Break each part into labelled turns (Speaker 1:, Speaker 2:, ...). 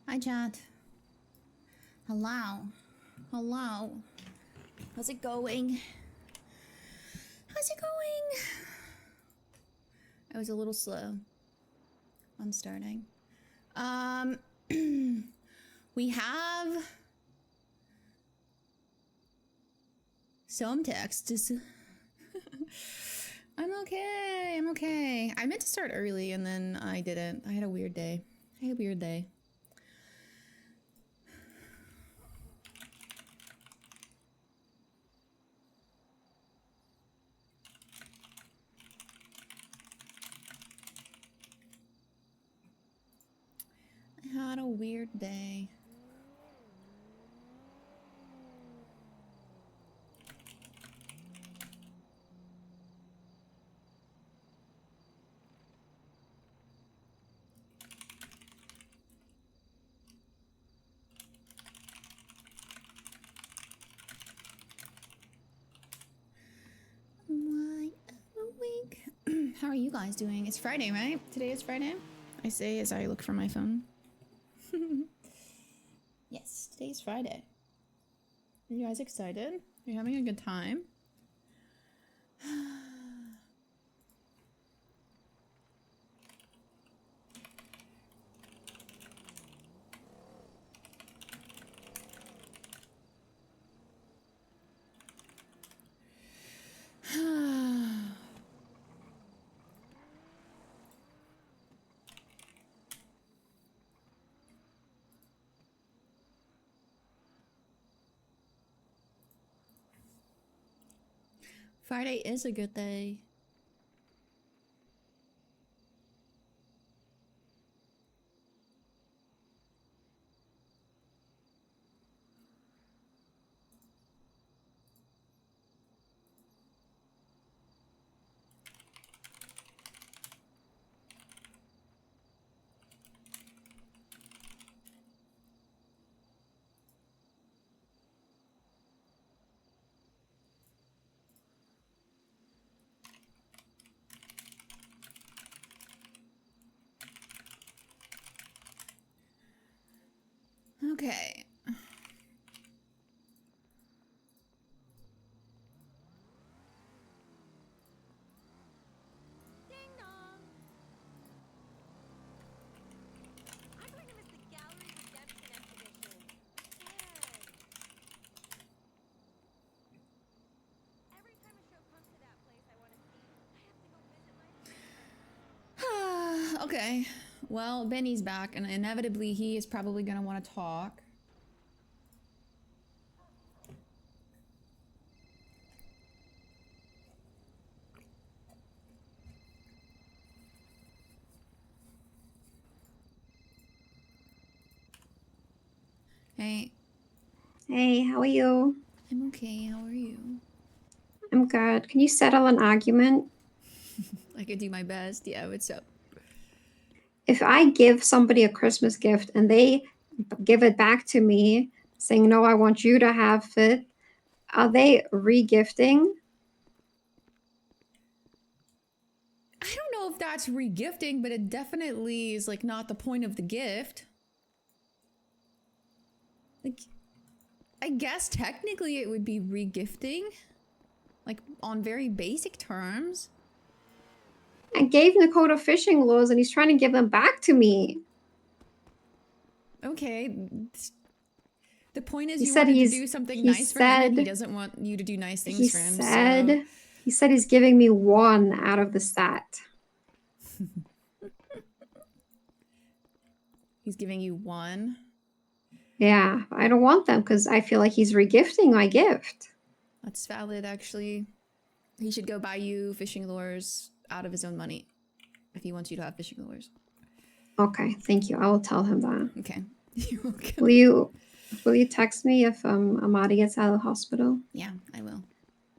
Speaker 1: Hi, chat. Hello. Hello. How's it going? How's it going? I was a little slow on starting. We have some texts. I'm okay. I'm okay. I meant to start early and then I didn't. I had a weird day. I had a weird day. I had a weird day. Wide awake. How are you guys doing? It's Friday, right? Today is Friday? I say as I look for my phone. Yes, today's Friday. Are you guys excited? Are you having a good time? Friday is a good day. Okay.
Speaker 2: Ding dong! I'm going to miss the gallery redemption exhibition. Man. Every time a show comes to that place I want to see, I have to go visit my friends.
Speaker 1: Okay. Well, Benny's back, and inevitably he is probably gonna want to talk. Hey.
Speaker 3: Hey, how are you?
Speaker 1: I'm okay. How are you?
Speaker 3: I'm good. Can you settle an argument?
Speaker 1: I could do my best. Yeah, what's up?
Speaker 3: If I give somebody a Christmas gift and they give it back to me saying, no, I want you to have it, are they re-gifting?
Speaker 1: I don't know if that's regifting, but it definitely is like not the point of the gift. Like, I guess technically it would be regifting. Like, on very basic terms.
Speaker 3: I gave Dakota fishing lures and he's trying to give them back to me.
Speaker 1: Okay. The point is
Speaker 3: He
Speaker 1: you
Speaker 3: said
Speaker 1: wanted to do something nice for him and he doesn't want you to do nice things for him, so...
Speaker 3: He said he's giving me one out of the set.
Speaker 1: He's giving you one?
Speaker 3: Yeah, I don't want them because I feel like he's regifting my gift.
Speaker 1: That's valid, actually. He should go buy you fishing lures out of his own money if he wants you to have fishing lures.
Speaker 3: Okay, thank you. I will tell him that.
Speaker 1: Okay. You're welcome.
Speaker 3: Will you text me if Amadi gets out of the hospital?
Speaker 1: Yeah, I will.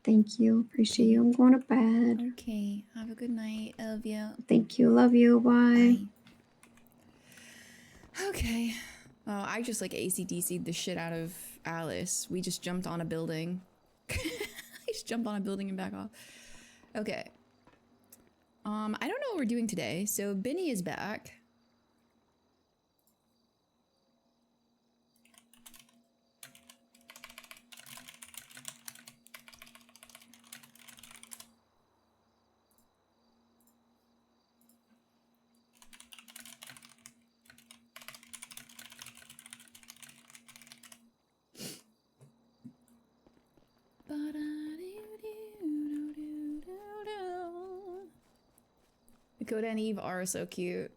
Speaker 3: Thank you. Appreciate you. I'm going to bed.
Speaker 1: Okay. Have a good night. I love you.
Speaker 3: Thank you. Love you. Bye.
Speaker 1: Bye. Okay. Well, I just like AC/DC'd the shit out of Alice. We just jumped on a building. I just jumped on a building and back off. Okay. I don't know what we're doing today. So Benny is back. Dakota and Eve are so cute.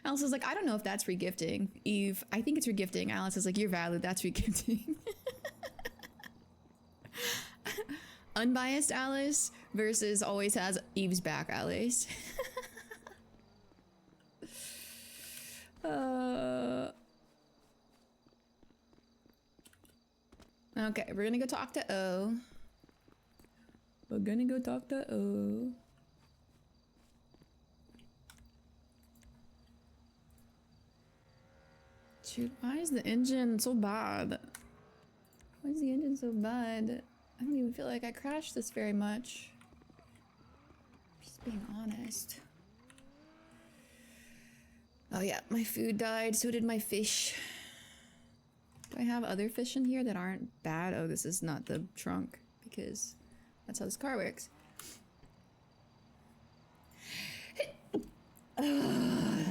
Speaker 1: Alice is like, I don't know if that's regifting. Eve, I think it's regifting. Alice is like, you're valid, that's regifting. Unbiased Alice versus always has Eve's back Alice. Okay, we're gonna go talk to O. We're gonna go talk to O. Shoot, why is the engine so bad? Why is the engine so bad? I don't even feel like I crashed this very much. Just being honest. Oh yeah, my food died, so did my fish. Do I have other fish in here that aren't bad? Oh, this is not the trunk, because that's how this car works.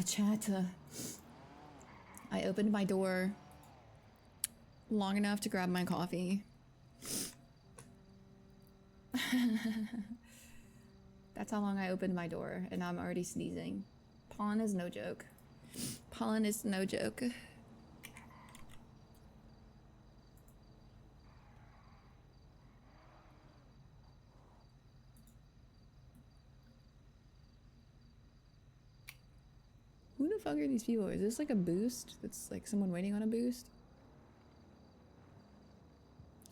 Speaker 1: Chatter. I opened my door long enough to grab my coffee. That's how long I opened my door, and now I'm already sneezing. Pollen is no joke. Pollen is no joke. Who the fuck are these people? Is this like a boost? That's like someone waiting on a boost?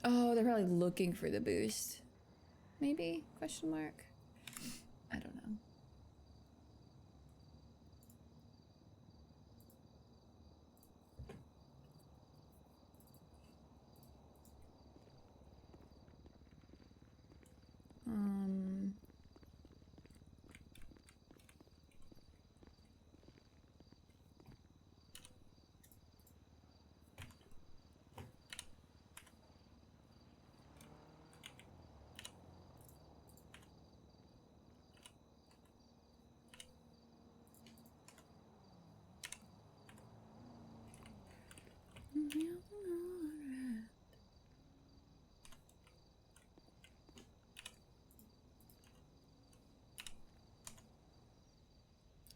Speaker 1: Oh, they're probably looking for the boost. Maybe? Question mark? I don't know.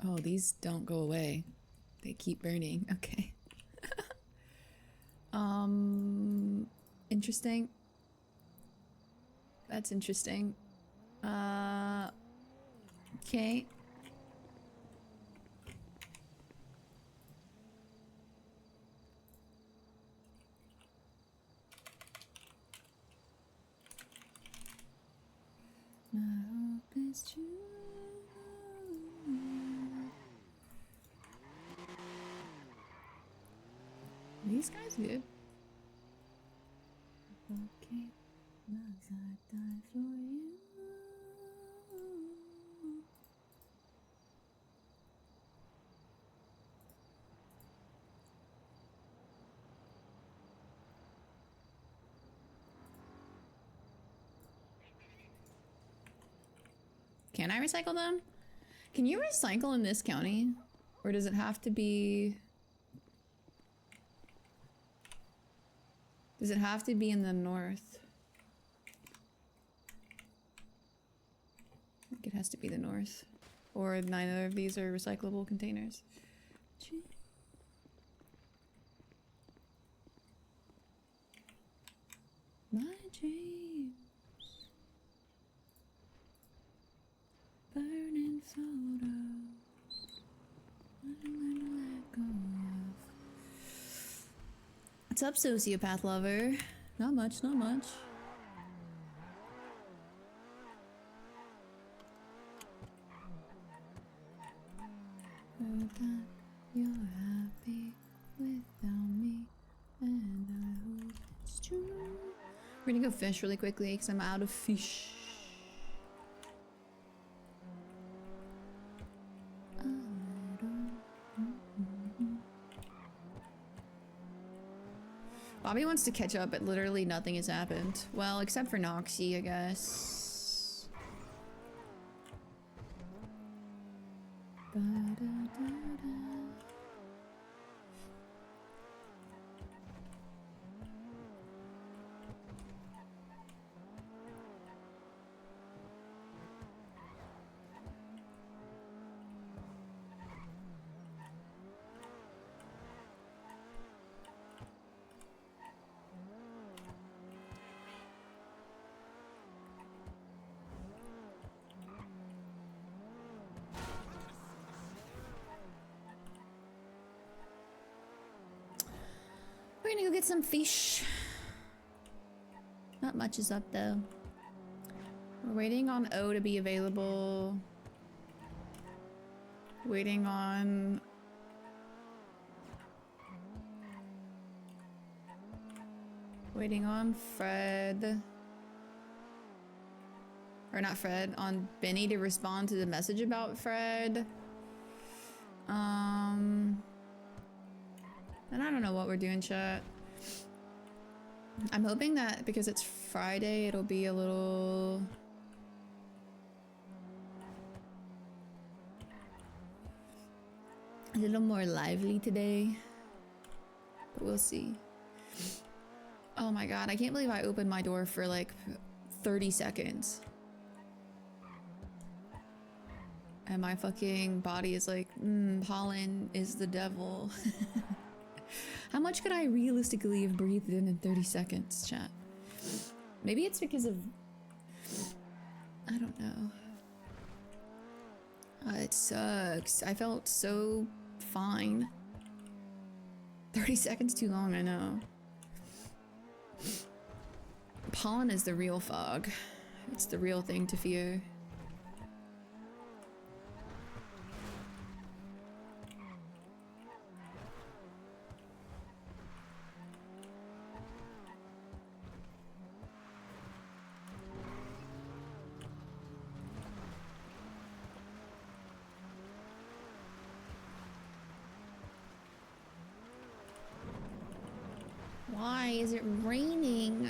Speaker 1: Oh, these don't go away. They keep burning. Okay. Interesting. That's interesting. Okay. My hope is true. These guys good. Okay, as I die for you. Can I recycle them? Can you recycle in this county? Or does it have to be... Does it have to be in the north? I think it has to be the north. Or neither of these are recyclable containers. My dreams, burning photos, I'm gonna let go of. What's up, sociopath lover? Not much, not much. Hope that you're happy without me, and I hope it's true. We're gonna go fish really quickly because I'm out of fish. Bobby wants to catch up, but literally nothing has happened. Well, except for Noxie, I guess. We're gonna go get some fish. Not much is up though. We're waiting on O to be available. Waiting on... Waiting on Fred. Or not Fred, on Benny to respond to the message about Fred. And I don't know what we're doing, chat. I'm hoping that because it's Friday, it'll be a little... a little more lively today. But we'll see. Oh my god, I can't believe I opened my door for like 30 seconds. And my fucking body is like, pollen is the devil. How much could I realistically have breathed in 30 seconds, chat? Maybe it's because of... I don't know. It sucks. I felt so fine. 30 seconds too long, I know. Pollen is the real fog. It's the real thing to fear. Why is it raining?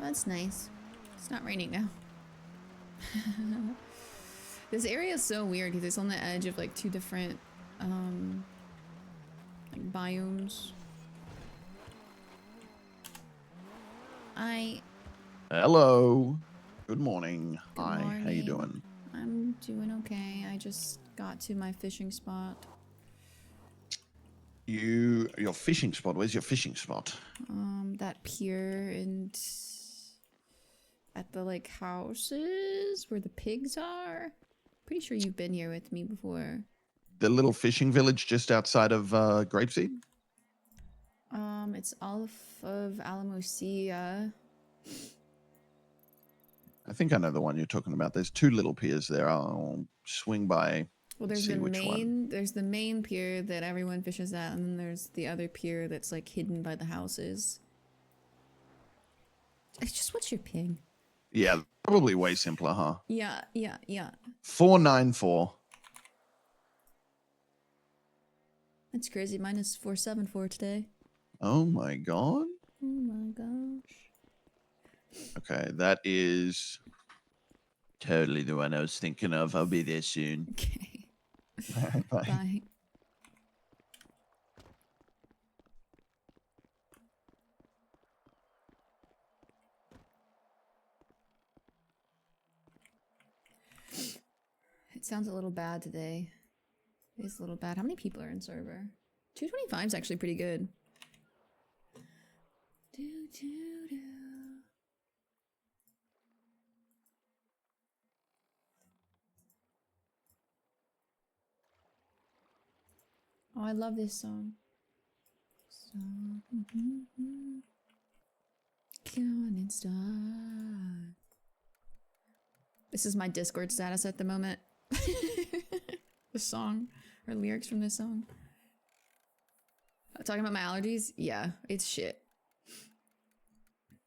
Speaker 1: That's nice. It's not raining now. This area is so weird because it's on the edge of like two different like biomes.
Speaker 4: Hello. Good morning.
Speaker 1: Good
Speaker 4: Hi.
Speaker 1: morning.
Speaker 4: How you doing?
Speaker 1: I'm doing okay. I just got to my fishing spot.
Speaker 4: Your fishing spot. Where's your fishing spot?
Speaker 1: That pier and at the like houses where the pigs are. Pretty sure you've been here with me before.
Speaker 4: The little fishing village just outside of Grapeseed?
Speaker 1: It's off of Alamosia.
Speaker 4: I think I know the one you're talking about. There's two little piers there. I'll swing by.
Speaker 1: Well, there's
Speaker 4: see
Speaker 1: the
Speaker 4: which one.
Speaker 1: there's the main pier that everyone fishes at, and then there's the other pier that's like hidden by the houses. It's just, what's your ping?
Speaker 4: Yeah, probably way simpler, huh?
Speaker 1: Yeah.
Speaker 4: 494.
Speaker 1: That's crazy. Mine is 474 today.
Speaker 4: Oh my god.
Speaker 1: Oh my gosh.
Speaker 4: Okay, that is totally the one I was thinking of. I'll be there soon.
Speaker 1: Okay.
Speaker 4: Bye.
Speaker 1: Bye. It sounds a little bad today. It is a little bad. How many people are in server? 225 is actually pretty good. Oh, I love this song. Come and start. This is my Discord status at the moment. The song, or lyrics from this song. Talking about my allergies? Yeah, it's shit.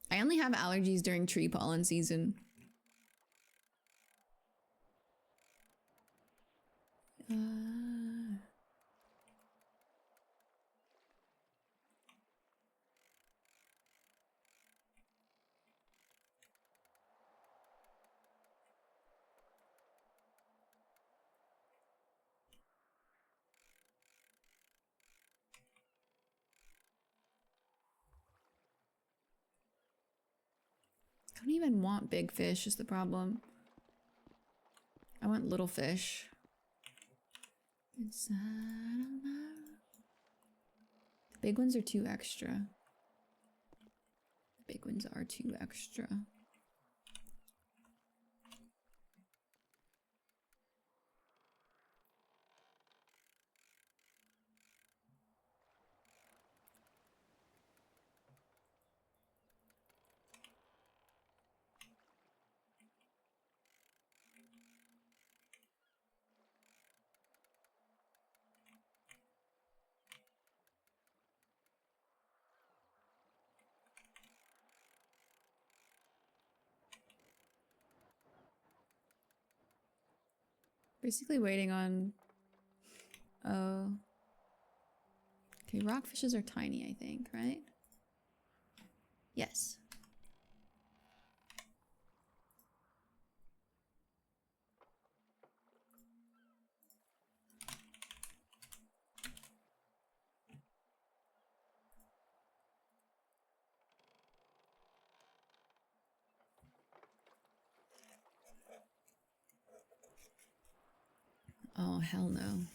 Speaker 1: I only have allergies during tree pollen season. don't even want big fish is the problem. I want little fish. Inside of my... The big ones are too extra. The big ones are too extra. Basically waiting on... Oh. Okay, rockfishes are tiny, I think, right? Yes. Oh, hell no.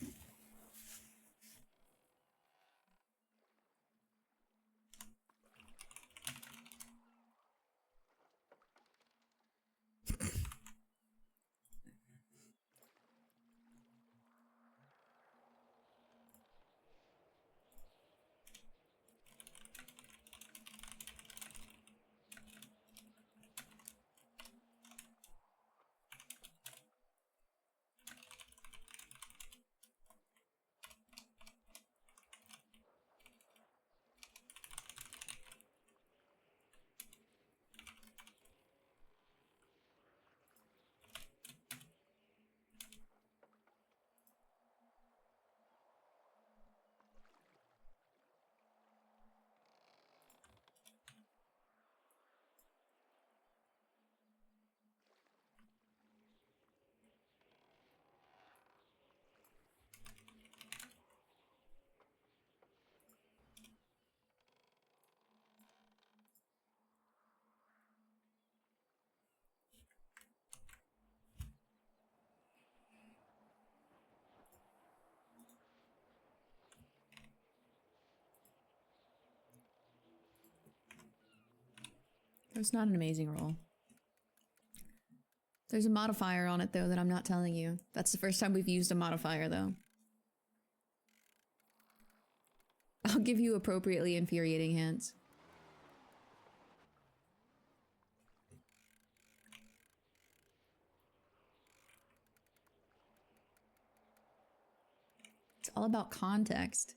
Speaker 1: It's not an amazing roll. There's a modifier on it, though, that I'm not telling you. That's the first time we've used a modifier, though. I'll give you appropriately infuriating hints. It's all about context.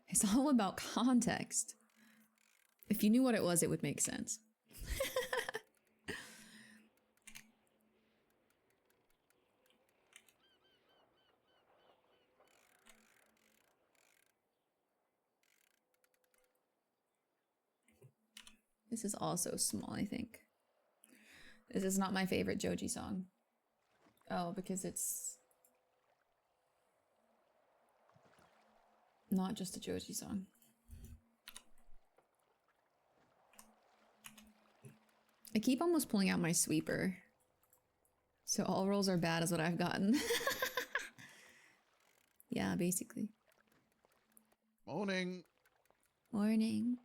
Speaker 1: It's all about context. If you knew what it was, it would make sense. This is also small, I think. This is not my favorite Joji song. Oh, because it's not just a Joji song. I keep almost pulling out my sweeper. So all rolls are bad is what I've gotten. Yeah, basically.
Speaker 4: Morning.
Speaker 1: Morning.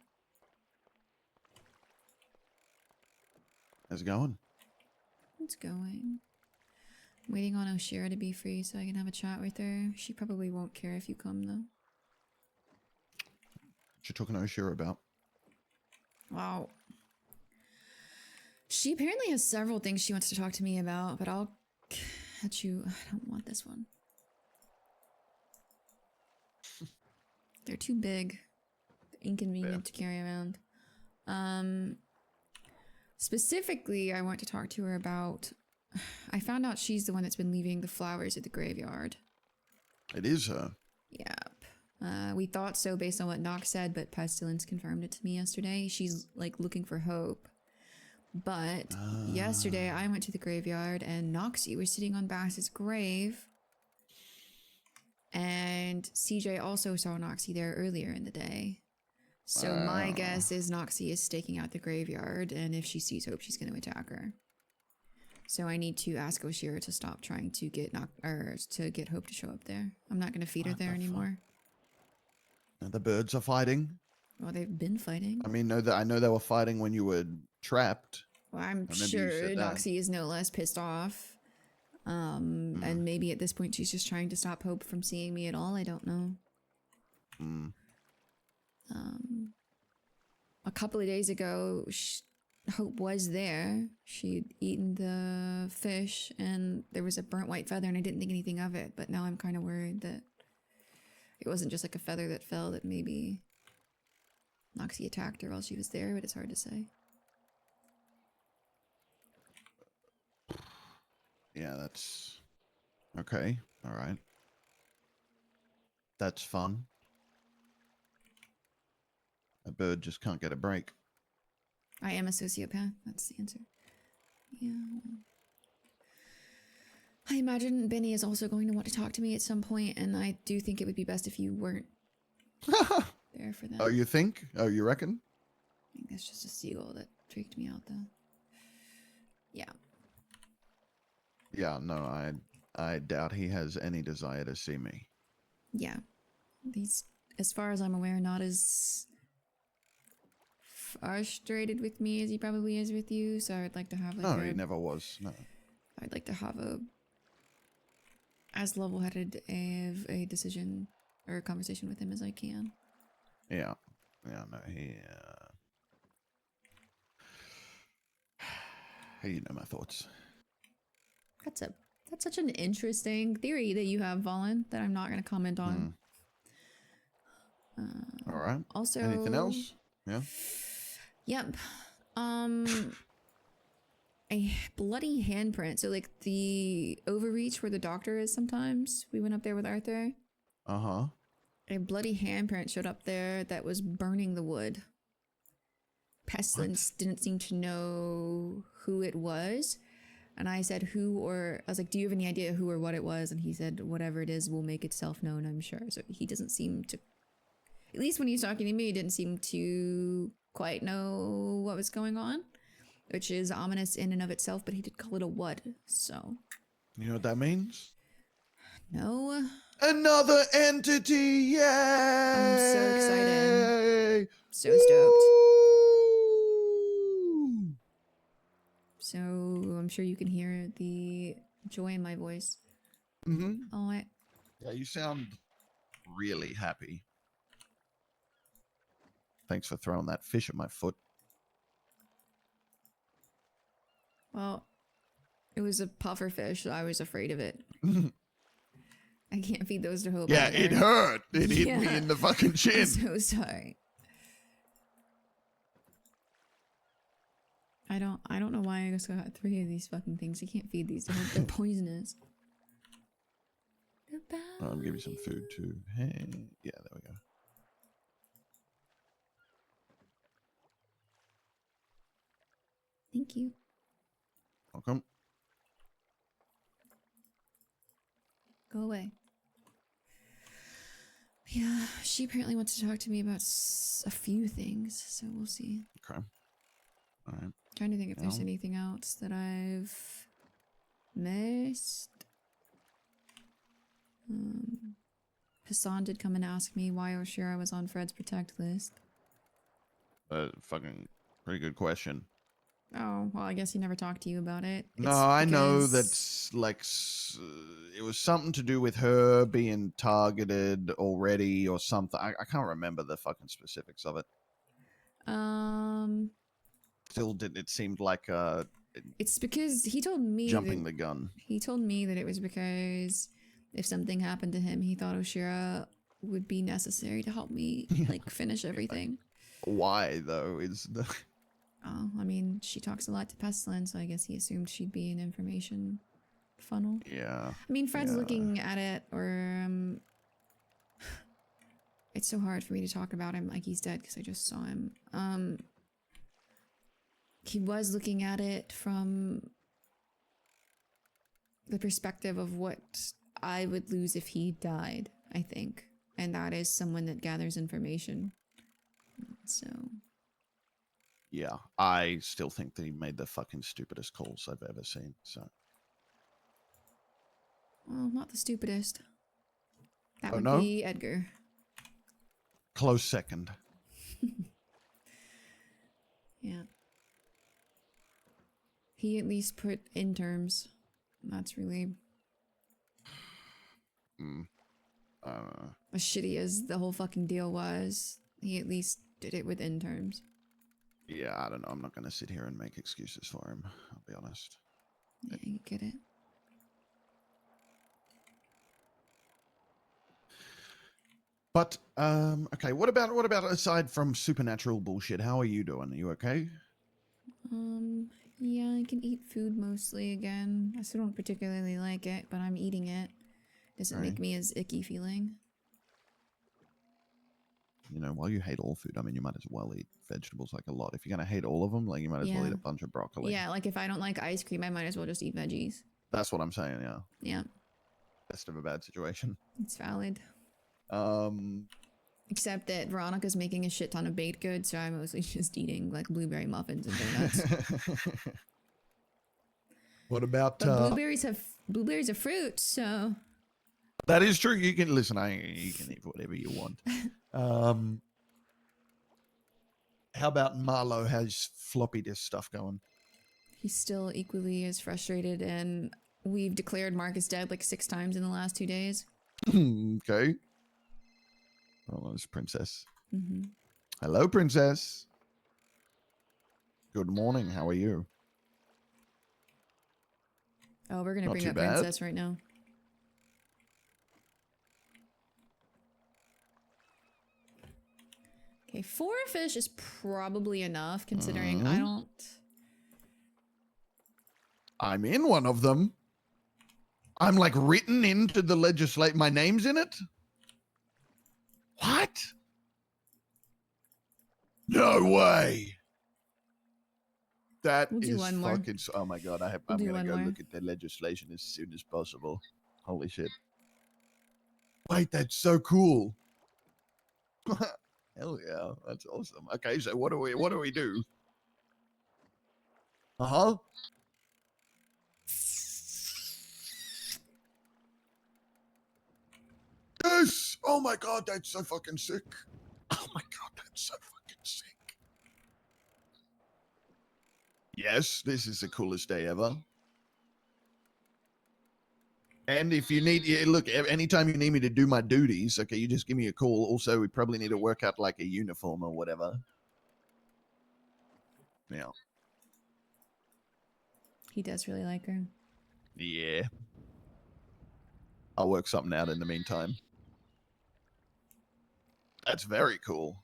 Speaker 4: How's it going?
Speaker 1: It's going. I'm waiting on Oshira to be free so I can have a chat with her. She probably won't care if you come, though.
Speaker 4: What you talking to Oshira about?
Speaker 1: Wow. She apparently has several things she wants to talk to me about, but I'll catch you. I don't want this one. They're too big. They're inconvenient to carry around. Specifically, I want to talk to her about... I found out she's the one that's been leaving the flowers at the graveyard.
Speaker 4: It is her.
Speaker 1: Yep. We thought so based on what Nox said, but Pestilence confirmed it to me yesterday. She's, like, looking for hope. But yesterday, I went to the graveyard and Noxie was sitting on Bass's grave. And CJ also saw Noxie there earlier in the day. So my guess is Noxie is staking out the graveyard, and if she sees Hope, she's going to attack her. So I need to ask Oshira to stop trying to get get Hope to show up there. I'm not going to feed her
Speaker 4: What
Speaker 1: there
Speaker 4: the fuck?
Speaker 1: anymore.
Speaker 4: The birds are fighting.
Speaker 1: Well, they've been fighting.
Speaker 4: I mean, I know they were fighting when you were trapped.
Speaker 1: Well, I'm
Speaker 4: I remember
Speaker 1: sure
Speaker 4: you said that.
Speaker 1: Noxie is no less pissed off. And maybe at this point she's just trying to stop Hope from seeing me at all. I don't know. A couple of days ago, Hope was there. She'd eaten the fish, and there was a burnt white feather, and I didn't think anything of it. But now I'm kind of worried that it wasn't just like a feather that fell, that maybe Noxie attacked her while she was there, but it's hard to say.
Speaker 4: Yeah, that's okay. All right. That's fun. A bird just can't get a break.
Speaker 1: I am a sociopath. That's the answer. Yeah. I imagine Benny is also going to want to talk to me at some point, and I do think it would be best if you weren't there for that.
Speaker 4: Oh, you think? Oh, you reckon?
Speaker 1: I think that's just a seagull that freaked me out, though. Yeah.
Speaker 4: Yeah, no, I doubt he has any desire to see me.
Speaker 1: Yeah. He's, as far as I'm aware, not as frustrated with me as he probably is with you, so I'd like to have like
Speaker 4: No, he never was. No.
Speaker 1: I'd like to have a as level-headed of a decision or a conversation with him as I can.
Speaker 4: Yeah. Yeah, no, you know my thoughts.
Speaker 1: That's such an interesting theory that you have, Valen, that I'm not going to comment on.
Speaker 4: All right.
Speaker 1: Also,
Speaker 4: Anything else? Yeah.
Speaker 1: Yep. A bloody handprint. So like the overreach where the doctor is sometimes. We went up there with Arthur.
Speaker 4: Uh-huh.
Speaker 1: A bloody handprint showed up there that was burning the wood. Pestilence didn't seem to know who it was. And I said I was like, do you have any idea who or what it was? And he said, whatever it is will make itself known, I'm sure. So he doesn't seem to, at least when he was talking to me, he didn't seem to quite know what was going on, which is ominous in and of itself, but he did call it a what, so.
Speaker 4: You know what that means?
Speaker 1: No.
Speaker 4: Another entity! Yay!
Speaker 1: I'm so excited. So stoked.
Speaker 4: Woo!
Speaker 1: So I'm sure you can hear the joy in my voice.
Speaker 4: Mm-hmm.
Speaker 1: Oh,
Speaker 4: Yeah, you sound really happy. Thanks for throwing that fish at my foot.
Speaker 1: well, it was a puffer fish, so I was afraid of it. I can't feed those to Hope.
Speaker 4: Yeah,
Speaker 1: either.
Speaker 4: it hurt. It hit me
Speaker 1: Yeah.
Speaker 4: in the fucking
Speaker 1: I'm
Speaker 4: chin.
Speaker 1: so sorry. I don't know why I just got 3 of these fucking things. I can't feed these to Hope. They're poisonous.
Speaker 4: I'll give you some food too. Hey, yeah, there we go.
Speaker 1: Thank you.
Speaker 4: Welcome.
Speaker 1: Go away. Yeah, she apparently wants to talk to me about a few things, so we'll see.
Speaker 4: Okay. All right.
Speaker 1: Trying to think if there's
Speaker 4: No.
Speaker 1: anything else that I've missed. Hassan did come and ask me why Oshira was on Fred's protect list.
Speaker 4: Fucking pretty good question.
Speaker 1: Oh, well, I guess he never talked to you about it.
Speaker 4: No,
Speaker 1: It's
Speaker 4: I know
Speaker 1: because-
Speaker 4: that's like it was something to do with her being targeted already or something. I can't remember the fucking specifics of it. Still did. It seemed like
Speaker 1: It's because he told me
Speaker 4: jumping
Speaker 1: that,
Speaker 4: the gun.
Speaker 1: he told me that it was because if something happened to him, he thought Oshira would be necessary to help me like finish everything.
Speaker 4: Why though? Is the
Speaker 1: Oh, I mean, she talks a lot to Pestilence, so I guess he assumed she'd be an information funnel.
Speaker 4: yeah.
Speaker 1: I mean, Fred's
Speaker 4: Yeah.
Speaker 1: looking at it, or it's so hard for me to talk about him like he's dead because I just saw him. He was looking at it from the perspective of what I would lose if he died, I think. And that is someone that gathers information. So,
Speaker 4: Yeah, I still think they made the fucking stupidest calls I've ever seen. So,
Speaker 1: well, not the stupidest. That
Speaker 4: Oh,
Speaker 1: would
Speaker 4: no?
Speaker 1: be Edgar.
Speaker 4: close second.
Speaker 1: Yeah. He at least put in terms. That's really
Speaker 4: Mm.
Speaker 1: as shitty as the whole fucking deal was. He at least did it with in terms.
Speaker 4: Yeah, I don't know. I'm not going to sit here and make excuses for him. I'll be honest.
Speaker 1: Yeah, you get it.
Speaker 4: But okay. What about aside from supernatural bullshit? How are you doing? Are you okay?
Speaker 1: Yeah, I can eat food mostly again. I still don't particularly like it, but I'm eating it. Doesn't
Speaker 4: Right.
Speaker 1: make me as icky feeling.
Speaker 4: You know, while you hate all food, I mean, you might as well eat vegetables like a lot. If you're gonna hate all of them, like you might as well
Speaker 1: Yeah.
Speaker 4: eat a bunch of broccoli.
Speaker 1: Yeah, like if I don't like ice cream, I might as well just eat veggies.
Speaker 4: That's what I'm saying. Yeah,
Speaker 1: Yeah,
Speaker 4: best of a bad situation.
Speaker 1: it's valid.
Speaker 4: Um,
Speaker 1: Except that Veronica's making a shit ton of baked goods, so I'm mostly just eating like blueberry muffins and donuts.
Speaker 4: what about?
Speaker 1: But blueberries are fruit, so
Speaker 4: That is true. You can listen. You can eat whatever you want. How about Marlo? How's floppy disk stuff going?
Speaker 1: he's still equally as frustrated, and we've declared Marcus dead like 6 times in the last 2 days.
Speaker 4: Okay. Oh, there's Princess.
Speaker 1: Mm-hmm.
Speaker 4: Hello, Princess. Good morning. How are you?
Speaker 1: Oh, we're gonna
Speaker 4: Not
Speaker 1: bring
Speaker 4: too
Speaker 1: up
Speaker 4: bad.
Speaker 1: Princess right now. Okay, 4 fish is probably enough, considering I don't...
Speaker 4: I'm in one of them. I'm like written into the legislate. My name's in it. What? No way. That
Speaker 1: We'll do
Speaker 4: is
Speaker 1: one more.
Speaker 4: fucking. Oh my god! I'm
Speaker 1: We'll do
Speaker 4: gonna
Speaker 1: one
Speaker 4: go
Speaker 1: more.
Speaker 4: look at the legislation as soon as possible. Holy shit! Wait, that's so cool. Hell yeah, that's awesome. Okay, so what do we do? Uh-huh. Yes! Oh my god, that's so fucking sick. Oh my god, that's so fucking sick. Yes, this is the coolest day ever. And if you need, yeah, look, anytime you need me to do my duties, okay, you just give me a call. Also, we probably need to work out like a uniform or whatever. Yeah.
Speaker 1: He does really like her.
Speaker 4: Yeah. I'll work something out in the meantime. That's very cool.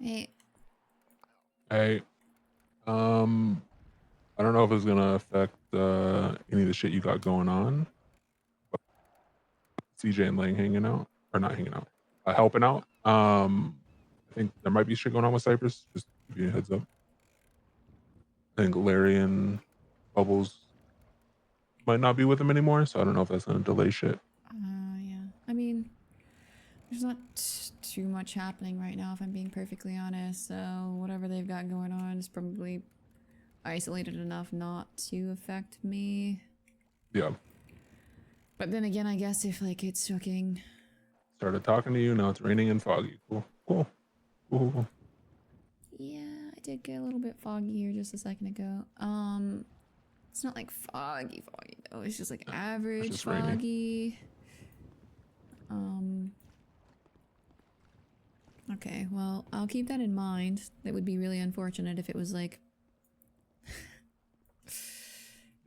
Speaker 1: Hey,
Speaker 5: Hey, I don't know if it's gonna affect any of the shit you got going on. CJ and Lang hanging out, or not hanging out, helping out. I think there might be shit going on with Cypress. Just to give you a heads up. I think Larry and Bubbles might not be with him anymore, so I don't know if that's gonna delay shit.
Speaker 1: yeah. I mean, there's not too much happening right now, if I'm being perfectly honest. So whatever they've got going on is probably isolated enough not to affect me.
Speaker 5: Yeah.
Speaker 1: But then again, I guess if like it's fucking...
Speaker 5: Started talking to you, now it's raining and foggy. Cool.
Speaker 1: Yeah, I did get a little bit foggy here just a second ago. It's not like foggy though. It's just like average
Speaker 5: just rainy.
Speaker 1: foggy. Okay, well, I'll keep that in mind. That would be really unfortunate if it was like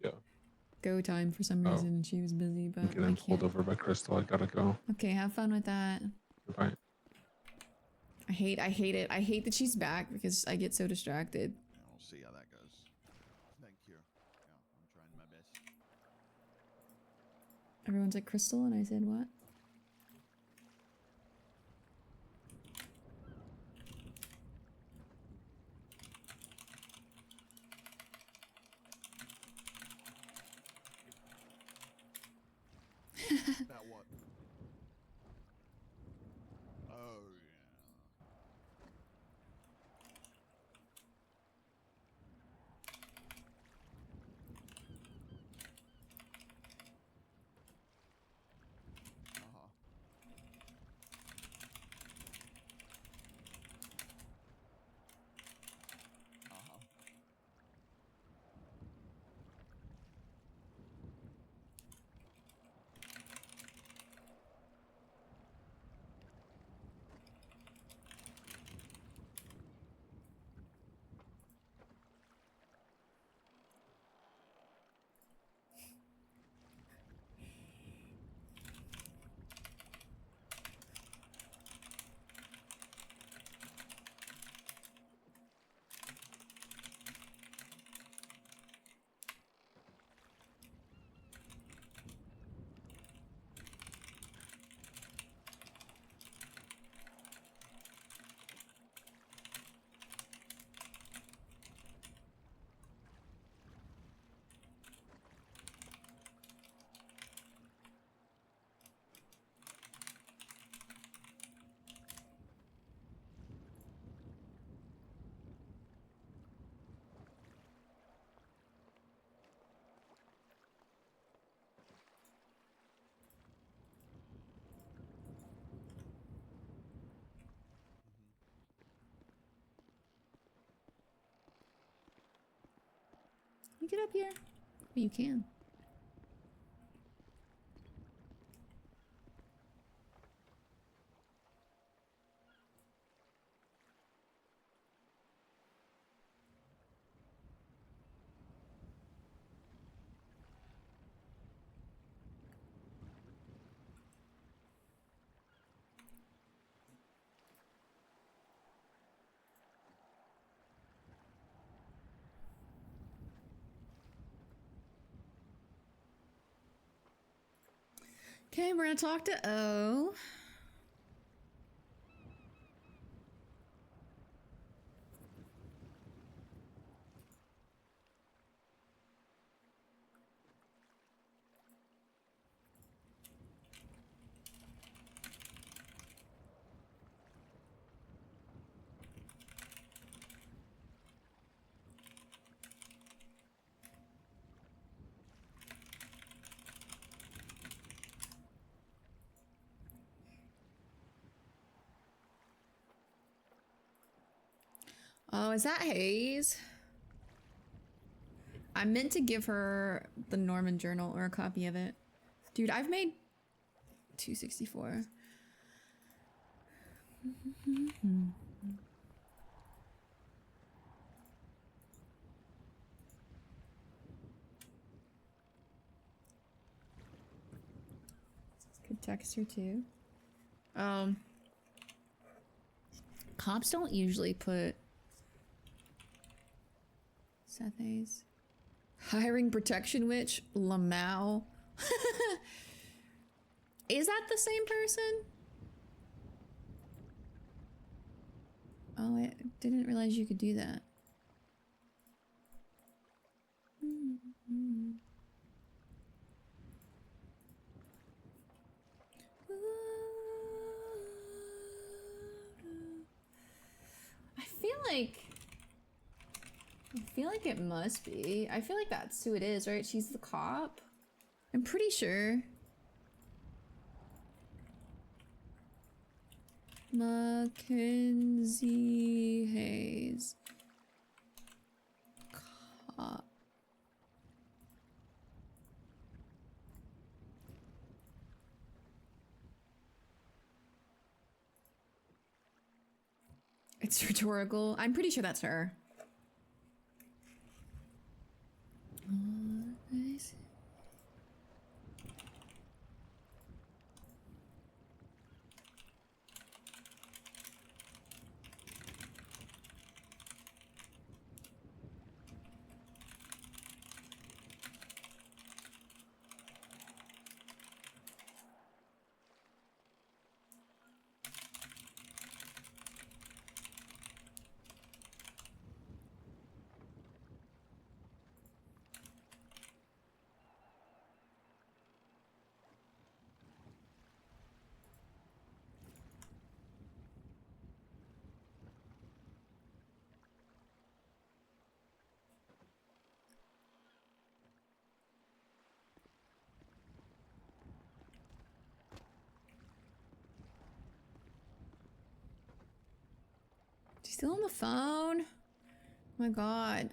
Speaker 5: Yeah.
Speaker 1: go time for some reason and she was busy, but
Speaker 5: I'm
Speaker 1: I
Speaker 5: getting pulled
Speaker 1: can't.
Speaker 5: over by Crystal. I gotta go.
Speaker 1: Okay, have fun with that.
Speaker 5: Goodbye.
Speaker 1: I hate it. I hate that she's back because I get so distracted.
Speaker 4: We'll see how that goes. Thank you. Yeah, I'm trying my best.
Speaker 1: Everyone's like, Crystal, and I said what?
Speaker 4: About what? Oh,
Speaker 1: get up here? You can. Okay, we're gonna talk to O. Oh, is that Hayes? I meant to give her the Norman journal or a copy of it. Dude, I've made 264. Could text her too. Cops don't usually put Seth Hayes. Hiring protection witch? Lamau. Is that the same person? Oh, I didn't realize you could do that. I feel like it must be. I feel like that's who it is, right? She's the cop. I'm pretty sure. Mackenzie Hayes. Cop. It's rhetorical. I'm pretty sure that's her. Nice. She's still on the phone? Oh my god.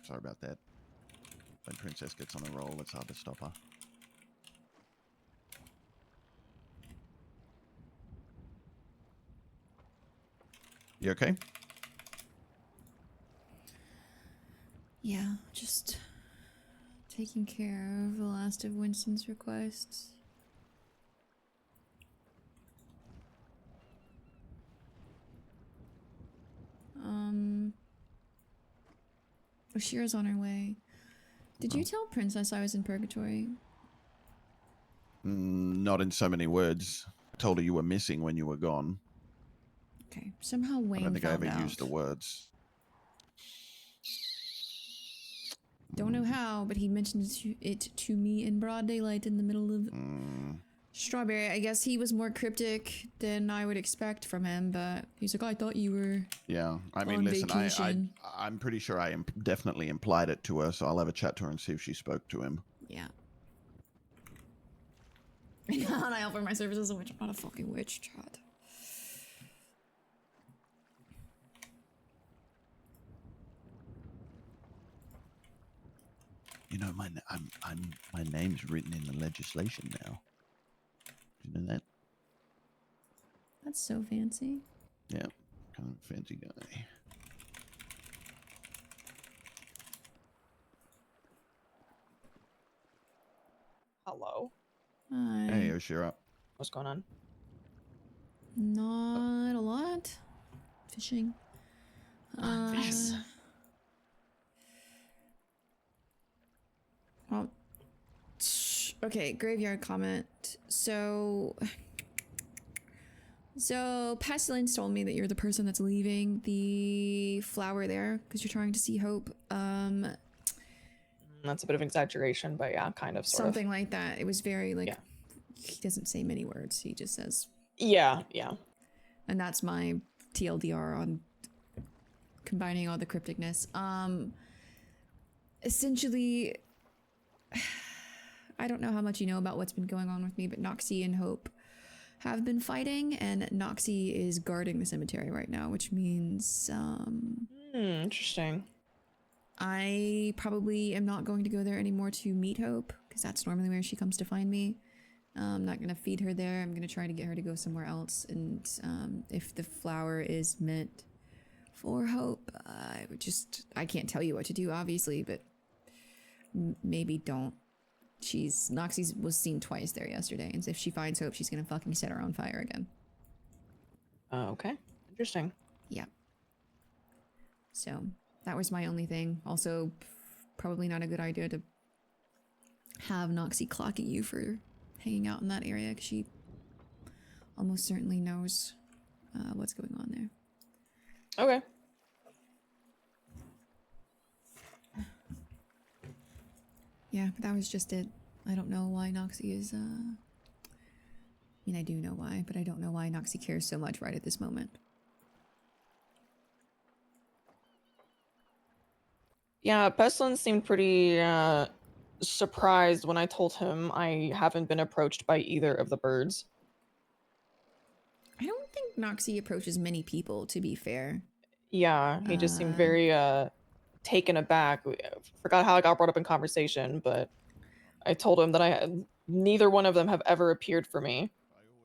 Speaker 4: Sorry about that. When Princess gets on a roll, it's hard to stop her. You okay?
Speaker 1: Yeah, just taking care of the last of Winston's requests. Oshira's on her way. Did you tell Princess I was in purgatory?
Speaker 4: Not in so many words. I told her you were missing when you were gone.
Speaker 1: Okay, somehow Wayne
Speaker 4: I don't think I
Speaker 1: found
Speaker 4: ever
Speaker 1: out.
Speaker 4: used the words.
Speaker 1: Don't know how, but he mentioned it to me in broad daylight in the middle of Strawberry, I guess he was more cryptic than I would expect from him, but he's like, I thought you were
Speaker 4: Yeah, I mean,
Speaker 1: on
Speaker 4: listen,
Speaker 1: vacation.
Speaker 4: I'm pretty sure I definitely implied it to her, so I'll have a chat to her and see if she spoke to him.
Speaker 1: Yeah. And I offer my services as a witch. I'm not a fucking witch, Chad.
Speaker 4: You know, my name's written in the legislation now. Do you know that?
Speaker 1: That's so fancy.
Speaker 4: Yeah, kind of a fancy guy.
Speaker 6: Hello.
Speaker 1: Hi.
Speaker 4: Hey, Oshira.
Speaker 6: What's going on?
Speaker 1: Not a lot. Fishing.
Speaker 6: Nice.
Speaker 1: Well, okay, graveyard comment. So Pestilence told me that you're the person that's leaving the flower there because you're trying to see hope.
Speaker 6: That's a bit of exaggeration, but yeah, kind of, sort
Speaker 1: Something like that. It was very like,
Speaker 6: Yeah.
Speaker 1: he doesn't say many words. He just says,
Speaker 6: Yeah, yeah.
Speaker 1: and that's my TLDR on combining all the crypticness. Essentially, I don't know how much you know about what's been going on with me, but Noxie and Hope have been fighting, and Noxie is guarding the cemetery right now, which means
Speaker 6: Interesting.
Speaker 1: I probably am not going to go there anymore to meet Hope, because that's normally where she comes to find me. I'm not going to feed her there. I'm going to try to get her to go somewhere else, and if the flower is meant for Hope, I can't tell you what to do, obviously, but maybe don't. Noxie was seen twice there yesterday, and if she finds Hope, she's gonna fucking set her on fire again.
Speaker 6: Okay. Interesting.
Speaker 1: Yeah. So, that was my only thing. Also, probably not a good idea to have Noxie clocking you for hanging out in that area, because she almost certainly knows what's going on there.
Speaker 6: Okay.
Speaker 1: Yeah, but that was just it. I don't know why Noxie is, I mean, I do know why, but I don't know why Noxie cares so much right at this moment.
Speaker 6: Yeah, Pestilence seemed pretty surprised when I told him I haven't been approached by either of the birds.
Speaker 1: I don't think Noxie approaches many people, to be fair.
Speaker 6: Yeah, he just seemed very taken aback. Forgot how I got brought up in conversation, but I told him that neither one of them have ever appeared for me,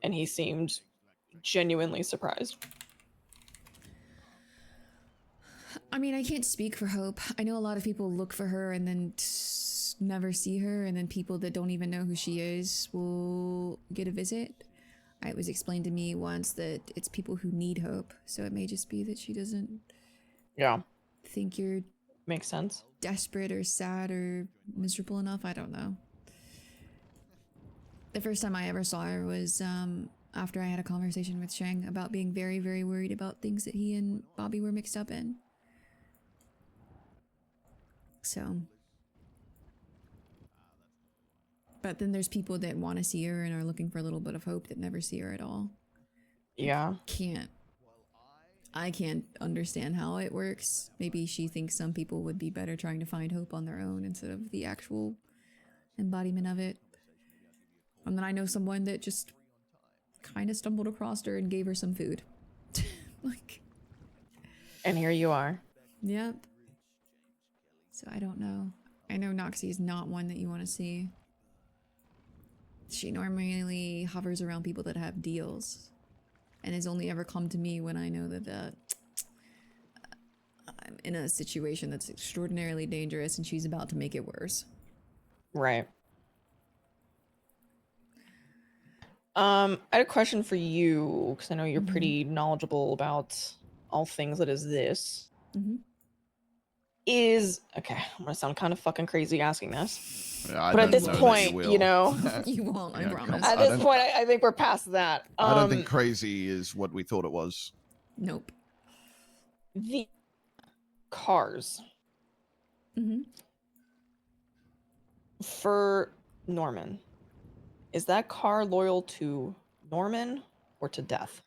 Speaker 6: and he seemed genuinely surprised.
Speaker 1: I mean, I can't speak for Hope. I know a lot of people look for her and then never see her, and then people that don't even know who she is will get a visit. It was explained to me once that it's people who need Hope, so it may just be that she doesn't think you're
Speaker 6: Makes sense.
Speaker 1: desperate or sad or miserable enough. I don't know. The first time I ever saw her was after I had a conversation with Shang about being very, very worried about things that he and Bobby were mixed up in. So. But then there's people that want to see her and are looking for a little bit of hope that never see her at all.
Speaker 6: Yeah.
Speaker 1: I can't understand how it works. Maybe she thinks some people would be better trying to find hope on their own instead of the actual embodiment of it. And then I know someone that just kind of stumbled across her and gave her some food. Like.
Speaker 6: And here you are.
Speaker 1: Yep. So I don't know. I know Noxie is not one that you want to see. She normally hovers around people that have deals. And has only ever come to me when I know that I'm in a situation that's extraordinarily dangerous and she's about to make it worse.
Speaker 6: Right. I had a question for you, because I know you're pretty knowledgeable about all things that is this. Okay, I'm gonna sound kind of fucking crazy asking this.
Speaker 4: Yeah,
Speaker 6: but at this
Speaker 4: know that
Speaker 6: point,
Speaker 4: will.
Speaker 6: you know,
Speaker 1: You won't, I
Speaker 4: Yeah,
Speaker 1: promise.
Speaker 6: at this point, I think we're past that.
Speaker 4: I don't think crazy is what we thought it was.
Speaker 1: Nope.
Speaker 6: The cars. For Norman, is that car loyal to Norman or to death?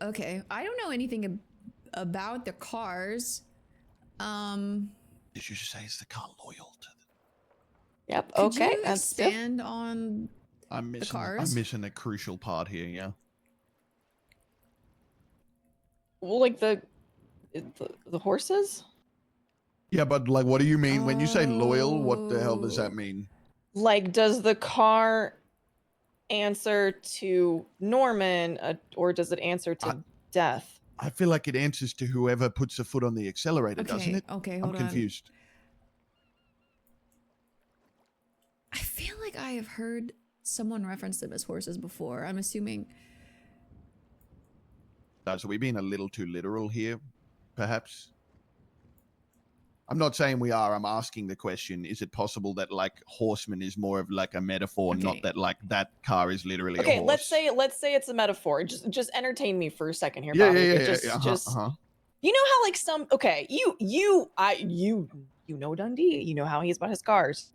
Speaker 1: Okay, I don't know anything about the cars.
Speaker 4: Did you just say is the car loyal to the...
Speaker 6: Yep.
Speaker 1: Could
Speaker 6: Okay.
Speaker 1: you expand on
Speaker 4: I'm missing
Speaker 1: cars?
Speaker 4: I'm missing a crucial part here, yeah.
Speaker 6: Well, like the horses.
Speaker 4: Yeah, but like what do you mean when you say loyal? What the hell does that
Speaker 1: Oh.
Speaker 4: mean?
Speaker 6: Like, does the car answer to Norman, or does it answer to death?
Speaker 4: I feel like it answers to whoever puts a foot on the accelerator, doesn't it?
Speaker 1: Okay,
Speaker 4: I'm
Speaker 1: hold on.
Speaker 4: confused.
Speaker 1: I feel like I have heard someone reference them as horses before. I'm assuming.
Speaker 4: So are we being a little too literal here, perhaps? I'm not saying we are. I'm asking the question, is it possible that like horseman is more of like a metaphor,
Speaker 1: Okay.
Speaker 4: not that like that car is literally a
Speaker 6: Okay,
Speaker 4: horse?
Speaker 6: let's say it's a metaphor. Just entertain me for a second here,
Speaker 4: Yeah,
Speaker 6: Bobby.
Speaker 4: yeah, yeah,
Speaker 6: Just
Speaker 4: yeah.
Speaker 6: just you know how like some you know Dundee. You know how he's about his cars,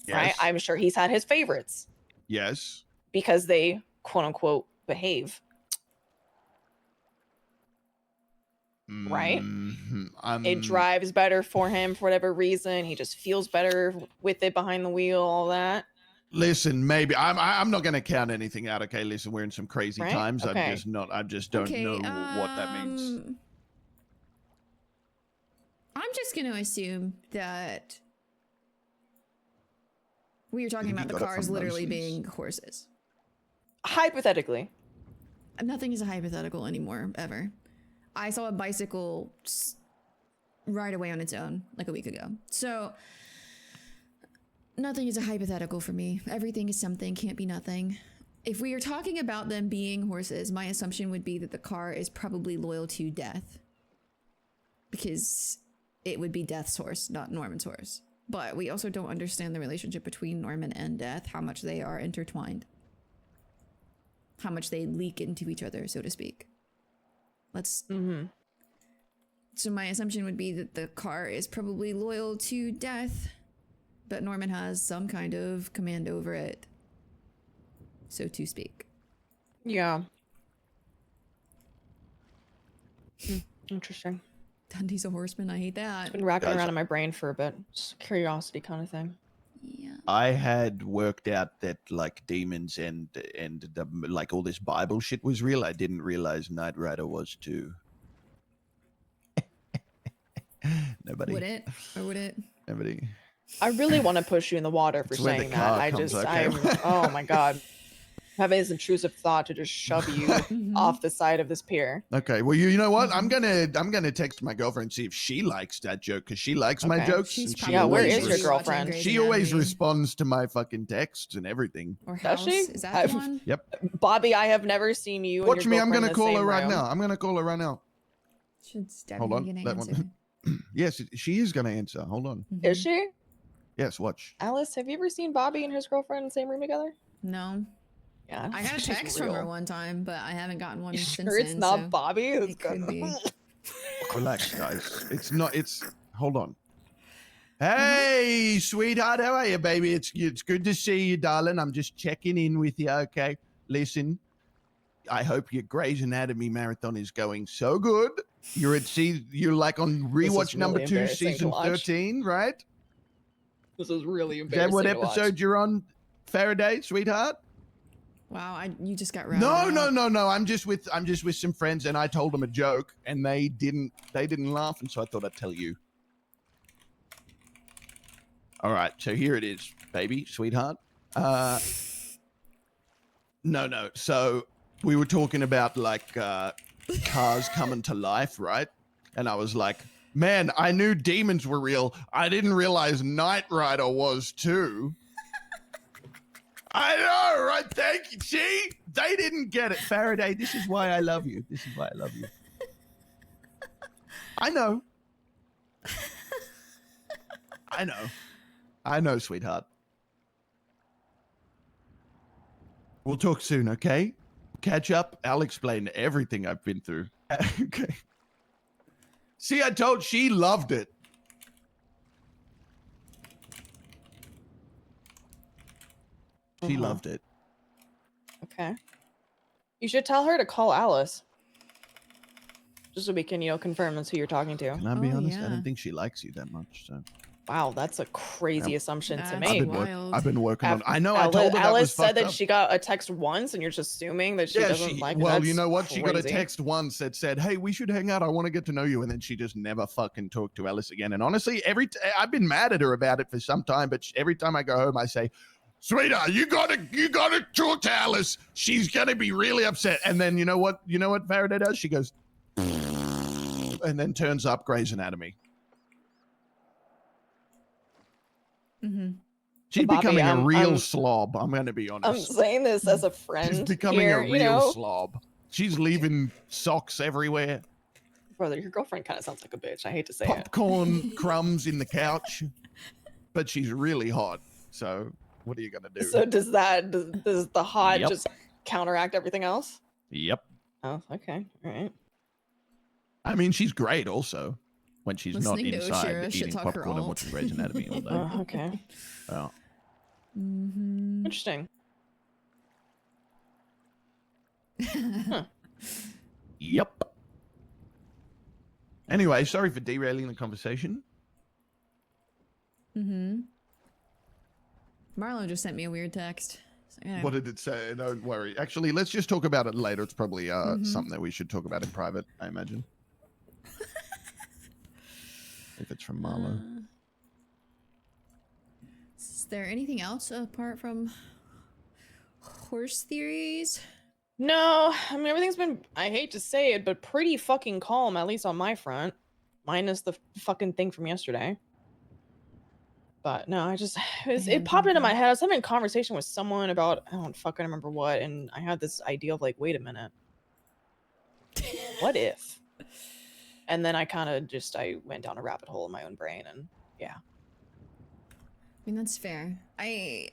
Speaker 6: right?
Speaker 4: Yes.
Speaker 6: I'm sure he's had his favorites
Speaker 4: Yes.
Speaker 6: because they quote unquote behave. Right? It drives better for him for whatever reason. He just feels better with it behind the wheel, all that.
Speaker 4: Listen, maybe I'm not going to count anything out. Okay, listen, we're in some crazy
Speaker 6: Right?
Speaker 4: times.
Speaker 6: Okay.
Speaker 4: I just don't know what that means.
Speaker 1: I'm just going to assume that we were talking
Speaker 4: think
Speaker 1: about
Speaker 4: you
Speaker 1: the
Speaker 4: got it
Speaker 1: cars
Speaker 4: from
Speaker 1: literally
Speaker 4: Moses?
Speaker 1: being horses.
Speaker 6: Hypothetically.
Speaker 1: Nothing is a hypothetical anymore, ever. I saw a bicycle right away on its own like a week ago. So nothing is a hypothetical for me. Everything is something, can't be nothing. If we are talking about them being horses, my assumption would be that the car is probably loyal to Death. Because it would be Death's horse, not Norman's horse. But we also don't understand the relationship between Norman and Death, how much they are intertwined. How much they leak into each other, so to speak. So my assumption would be that the car is probably loyal to Death, but Norman has some kind of command over it, so to speak.
Speaker 6: Yeah. Interesting.
Speaker 1: Dundee's a horseman, I hate that.
Speaker 6: It's been racking around in my brain for a bit. Just a curiosity kind of thing.
Speaker 1: Yeah.
Speaker 4: I had worked out that like demons and the, like all this Bible shit was real. I didn't realize Knight Rider was too. Nobody.
Speaker 1: Would it? Or would it?
Speaker 4: Nobody.
Speaker 6: I really want to push you in the water for
Speaker 4: It's when the
Speaker 6: saying
Speaker 4: car
Speaker 6: that. I
Speaker 4: comes,
Speaker 6: just,
Speaker 4: okay.
Speaker 6: oh my god. Having this intrusive thought to just shove you off the side of this pier.
Speaker 4: Okay, well, you know what? I'm gonna text my girlfriend and see if she likes that joke because she likes my
Speaker 6: Okay.
Speaker 4: jokes.
Speaker 1: She's
Speaker 4: and she
Speaker 1: probably
Speaker 6: Yeah, where
Speaker 4: always
Speaker 6: is your
Speaker 1: watching
Speaker 6: girlfriend?
Speaker 1: Grey's
Speaker 4: She always
Speaker 1: Anatomy.
Speaker 4: responds to my fucking texts and everything.
Speaker 1: Or
Speaker 6: Does
Speaker 1: House?
Speaker 6: she?
Speaker 1: Is that the one?
Speaker 4: Yep.
Speaker 6: Bobby, I have never seen you. And
Speaker 4: Watch
Speaker 6: your
Speaker 4: me. I'm
Speaker 6: girlfriend
Speaker 4: gonna
Speaker 6: in the
Speaker 4: call her
Speaker 6: same
Speaker 4: right
Speaker 6: room.
Speaker 4: now. I'm gonna call her right now.
Speaker 1: Should
Speaker 4: Hold on,
Speaker 1: Stephanie
Speaker 4: that
Speaker 1: gonna
Speaker 4: one.
Speaker 1: answer?
Speaker 4: Yes, she is gonna answer. Hold on.
Speaker 6: Is she?
Speaker 4: Yes, watch.
Speaker 6: Alice, have you ever seen Bobby and his girlfriend in the same room together?
Speaker 1: No.
Speaker 6: Yeah. don't
Speaker 1: I got a
Speaker 6: think she's
Speaker 1: text from her
Speaker 6: real.
Speaker 1: one time, but I haven't gotten one
Speaker 6: You
Speaker 1: since
Speaker 6: sure it's
Speaker 1: then,
Speaker 6: not
Speaker 1: so
Speaker 6: Bobby? It's
Speaker 1: it could be.
Speaker 4: Relax, guys. It's not. It's. Hold on. Hey, sweetheart, how are you, baby? It's good to see you, darling. I'm just checking in with you. Okay, listen. I hope your Grey's Anatomy marathon is going so good. You're like on rewatch
Speaker 6: really
Speaker 4: number 2,
Speaker 6: embarrassing to
Speaker 4: season
Speaker 6: watch.
Speaker 4: 13, right?
Speaker 6: This is really
Speaker 4: Is
Speaker 6: embarrassing.
Speaker 4: that what
Speaker 6: to watch.
Speaker 4: episode you're on, Faraday, sweetheart?
Speaker 1: Wow, you just got rounded
Speaker 4: No. I'm just with some friends, and I told them a joke, and they didn't laugh, and so I thought I'd tell you. All right, so here it is, baby, sweetheart. No. So we were talking about like cars coming to life, right? And I was like, man, I knew demons were real. I didn't realize Knight Rider was too. I know, right? Thank you. See? They didn't get it. Faraday, this is why I love you. This is why I love you. I know. I know, sweetheart. We'll talk soon, okay? Catch up. I'll explain everything I've been through. Okay. See, I told she loved it. She loved it.
Speaker 6: Okay. You should tell her to call Alice. Just so we can, confirm that's who you're talking to.
Speaker 4: Can I be
Speaker 1: Oh,
Speaker 4: honest? I
Speaker 1: yeah.
Speaker 4: don't think she likes you that much. So
Speaker 6: Wow, that's a crazy
Speaker 4: Yep.
Speaker 6: assumption to
Speaker 1: That's
Speaker 6: make.
Speaker 1: wild.
Speaker 4: I've been working on.
Speaker 6: Af-
Speaker 4: I know. I
Speaker 6: Ali-
Speaker 4: told her that
Speaker 6: Alice
Speaker 4: was
Speaker 6: said
Speaker 4: fucked
Speaker 6: that
Speaker 4: up.
Speaker 6: she got a text once, and you're just assuming that she doesn't like it.
Speaker 4: Well, you
Speaker 6: That's
Speaker 4: know what? She got a
Speaker 6: crazy.
Speaker 4: text once that said, "Hey, we should hang out. I want to get to know you," and then she just never fucking talked to Alice again. And honestly, I've been mad at her about it for some time, but every time I go home, I say, "Sweetheart, you gotta talk to Alice. She's gonna be really upset." And then you know what Faraday does? She goes, and then turns up Grey's Anatomy.
Speaker 1: Mm-hmm.
Speaker 4: She's
Speaker 6: Bobby,
Speaker 4: becoming a real
Speaker 6: I'm-
Speaker 4: slob. I'm going to be honest.
Speaker 6: I'm saying this as a friend.
Speaker 4: She's becoming
Speaker 6: here,
Speaker 4: a real slob. She's leaving socks everywhere,
Speaker 6: Brother, your girlfriend kind of sounds like a bitch. I hate to say it.
Speaker 4: popcorn crumbs in the couch, but she's really hot. So what are you going to do?
Speaker 6: So does the hot
Speaker 4: Yep.
Speaker 6: just counteract everything else?
Speaker 4: Yep.
Speaker 6: Oh, okay. All right.
Speaker 4: I mean, she's great also when she's
Speaker 1: Listening to
Speaker 4: not inside
Speaker 1: Oshira shit
Speaker 4: eating
Speaker 1: talk her
Speaker 4: popcorn and
Speaker 1: alt.
Speaker 4: watching Grey's Anatomy all day.
Speaker 6: Oh, okay.
Speaker 4: Well,
Speaker 1: Mm-hmm.
Speaker 6: Interesting.
Speaker 4: yep. Anyway, sorry for derailing the conversation.
Speaker 1: Mm-hmm. Marlo just sent me a weird text. So, yeah.
Speaker 4: What did it say? Don't worry. Actually, let's just talk about it later. It's probably something that we should talk about in private, I imagine. If it's from Marlo.
Speaker 1: Is there anything else apart from horse theories?
Speaker 6: No, I mean everything's been, I hate to say it, but pretty fucking calm, at least on my front. Minus the fucking thing from yesterday. But no, it popped into my head. I was having a conversation with someone about, I don't fucking remember what, and I had this idea of like, wait a minute. What if? And then I went down a rabbit hole in my own brain, and yeah.
Speaker 1: I mean, that's fair. I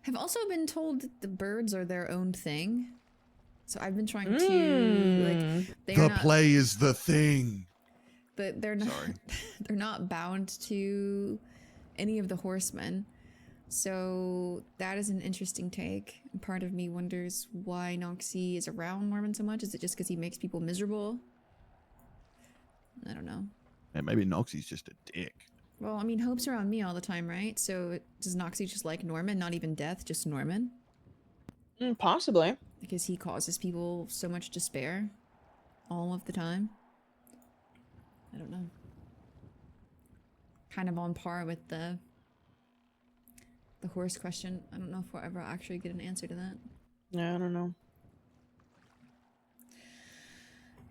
Speaker 1: have also been told that the birds are their own thing. So I've been trying to, like, they're not,
Speaker 4: play is the thing.
Speaker 1: but they're not,
Speaker 4: Sorry.
Speaker 1: they're not bound to any of the horsemen. So that is an interesting take. And part of me wonders why Noxie is around Norman so much. Is it just because he makes people miserable? I don't know.
Speaker 4: And maybe Noxie's just a dick.
Speaker 1: Well, I mean, Hope's around me all the time, right? So does Noxie just like Norman? Not even Death, just Norman?
Speaker 6: Possibly.
Speaker 1: Because he causes people so much despair all of the time. I don't know. Kind of on par with the horse question. I don't know if we'll ever actually get an answer to that.
Speaker 6: Yeah, I don't know.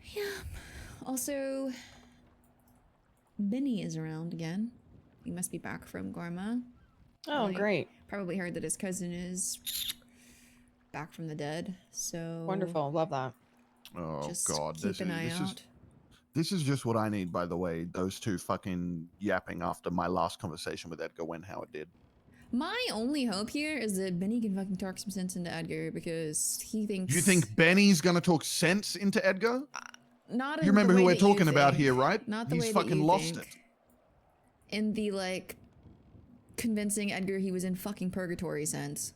Speaker 1: Yeah. Also, Benny is around again. He must be back from Gorma.
Speaker 6: Oh,
Speaker 1: Like,
Speaker 6: great.
Speaker 1: Probably heard that his cousin is back from the dead. So
Speaker 6: Wonderful. Love that.
Speaker 4: Oh
Speaker 1: Just
Speaker 4: God,
Speaker 1: keep an eye out.
Speaker 4: This is just what I need, by the way. Those two fucking yapping after my last conversation with Edgar when Howard did.
Speaker 1: My only hope here is that Benny can fucking talk some sense into Edgar because he thinks.
Speaker 4: You think Benny's gonna talk sense into Edgar?
Speaker 1: Not in
Speaker 4: You remember
Speaker 1: the
Speaker 4: who
Speaker 1: way
Speaker 4: we're
Speaker 1: that you
Speaker 4: talking about
Speaker 1: think.
Speaker 4: here, right?
Speaker 1: Not the
Speaker 4: He's
Speaker 1: way that
Speaker 4: fucking
Speaker 1: you
Speaker 4: lost
Speaker 1: think.
Speaker 4: it.
Speaker 1: In the like convincing Edgar he was in fucking purgatory sense.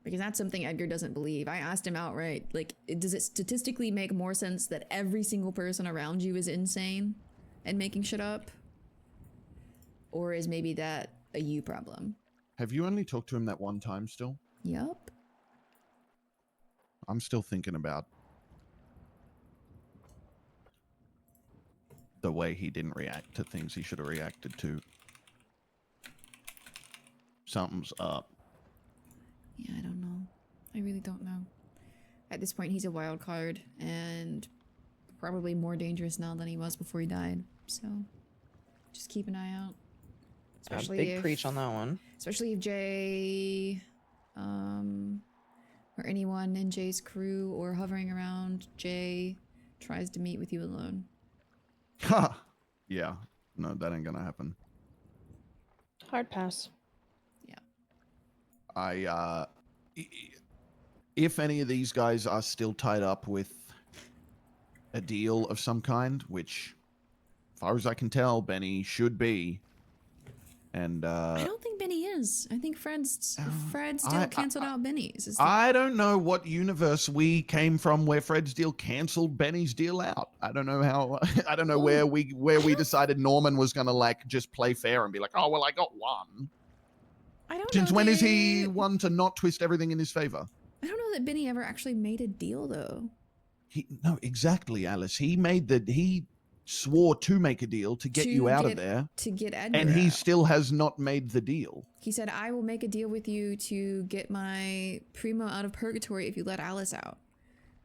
Speaker 1: Because that's something Edgar doesn't believe. I asked him outright, like, does it statistically make more sense that every single person around you is insane and making shit up? Or is maybe that a you problem?
Speaker 4: Have you only talked to him that one time still?
Speaker 1: Yup.
Speaker 4: I'm still thinking about the way he didn't react to things he should have reacted to. Something's up.
Speaker 1: Yeah, I don't know. I really don't know. At this point, he's a wild card and probably more dangerous now than he was before he died. So just keep an eye out. Especially
Speaker 6: Big
Speaker 1: if,
Speaker 6: preach on that one.
Speaker 1: Especially if Jay, or anyone in Jay's crew or hovering around Jay tries to meet with you alone.
Speaker 4: Ha! Yeah. No, that ain't gonna happen.
Speaker 6: Hard pass.
Speaker 4: If any of these guys are still tied up with a deal of some kind, which, as far as I can tell, Benny should be, and
Speaker 1: I don't think Benny is. has. I think Fred still
Speaker 4: I-
Speaker 1: canceled out Benny's.
Speaker 4: I don't know what universe we came from where Fred's deal canceled Benny's deal out. I don't know how. I don't know where we decided Norman was gonna like just play fair and be like, oh well, I got one.
Speaker 1: I don't
Speaker 4: Since
Speaker 1: know.
Speaker 4: when is he one to not twist everything in his favor?
Speaker 1: I don't know that Benny ever actually made a deal though.
Speaker 4: No, exactly, Alice. He swore to make a deal to get you out of there,
Speaker 1: To get Edgar
Speaker 4: and he
Speaker 1: out.
Speaker 4: still has not made the deal.
Speaker 1: He said, I will make a deal with you to get my primo out of purgatory if you let Alice out.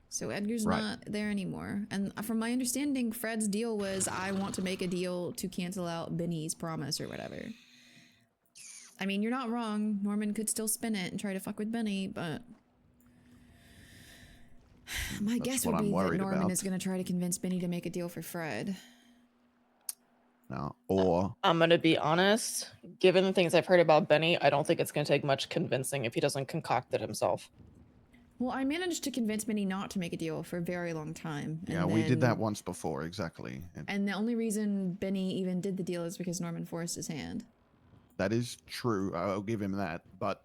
Speaker 1: So Edgar's
Speaker 4: Right.
Speaker 1: not there anymore. And from my understanding, Fred's deal was, I want to make a deal to cancel out Benny's promise or whatever. I mean, you're not wrong. Norman could still spin it and try to fuck with Benny, but my
Speaker 4: That's
Speaker 1: guess
Speaker 4: what
Speaker 1: would
Speaker 4: I'm
Speaker 1: be that
Speaker 4: worried
Speaker 1: Norman
Speaker 4: about.
Speaker 1: is going to try to convince Benny to make a deal for Fred.
Speaker 4: No, or
Speaker 6: I'm gonna be honest. Given the things I've heard about Benny, I don't think it's gonna take much convincing if he doesn't concoct it himself.
Speaker 1: Well, I managed to convince Benny not to make a deal for a very long time.
Speaker 4: yeah, we did that once before, exactly.
Speaker 1: And the only reason Benny even did the deal is because Norman forced his hand.
Speaker 4: That is true. I'll give him that. But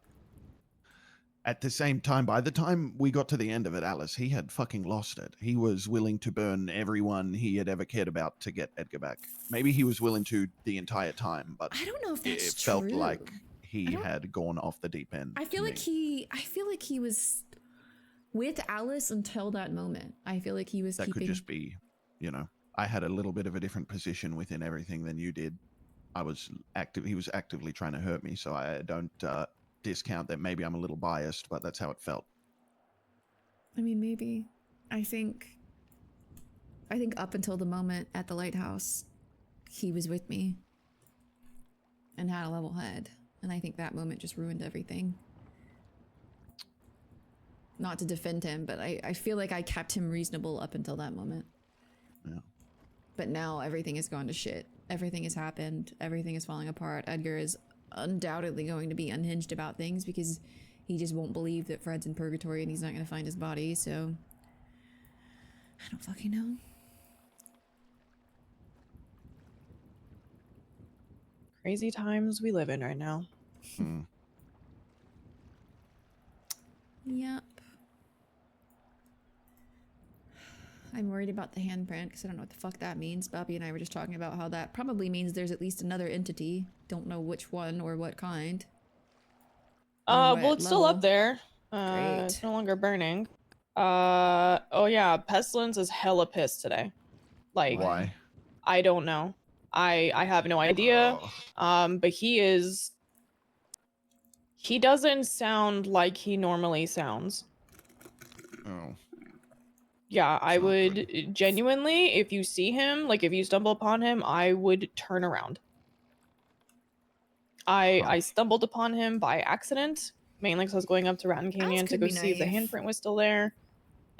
Speaker 4: at the same time, by the time we got to the end of it, Alice, he had fucking lost it. He was willing to burn everyone he had ever cared about to get Edgar back. Maybe he was willing to the entire time, but
Speaker 1: I don't know if that's
Speaker 4: it
Speaker 1: true.
Speaker 4: felt like he had gone off the deep end.
Speaker 1: I feel like he was with Alice until that moment. I feel like he was
Speaker 4: That
Speaker 1: keeping...
Speaker 4: could just be, I had a little bit of a different position within everything than you did. I was active. He was actively trying to hurt me, so I don't discount that. Maybe I'm a little biased, but that's how it felt.
Speaker 1: I mean, maybe. I think up until the moment at the lighthouse, he was with me and had a level head. And I think that moment just ruined everything. Not to defend him, but I feel like I kept him reasonable up until that moment.
Speaker 4: Yeah.
Speaker 1: But now everything has gone to shit. Everything has happened. Everything is falling apart. Edgar is undoubtedly going to be unhinged about things because he just won't believe that Fred's in purgatory and he's not going to find his body, so... I don't fucking know.
Speaker 6: Crazy times we live in right now.
Speaker 1: Yep. I'm worried about the handprint because I don't know what the fuck that means. Bobby and I were just talking about how that probably means there's at least another entity. Don't know which one or what kind. Or
Speaker 6: Well,
Speaker 1: what
Speaker 6: it's still
Speaker 1: level.
Speaker 6: up there.
Speaker 1: Great.
Speaker 6: It's no longer burning. Oh yeah, Pestilence is hella pissed today. Like,
Speaker 4: Why?
Speaker 6: I don't know. I have no idea.
Speaker 4: Oh.
Speaker 6: But he doesn't sound like he normally sounds.
Speaker 4: Oh.
Speaker 6: Yeah, I
Speaker 4: It's not
Speaker 6: would
Speaker 4: good.
Speaker 6: genuinely, if you see him, like if you stumble upon him, I would turn around. I stumbled upon him by accident, mainly because I was going up to Ratton Canyon to
Speaker 1: could
Speaker 6: go
Speaker 1: be
Speaker 6: see if the
Speaker 1: naive.
Speaker 6: handprint was still there.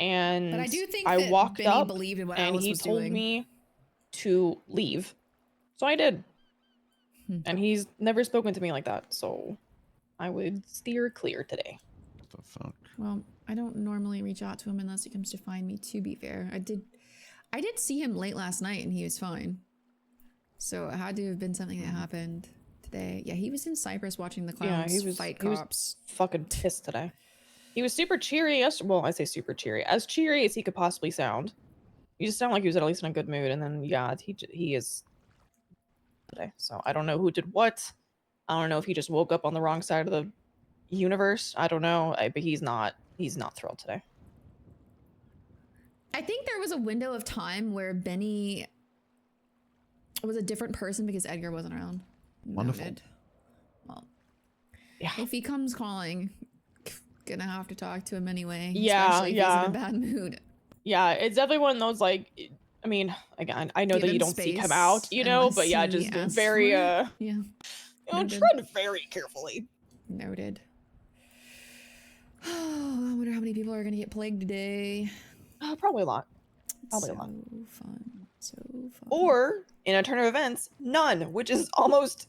Speaker 6: And
Speaker 1: But I do think
Speaker 6: I
Speaker 1: that
Speaker 6: walked
Speaker 1: Benny
Speaker 6: up
Speaker 1: believed in what
Speaker 6: and
Speaker 1: Alice
Speaker 6: he
Speaker 1: was
Speaker 6: told
Speaker 1: doing.
Speaker 6: me to leave. So I did. And he's never spoken to me like that, so I would steer clear today.
Speaker 4: What the fuck?
Speaker 1: Well, I don't normally reach out to him unless he comes to find me, to be fair. I did see him late last night and he was fine. So it had to have been something that happened today. Yeah, he was in Cyprus watching the clowns fight
Speaker 6: he
Speaker 1: cops.
Speaker 6: was fucking pissed today. He was super cheery yesterday. Well, I say super cheery. As cheery as he could possibly sound. He just sounded like he was at least in a good mood. And then, yeah, he is today. So I don't know who did what. I don't know if he just woke up on the wrong side of the universe. I don't know. But he's not thrilled today.
Speaker 1: I think there was a window of time where Benny was a different person because Edgar wasn't around.
Speaker 4: Wonderful.
Speaker 1: Noted. Well,
Speaker 6: Yeah.
Speaker 1: if he comes calling, gonna have to talk to him anyway.
Speaker 6: Yeah,
Speaker 1: especially if he's
Speaker 6: yeah.
Speaker 1: in a bad mood.
Speaker 6: Yeah, it's definitely one of those, like, I mean, again, I know
Speaker 1: Give
Speaker 6: that you
Speaker 1: him
Speaker 6: don't seek him
Speaker 1: space
Speaker 6: out, you know, but
Speaker 1: unless
Speaker 6: yeah,
Speaker 1: he
Speaker 6: just
Speaker 1: asks
Speaker 6: very,
Speaker 1: for it. Yeah.
Speaker 6: you know,
Speaker 1: Noted.
Speaker 6: tread very carefully.
Speaker 1: Noted. Oh, I wonder how many people are gonna get plagued today.
Speaker 6: Probably a lot. Probably
Speaker 1: so
Speaker 6: a lot.
Speaker 1: Fun. So fun.
Speaker 6: Or, in a turn of events, none, which is almost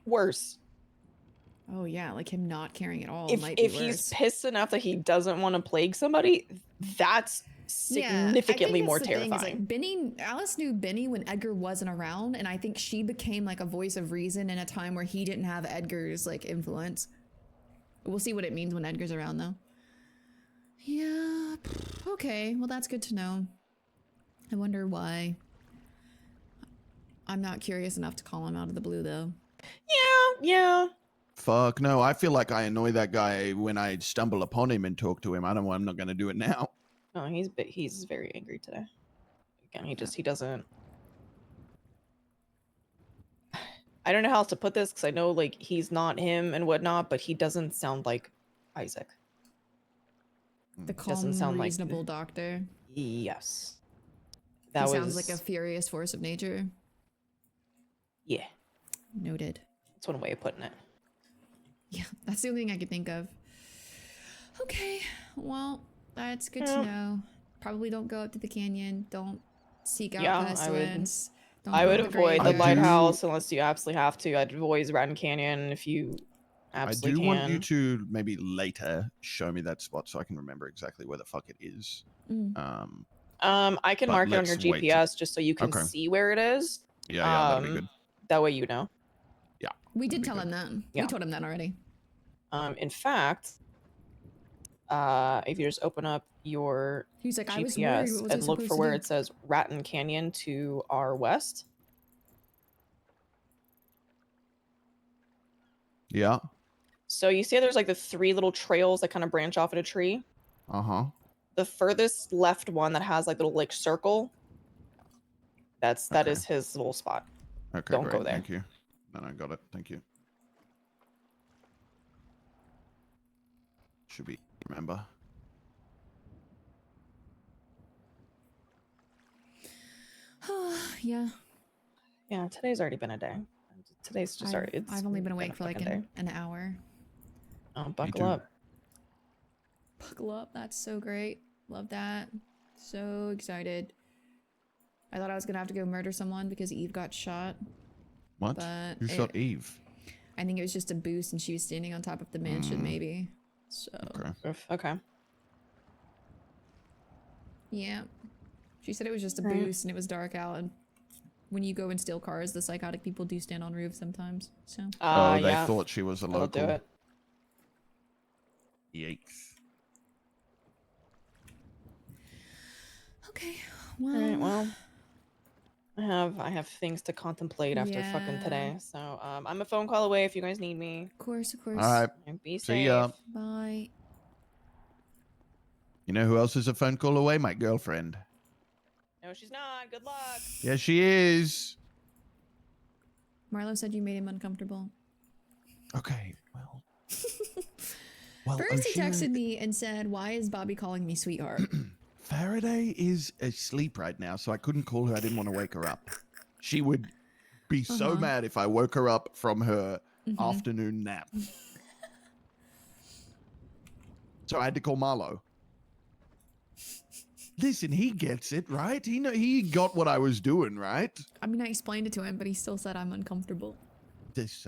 Speaker 6: worse.
Speaker 1: Oh yeah, like him not caring at all
Speaker 6: If
Speaker 1: might be
Speaker 6: he's
Speaker 1: worse.
Speaker 6: pissed enough that he doesn't want to plague somebody, that's significantly more
Speaker 1: that's the thing, is,
Speaker 6: terrifying.
Speaker 1: like, Benny, Alice knew Benny when Edgar wasn't around, and I think she became like a voice of reason in a time where he didn't have Edgar's like influence. We'll see what it means when Edgar's around, though. Yeah. Okay. Well, that's good to know. I wonder why. I'm not curious enough to call him out of the blue, though.
Speaker 6: Yeah.
Speaker 4: Fuck no, I feel like I annoy that guy when I stumble upon him and talk to him. I'm not going to do it now.
Speaker 6: No, he's very angry today. Again, he doesn't. I don't know how else to put this because I know like he's not him and whatnot, but he doesn't sound like Isaac.
Speaker 1: The
Speaker 6: Doesn't
Speaker 1: calm,
Speaker 6: sound like-
Speaker 1: reasonable doctor.
Speaker 6: Yes.
Speaker 1: He sounds like a furious force of nature.
Speaker 6: Yeah.
Speaker 1: Noted.
Speaker 6: That's one way of putting it.
Speaker 1: Yeah, that's the only thing I could think of. Okay, well, that's good to
Speaker 6: Yeah.
Speaker 1: know. Probably don't go up to the canyon. Don't seek out
Speaker 6: Yeah,
Speaker 1: pestilence. Don't
Speaker 6: I
Speaker 1: go
Speaker 6: would
Speaker 1: to the
Speaker 6: avoid the
Speaker 1: graveyard.
Speaker 6: lighthouse unless you absolutely have to. I'd avoid Rotten Canyon if you
Speaker 4: I
Speaker 6: absolutely
Speaker 4: do
Speaker 6: can.
Speaker 4: want you to maybe later show me that spot so I can remember exactly where the fuck it is.
Speaker 1: Mm.
Speaker 6: I can
Speaker 4: but
Speaker 6: mark it on your
Speaker 4: let's wait to-
Speaker 6: GPS just so you can
Speaker 4: Okay.
Speaker 6: see where it is.
Speaker 4: Yeah, that'd be good.
Speaker 6: That way you know.
Speaker 1: We did
Speaker 4: That'd be
Speaker 1: tell
Speaker 4: good.
Speaker 1: him that.
Speaker 6: Yeah.
Speaker 1: We told him that already.
Speaker 6: In fact, if you just open up your
Speaker 1: He's like, I was worried.
Speaker 6: GPS
Speaker 1: What was I
Speaker 6: and look
Speaker 1: supposed
Speaker 6: for
Speaker 1: to
Speaker 6: where
Speaker 1: do?
Speaker 6: it says Raton Canyon to our west.
Speaker 4: Yeah.
Speaker 6: So you see there's like the 3 little trails that kind of branch off at a tree.
Speaker 4: Uh-huh.
Speaker 6: The furthest left one that has like little like circle. That
Speaker 4: Okay.
Speaker 6: is his little spot.
Speaker 4: Okay,
Speaker 6: Don't
Speaker 4: great.
Speaker 6: go there.
Speaker 4: Thank you. No, got it. Thank you. Should be remember.
Speaker 1: Yeah.
Speaker 6: Yeah, today's already been a day. Today's just already. It's
Speaker 1: I've only been
Speaker 6: a
Speaker 1: awake for like
Speaker 6: fucking day.
Speaker 1: an hour.
Speaker 6: Oh, buckle
Speaker 4: too.
Speaker 6: up.
Speaker 1: Buckle up. That's so great. Love that. So excited. I thought I was gonna have to go murder someone because Eve got shot.
Speaker 4: What?
Speaker 1: But
Speaker 4: Who shot Eve?
Speaker 1: I think it was just a boost and she was standing on top of the mansion, maybe. So,
Speaker 4: Okay.
Speaker 6: Oof, okay.
Speaker 1: yeah. She said it was just a
Speaker 6: Right.
Speaker 1: boost and it was dark out. And when you go and steal cars, the psychotic people do stand on roofs sometimes. So,
Speaker 4: Oh, they
Speaker 6: yeah.
Speaker 4: thought she was a
Speaker 6: They'll
Speaker 4: local.
Speaker 6: do it.
Speaker 4: Yikes.
Speaker 1: okay. Well,
Speaker 6: All right. Well, I have things to contemplate after fucking
Speaker 1: Yeah.
Speaker 6: today. So I'm a phone call away if you guys need me.
Speaker 1: of course, of course.
Speaker 4: All right.
Speaker 6: And be safe.
Speaker 4: See ya.
Speaker 1: Bye.
Speaker 4: You know who else is a phone call away? My girlfriend.
Speaker 6: No, she's not. Good luck.
Speaker 4: Yeah, she is.
Speaker 1: Marlo said you made him uncomfortable.
Speaker 4: Okay, well. Well,
Speaker 1: First, he
Speaker 4: Ocean-
Speaker 1: texted me and said, "Why is Bobby calling me sweetheart?"
Speaker 4: Faraday is asleep right now, so I couldn't call her. I didn't want to wake her up. She would be so
Speaker 1: Uh-huh.
Speaker 4: mad if I woke her up from her
Speaker 1: Mhm.
Speaker 4: afternoon nap. So I had to call Marlo. Listen, he gets it, right? He got what I was doing, right?
Speaker 1: I mean, I explained it to him, but he still said I'm uncomfortable.
Speaker 4: This,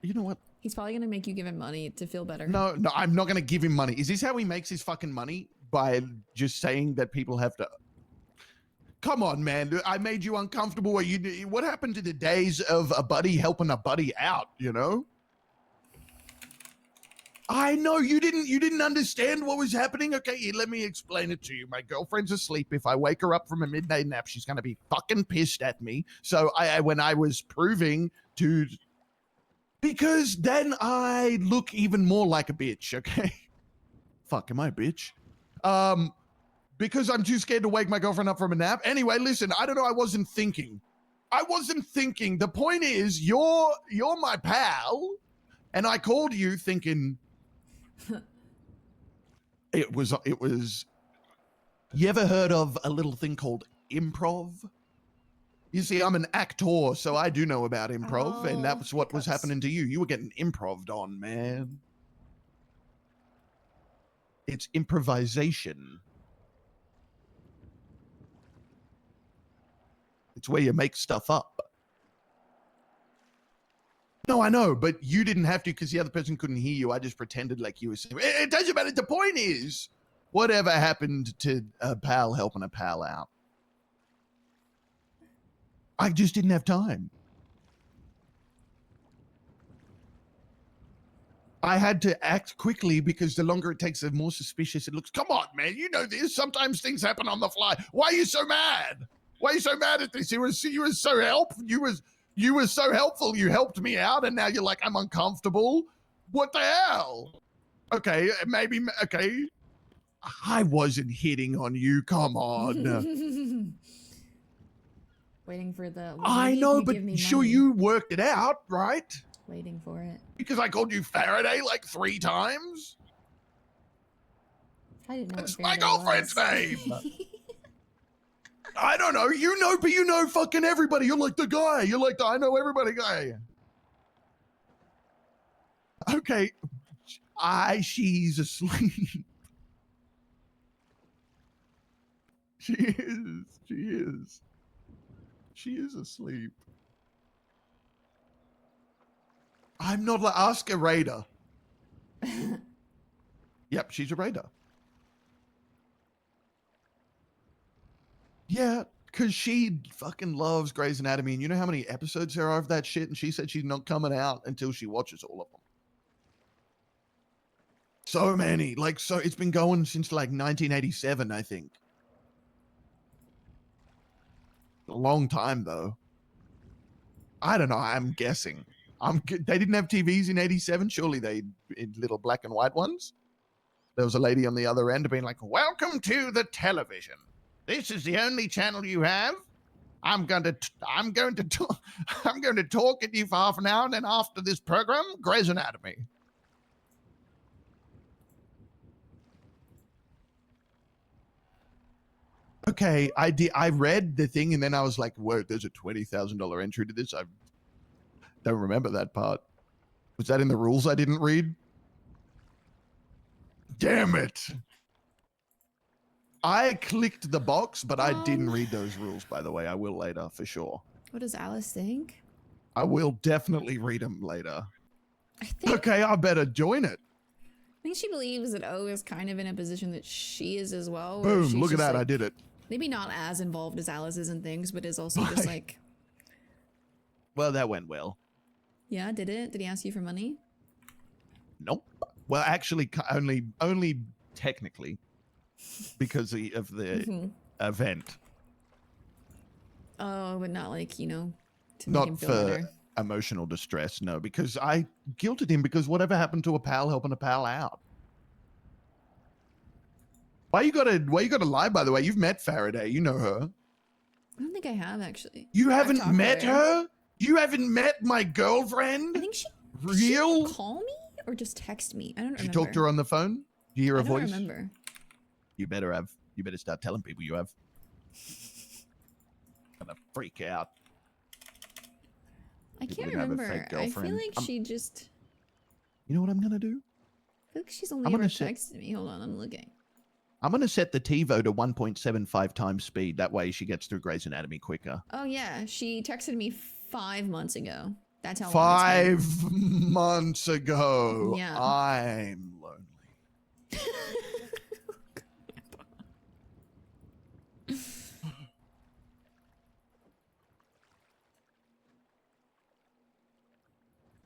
Speaker 4: you know what?
Speaker 1: He's probably gonna make you give him money to feel better.
Speaker 4: No, I'm not going to give him money. Is this how he makes his fucking money? By just saying that people have to... Come on, man. I made you uncomfortable. What happened to the days of a buddy helping a buddy out, you know? I know you didn't understand what was happening. Okay, let me explain it to you. My girlfriend's asleep. If I wake her up from a midday nap, she's going to be fucking pissed at me. So when I was proving to... Because then I look even more like a bitch, okay? Fuck, am I a bitch? Because I'm too scared to wake my girlfriend up from a nap. Anyway, listen, I don't know, I wasn't thinking. The point is, you're my pal, and I called you thinking it was you ever heard of a little thing called improv? You see, I'm an actor, so I do know about improv, and that was what was
Speaker 1: hiccups.
Speaker 4: happening to you. You were getting improved on, man. It's improvisation. It's where you make stuff up. No, I know, but you didn't have to because the other person couldn't hear you. I just pretended like you were saying. It doesn't matter. The point is, Whatever happened to a pal helping a pal out? I just didn't have time. I had to act quickly because the longer it takes, the more suspicious it looks. Come on, man. You know this. Sometimes things happen on the fly. Why are you so mad? Why are you so mad at this? You were so you were so helpful. You helped me out, and now you're like, I'm uncomfortable. What the hell? Okay, maybe okay. I wasn't hitting on you. Come on.
Speaker 1: Waiting for the. Well,
Speaker 4: I
Speaker 1: maybe if
Speaker 4: know,
Speaker 1: you
Speaker 4: but
Speaker 1: give me
Speaker 4: sure
Speaker 1: money.
Speaker 4: you worked it out, right?
Speaker 1: Waiting for it.
Speaker 4: Because I called you Faraday like 3 times.
Speaker 1: I didn't know
Speaker 4: That's
Speaker 1: what
Speaker 4: my
Speaker 1: Faraday
Speaker 4: girlfriend's
Speaker 1: was.
Speaker 4: name. I don't know. You know, but you know fucking everybody. You're like the guy. You're like the I know everybody guy. Okay. She's asleep. She is. She is. She is asleep. I'm not like ask a raider. Yep, she's a raider. Yeah, because she fucking loves Grey's Anatomy, and you know how many episodes there are of that shit, and she said she's not coming out until she watches all of them. So many. Like, so it's been going since like 1987, I think. A long time, though. I don't know. I'm guessing. They didn't have TVs in 87. Surely they in little black and white ones. There was a lady on the other end being like, welcome to the television. This is the only channel you have. I'm going to talk at you for half an hour, and then after this program, Grey's Anatomy. Okay, I read the thing, and then I was like, whoa, there's a $20,000 entry to this. I don't remember that part. Was that in the rules I didn't read? Damn it. I clicked the box, but I didn't read those rules, by the way. I will later, for sure.
Speaker 1: What does Alice think?
Speaker 4: I will definitely read them later.
Speaker 1: I think.
Speaker 4: Okay, I better join it.
Speaker 1: I think she believes that O is kind of in a position that she is as well. where
Speaker 4: Boom,
Speaker 1: she's
Speaker 4: look at
Speaker 1: just,
Speaker 4: that.
Speaker 1: like,
Speaker 4: I did it.
Speaker 1: Maybe not as involved as Alice is in things, but is also just
Speaker 4: Why?
Speaker 1: like,
Speaker 4: Well, that went well.
Speaker 1: yeah, did it? Did he ask you for money?
Speaker 4: Nope. Well, actually, only technically, because of the event.
Speaker 1: Oh, but not like, you know, to make
Speaker 4: Not
Speaker 1: him feel
Speaker 4: for
Speaker 1: better.
Speaker 4: emotional distress, no, because I guilted him because whatever happened to a pal helping a pal out? Why you gotta lie, by the way? You've met Faraday, you know her.
Speaker 1: I don't think I have, actually.
Speaker 4: You
Speaker 1: I've
Speaker 4: haven't
Speaker 1: talked to
Speaker 4: met her? You haven't met my girlfriend?
Speaker 1: I think she
Speaker 4: Real?
Speaker 1: Did she call me or just text me? I don't remember.
Speaker 4: Did you talk to her on the phone? Do you hear
Speaker 1: I
Speaker 4: a
Speaker 1: don't
Speaker 4: voice?
Speaker 1: remember.
Speaker 4: You better have. You better start telling people you have. Gonna freak out.
Speaker 1: I
Speaker 4: People
Speaker 1: can't
Speaker 4: didn't have a
Speaker 1: remember.
Speaker 4: fake
Speaker 1: I feel
Speaker 4: girlfriend.
Speaker 1: like she just.
Speaker 4: You know what I'm gonna do?
Speaker 1: I feel like she's only
Speaker 4: I'm
Speaker 1: ever
Speaker 4: gonna set-
Speaker 1: texted me. Hold on, I'm looking.
Speaker 4: I'm gonna set the TiVo to 1.75 times speed. That way she gets through Grey's Anatomy quicker.
Speaker 1: Oh yeah, she texted me 5 months ago. That's how long it's
Speaker 4: 5 months ago.
Speaker 1: Yeah.
Speaker 4: I'm lonely.
Speaker 1: been.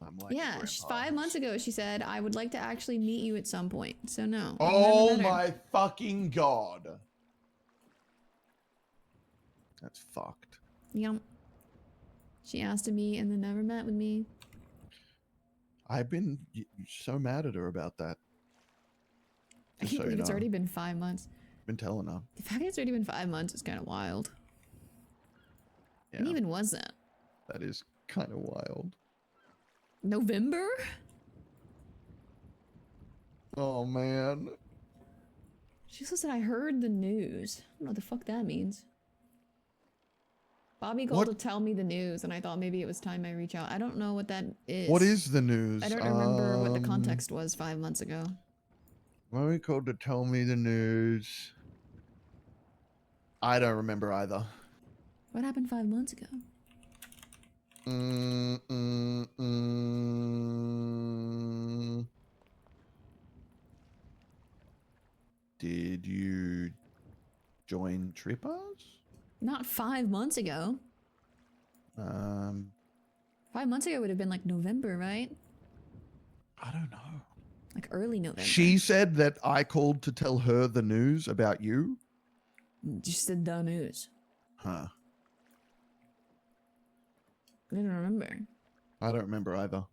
Speaker 4: I'm like a
Speaker 1: Yeah,
Speaker 4: grandpa.
Speaker 1: 5 months ago she said I would like to actually meet you at some point. So no. I've
Speaker 4: Oh
Speaker 1: never met her.
Speaker 4: my fucking god. That's fucked.
Speaker 1: Yep. She asked to meet and then never met with me.
Speaker 4: I've been so mad at her about that.
Speaker 1: I
Speaker 4: Just
Speaker 1: can't
Speaker 4: so you
Speaker 1: believe it's
Speaker 4: know.
Speaker 1: already been 5 months.
Speaker 4: Been telling her.
Speaker 1: The fact that it's already been 5 months is kind of wild.
Speaker 4: Yeah,
Speaker 1: When even was that?
Speaker 4: that is kind of wild.
Speaker 1: November?
Speaker 4: Oh man.
Speaker 1: She also said I heard the news. I don't know what the fuck that means. Bobby called
Speaker 4: What?
Speaker 1: to tell me the news, and I thought maybe it was time I reach out. I don't know what that is.
Speaker 4: What is the news?
Speaker 1: I don't remember what the context was 5 months ago.
Speaker 4: Mommy called to tell me the news. I don't remember either.
Speaker 1: What happened 5 months ago?
Speaker 4: did you join Trippers?
Speaker 1: Not 5 months ago. 5 months ago would have been like November, right?
Speaker 4: I don't know.
Speaker 1: Like early November.
Speaker 4: She said that I called to tell her the news about you.
Speaker 1: Just said the news.
Speaker 4: Huh.
Speaker 1: I didn't remember.
Speaker 4: I don't remember either.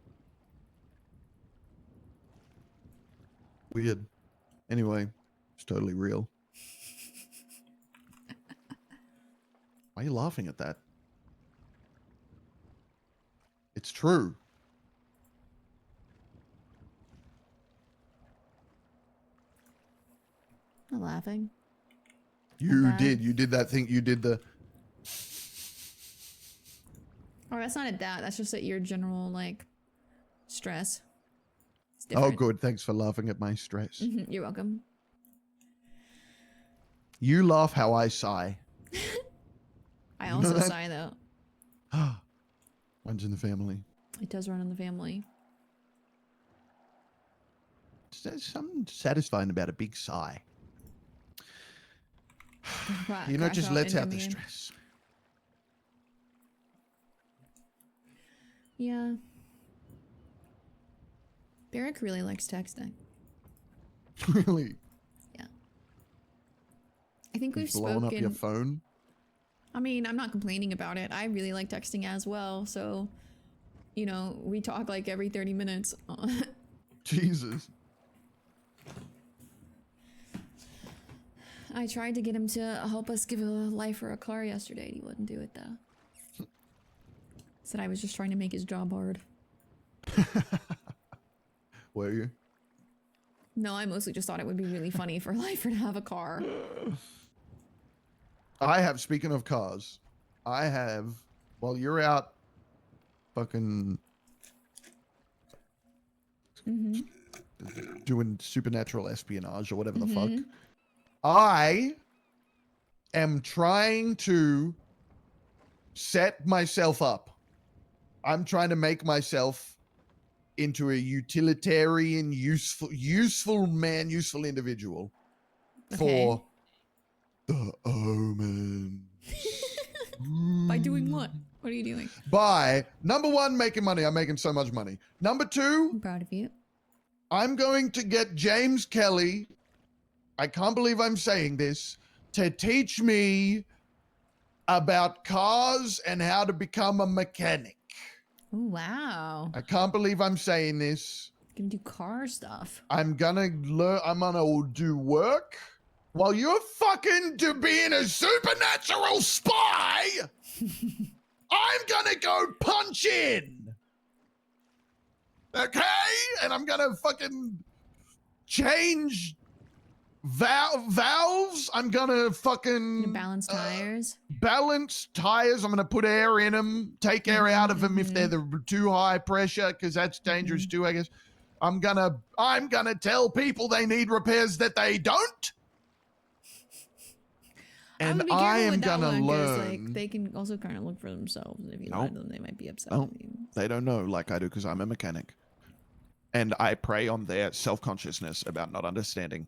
Speaker 4: Weird. Anyway, it's totally real. Why are you laughing at that? It's true.
Speaker 1: I'm not laughing.
Speaker 4: You
Speaker 1: bad.
Speaker 4: did. You did that thing. You did the.
Speaker 1: Oh, that's not at that. That's just at your general, like, stress. It's
Speaker 4: Oh,
Speaker 1: different.
Speaker 4: good. Thanks for laughing at my stress.
Speaker 1: You're welcome.
Speaker 4: You laugh how I sigh.
Speaker 1: I
Speaker 4: You know
Speaker 1: also
Speaker 4: that?
Speaker 1: sigh, though.
Speaker 4: One's in the family.
Speaker 1: It does run in the family.
Speaker 4: There's something satisfying about a big sigh.
Speaker 1: Crash
Speaker 4: You know, it just lets
Speaker 1: into
Speaker 4: out the
Speaker 1: me.
Speaker 4: stress.
Speaker 1: Yeah. Barrick really likes texting.
Speaker 4: Really?
Speaker 1: I think we've
Speaker 4: You've blown up your
Speaker 1: spoken.
Speaker 4: phone?
Speaker 1: I mean, I'm not complaining about it. I really like texting as well. So, you know, we talk like every 30 minutes.
Speaker 4: Jesus.
Speaker 1: I tried to get him to help us give a lifer a car yesterday. And he wouldn't do it though. Said I was just trying to make his job hard.
Speaker 4: Were you?
Speaker 1: No, I mostly just thought it would be really funny for a lifer to have a car.
Speaker 4: I have, speaking of cars, I have, while you're out fucking doing supernatural espionage or whatever the fuck, I am trying to set myself up. I'm trying to make myself into a utilitarian, useful man, useful individual for the Omen.
Speaker 1: By doing what? What are you doing?
Speaker 4: By, number one, making money. I'm making so much money. Number two,
Speaker 1: I'm proud of you.
Speaker 4: I'm going to get James Kelly, I can't believe I'm saying this, to teach me about cars and how to become a mechanic.
Speaker 1: Oh, wow.
Speaker 4: I can't believe I'm saying this.
Speaker 1: Gonna do car stuff.
Speaker 4: I'm gonna learn, I'm gonna do work while you're fucking being a supernatural spy. I'm gonna go punch in. Okay? And I'm gonna fucking change valves. I'm gonna fucking
Speaker 1: Gonna balance tires.
Speaker 4: balance tires. I'm gonna put air in them, take air out of them if they're the too high pressure, because that's dangerous too, I guess. I'm gonna tell people they need repairs that they don't. And
Speaker 1: would be
Speaker 4: I
Speaker 1: careful
Speaker 4: am
Speaker 1: with that
Speaker 4: gonna
Speaker 1: one, 'cause,
Speaker 4: learn.
Speaker 1: like, they can also kind of look for themselves. If you lie to them, they might be upset
Speaker 4: Nope.
Speaker 1: with you.
Speaker 4: They don't know like I do because I'm a mechanic. And I prey on their self-consciousness about not understanding.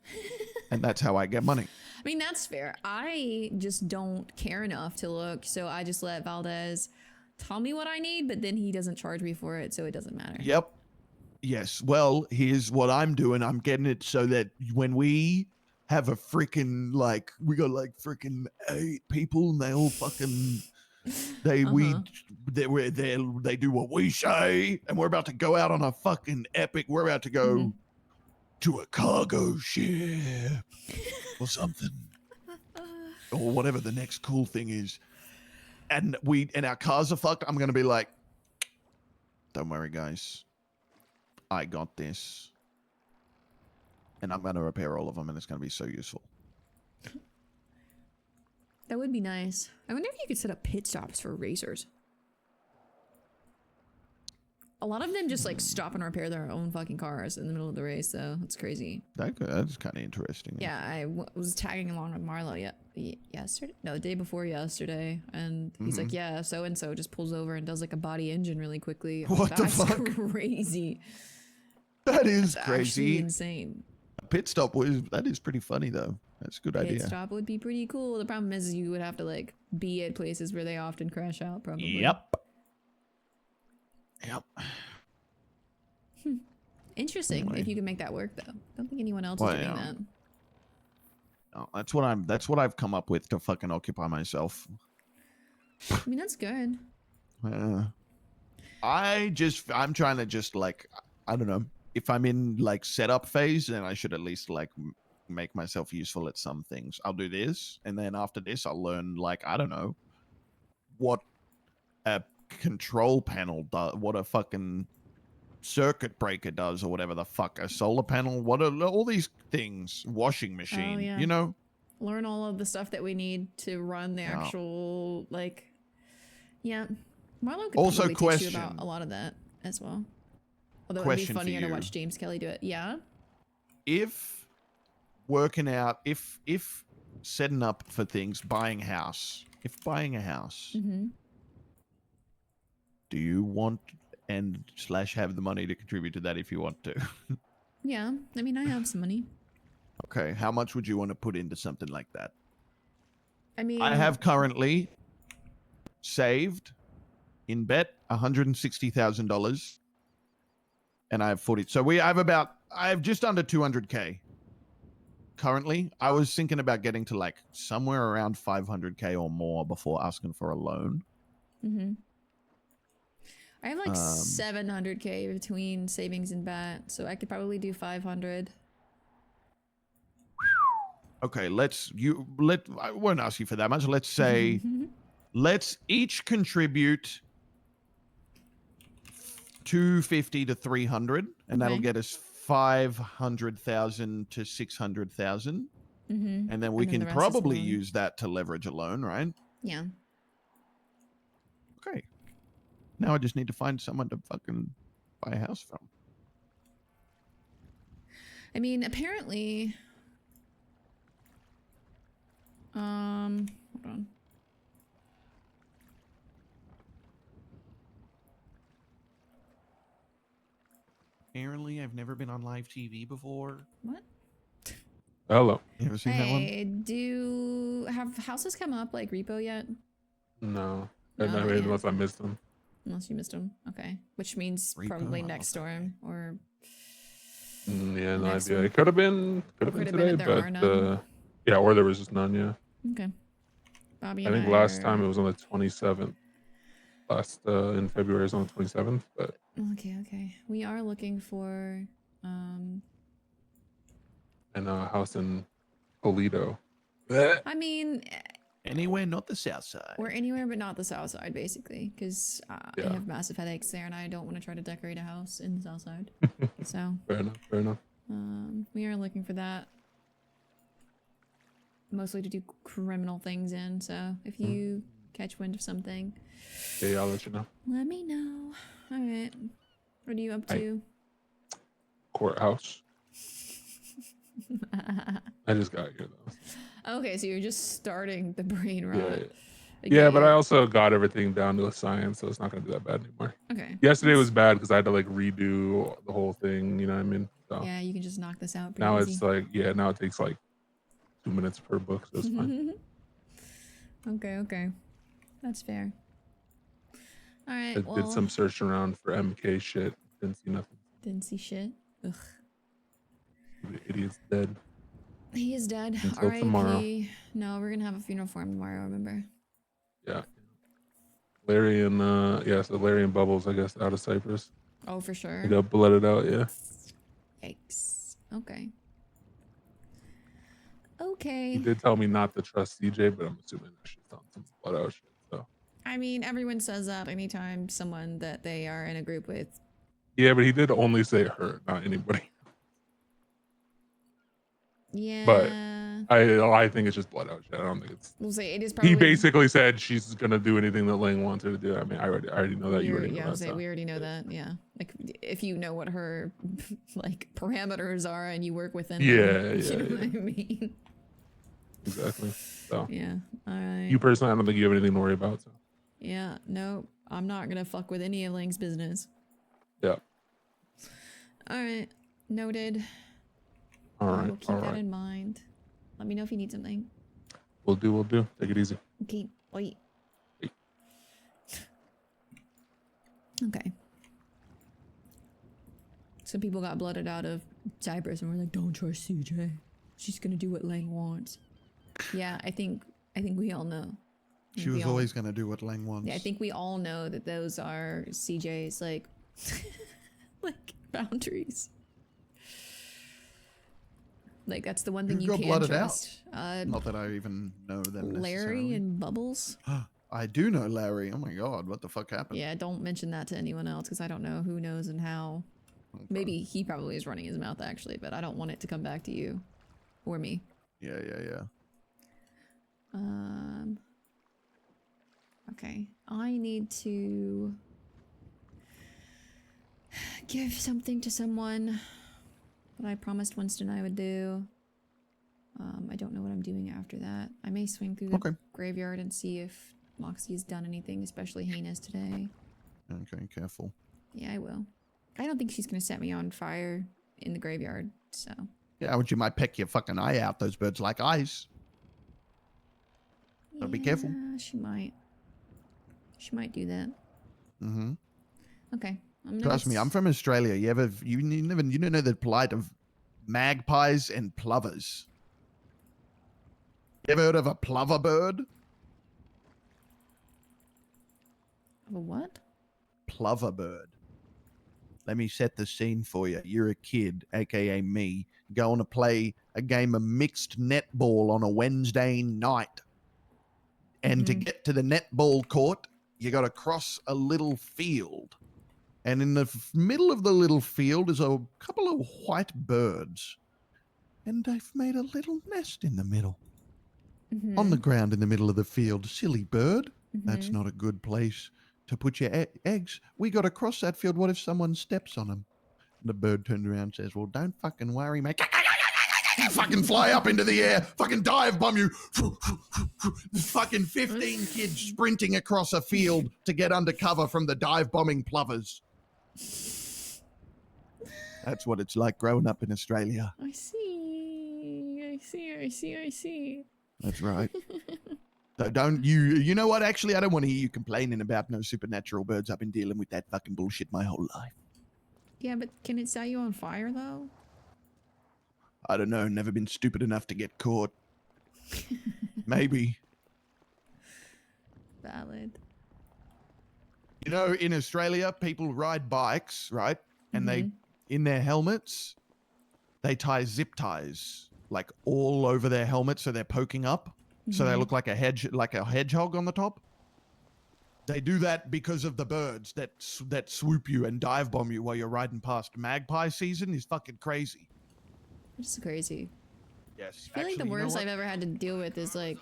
Speaker 4: And that's how I get money.
Speaker 1: I mean, that's fair. I just don't care enough to look, so I just let Valdez tell me what I need, but then he doesn't charge me for it, so it doesn't matter.
Speaker 4: Yep. Yes. Well, here's what I'm doing. I'm getting it so that when we have a freaking, like, we got like freaking 8 people and they all fucking, they do what we say, and we're about to go out on a fucking epic, we're about to go to a cargo ship or something. Or whatever the next cool thing is. And our cars are fucked. I'm gonna be like, don't worry, guys. I got this. And I'm gonna repair all of them, and it's gonna be so useful.
Speaker 1: That would be nice. I wonder if you could set up pit stops for racers. A lot of them just like stop and repair their own fucking cars in the middle of the race, though. It's crazy.
Speaker 4: That's kind of interesting.
Speaker 1: Yeah, I was tagging along with Marlo yesterday. No, the day before yesterday, and he's like, "Yeah, so and so just pulls over and does like a body engine really quickly." I'm
Speaker 4: What
Speaker 1: like,
Speaker 4: the
Speaker 1: That's
Speaker 4: fuck?
Speaker 1: crazy.
Speaker 4: That is
Speaker 1: That's actually
Speaker 4: crazy.
Speaker 1: insane.
Speaker 4: pit stop that is pretty funny though. That's a good
Speaker 1: Pit
Speaker 4: idea.
Speaker 1: stop would be pretty cool. The problem is you would have to like be at places where they often crash out. Probably.
Speaker 4: Yep.
Speaker 1: Interesting.
Speaker 4: Anyway.
Speaker 1: If you can make that work, though. Don't think anyone else is
Speaker 4: Well,
Speaker 1: doing
Speaker 4: yeah.
Speaker 1: that.
Speaker 4: Oh, that's what I've come up with to fucking occupy myself.
Speaker 1: I mean, that's good.
Speaker 4: I'm trying to just like, I don't know, if I'm in like setup phase, then I should at least like make myself useful at some things. I'll do this, and then after this I'll learn like, I don't know, what a control panel does, what a fucking circuit breaker does, or whatever the fuck, a solar panel, what are all these things, washing machine,
Speaker 1: yeah.
Speaker 4: you know?
Speaker 1: Learn all of the stuff that we need to run the
Speaker 4: Yeah.
Speaker 1: actual, like, yeah. Marlo could
Speaker 4: Also,
Speaker 1: probably teach you about
Speaker 4: question.
Speaker 1: a lot of that as well. Although
Speaker 4: Question
Speaker 1: it'd
Speaker 4: for
Speaker 1: be funnier to
Speaker 4: you.
Speaker 1: watch James Kelly do it. Yeah.
Speaker 4: If working out, if setting up for things, buying a house,
Speaker 1: Mm-hmm.
Speaker 4: do you want and / have the money to contribute to that if you want to?
Speaker 1: Yeah. I mean, I have some money.
Speaker 4: Okay, how much would you want to put into something like that?
Speaker 1: I mean,
Speaker 4: I have currently saved in bet $160,000, and I have 40. So I have just under 200K currently. I was thinking about getting to like somewhere around 500K or more before asking for a loan.
Speaker 1: Mm-hmm. I have like
Speaker 4: 700K
Speaker 1: $700K between savings and bat, so I could probably do 500.
Speaker 4: Okay, I won't ask you for that much. Let's say let's each contribute 250 to 300, and that'll
Speaker 1: Okay.
Speaker 4: get us 500,000 to 600,000,
Speaker 1: Mm-hmm.
Speaker 4: and then we
Speaker 1: the
Speaker 4: can
Speaker 1: rest is
Speaker 4: probably
Speaker 1: loan.
Speaker 4: use that to leverage a loan, right?
Speaker 1: Yeah.
Speaker 4: Okay. Now I just need to find someone to fucking buy a house from.
Speaker 1: I mean, apparently, hold on.
Speaker 4: Apparently, I've never been on live TV before.
Speaker 1: What?
Speaker 5: Hello.
Speaker 4: You ever seen that one?
Speaker 1: Hey, have houses come up like repo yet?
Speaker 5: No.
Speaker 1: No,
Speaker 5: I
Speaker 1: not
Speaker 5: mean,
Speaker 1: yet.
Speaker 5: unless I missed them.
Speaker 1: Unless you missed them. Okay. Which means
Speaker 4: Repo?
Speaker 1: probably
Speaker 4: Oh,
Speaker 1: next
Speaker 4: okay.
Speaker 1: storm or
Speaker 5: Yeah, no
Speaker 1: next
Speaker 5: idea.
Speaker 1: one.
Speaker 5: It could have been
Speaker 1: Could've been
Speaker 5: today,
Speaker 1: if there are
Speaker 5: but
Speaker 1: none.
Speaker 5: yeah, or there was just none. Yeah.
Speaker 1: Okay. Bobby
Speaker 5: I
Speaker 1: and
Speaker 5: think last time it was on the 27th. In February is on the 27th, but
Speaker 1: Okay. We are looking for
Speaker 5: and a house in Toledo.
Speaker 1: I mean,
Speaker 4: Anywhere, not the south side.
Speaker 1: we're anywhere but not the south side, basically, because I
Speaker 5: Yeah.
Speaker 1: have massive headaches there, and I don't want to try to decorate a house in the south side. So,
Speaker 5: Fair enough.
Speaker 1: we are looking for that, mostly to do criminal things in. So, if you catch wind of something,
Speaker 5: Yeah, I'll let you know.
Speaker 1: let me know. All right, what are you up
Speaker 5: Aye.
Speaker 1: to?
Speaker 5: Courthouse. I just got here though.
Speaker 1: Okay, so you're just starting the brain rot.
Speaker 5: Yeah.
Speaker 1: Like,
Speaker 5: Yeah, but I also got everything down to a science, so it's not gonna be that bad anymore.
Speaker 1: Okay.
Speaker 5: Yesterday was bad because I had to like redo the whole thing. You know what I mean? So
Speaker 1: Yeah, you can just knock this out pretty
Speaker 5: now
Speaker 1: easy.
Speaker 5: it's like now it takes like 2 minutes per book, so it's fine.
Speaker 1: Okay. That's fair. All right.
Speaker 5: I
Speaker 1: well,
Speaker 5: did some searching around for MK shit. Didn't see nothing.
Speaker 1: Didn't see shit. Ugh.
Speaker 5: The idiot's dead.
Speaker 1: He is dead.
Speaker 5: Until
Speaker 1: R.I.P.
Speaker 5: tomorrow.
Speaker 1: No, we're gonna have a funeral for him tomorrow. Remember?
Speaker 5: Yeah. Larry and so Larry and Bubbles, I guess, out of Cyprus.
Speaker 1: Oh, for sure.
Speaker 5: They got blooded out. Yeah.
Speaker 1: Yikes. Okay.
Speaker 5: He
Speaker 1: Okay.
Speaker 5: did tell me not to trust CJ, but I'm assuming that shit's on some blood out shit. So
Speaker 1: I mean, everyone says that anytime someone that they are in a group with.
Speaker 5: yeah, but he did only say her, not anybody.
Speaker 1: Yeah.
Speaker 5: I think it's just blood out shit. I don't think it's.
Speaker 1: We'll say it is probably.
Speaker 5: He basically said she's gonna do anything that Lang wants her to do. I mean, I already know that. You already know
Speaker 1: I'll
Speaker 5: that.
Speaker 1: say
Speaker 5: So.
Speaker 1: we already know that. Yeah. Like if you know what her like parameters are and you work within them,
Speaker 5: Yeah,
Speaker 1: you know
Speaker 5: yeah.
Speaker 1: what I mean?
Speaker 5: Exactly. So
Speaker 1: Yeah. All right.
Speaker 5: you personally, I don't think you have anything to worry about. So
Speaker 1: Yeah. No, I'm not gonna fuck with any of Lang's business.
Speaker 5: yeah.
Speaker 1: All right. Noted.
Speaker 5: All
Speaker 1: I
Speaker 5: right.
Speaker 1: will keep
Speaker 5: All
Speaker 1: that
Speaker 5: right.
Speaker 1: in mind. Let me know if you need something.
Speaker 5: We'll do. We'll do. Take it easy.
Speaker 1: Okay. Bye.
Speaker 5: Bye.
Speaker 1: Okay. Some people got blooded out of Cyprus and we're like, don't trust CJ. She's gonna do what Lang wants. Yeah, I think we all know. I
Speaker 4: She
Speaker 1: think we
Speaker 4: was
Speaker 1: all-
Speaker 4: always going to do what Lang wants.
Speaker 1: Yeah, I think we all know that those are CJ's like like boundaries. Like that's the one thing
Speaker 4: Who
Speaker 1: you
Speaker 4: got
Speaker 1: can't
Speaker 4: blotted out?
Speaker 1: trust.
Speaker 4: Not that I even know them
Speaker 1: Larry
Speaker 4: necessarily.
Speaker 1: and Bubbles.
Speaker 4: I do know Larry. Oh my god, what the fuck happened?
Speaker 1: Yeah, don't mention that to anyone else because I don't know who knows and how.
Speaker 4: Okay.
Speaker 1: Maybe he probably is running his mouth actually, but I don't want it to come back to you or me.
Speaker 4: Yeah.
Speaker 1: Okay. I need to give something to someone that I promised Winston I would do. I don't know what I'm doing after that. I may swing through the
Speaker 4: Okay.
Speaker 1: graveyard and see if Moxie's done anything especially heinous today.
Speaker 4: Okay, careful.
Speaker 1: Yeah, I will. I don't think she's gonna set me on fire in the graveyard, so.
Speaker 4: Yeah, you might peck your fucking eye out. Those birds like eyes. So be careful.
Speaker 1: Yeah, she might. She might do that.
Speaker 4: Mm-hmm.
Speaker 1: Okay. I'm gonna
Speaker 4: Trust me, I'm from Australia. You don't know the plight of magpies and plovers. You ever heard of a plover bird?
Speaker 1: A what?
Speaker 4: Plover bird. Let me set the scene for you. You're a kid, aka me, going to play a game of mixed netball on a Wednesday night. And to get to the netball court, you got to cross a little field. And in the middle of the little field is a couple of white birds. And they've made a little nest in the middle. On the ground in the middle of the field. Silly bird. That's not a good place to put your eggs. We got to cross that field. What if someone steps on them? The bird turned around and says, well, don't fucking worry, mate. Fucking fly up into the air. Fucking dive bomb you. Fucking 15 kids sprinting across a field to get under cover from the dive bombing plovers. That's what it's like growing up in Australia.
Speaker 1: I see.
Speaker 4: That's right. So don't you know what? Actually, I don't want to hear you complaining about no supernatural birds. I've been dealing with that fucking bullshit my whole life.
Speaker 1: Yeah, but can it set you on fire though?
Speaker 4: I don't know. Never been stupid enough to get caught. Maybe.
Speaker 1: Valid.
Speaker 4: You know, in Australia, people ride bikes, right? And they, in their helmets, they tie zip ties like all over their helmet, so they're poking up, so they look like a hedgehog on the top. They do that because of the birds that swoop you and dive bomb you while you're riding past. Magpie season is fucking crazy.
Speaker 1: It's crazy.
Speaker 4: Yes.
Speaker 1: I feel like the worst I've ever had to deal with is like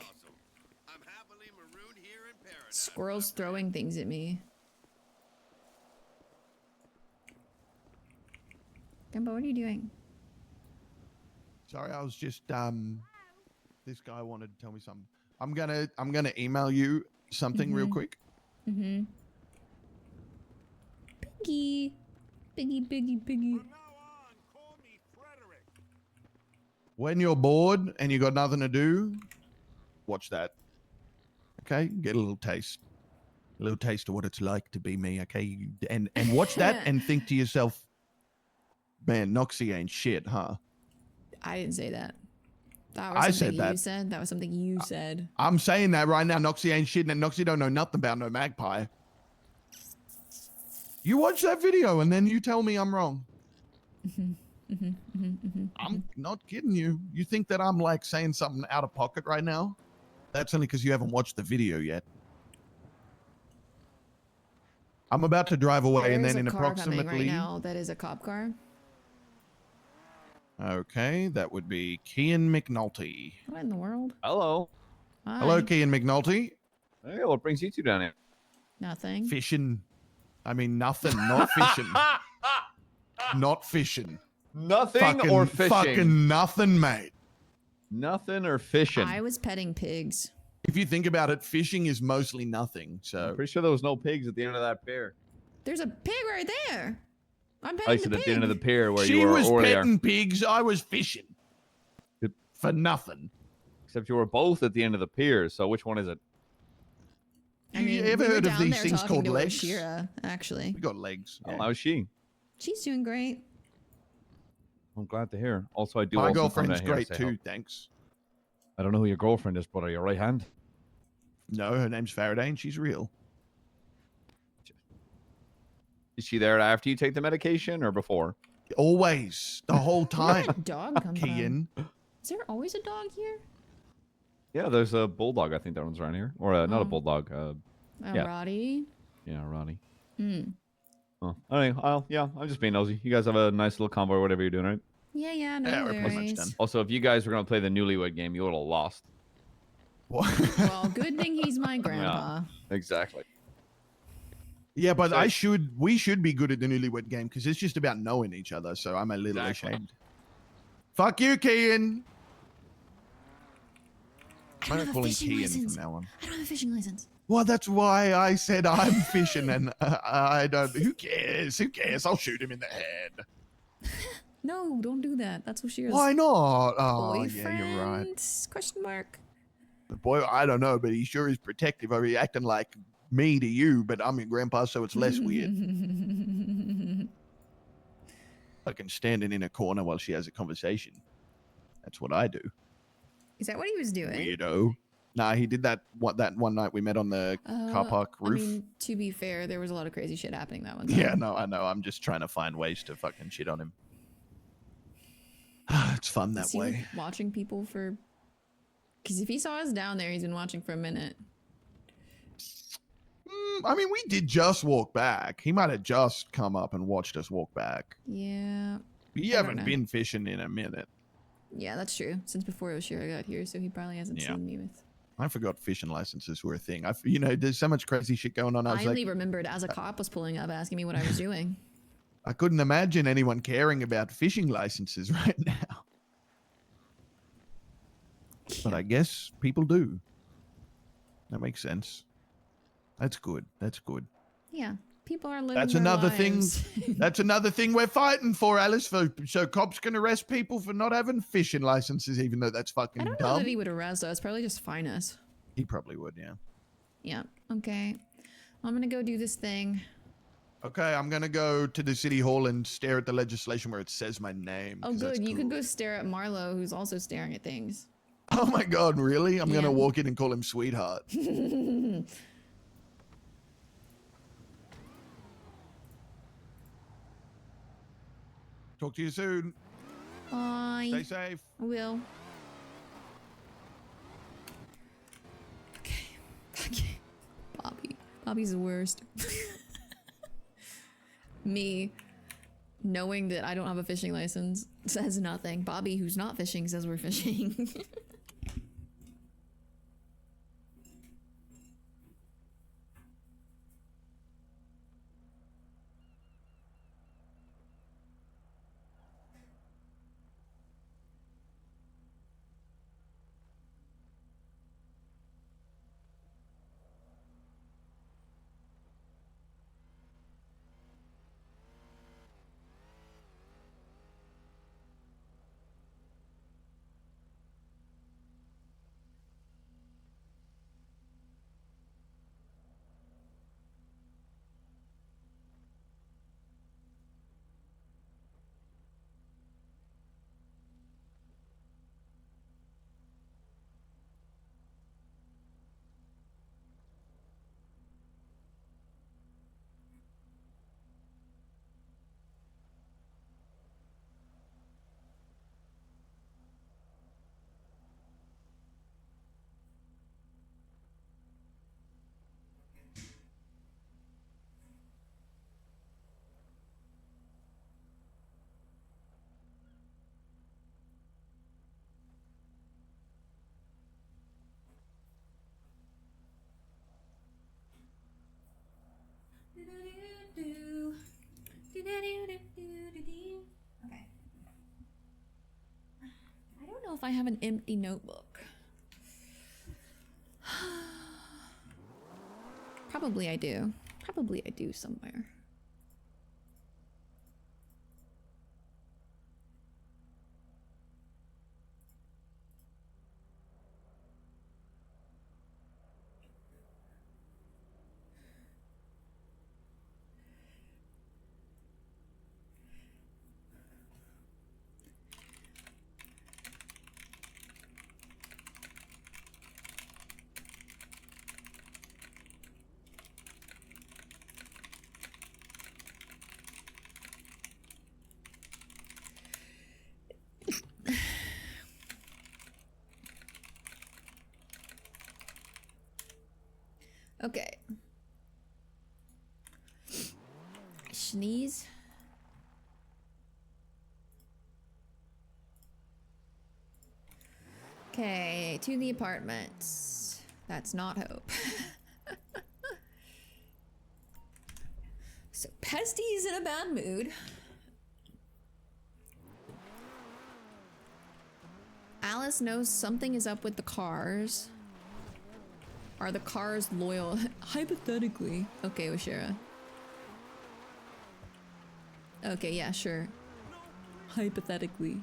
Speaker 1: squirrels throwing things at me. Gumbo, what are you doing?
Speaker 4: Sorry, I was just this guy wanted to tell me something. I'm gonna email you something real quick.
Speaker 1: Piggy. Piggy.
Speaker 4: When you're bored and you got nothing to do, watch that. Okay? Get a little taste. A little taste of what it's like to be me, okay? And watch that and think to yourself, man, Noxie ain't shit, huh?
Speaker 1: I didn't say that. That
Speaker 4: I
Speaker 1: was
Speaker 4: said
Speaker 1: something you
Speaker 4: that.
Speaker 1: said. That was something you said.
Speaker 4: I'm saying that right now. Noxie ain't shit, and Noxie don't know nothing about no magpie. You watch that video and then you tell me I'm wrong. I'm not kidding you. You think that I'm like saying something out of pocket right now? That's only because you haven't watched the video yet. I'm about to drive away, and
Speaker 1: There's
Speaker 4: then in
Speaker 1: a car coming
Speaker 4: approximately.
Speaker 1: right now that is a cop car.
Speaker 4: Okay, that would be Kian McNulty.
Speaker 1: What in the world?
Speaker 7: Hello.
Speaker 1: Hi.
Speaker 4: Hello, Kian McNulty.
Speaker 7: Hey, what brings you two down here?
Speaker 1: Nothing.
Speaker 4: Fishing. I mean, nothing. Not fishing. Not fishing.
Speaker 7: Nothing or fishing?
Speaker 4: Fucking nothing, mate.
Speaker 7: Nothing or fishing?
Speaker 1: I was petting pigs.
Speaker 4: If you think about it, fishing is mostly nothing. So
Speaker 7: I'm pretty sure there was no pigs at the end of that pier.
Speaker 1: There's a pig right there. I'm
Speaker 7: I
Speaker 1: petting
Speaker 7: said
Speaker 1: the
Speaker 7: at
Speaker 1: pig.
Speaker 7: the end of the pier where
Speaker 4: she
Speaker 7: you were
Speaker 4: was
Speaker 7: earlier.
Speaker 4: petting pigs. I was fishing. for nothing.
Speaker 7: Except you were both at the end of the pier, so which one is it?
Speaker 1: I
Speaker 4: You
Speaker 1: mean,
Speaker 4: ever
Speaker 1: we were
Speaker 4: heard of
Speaker 1: down
Speaker 4: these
Speaker 1: there
Speaker 4: things
Speaker 1: talking
Speaker 4: called
Speaker 1: to
Speaker 4: legs?
Speaker 1: Oshira, actually.
Speaker 4: We got legs.
Speaker 7: Oh,
Speaker 4: Yeah.
Speaker 7: how's she?
Speaker 1: She's doing great.
Speaker 7: I'm glad to hear. Also, I do
Speaker 4: My
Speaker 7: also come
Speaker 4: girlfriend's
Speaker 7: down here to
Speaker 4: great
Speaker 7: say
Speaker 4: too,
Speaker 7: hello.
Speaker 4: thanks.
Speaker 7: I don't know who your girlfriend is, but are you right hand?
Speaker 4: No, her name's Faraday and she's real.
Speaker 7: Is she there after you take the medication or before?
Speaker 4: Always. The whole
Speaker 1: Where did
Speaker 4: time.
Speaker 1: that dog come from?
Speaker 4: Kian.
Speaker 1: Is there always a dog here?
Speaker 7: Yeah, there's a bulldog. I think that one's around here, or not a
Speaker 1: Oh.
Speaker 7: bulldog. Yeah.
Speaker 1: Roddy?
Speaker 7: Yeah, Ronnie.
Speaker 1: Hmm.
Speaker 7: Oh, all right. Yeah, I'm just being nosy. You guys have a nice little convo or whatever you're doing, right?
Speaker 1: Yeah, no
Speaker 4: Yeah, we're pretty much
Speaker 1: worries.
Speaker 4: done.
Speaker 7: Also, if you guys were gonna play the Newlywed game, you would have lost.
Speaker 1: Well, good thing he's my grandpa.
Speaker 7: Exactly.
Speaker 4: Yeah, but
Speaker 7: So-
Speaker 4: we should be good at the Newlywed Game because it's just about knowing each other. So I'm a little
Speaker 7: Exactly.
Speaker 4: ashamed. Fuck you, Kian.
Speaker 1: I
Speaker 4: I'm
Speaker 1: don't
Speaker 4: gonna
Speaker 1: have
Speaker 4: call
Speaker 1: a
Speaker 4: him
Speaker 1: fishing
Speaker 4: Kian
Speaker 1: license.
Speaker 4: from now on.
Speaker 1: I don't have a fishing license.
Speaker 4: Well, that's why I said I'm fishing, and I don't. Who cares? Who cares? I'll shoot him in the head.
Speaker 1: No, don't do that. That's Oshira's
Speaker 4: Why not? Oh,
Speaker 1: boyfriend?
Speaker 4: yeah, you're right.
Speaker 1: Question mark.
Speaker 4: The boy, I don't know, but he sure is protective. I mean, acting like me to you, but I'm your grandpa, so it's less weird. Fucking standing in a corner while she has a conversation. That's what I do.
Speaker 1: Is that what he was doing?
Speaker 4: Weirdo. Nah, he did that one night we met on the car park roof.
Speaker 1: I mean, to be fair, there was a lot of crazy shit happening that one time.
Speaker 4: Yeah, no, I know. I'm just trying to find ways to fucking shit on him. It's fun that
Speaker 1: Is he,
Speaker 4: way.
Speaker 1: like, watching people for... Because if he saw us down there, he's been watching for a minute.
Speaker 4: I mean, we did just walk back. He might have just come up and watched us walk back.
Speaker 1: Yeah.
Speaker 4: You
Speaker 1: I don't
Speaker 4: haven't
Speaker 1: know.
Speaker 4: been fishing in a minute.
Speaker 1: Yeah, that's true. Since before Oshira got here, so he probably hasn't
Speaker 4: Yeah.
Speaker 1: seen me with...
Speaker 4: I forgot fishing licenses were a thing. There's so much crazy shit going on. I was
Speaker 1: only
Speaker 4: like,
Speaker 1: remembered as a cop was pulling up asking me what I was doing.
Speaker 4: I couldn't imagine anyone caring about fishing licenses right now. But I guess people do. That makes sense. That's good. That's good.
Speaker 1: Yeah, people are living
Speaker 4: That's
Speaker 1: their
Speaker 4: another
Speaker 1: lives.
Speaker 4: thing. That's another thing we're fighting for, Alice. So cops can arrest people for not having fishing licenses, even though that's fucking
Speaker 1: I don't know
Speaker 4: dumb.
Speaker 1: that he would arrest us. Probably just fine us.
Speaker 4: He probably would, yeah.
Speaker 1: Yeah. Okay. I'm gonna go do this thing.
Speaker 4: Okay, I'm gonna go to the city hall and stare at the legislation where it says my name.
Speaker 1: Oh,
Speaker 4: 'cause that's
Speaker 1: good. You could
Speaker 4: cool.
Speaker 1: go stare at Marlo, who's also staring at things.
Speaker 4: Oh my god, really? I'm
Speaker 1: Yeah.
Speaker 4: gonna walk in and call him sweetheart. Talk to you soon.
Speaker 1: Bye.
Speaker 4: Stay safe.
Speaker 1: I will. Okay. Bobby's the worst. Me, knowing that I don't have a fishing license, says nothing. Bobby, who's not fishing, says we're fishing. Okay. I don't know if I have an empty notebook. Probably I do. Probably I do somewhere. Okay. Sneeze. Okay, to the apartments. That's not hope. So Pesty's in a bad mood. Alice knows something is up with the cars. Are the cars loyal? Hypothetically. Okay, Oshira. Okay, yeah, sure. Hypothetically.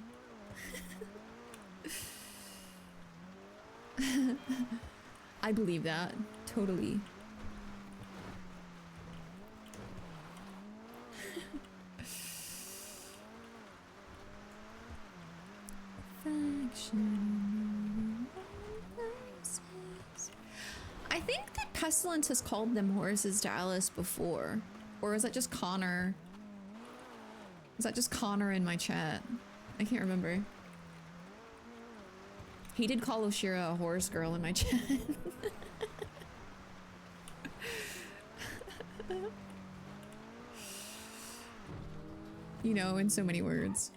Speaker 1: I believe that. Totally. I think that Pestilence has called them horses to Alice before. Or is that just Connor? Is that just Connor in my chat? I can't remember. He did call Oshira a horse girl in my chat. You know, in so many words.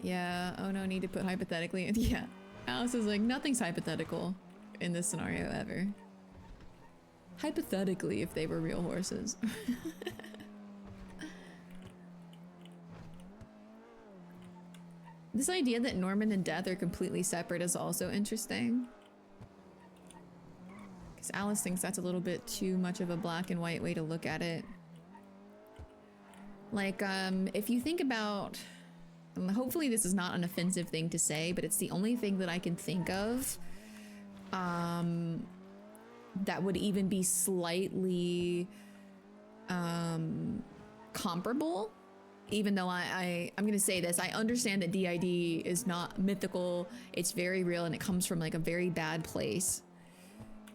Speaker 1: Yeah, oh no, need to put hypothetically in. Yeah. Alice is like, nothing's hypothetical in this scenario ever. Hypothetically, if they were real horses. This idea that Norman and Death are completely separate is also interesting. Because Alice thinks that's a little bit too much of a black and white way to look at it. Like, if you think about... Hopefully this is not an offensive thing to say, but it's the only thing that I can think of that would even be slightly comparable. Even though I'm gonna say this, I understand that DID is not mythical, it's very real, and it comes from like a very bad place.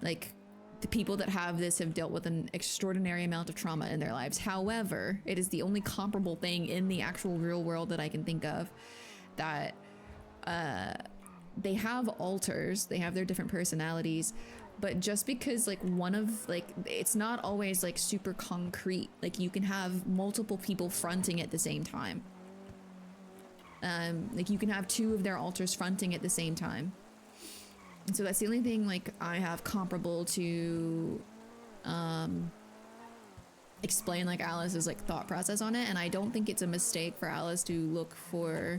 Speaker 1: Like, the people that have this have dealt with an extraordinary amount of trauma in their lives. However, it is the only comparable thing in the actual real world that I can think of that they have alters, they have their different personalities, but just because like one of like, it's not always like super concrete. Like you can have multiple people fronting at the same time. Like you can have two of their alters fronting at the same time. And so that's the only thing like I have comparable to explain like Alice's like thought process on it, and I don't think it's a mistake for Alice to look for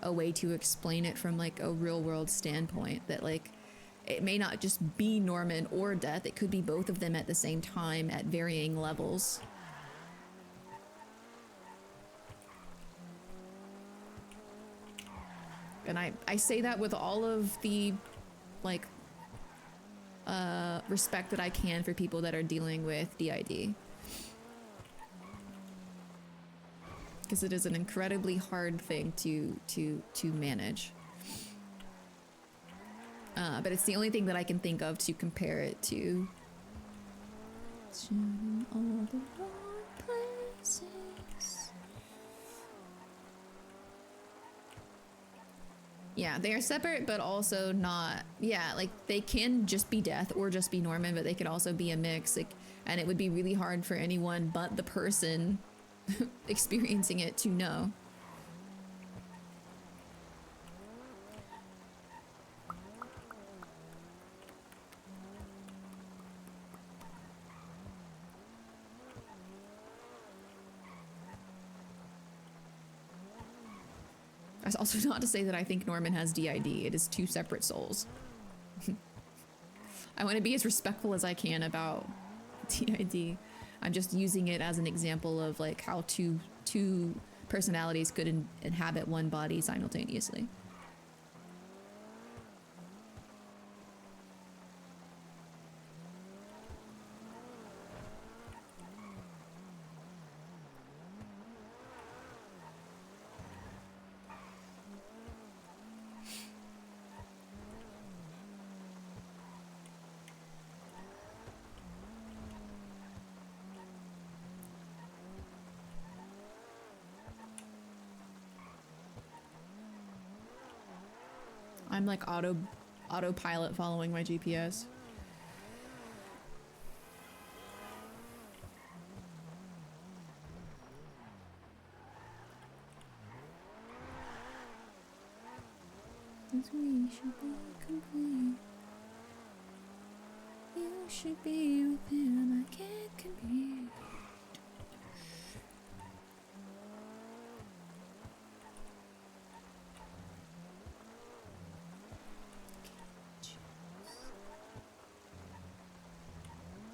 Speaker 1: a way to explain it from like a real world standpoint, that like it may not just be Norman or Death, it could be both of them at the same time at varying levels. And I say that with all of the like respect that I can for people that are dealing with DID. Because it is an incredibly hard thing to manage. But it's the only thing that I can think of to compare it to. All the wrong places. Yeah, they are separate, but also not. Yeah, like they can just be Death or just be Norman, but they could also be a mix. Like, and it would be really hard for anyone but the person experiencing it to know. That's also not to say that I think Norman has DID. It is two separate souls. I want to be as respectful as I can about DID. I'm just using it as an example of like how two personalities could inhabit one body simultaneously. I'm like auto autopilot following my GPS. As we should be complete. You should be with him, I can't compete.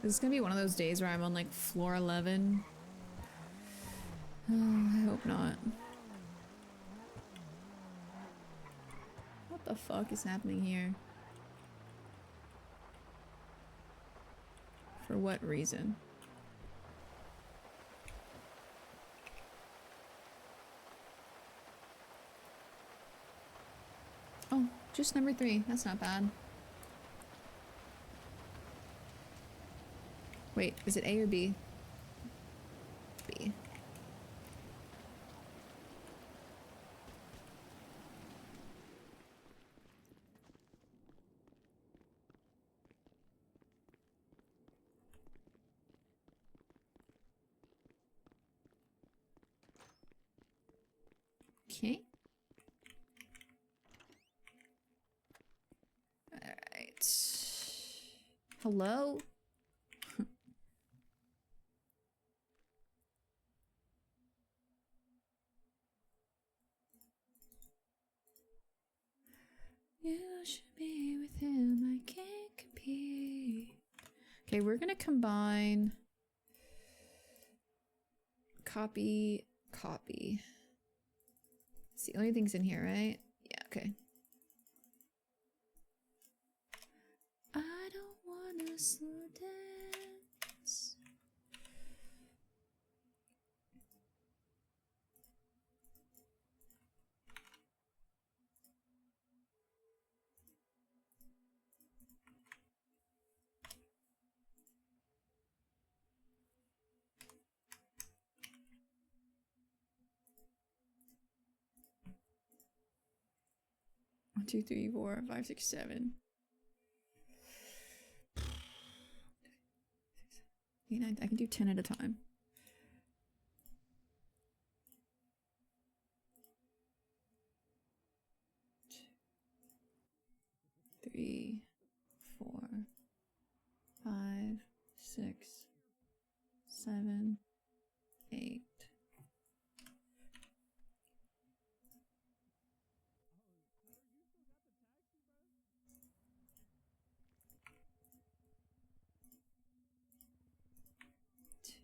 Speaker 1: This is gonna be one of those days where I'm on like floor 11. Oh, I hope not. What the fuck is happening here? For what reason? Oh, just number 3. That's not bad. Wait, is it A or B? B. Okay. Alright. Hello? You should be with him, I can't compete. Okay, we're gonna combine copy, copy. It's the only things in here, right? Yeah, okay. I don't wanna slow dance. One, two, three, 4, 5, 6, 7. 8, 9, I can do 10 at a time. 3, 4, 5, 6, 7, 8.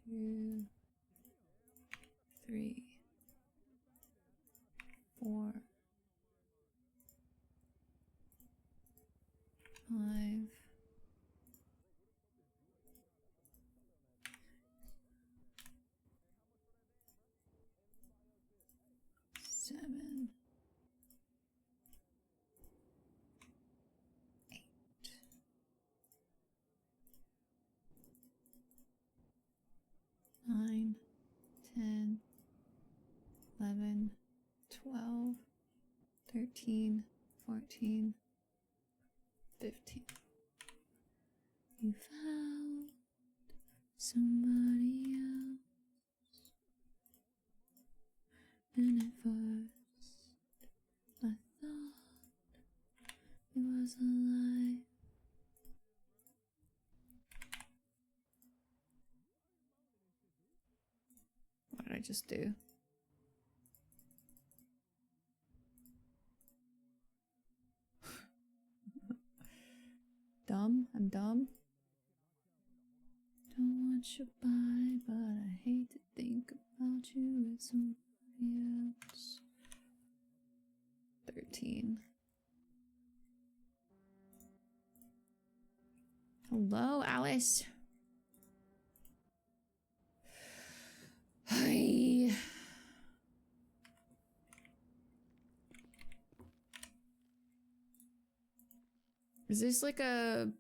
Speaker 1: Two, 3, 4, 5, 7, 8. 9, 10, 11, 12, 13, 14, 15. You found somebody else, and at first I thought it was a lie. What did I just do? Dumb? I'm dumb? Don't want you by, but I hate to think about you with somebody else. 13. Hello, Alice. Hi. Is this like a...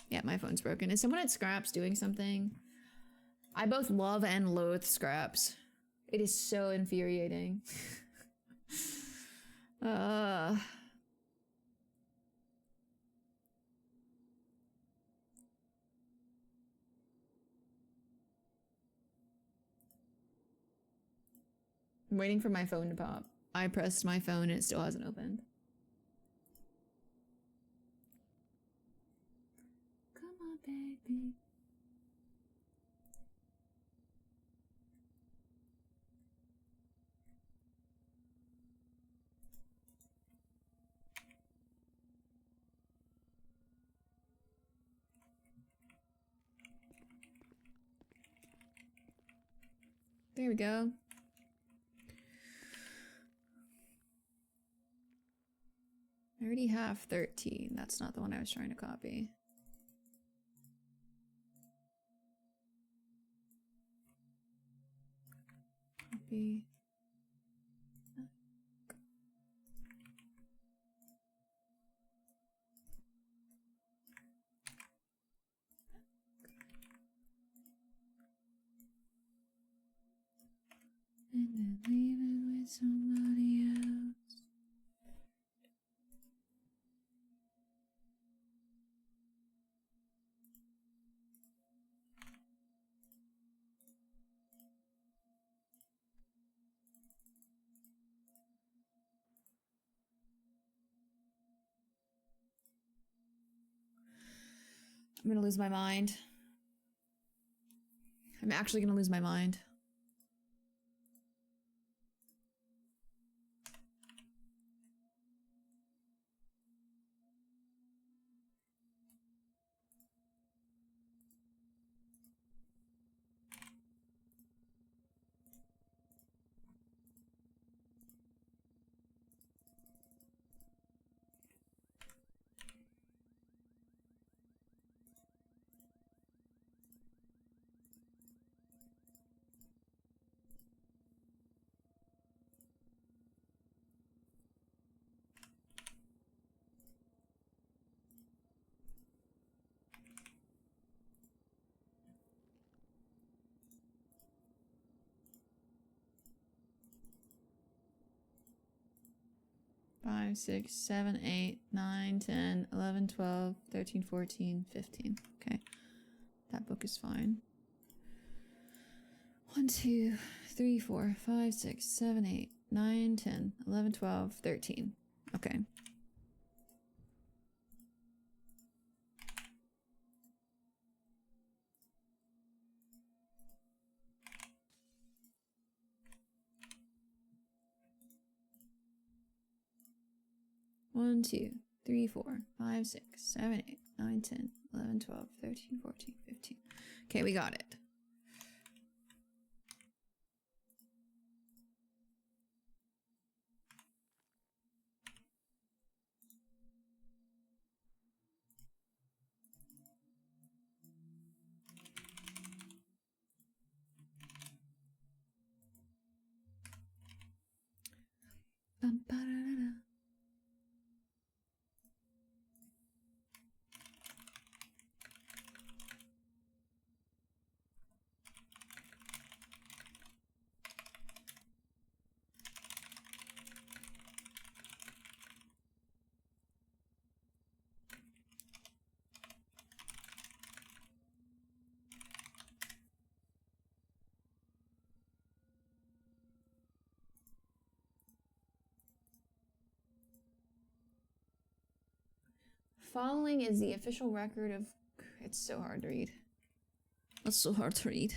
Speaker 1: Yeah, my phone's broken. Is someone at Scraps doing something? I both love and loathe scraps. It is so infuriating. uh... I'm waiting for my phone to pop. I pressed my phone and it still hasn't opened. Come on, baby. There we go. I already have 13. That's not the one I was trying to copy. Copy. And then leave it with somebody else. I'm gonna lose my mind. I'm actually gonna lose my mind. Five, 6, 7, 8, 9, 10, 11, 12, 13, 14, 15. Okay. That book is fine. 1, 2, 3, 4, 5, 6, 7, 8, 9, 10, 11, 12, 13. Okay. One, 2, 3, 4, 5, 6, 7, 8, 9, 10, 11, 12, 13, 14, 15. Okay, we got it. Bum-ba-da-da-da. Following is the official record of... It's so hard to read. That's so hard to read.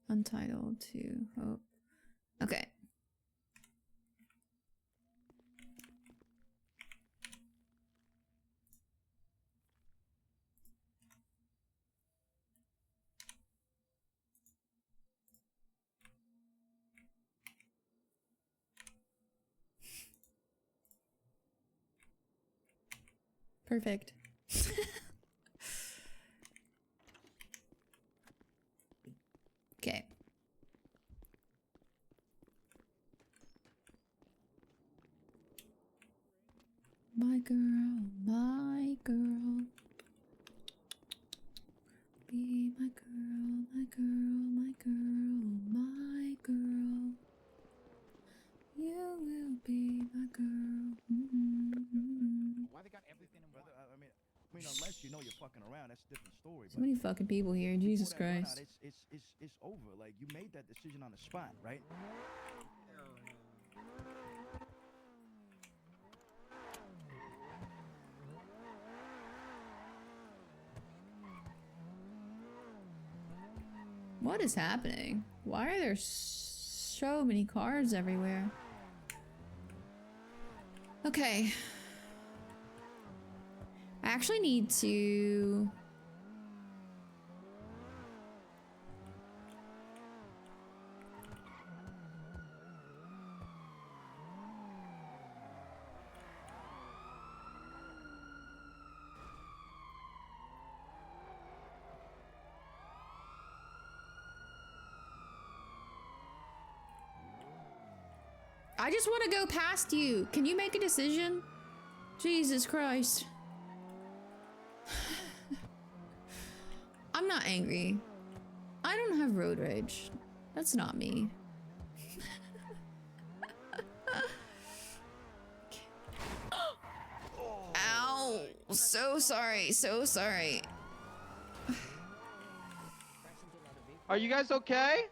Speaker 1: Untitled to Hope. Okay. Perfect. Okay. My girl, my girl. Be my girl, my girl, my girl, my girl. You will be my girl.
Speaker 8: Why they got everything in one? I mean, unless you know you're fucking around, that's a different story.
Speaker 1: So many fucking people here, Jesus
Speaker 8: before that run out,
Speaker 1: Christ.
Speaker 8: it's over. Like, you made that decision on the spot, right?
Speaker 1: What is happening? Why are there so many cars everywhere? Okay. I actually need to... I just want to go past you. Can you make a decision? Jesus Christ. I'm not angry. I don't have road rage. That's not me. Ow. So sorry. So sorry.
Speaker 9: Are you guys okay?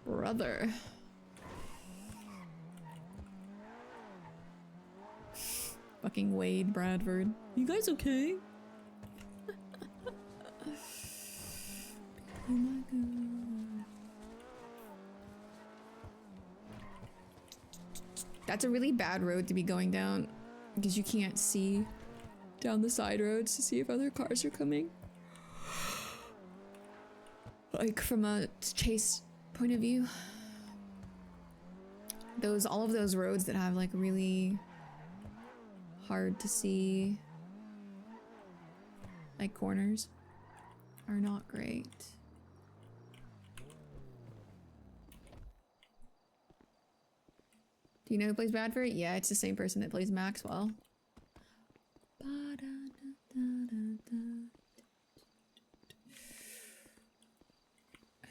Speaker 1: Brother. Fucking Wade Bradford. You guys okay? Oh my god. That's a really bad road to be going down because you can't see down the side roads to see if other cars are coming. Like from a chase point of view. All of those roads that have like really hard to see like corners are not great. Do you know who plays Bradford? Yeah, it's the same person that plays Maxwell.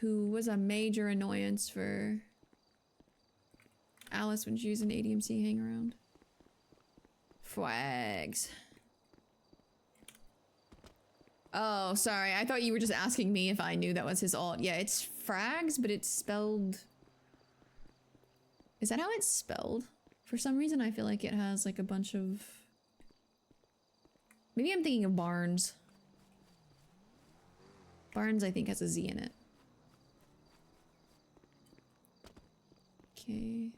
Speaker 1: Who was a major annoyance for Alice when she was in ADMC hang around. Flags. Oh, sorry. I thought you were just asking me if I knew that was his alt. Yeah, it's frags, but it's spelled... Is that how it's spelled? For some reason, I feel like it has like a bunch of... Maybe I'm thinking of Barnes. Barnes, I think, has a Z in it. Okay.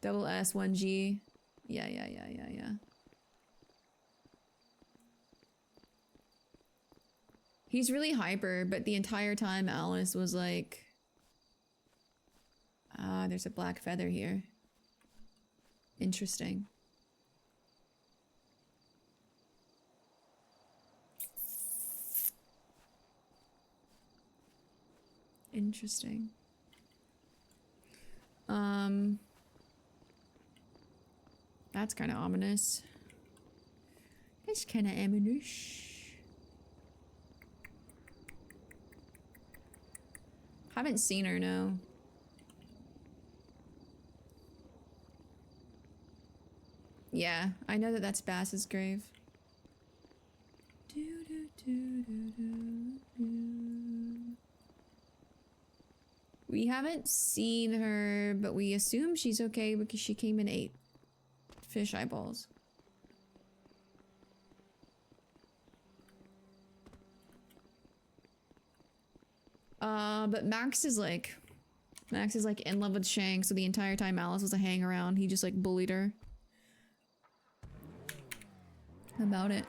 Speaker 1: Double S, 1G. Yeah. He's really hyper, but the entire time Alice was like... Ah, there's a black feather here. Interesting. Interesting. That's kind of ominous. That's kind of ominous. Haven't seen her, no. Yeah, I know that that's Bass's grave. We haven't seen her, but we assume she's okay because she came and ate fish eyeballs. But Max is like in love with Shang, so the entire time Alice was a hang around, he just like bullied her about it.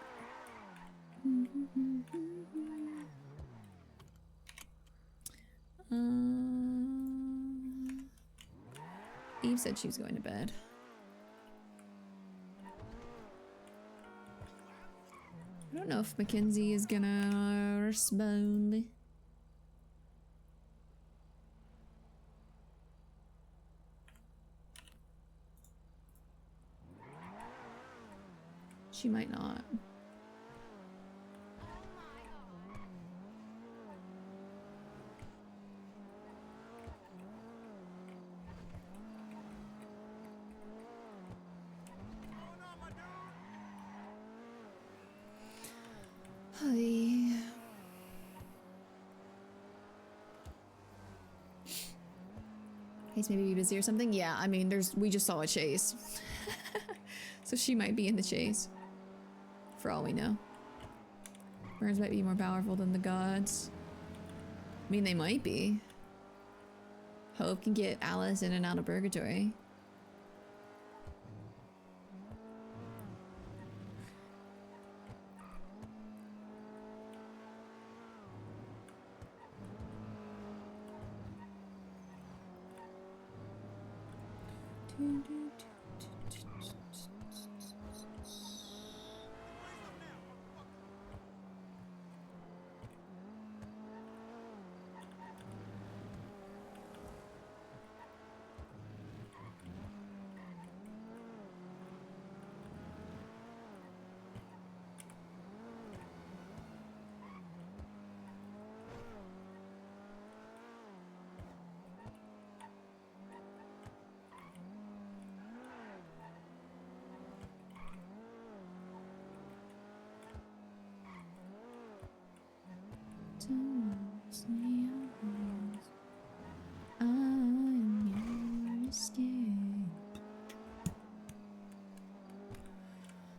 Speaker 1: Steve said she was going to bed. I don't know if Mackenzie is gonna respond. She might not. Hi. Case maybe be busy or something. Yeah, I mean, we just saw a chase, so she might be in the chase. For all we know, Burns might be more powerful than the gods. I mean, they might be. Hope can get Alice in and out of purgatory.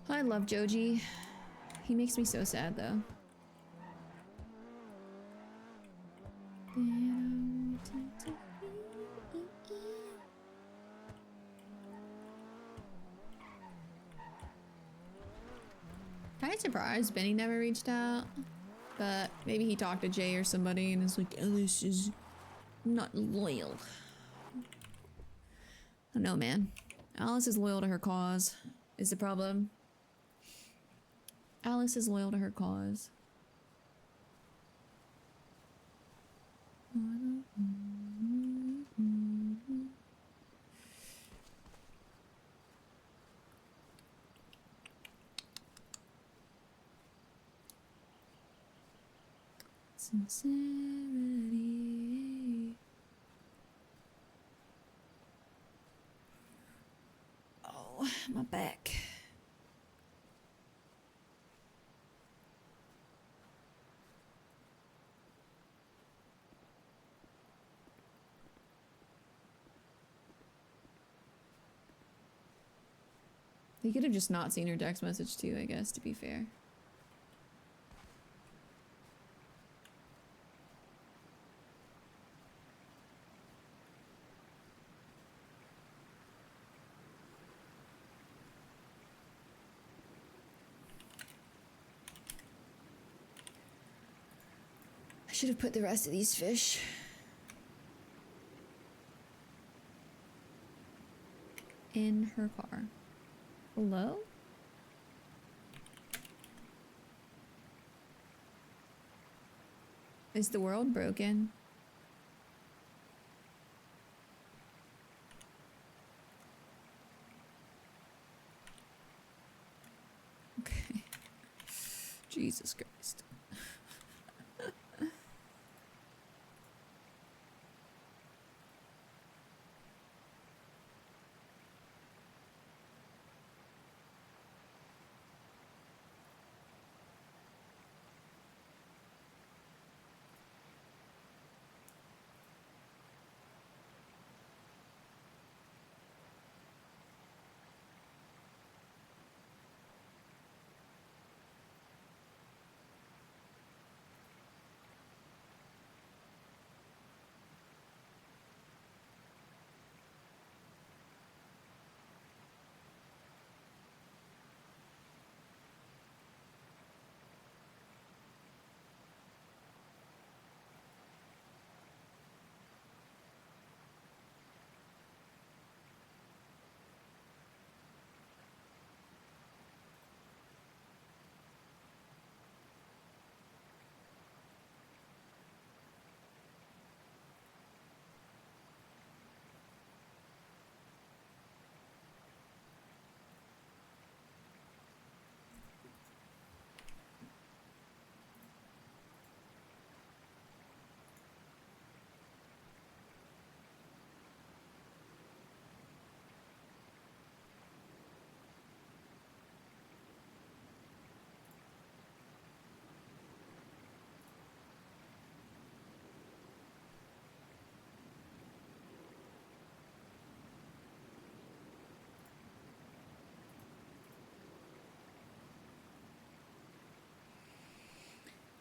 Speaker 1: I love Joji. He makes me so sad though. Kinda surprised Benny never reached out. But maybe he talked to Jay or somebody and is like, Alice is not loyal. I don't know, man. Alice is loyal to her cause, is the problem. Alice is loyal to her cause. Sincerity. Oh, my back. He could have just not seen her text message too, I guess, to be fair. I should have put the rest of these fish in her car. Hello? Is the world broken? Okay. Jesus Christ.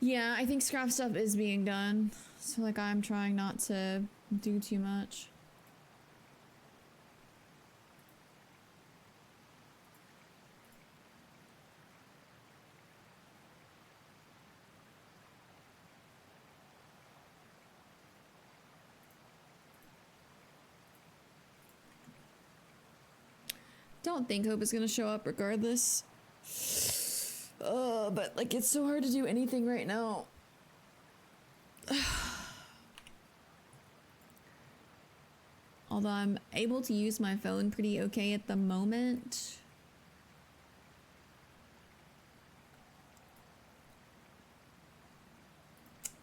Speaker 1: Yeah, I think scrap stuff is being done. So like I'm trying not to do too much. Don't think Hope is gonna show up regardless. But like it's so hard to do anything right now. Although I'm able to use my phone pretty okay at the moment.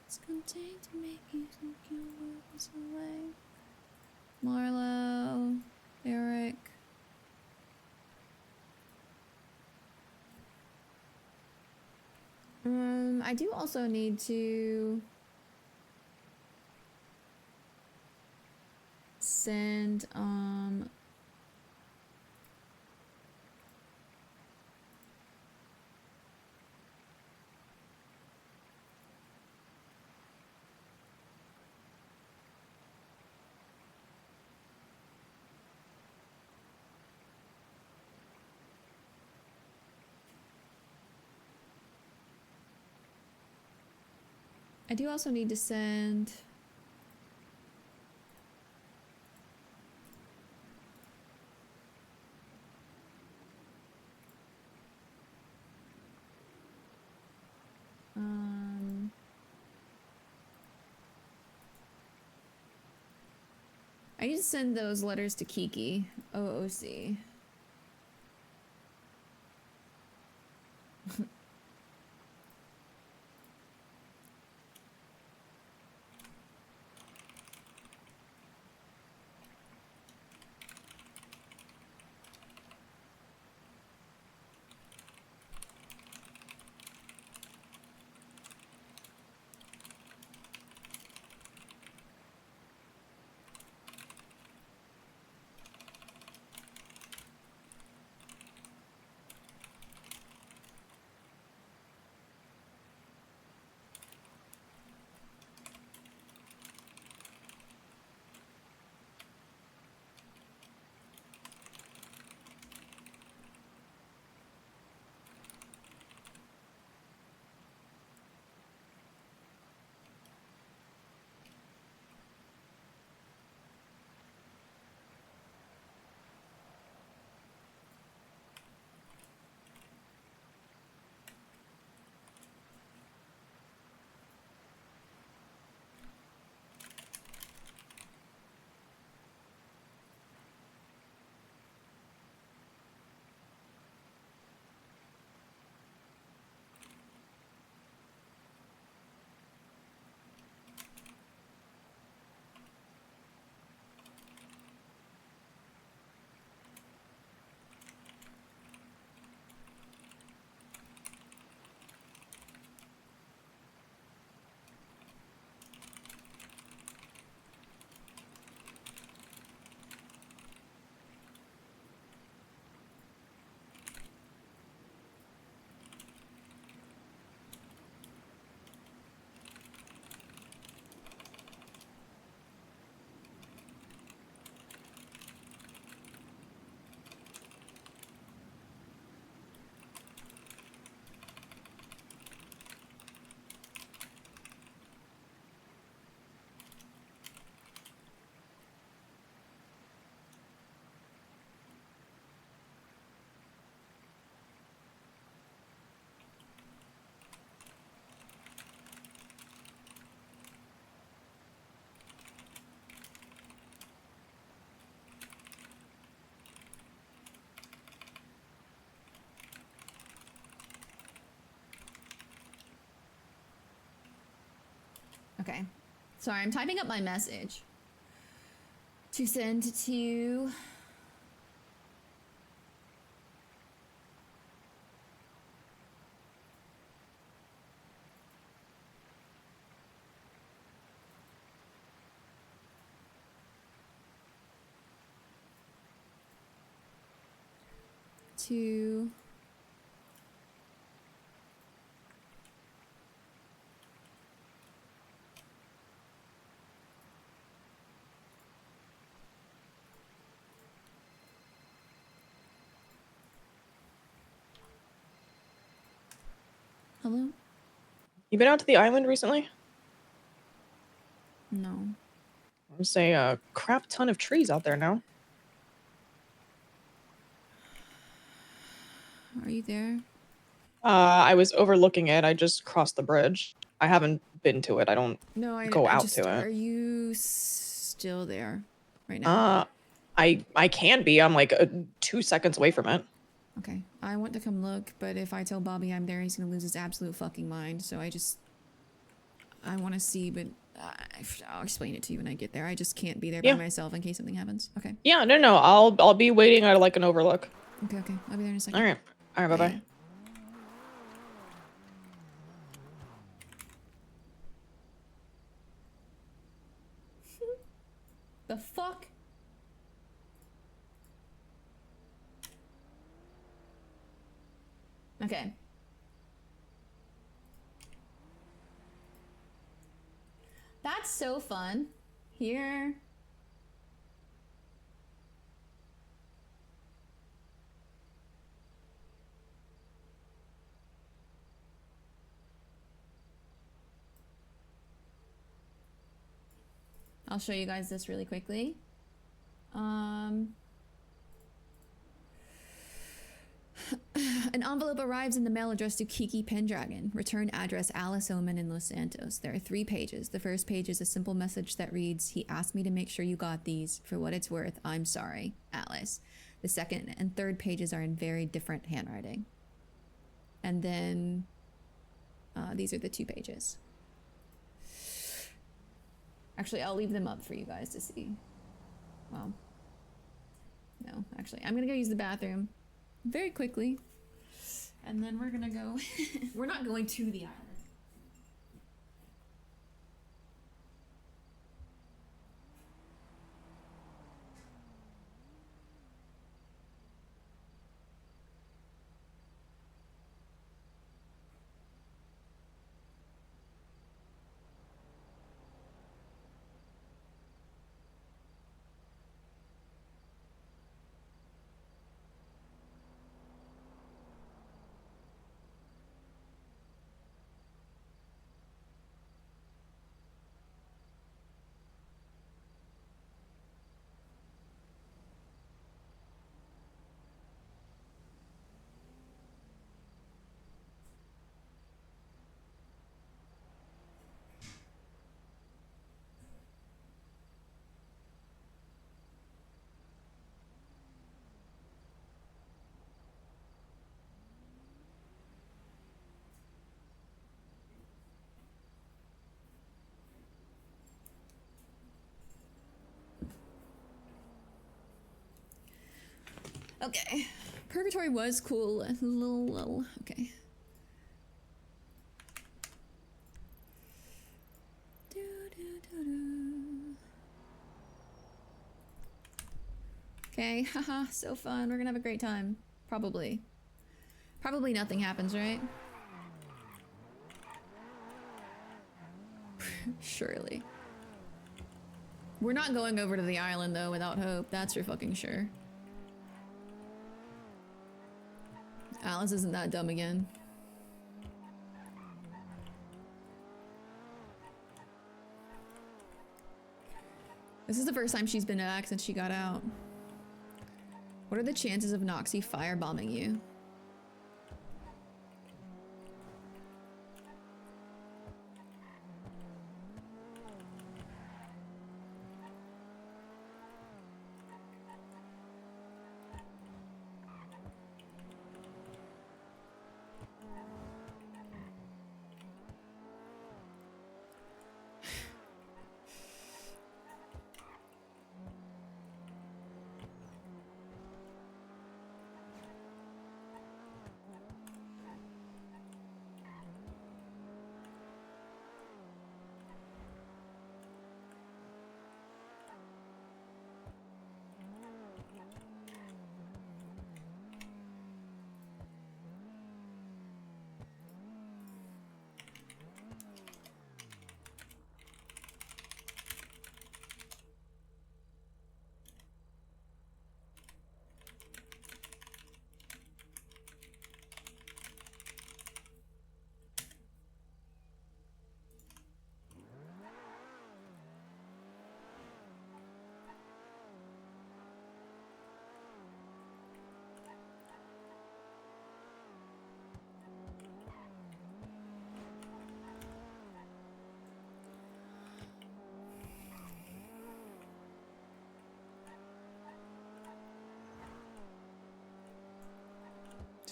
Speaker 1: It's gonna take to make you think your world is away. Marlo, Eric. I do also need to send, I do also need to send I need to send those letters to Kiki, OOC. Okay. Sorry, I'm typing up my message to send to Hello?
Speaker 6: You been out to the island recently?
Speaker 1: No.
Speaker 6: There's a crap ton of trees out there now.
Speaker 1: Are you there?
Speaker 6: I was overlooking it. I just crossed the bridge. I haven't been to it. I don't
Speaker 1: No, I
Speaker 6: go out
Speaker 1: just,
Speaker 6: to
Speaker 1: are
Speaker 6: it.
Speaker 1: you still there right now?
Speaker 6: I can be. I'm like 2 seconds away from it.
Speaker 1: Okay. I want to come look, but if I tell Bobby I'm there, he's gonna lose his absolute fucking mind. So I want to see, but I'll explain it to you when I get there. I just can't be there by myself in case something happens. Okay.
Speaker 6: Yeah, no. I'll be waiting at like an overlook.
Speaker 1: Okay. I'll be there in a second.
Speaker 6: All right. Bye-bye.
Speaker 1: The fuck? Okay. That's so fun. Here. I'll show you guys this really quickly. An envelope arrives in the mail addressed to Kiki Pendragon. Return address Alice Omen in Los Santos. There are 3 pages. The first page is a simple message that reads, "He asked me to make sure you got these. For what it's worth, I'm sorry, Alice." The second and third pages are in very different handwriting. And then these are the 2 pages. Actually, I'll leave them up for you guys to see. Well, no, actually, I'm gonna go use the bathroom very quickly. And then we're gonna go, we're not going to the island. Okay. Purgatory was cool. Lol. Okay. Okay, haha, so fun. We're gonna have a great time. Probably. Probably nothing happens, right? Surely. We're not going over to the island, though, without hope. That's for fucking sure. Alice isn't that dumb again. This is the first time she's been back since she got out. What are the chances of Noxie firebombing you?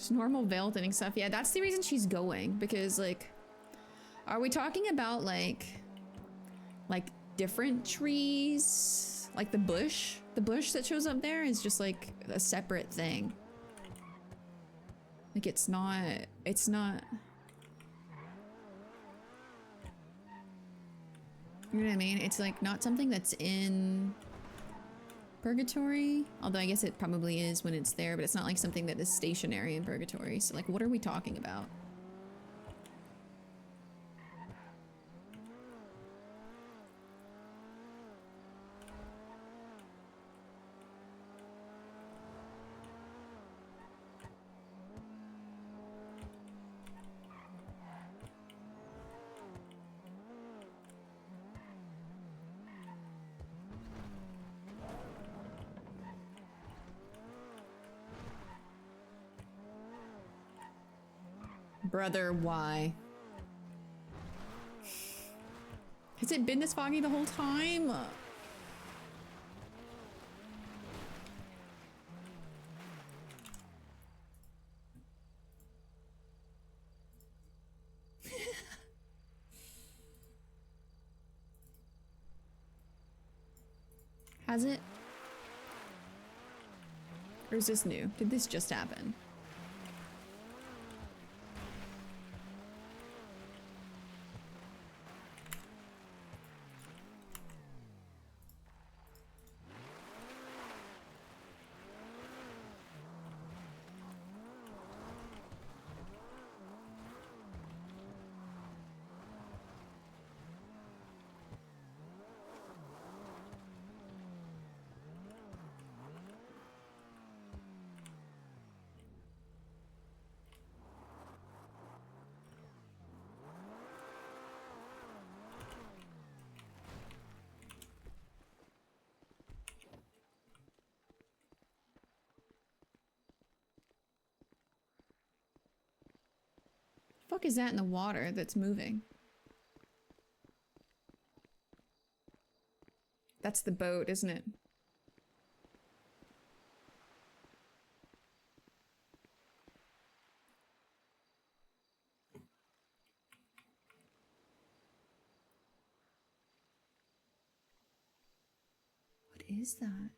Speaker 1: Just normal veil thinning stuff. Yeah, that's the reason she's going. Because, like... Are we talking about, like different trees? Like the bush? The bush that shows up there is just, like, a separate thing. Like, it's not... You know what I mean? It's, like, not something that's in... Purgatory? Although I guess it probably is when it's there, but it's not like something that is stationary in Purgatory. So, like, what are we talking about? Brother, why? Has it been this foggy the whole time? Has it? Or is this new? Did this just happen? Fuck is that in the water that's moving? That's the boat, isn't it? What is that?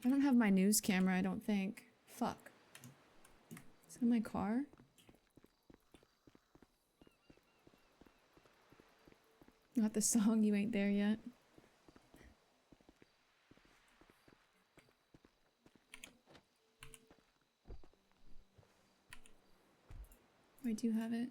Speaker 1: I don't have my news camera, I don't think. Fuck. Is it in my car? Not the song, You Ain't There Yet. I do have it.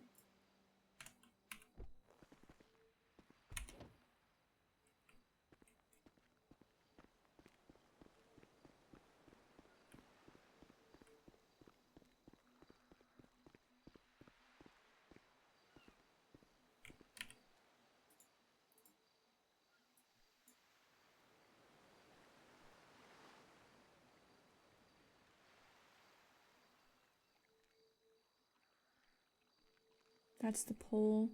Speaker 1: That's the pole.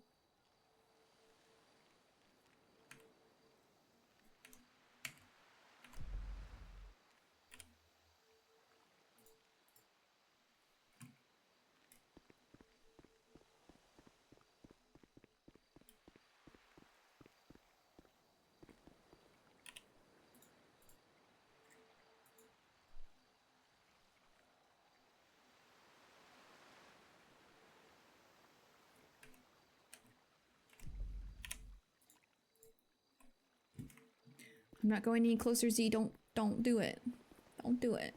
Speaker 1: I'm not going any closer, Z. Don't do it. Don't do it.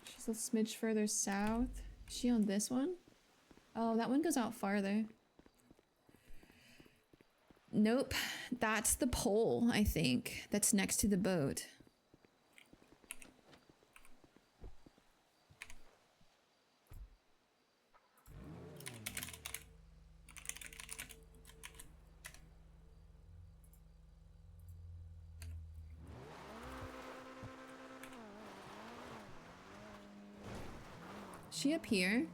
Speaker 1: She's a smidge further south. Is she on this one? Oh, that one goes out farther. Nope. That's the pole, I think. That's next to the boat. Is she up here?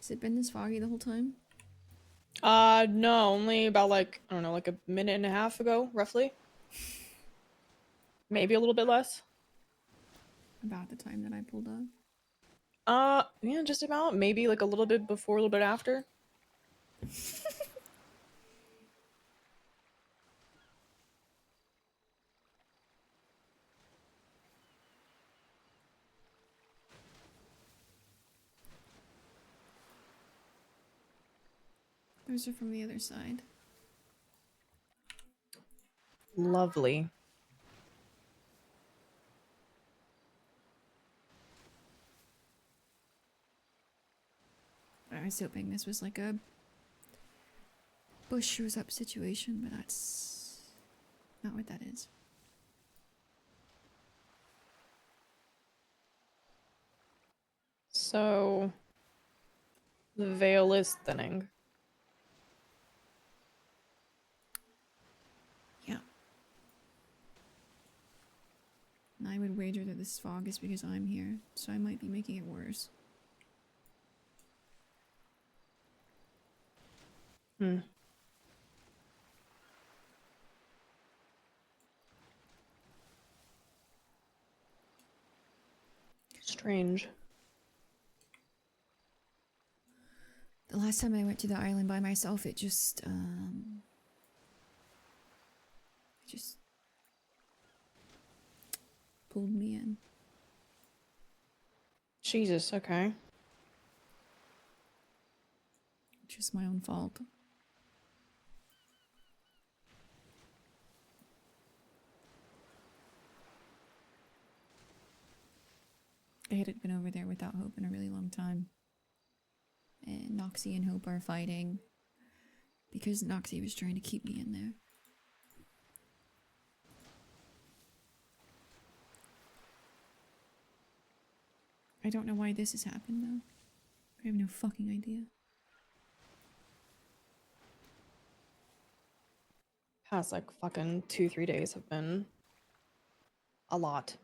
Speaker 1: Has it been this foggy the whole time?
Speaker 6: No, only about like, I don't know, like a minute and a half ago, roughly. Maybe a little bit less.
Speaker 1: About the time that I pulled up.
Speaker 6: Yeah, just about. Maybe like a little bit before, a little bit after.
Speaker 1: Those are from the other side.
Speaker 6: Lovely.
Speaker 1: I was hoping this was like a bush shows up situation, but that's not what that is.
Speaker 6: So, the veil is thinning.
Speaker 1: Yeah. And I would wager that this fog is because I'm here, so I might be making it worse.
Speaker 6: Hmm. Strange.
Speaker 1: The last time I went to the island by myself, it just pulled me in.
Speaker 6: Jesus, okay.
Speaker 1: Just my own fault. I hadn't been over there without Hope in a really long time. And Noxie and Hope are fighting because Noxie was trying to keep me in there. I don't know why this has happened though. I have no fucking idea.
Speaker 6: Past like fucking 2-3 days have been a lot.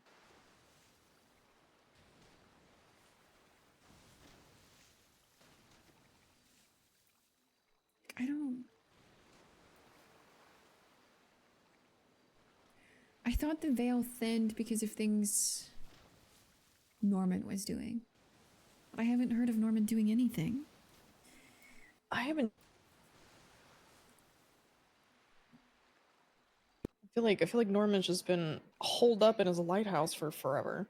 Speaker 6: I thought the veil thinned because of things Norman was doing. But I haven't heard of Norman doing anything. I feel like Norman's just been holed up in his lighthouse for forever.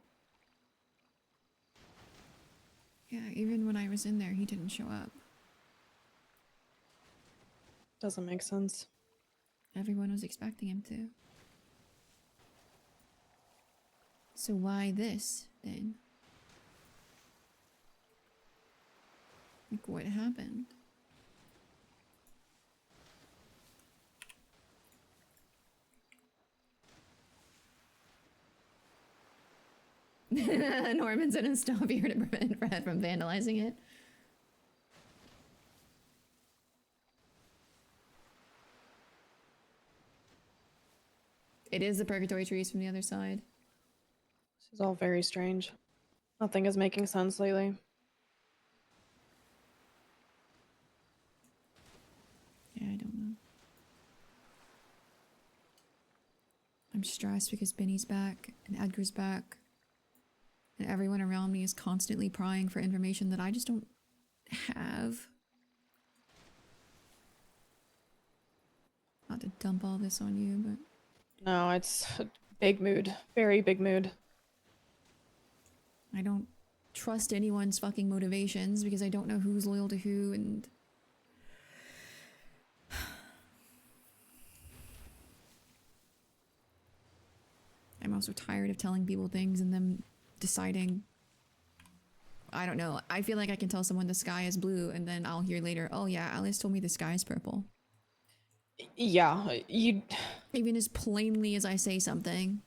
Speaker 1: Yeah, even when I was in there, he didn't show up.
Speaker 6: Doesn't make sense.
Speaker 1: Everyone was expecting him to. So why this, then? Like, what happened? Norman's gonna stop here to prevent Brad from vandalizing it. It is the purgatory trees from the other side.
Speaker 6: This is all very strange. Nothing is making sense lately.
Speaker 1: Yeah, I don't know. I'm stressed because Benny's back and Edgar's back. And everyone around me is constantly prying for information that I just don't have. Not to dump all this on you, but...
Speaker 6: No, it's a big mood. Very big mood.
Speaker 1: I don't trust anyone's fucking motivations because I don't know who's loyal to who, and... I'm also tired of telling people things and them deciding... I don't know. I feel like I can tell someone the sky is blue and then I'll hear later, oh yeah, Alice told me the sky is purple.
Speaker 6: Yeah, you...
Speaker 1: Even as plainly as I say something.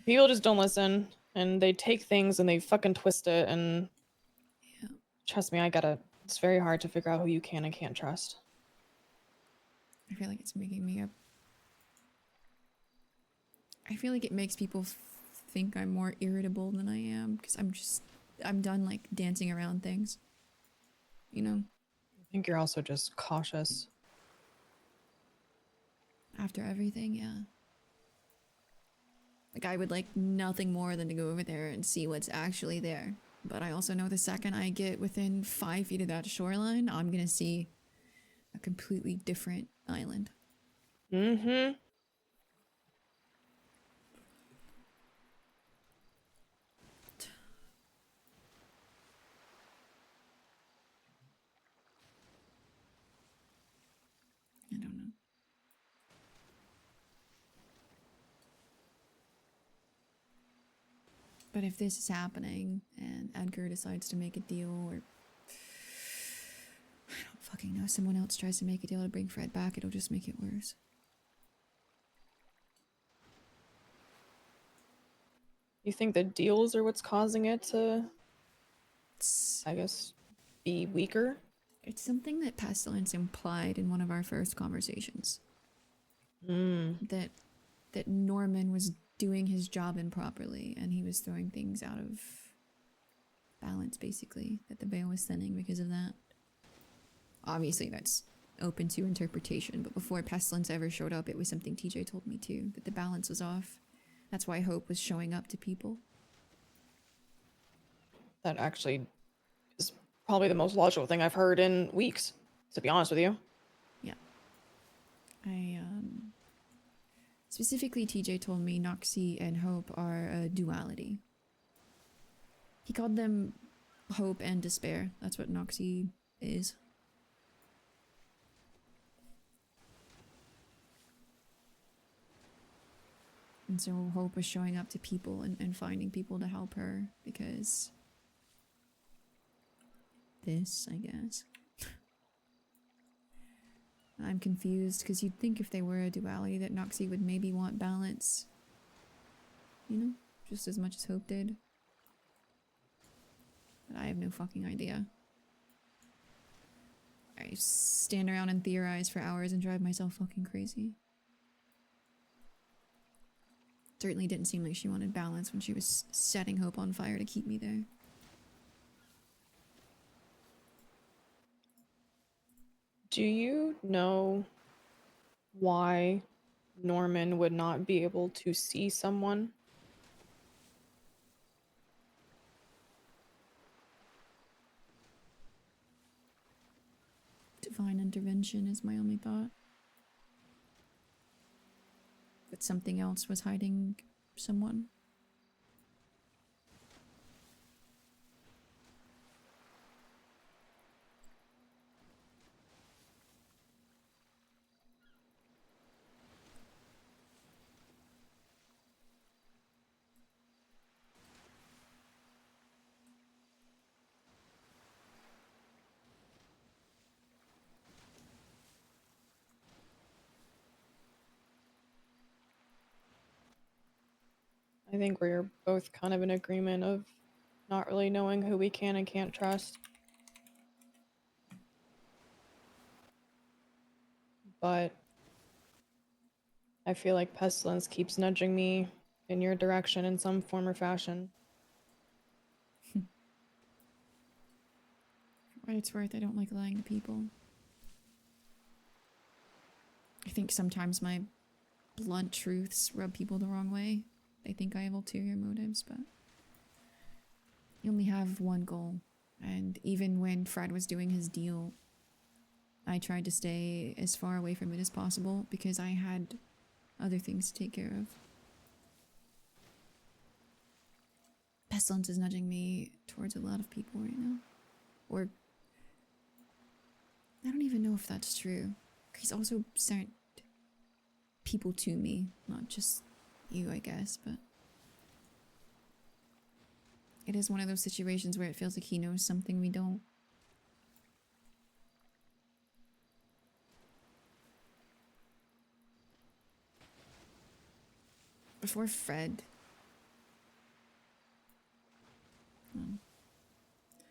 Speaker 6: People just don't listen, and they take things and they fucking twist it, and...
Speaker 1: Yeah.
Speaker 6: Trust me, it's very hard to figure out who you can and can't trust.
Speaker 1: I feel like it's making me up. I feel like it makes people think I'm more irritable than I am, because I'm just I'm done like dancing around things. You know,
Speaker 6: I think you're also just cautious.
Speaker 1: after everything, yeah. Like I would like nothing more than to go over there and see what's actually there. But I also know the second I get within 5 feet of that shoreline, I'm gonna see a completely different island.
Speaker 6: Mm-hmm.
Speaker 1: I don't know. But if this is happening and Edgar decides to make a deal, or I don't fucking know, someone else tries to make a deal to bring Fred back, it'll just make it worse.
Speaker 6: You think the deals are what's causing it to,
Speaker 1: It's,
Speaker 6: I guess, be weaker?
Speaker 1: it's something that Pestilence implied in one of our first conversations. That Norman was doing his job improperly and he was throwing things out of balance, basically, that the Veil was thinning because of that. Obviously, that's open to interpretation, but before Pestilence ever showed up, it was something TJ told me too, that the balance was off. That's why Hope was showing up to people.
Speaker 6: That actually is probably the most logical thing I've heard in weeks, to be honest with you.
Speaker 1: Yeah. Specifically, TJ told me Noxie and Hope are a duality. He called them hope and despair. That's what Noxie is. And so Hope was showing up to people and finding people to help her because... this, I guess. I'm confused because you'd think if they were a duality that Noxie would maybe want balance. You know? Just as much as Hope did. But I have no fucking idea. I stand around and theorize for hours and drive myself fucking crazy. Certainly didn't seem like she wanted balance when she was setting Hope on fire to keep me there.
Speaker 6: Do you know why Norman would not be able to see someone?
Speaker 1: Divine intervention is my only thought. But something else was hiding someone.
Speaker 6: I think we're both kind of in agreement of not really knowing who we can and can't trust. But I feel like Pestilence keeps nudging me in your direction in some form or fashion.
Speaker 1: For what it's worth, I don't like lying to people. I think sometimes my blunt truths rub people the wrong way. They think I have ulterior motives, but you only have one goal. And even when Fred was doing his deal, I tried to stay as far away from it as possible because I had other things to take care of. Pestilence is nudging me towards a lot of people right now. Or I don't even know if that's true. He's also sent people to me, not just you, I guess, but it is one of those situations where it feels like he knows something we don't. Before Fred...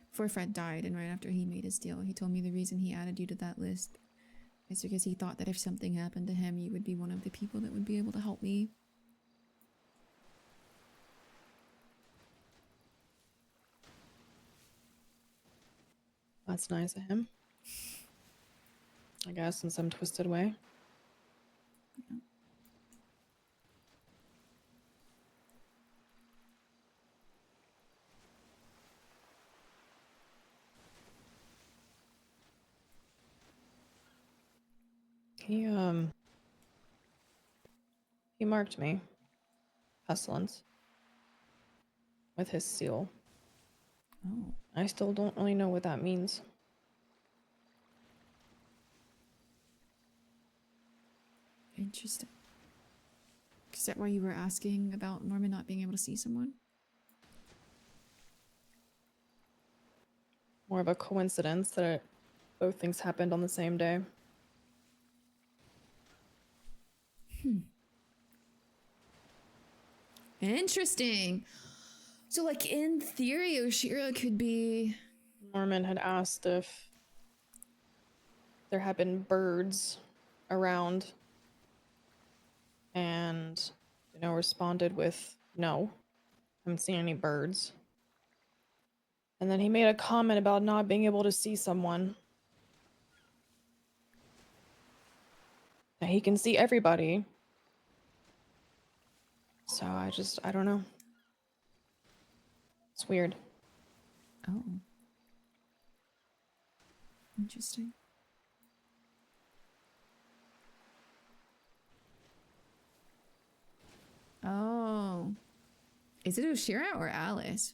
Speaker 1: Before Fred died and right after he made his deal, he told me the reason he added you to that list is because he thought that if something happened to him, you would be one of the people that would be able to help me.
Speaker 6: That's nice of him. I guess in some twisted way. He marked me, pestilence, with his seal.
Speaker 1: Oh,
Speaker 6: I still don't really know what that means.
Speaker 1: interesting. Is that why you were asking about Norman not being able to see someone?
Speaker 6: More of a coincidence that both things happened on the same day.
Speaker 1: Interesting. So, like, in theory, Oshira could be...
Speaker 6: Norman had asked if there had been birds around, and responded with no, haven't seen any birds. And then he made a comment about not being able to see someone. That he can see everybody. So I don't know. It's weird.
Speaker 1: Oh. Interesting. Oh. Is it Oshira or Alice?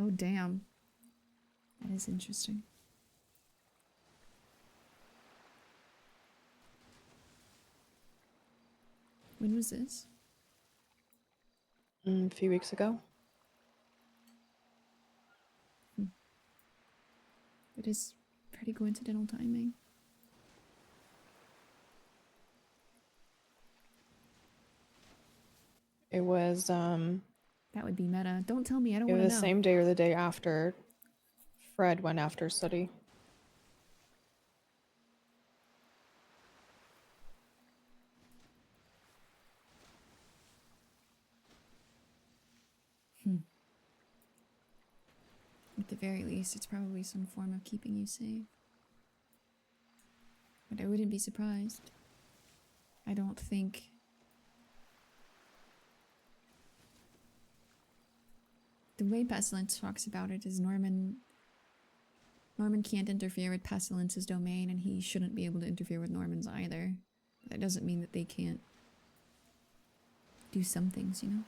Speaker 1: Oh, damn. That is interesting. When was this?
Speaker 6: A few weeks ago.
Speaker 1: It is pretty coincidental timing.
Speaker 6: It was
Speaker 1: That would be meta. Don't tell me, I don't
Speaker 6: it
Speaker 1: want
Speaker 6: was
Speaker 1: to
Speaker 6: the
Speaker 1: know.
Speaker 6: same day or the day after Fred went after Sooty.
Speaker 1: At the very least, it's probably some form of keeping you safe. But I wouldn't be surprised. I don't think... The way Pestilence talks about it is Norman can't interfere with Pestilence's domain, and he shouldn't be able to interfere with Norman's either. That doesn't mean that they can't do some things, you know?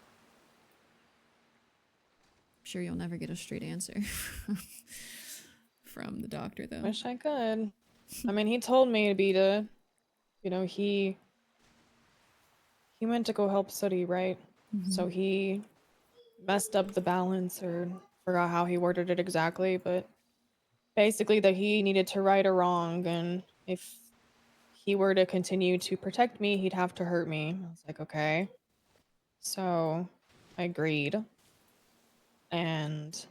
Speaker 1: I'm sure you'll never get a straight answer from the doctor, though.
Speaker 6: Wish I could. I mean, he told me he went to go help Sooty, right? So he messed up the balance, or forgot how he worded it exactly, but basically that he needed to right a wrong, and if he were to continue to protect me, he'd have to hurt me. I was like, okay. So I agreed. And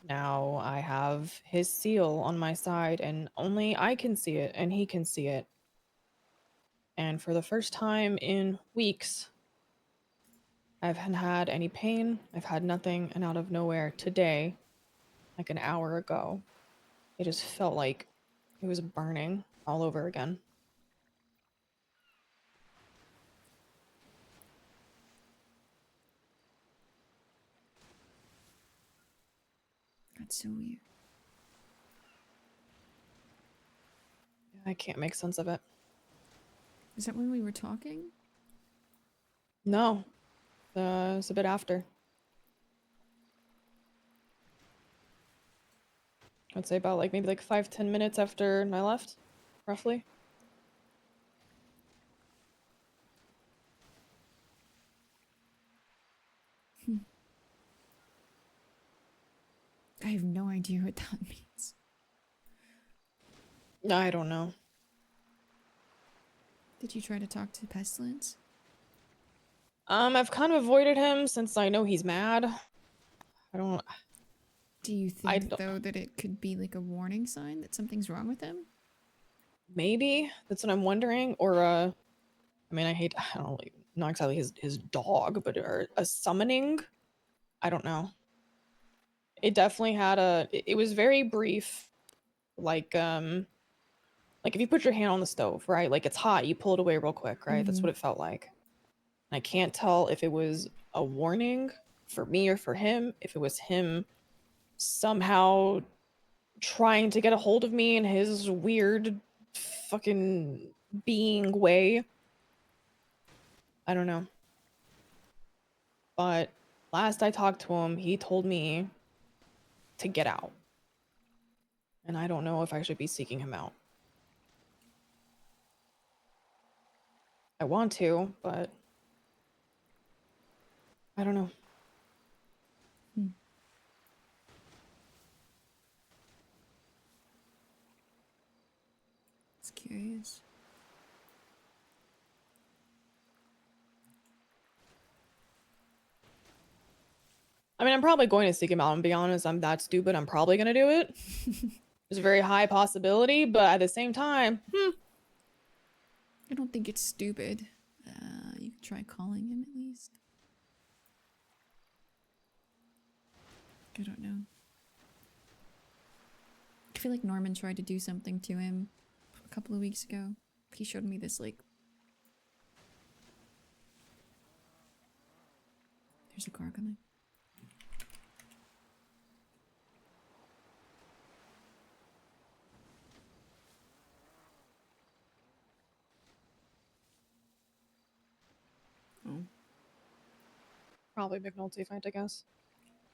Speaker 6: now I have his seal on my side, and only I can see it, and he can see it. And for the first time in weeks, I haven't had any pain. I've had nothing, and out of nowhere today, like an hour ago, it just felt like it was burning all over again.
Speaker 1: That's so weird.
Speaker 6: I can't make sense of it.
Speaker 1: Is that when we were talking?
Speaker 6: No, it's a bit after. I'd say about maybe 5-10 minutes after I left, roughly.
Speaker 1: I have no idea what that means.
Speaker 6: I don't know.
Speaker 1: Did you try to talk to Pestilence?
Speaker 6: I've kind of avoided him since I know he's mad.
Speaker 1: Do you think, though, that it could be like a warning sign that something's wrong with him?
Speaker 6: Maybe. That's what I'm wondering. Or, I don't know, not exactly his dog, but a summoning I don't know. It definitely had it was very brief. Like if you put your hand on the stove, right? Like it's hot, you pull it away real quick, right? That's
Speaker 1: Mhm.
Speaker 6: what it felt like. And I can't tell if it was a warning for me or for him, if it was him somehow trying to get a hold of me in his weird fucking being way. I don't know. But last I talked to him, he told me to get out. And I don't know if I should be seeking him out. I want to, but I don't know.
Speaker 1: It's curious.
Speaker 6: I mean, I'm probably going to seek him out, and be honest, I'm that stupid. I'm probably going to do it. There's a very high possibility, but at the same time,
Speaker 1: I don't think it's stupid. You could try calling him at least. I don't know. I feel like Norman tried to do something to him a couple of weeks ago. He showed me this, like... There's a car coming. Oh.
Speaker 6: probably McNulty fight, I guess.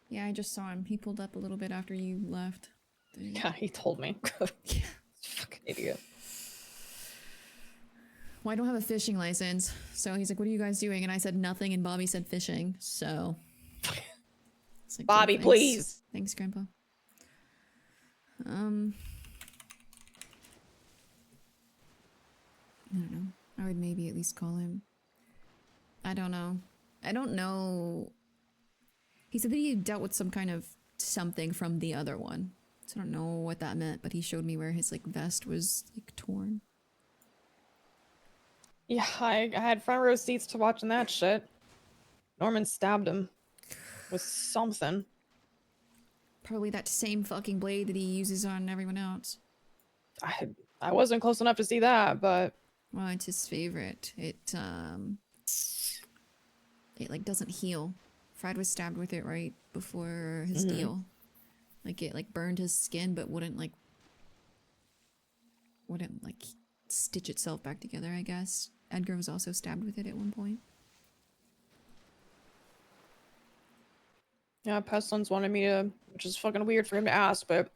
Speaker 1: Yeah, I just saw him. He pulled up a little bit after you left.
Speaker 6: Yeah, he told me.
Speaker 1: Yeah.
Speaker 6: Fucking idiot.
Speaker 1: Well, I don't have a fishing license. So he's like, what are you guys doing? And I said nothing, and Bobby said fishing. So... It's like,
Speaker 6: Bobby,
Speaker 1: thanks.
Speaker 6: please.
Speaker 1: Thanks, Grandpa. I don't know. I would maybe at least call him. I don't know. I don't know. He said that he dealt with some kind of something from the other one. So I don't know what that meant, but he showed me where his like vest was like torn.
Speaker 6: Yeah, I had front row seats to watching that shit. Norman stabbed him with something.
Speaker 1: Probably that same fucking blade that he uses on everyone else.
Speaker 6: I wasn't close enough to see that, but
Speaker 1: Well, it's his favorite. It like doesn't heal. Fred was stabbed with it right before his deal. Like it like burned his skin, but wouldn't like stitch itself back together, I guess. Edgar was also stabbed with it at one point.
Speaker 6: yeah, Pestilence wanted me to, which is fucking weird for him to ask, but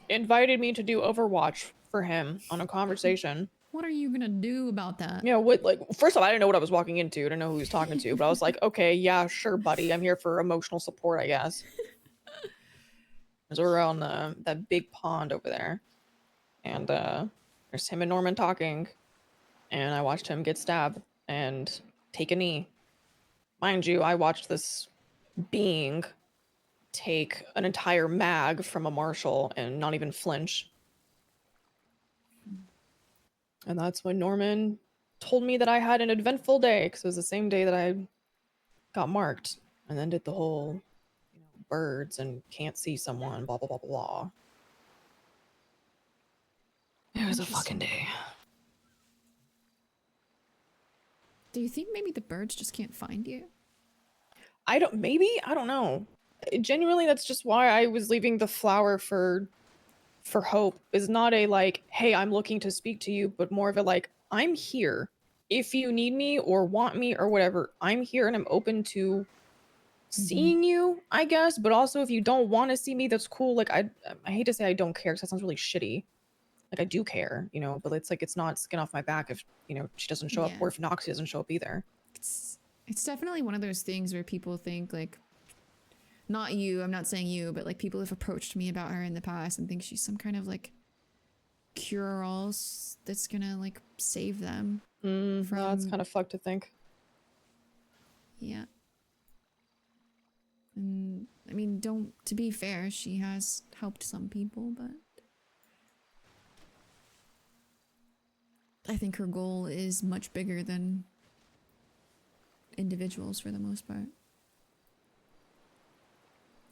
Speaker 6: invited me to do Overwatch for him on a conversation.
Speaker 1: What are you gonna do about that?
Speaker 6: Yeah, what, like, first of all, I didn't know what I was walking into. I didn't know who he was talking to, but I was like, okay, yeah, sure, buddy. I'm here for emotional support, I guess. Because we're on that big pond over there. And there's him and Norman talking. And I watched him get stabbed and take a knee. Mind you, I watched this being take an entire mag from a marshal and not even flinch. And that's when Norman told me that I had an eventful day, because it was the same day that I got marked, and then did the whole birds and can't see someone, blah, blah, blah, blah. It was a fucking day.
Speaker 1: Do you think maybe the birds just can't find you?
Speaker 6: I don't know. Genuinely, that's just why I was leaving the flower for Hope. Is not a like, hey, I'm looking to speak to you, but more of a like, I'm here. If you need me or want me or whatever, I'm here and I'm open to seeing you, I guess. But also, if you don't want to see me, that's cool. Like, I hate to say I don't care because that sounds really shitty. Like, I do care, you know, but it's like, it's not skin off my back if, you know, she doesn't show up, or if Noxie doesn't show up either.
Speaker 1: It's definitely one of those things where people think like, not you, I'm not saying you, but like people have approached me about her in the past and think she's some kind of like cure-all that's gonna like save them.
Speaker 6: No, it's kind of fucked to think.
Speaker 1: Yeah. And I mean, to be fair, she has helped some people, but I think her goal is much bigger than individuals for the most part.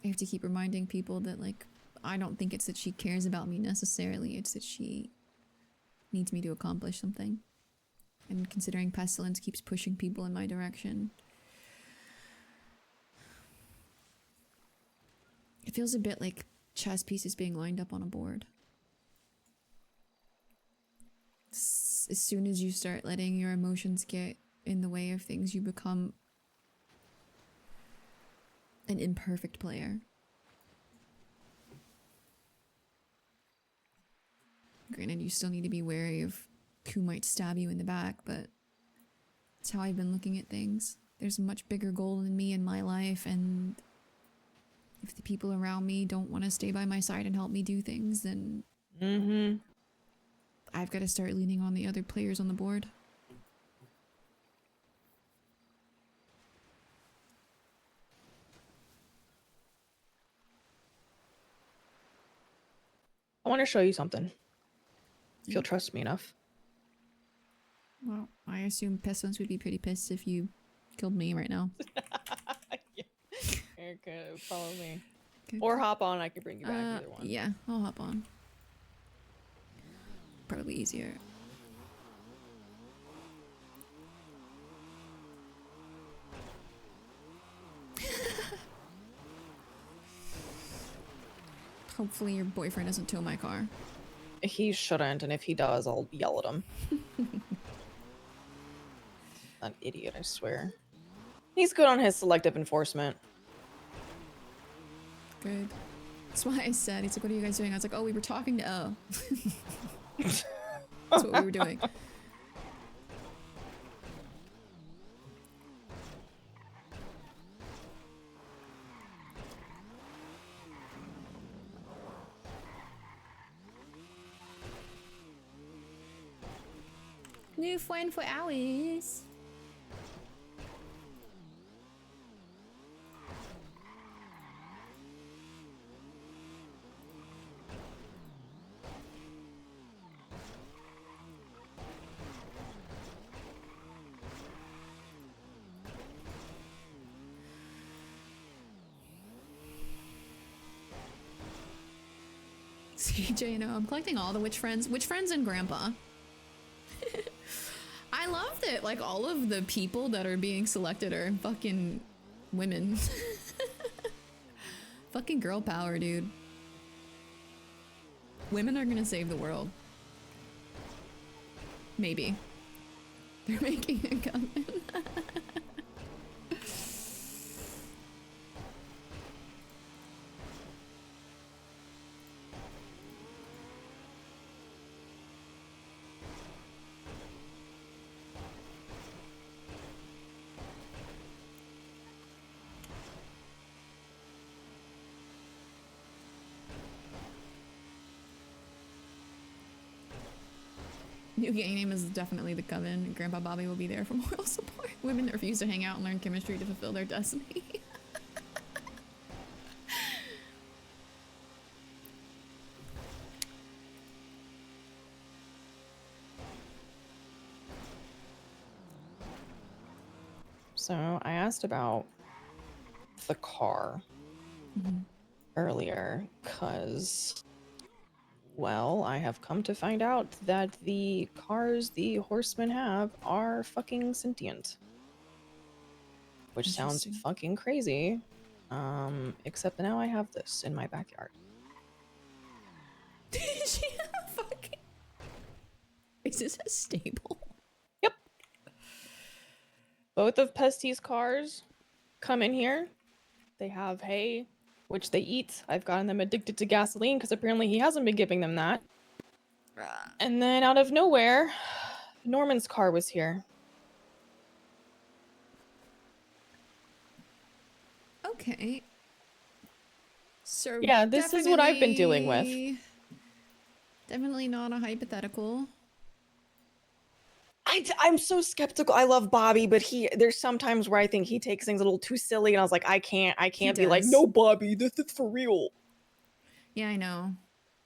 Speaker 1: I have to keep reminding people that, like, I don't think it's that she cares about me necessarily, it's that she needs me to accomplish something. And considering Pestilence keeps pushing people in my direction, it feels a bit like chess pieces being lined up on a board. As soon as you start letting your emotions get in the way of things, you become an imperfect player. Granted, you still need to be wary of who might stab you in the back, but that's how I've been looking at things. There's a much bigger goal than me in my life, and if the people around me don't want to stay by my side and help me do things, then I've got to start leaning on the other players on the board.
Speaker 6: I want to show you something. If you'll trust me enough.
Speaker 1: Well, I assume Pestilence would be pretty pissed if you killed me right now.
Speaker 6: Erica, follow me.
Speaker 1: Okay.
Speaker 6: Or hop on, I can bring you back, either one.
Speaker 1: Yeah, I'll hop on. Probably easier. Hopefully your boyfriend doesn't tow my car.
Speaker 6: He shouldn't, and if he does, I'll yell at him. An idiot, I swear. He's good on his selective enforcement.
Speaker 1: Good. That's why I said, he's like, what are you guys doing? I was like, oh, we were talking to O. That's what we were doing. New friend for Alice. CJ, you know, I'm collecting all the witch friends and grandpa. I love that, like, all of the people that are being selected are fucking women. Fucking girl power, dude. Women are gonna save the world. Maybe. They're making it come in. New gang name is definitely the Coven. Grandpa Bobby will be there for moral support. Women that refuse to hang out and learn chemistry to fulfill their destiny.
Speaker 6: So I asked about the car earlier, because, well, I have come to find out that the cars the horsemen have are fucking sentient. Which sounds fucking crazy. Except that now I have this in my backyard.
Speaker 1: Did she have a fucking... Is this a stable?
Speaker 6: Yep. Both of Pesty's cars come in here. They have hay, which they eat. I've gotten them addicted to gasoline because apparently he hasn't been giving them that. And then out of nowhere, Norman's car was here.
Speaker 1: Okay. So
Speaker 6: yeah, this is what I've been dealing with.
Speaker 1: Definitely not a hypothetical.
Speaker 6: I'm so skeptical. I love Bobby, but there's sometimes where I think he takes things a little too silly, and I was like, I can't be like, no, Bobby, this is for real.
Speaker 1: Yeah, I know.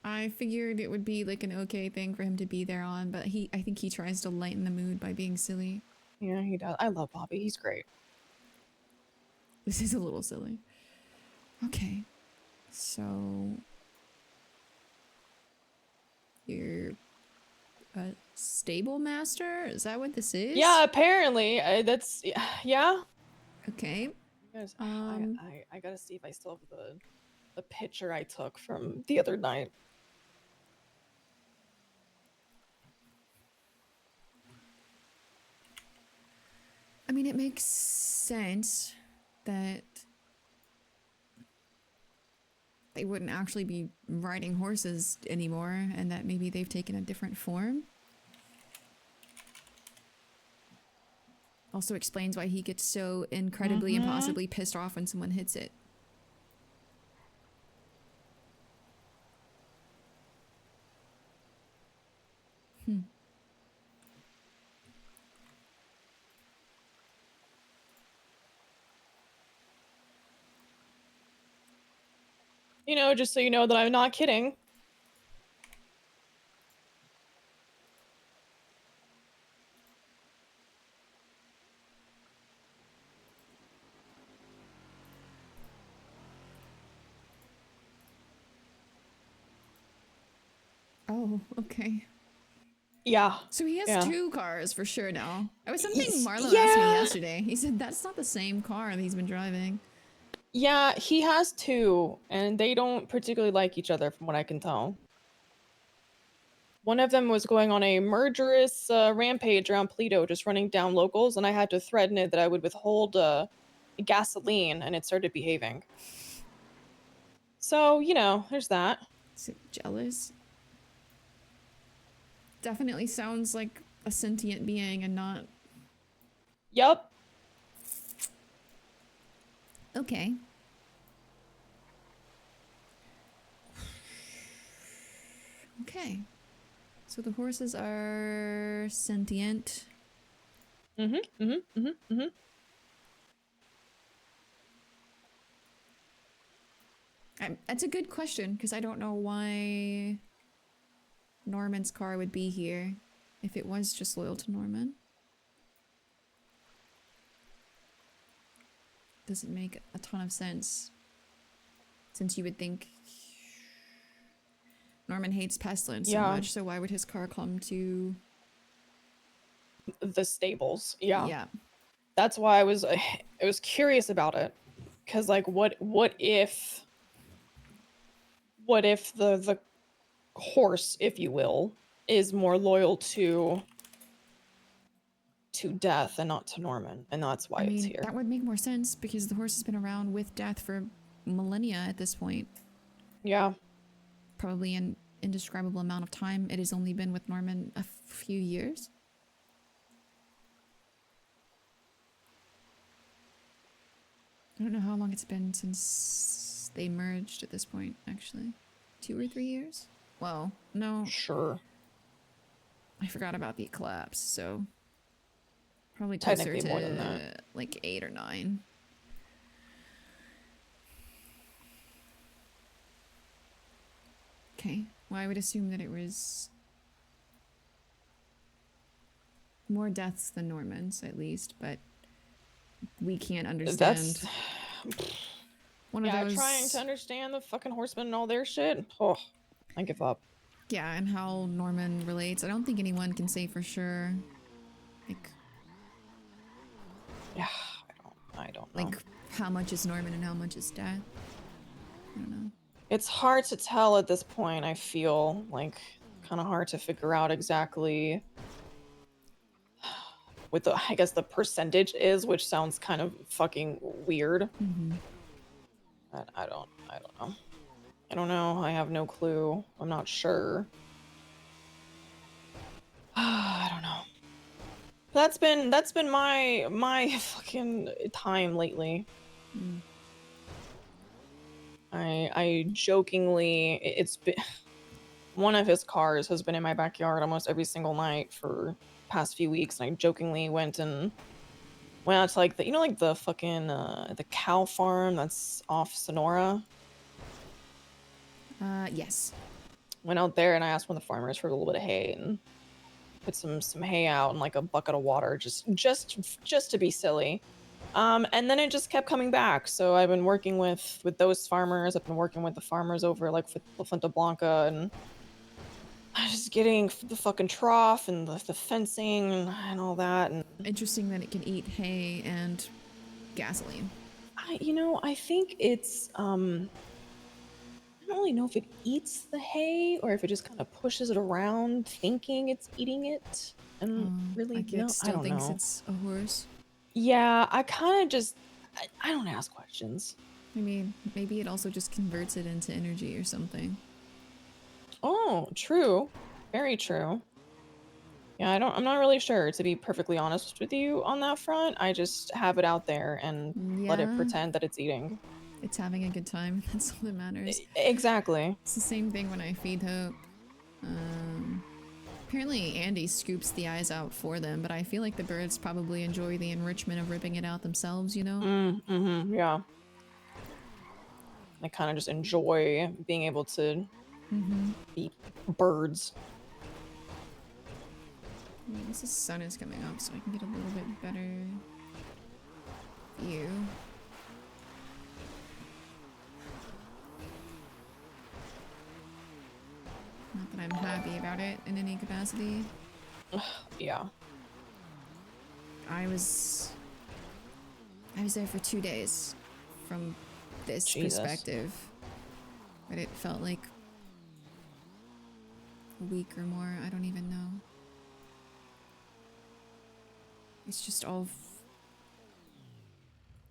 Speaker 1: I figured it would be like an okay thing for him to be there on, but I think he tries to lighten the mood by being silly.
Speaker 6: Yeah, he does. I love Bobby. He's great.
Speaker 1: This is a little silly. Okay. So you're a stable master? Is that what this is?
Speaker 6: Yeah, apparently. That's yeah.
Speaker 1: Okay.
Speaker 6: Guys,
Speaker 1: Um,
Speaker 6: I gotta see if I still have the picture I took from the other night.
Speaker 1: I mean, it makes sense that they wouldn't actually be riding horses anymore and that maybe they've taken a different form. Also explains why he gets so incredibly impossibly pissed off when someone hits it.
Speaker 6: You know, just so you know that I'm not kidding.
Speaker 1: Oh, okay.
Speaker 6: Yeah.
Speaker 1: So he has
Speaker 6: Yeah.
Speaker 1: 2 cars for sure now. It was something
Speaker 6: Yes,
Speaker 1: Marlo asked me
Speaker 6: yeah.
Speaker 1: yesterday. He said that's not the same car that he's been driving.
Speaker 6: Yeah, he has 2, and they don't particularly like each other from what I can tell. One of them was going on a murderous rampage around Pluto, just running down locals, and I had to threaten it that I would withhold gasoline, and it started behaving. So, you know, there's that.
Speaker 1: Is it jealous? Definitely sounds like a sentient being and not...
Speaker 6: Yup.
Speaker 1: Okay. Okay. So the horses are sentient. That's a good question, because I don't know why Norman's car would be here if it was just loyal to Norman. Doesn't make a ton of sense, since you would think Norman hates pestilence so much, so why would his car come to
Speaker 6: the stables? Yeah.
Speaker 1: Yeah.
Speaker 6: That's why I was curious about it, because like what if the horse, if you will, is more loyal to Death and not to Norman, and that's why
Speaker 1: I
Speaker 6: it's
Speaker 1: mean,
Speaker 6: here.
Speaker 1: that would make more sense because the horse has been around with Death for millennia at this point.
Speaker 6: Yeah.
Speaker 1: Probably an indescribable amount of time. It has only been with Norman a few years. I don't know how long it's been since they merged at this point, actually. 2 or 3 years? Well, no.
Speaker 6: Sure.
Speaker 1: I forgot about the collapse, so probably closer
Speaker 6: Technically
Speaker 1: to
Speaker 6: more than that.
Speaker 1: like 8 or 9. Okay. Well, I would assume that it was more deaths than Normans, at least, but we can't understand.
Speaker 6: That's
Speaker 1: one of those...
Speaker 6: trying to understand the fucking horsemen and all their shit. Oh, I give up.
Speaker 1: Yeah, and how Norman relates. I don't think anyone can say for sure. Like...
Speaker 6: Yeah, I don't know.
Speaker 1: Like, how much is Norman and how much is Death? I don't know.
Speaker 6: It's hard to tell at this point, I feel. Like, kind of hard to figure out exactly what the, I guess, the percentage is, which sounds kind of fucking weird. But I don't know. I don't know. I have no clue. I'm not sure. I don't know. That's been my fucking time lately. I jokingly, it's been, one of his cars has been in my backyard almost every single night for past few weeks, and I jokingly went out to like the, you know, like the fucking the cow farm that's off Sonora.
Speaker 1: Yes.
Speaker 6: Went out there and I asked one of the farmers for a little bit of hay and put some hay out and like a bucket of water, just to be silly. And then it just kept coming back. So I've been working with those farmers. I've been working with the farmers over like La Fuente Blanca, and just getting the fucking trough and the fencing and all that. And
Speaker 1: Interesting that it can eat hay and gasoline.
Speaker 6: I think it's I don't really know if it eats the hay or if it just kind of pushes it around thinking it's eating it. And really,
Speaker 1: Like
Speaker 6: no,
Speaker 1: it
Speaker 6: I
Speaker 1: still
Speaker 6: don't
Speaker 1: thinks
Speaker 6: know.
Speaker 1: it's a horse.
Speaker 6: Yeah, I kind of just I don't ask questions.
Speaker 1: I mean, maybe it also just converts it into energy or something.
Speaker 6: Oh, true. Very true. Yeah, I'm not really sure, to be perfectly honest with you on that front. I just have it out there and let it
Speaker 1: Yeah.
Speaker 6: pretend that it's eating.
Speaker 1: It's having a good time. That's all that matters.
Speaker 6: Exactly.
Speaker 1: It's the same thing when I feed Hope. Apparently Andy scoops the eyes out for them, but I feel like the birds probably enjoy the enrichment of ripping it out themselves, you know?
Speaker 6: Yeah. I kind of just enjoy being able to be birds.
Speaker 1: I guess the sun is coming up, so I can get a little bit better view. Not that I'm happy about it in any capacity.
Speaker 6: Yeah.
Speaker 1: I was there for 2 days from this
Speaker 6: Jesus.
Speaker 1: perspective, but it felt like a week or more. I don't even know. It's just all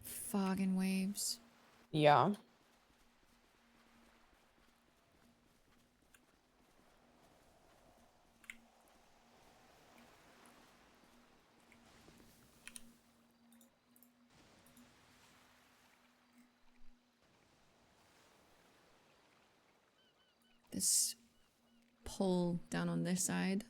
Speaker 1: fog and waves.
Speaker 6: Yeah.
Speaker 1: This pole down on this side.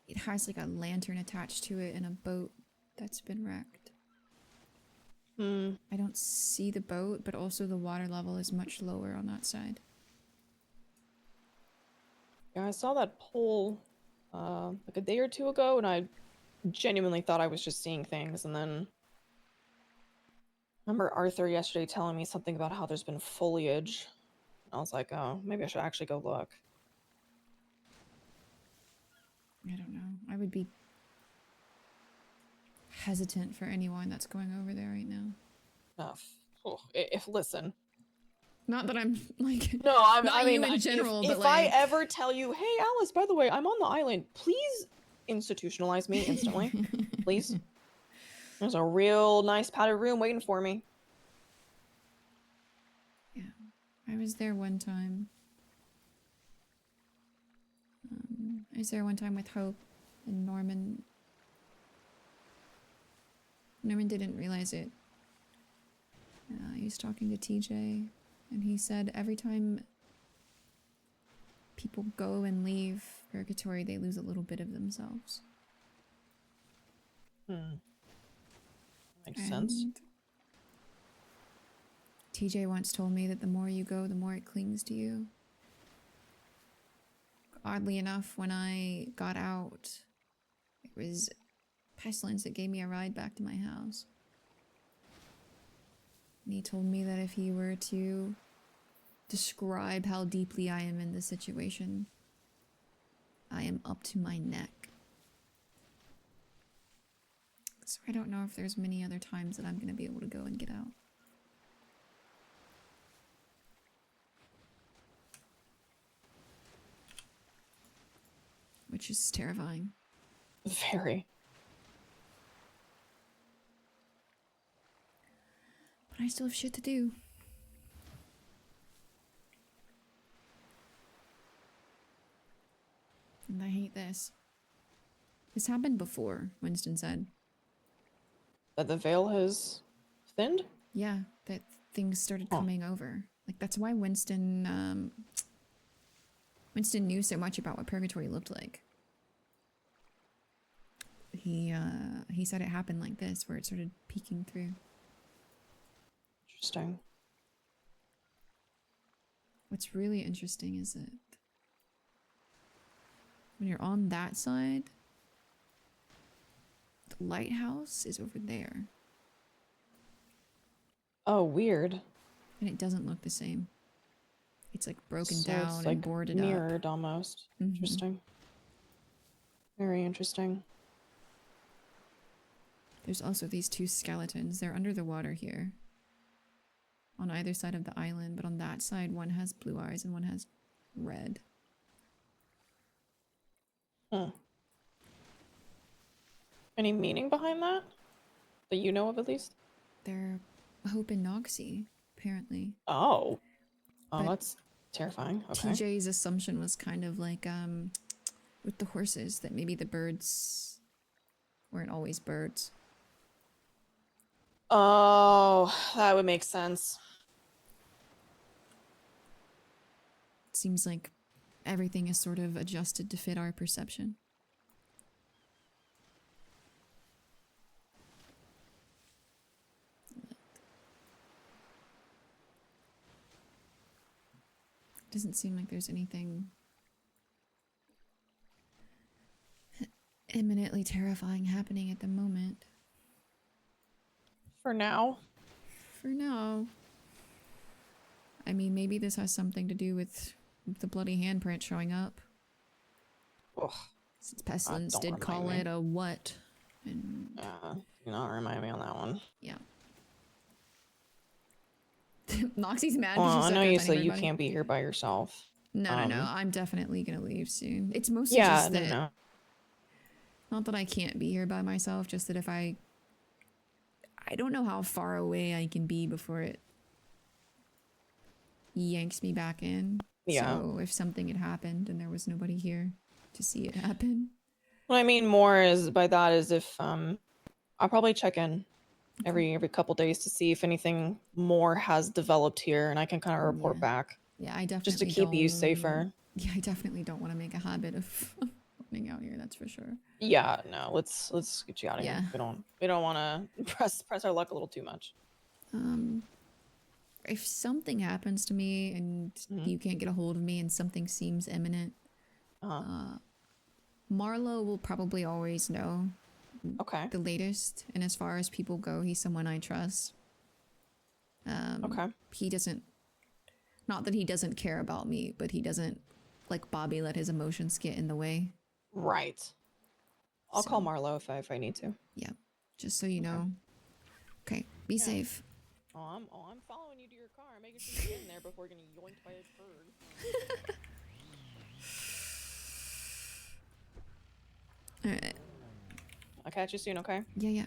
Speaker 1: It has like a lantern attached to it and a boat that's been wrecked. I don't see the boat, but also the water level is much lower on that side.
Speaker 6: Yeah, I saw that poll like a day or two ago, and I genuinely thought I was just seeing things. And then I remember Arthur yesterday telling me something about how there's been foliage. I was like, oh, maybe I should actually go look.
Speaker 1: I don't know. I would be hesitant for anyone that's going over there right now.
Speaker 6: If listen.
Speaker 1: Not that I'm like
Speaker 6: No,
Speaker 1: not
Speaker 6: I mean,
Speaker 1: you in general, but
Speaker 6: if
Speaker 1: like
Speaker 6: I ever tell you, hey Alice, by the way, I'm on the island, please institutionalize me instantly. Please. There's a real nice padded room waiting for me.
Speaker 1: Yeah, I was there one time. I was there one time with Hope and Norman. Norman didn't realize it. He was talking to TJ, and he said every time people go and leave Purgatory, they lose a little bit of themselves.
Speaker 6: Makes sense.
Speaker 1: TJ once told me that the more you go, the more it clings to you. Oddly enough, when I got out, it was Pestilence that gave me a ride back to my house. And he told me that if he were to describe how deeply I am in this situation, I am up to my neck. So I don't know if there's many other times that I'm going to be able to go and get out. Which is terrifying.
Speaker 6: Very.
Speaker 1: But I still have shit to do. And I hate this. This happened before, Winston said.
Speaker 6: That the veil has thinned?
Speaker 1: Yeah, that things started coming over. Like, that's why Winston knew so much about what Purgatory looked like. He said it happened like this, where it started peeking through.
Speaker 6: Interesting.
Speaker 1: What's really interesting is that when you're on that side, lighthouse is over there.
Speaker 6: Oh, weird.
Speaker 1: And it doesn't look the same. It's like broken
Speaker 6: So
Speaker 1: down
Speaker 6: it's
Speaker 1: and
Speaker 6: like
Speaker 1: boarded
Speaker 6: mirrored almost.
Speaker 1: Mhm.
Speaker 6: Interesting. Very interesting.
Speaker 1: up. There's also these two skeletons. They're under the water here. On either side of the island, but on that side, one has blue eyes and one has red.
Speaker 6: Hmm. Any meaning behind that? That you know of, at least?
Speaker 1: They're Hope and Noxie, apparently.
Speaker 6: Oh. Oh,
Speaker 1: But
Speaker 6: that's terrifying. Okay.
Speaker 1: TJ's assumption was kind of like, with the horses, that maybe the birds weren't always birds.
Speaker 6: Oh, that would make sense.
Speaker 1: It seems like everything is sort of adjusted to fit our perception. Doesn't seem like there's anything imminently terrifying happening at the moment.
Speaker 6: For now.
Speaker 1: For now. I mean, maybe this has something to do with the bloody handprint showing up.
Speaker 6: Ugh.
Speaker 1: Since Pestilence
Speaker 6: don't
Speaker 1: did
Speaker 6: remind
Speaker 1: call
Speaker 6: me.
Speaker 1: it a what? And
Speaker 6: Do not remind me on that one.
Speaker 1: yeah. Noxie's mad. 'cause
Speaker 6: Well,
Speaker 1: you
Speaker 6: I
Speaker 1: suck
Speaker 6: know
Speaker 1: up
Speaker 6: you
Speaker 1: on
Speaker 6: say you
Speaker 1: everybody.
Speaker 6: can't be here by yourself.
Speaker 1: No, no. I'm definitely gonna leave soon. It's mostly
Speaker 6: Yeah,
Speaker 1: just that.
Speaker 6: no.
Speaker 1: Not that I can't be here by myself, just that if I don't know how far away I can be before it yanks me back in.
Speaker 6: Yeah.
Speaker 1: So if something had happened and there was nobody here to see it happen.
Speaker 6: What I mean more is by that is if I'll probably check in every couple days to see if anything more has developed here, and I can kind of report back.
Speaker 1: Yeah, I definitely
Speaker 6: just to keep you
Speaker 1: don't-
Speaker 6: safer.
Speaker 1: Yeah, I definitely don't want to make a habit of running out here. That's for sure.
Speaker 6: Yeah, no, let's get you out of
Speaker 1: Yeah.
Speaker 6: here. We don't want to press our luck a little too much.
Speaker 1: If something happens to me and you can't get a hold of me and something seems imminent, Marlo will probably always know.
Speaker 6: Okay.
Speaker 1: The latest, and as far as people go, he's someone I trust.
Speaker 6: Okay.
Speaker 1: He doesn't. Not that he doesn't care about me, but he doesn't, like Bobby, let his emotions get in the way.
Speaker 6: Right. I'll call Marlo if I need to.
Speaker 1: Yeah, just so you know. Okay, be safe.
Speaker 6: Oh, I'm following you to your car, making sure you get in there before getting yoinked by a bird.
Speaker 1: All right.
Speaker 6: I'll catch you soon, okay?
Speaker 1: Yeah, yeah.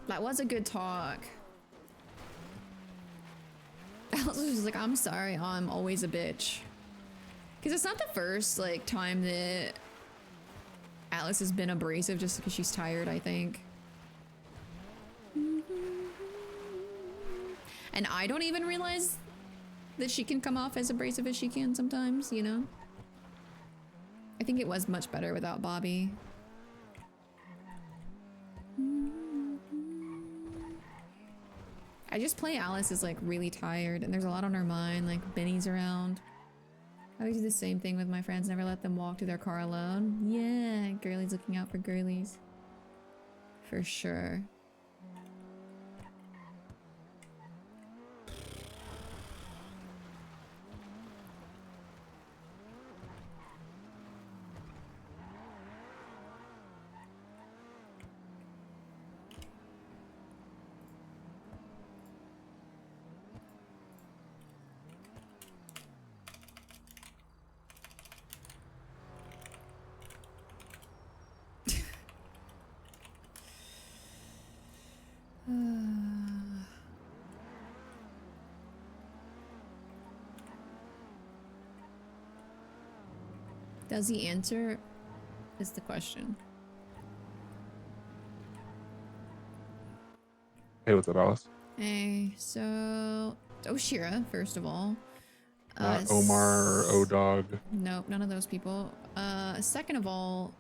Speaker 1: That was a good talk. Alice was just like, I'm sorry, I'm always a bitch. Because it's not the first, like, time that Alice has been abrasive just because she's tired, I think. And I don't even realize that she can come off as abrasive as she can sometimes, you know? I think it was much better without Bobby. I just play Alice as like really tired and there's a lot on her mind, like Benny's around. I always do the same thing with my friends, never let them walk to their car alone. Yeah, girlies looking out for girlies. For sure. Does he answer? Is the question.
Speaker 5: Hey, what's up, Alice?
Speaker 1: Hey, so Oshira, first of all.
Speaker 5: Not Omar or O-Dog.
Speaker 1: Nope, none of those people. Second of all,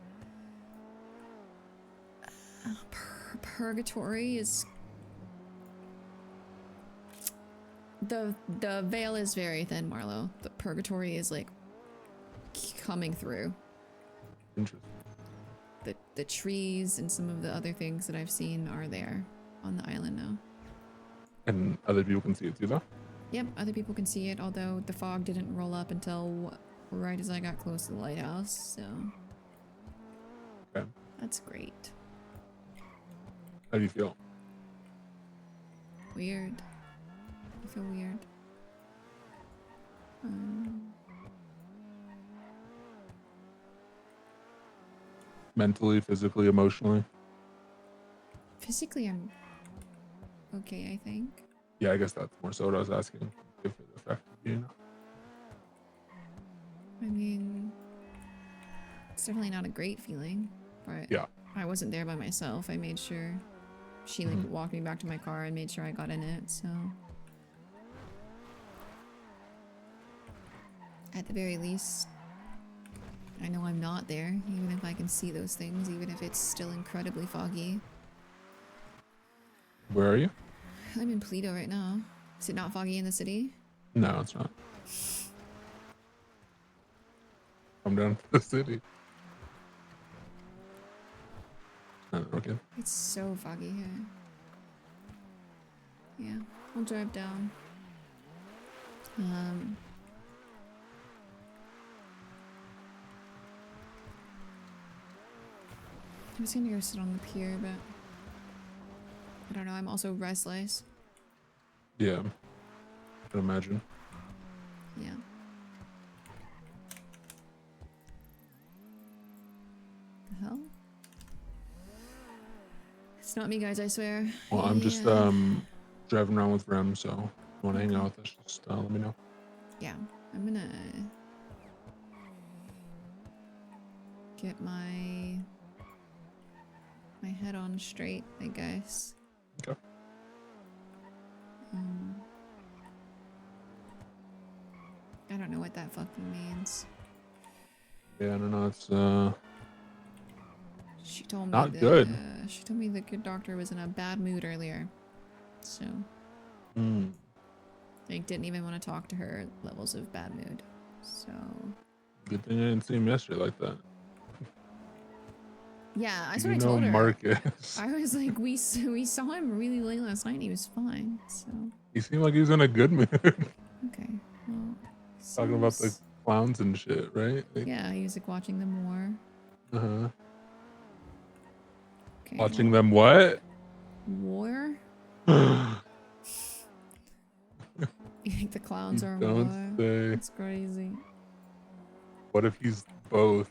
Speaker 1: Purgatory is The veil is very thin, Marlo. The purgatory is like coming through.
Speaker 5: Interesting.
Speaker 1: The trees and some of the other things that I've seen are there on the island now.
Speaker 5: And other people can see it too, though?
Speaker 1: Yep, other people can see it, although the fog didn't roll up until right as I got close to the lighthouse, so...
Speaker 5: Okay.
Speaker 1: That's great.
Speaker 5: How do you feel?
Speaker 1: Weird. I feel weird.
Speaker 5: Mentally, physically, emotionally?
Speaker 1: Physically, I'm okay, I think.
Speaker 5: Yeah, I guess that's more so what I was asking. If it affected you.
Speaker 1: I mean, it's definitely not a great feeling, but
Speaker 5: Yeah.
Speaker 1: I wasn't there by myself. I made sure she like walked me back to my car and made sure I got in it, so at the very least I know I'm not there, even if I can see those things, even if it's still incredibly foggy.
Speaker 5: Where are you?
Speaker 1: I'm in Pluto right now. Is it not foggy in the city?
Speaker 5: No, it's not. I'm down to the city. Okay.
Speaker 1: It's so foggy here. Yeah, I'll drive down. I was gonna go sit on the pier, but I don't know, I'm also restless.
Speaker 5: Yeah. I can imagine.
Speaker 1: Yeah. The hell? It's not me, guys, I swear.
Speaker 5: Well, I'm just driving around with Rem, so if you want to hang out with us, just let me know.
Speaker 1: Yeah, I'm gonna get my head on straight, I guess.
Speaker 5: Okay.
Speaker 1: I don't know what that fucking means.
Speaker 5: Yeah, I don't know. It's
Speaker 1: She told me
Speaker 5: not
Speaker 1: that,
Speaker 5: good.
Speaker 1: She told me the good doctor was in a bad mood earlier, so like didn't even want to talk to her levels of bad mood. So
Speaker 5: good thing I didn't see him yesterday like that.
Speaker 1: yeah, that's
Speaker 5: You
Speaker 1: what I
Speaker 5: know
Speaker 1: told her.
Speaker 5: Marcus.
Speaker 1: I was like, we saw him really late last night and he was fine, so
Speaker 5: He seemed like he was in a good mood.
Speaker 1: okay, well,
Speaker 5: Talking about the clowns and shit, right? Like,
Speaker 1: yeah, he was like watching them war. Okay,
Speaker 5: Watching
Speaker 1: well,
Speaker 5: them what?
Speaker 1: war? You think the clowns are
Speaker 5: Don't
Speaker 1: war?
Speaker 5: say.
Speaker 1: That's crazy.
Speaker 5: What if he's both?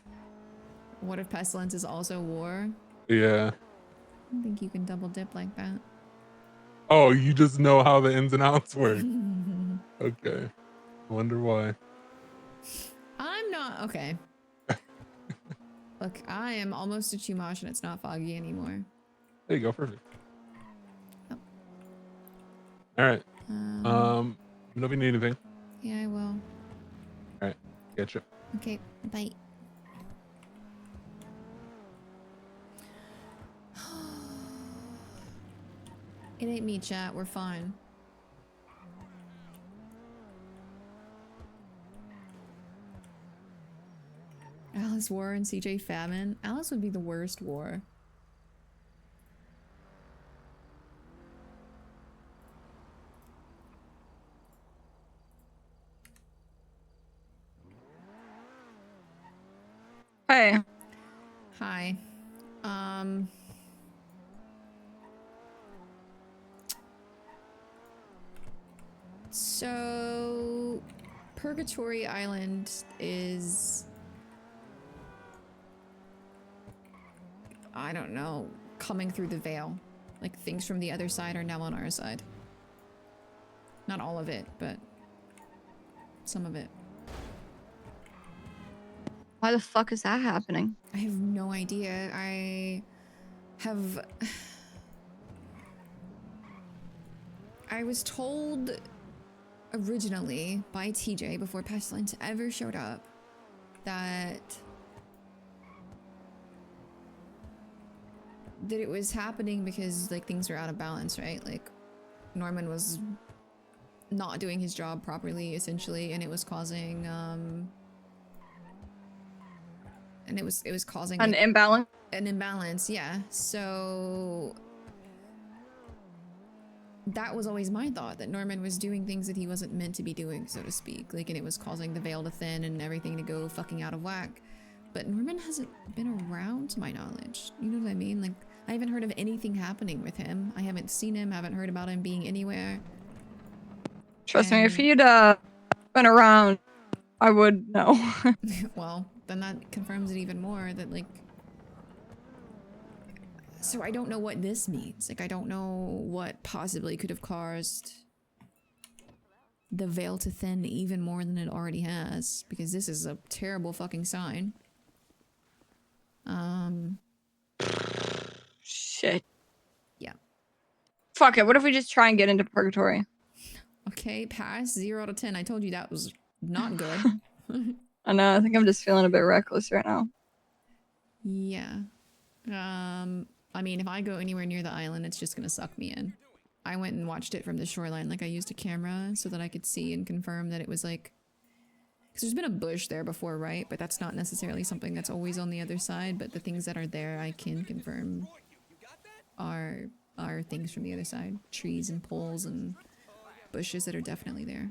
Speaker 1: What if pestilence is also war?
Speaker 5: Yeah.
Speaker 1: I don't think you can double dip like that.
Speaker 5: Oh, you just know how the ins and outs work. Okay. Wonder why.
Speaker 1: I'm not okay. Look, I am almost at Chumash and it's not foggy anymore.
Speaker 5: There you go. Perfect.
Speaker 1: Oh.
Speaker 5: All right. Let me know if you need anything.
Speaker 1: Yeah, I will.
Speaker 5: All right. Catch you.
Speaker 1: Okay, bye. It ain't me, chat. We're fine. Alice War and CJ Famine. Alice would be the worst war.
Speaker 10: Hey.
Speaker 1: Hi. So Purgatory Island is, I don't know, coming through the veil. Like things from the other side are now on our side. Not all of it, but some of it.
Speaker 10: Why the fuck is that happening?
Speaker 1: I have no idea. I was told originally by TJ before Pestilence ever showed up that it was happening because like things were out of balance, right? Like Norman was not doing his job properly, essentially, and it was causing and it was causing
Speaker 10: An
Speaker 1: like,
Speaker 10: imbalance.
Speaker 1: an imbalance, yeah. So that was always my thought, that Norman was doing things that he wasn't meant to be doing, so to speak. Like, and it was causing the veil to thin and everything to go fucking out of whack. But Norman hasn't been around, to my knowledge. You know what I mean? Like, I haven't heard of anything happening with him. I haven't seen him, haven't heard about him being anywhere.
Speaker 10: Trust me, if
Speaker 1: And-
Speaker 10: he'd been around, I would know.
Speaker 1: Well, then that confirms it even more that, like... So I don't know what this means. Like, I don't know what possibly could have caused the veil to thin even more than it already has, because this is a terrible fucking sign.
Speaker 10: Shit.
Speaker 1: Yeah.
Speaker 10: Fuck it. What if we just try and get into purgatory?
Speaker 1: Okay, pass. 0 out of 10. I told you that was not good.
Speaker 10: I know. I think I'm just feeling a bit reckless right now.
Speaker 1: Yeah. I mean, if I go anywhere near the island, it's just gonna suck me in. I went and watched it from the shoreline. Like, I used a camera so that I could see and confirm that it was like... Because there's been a bush there before, right? But that's not necessarily something that's always on the other side. But the things that are there, I can confirm are things from the other side. Trees and poles and bushes that are definitely there.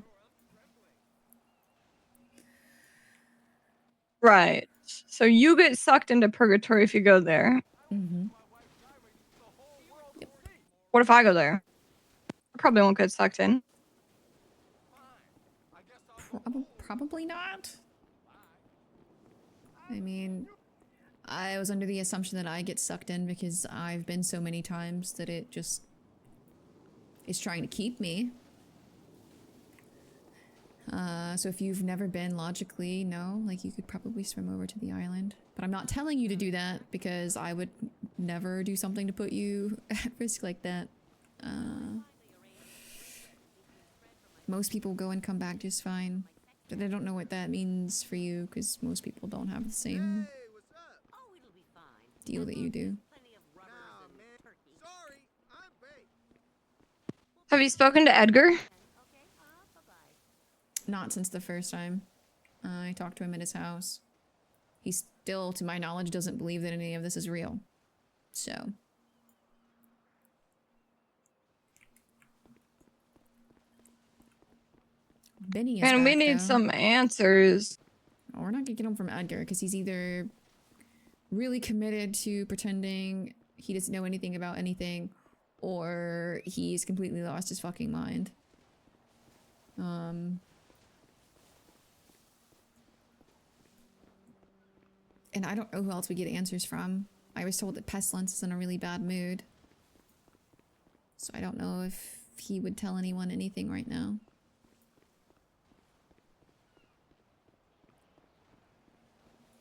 Speaker 10: Right. So you get sucked into purgatory if you go there.
Speaker 1: Mm-hmm.
Speaker 10: What if I go there? I probably won't get sucked in.
Speaker 1: Probably not. I mean, I was under the assumption that I get sucked in because I've been so many times that it just is trying to keep me. So if you've never been, logically, no, like you could probably swim over to the island. But I'm not telling you to do that because I would never do something to put you at risk like that. Most people go and come back just fine. But I don't know what that means for you because most people don't have the same deal that you do.
Speaker 10: Have you spoken to Edgar?
Speaker 1: Not since the first time. I talked to him at his house. He still, to my knowledge, doesn't believe that any of this is real. So. Benny is
Speaker 10: Man, we
Speaker 1: back,
Speaker 10: need
Speaker 1: though.
Speaker 10: some answers.
Speaker 1: Oh, we're not gonna get him from Edgar, because he's either really committed to pretending he doesn't know anything about anything, or he's completely lost his fucking mind. And I don't know who else we get answers from. I was told that Pestilence is in a really bad mood. So I don't know if he would tell anyone anything right now.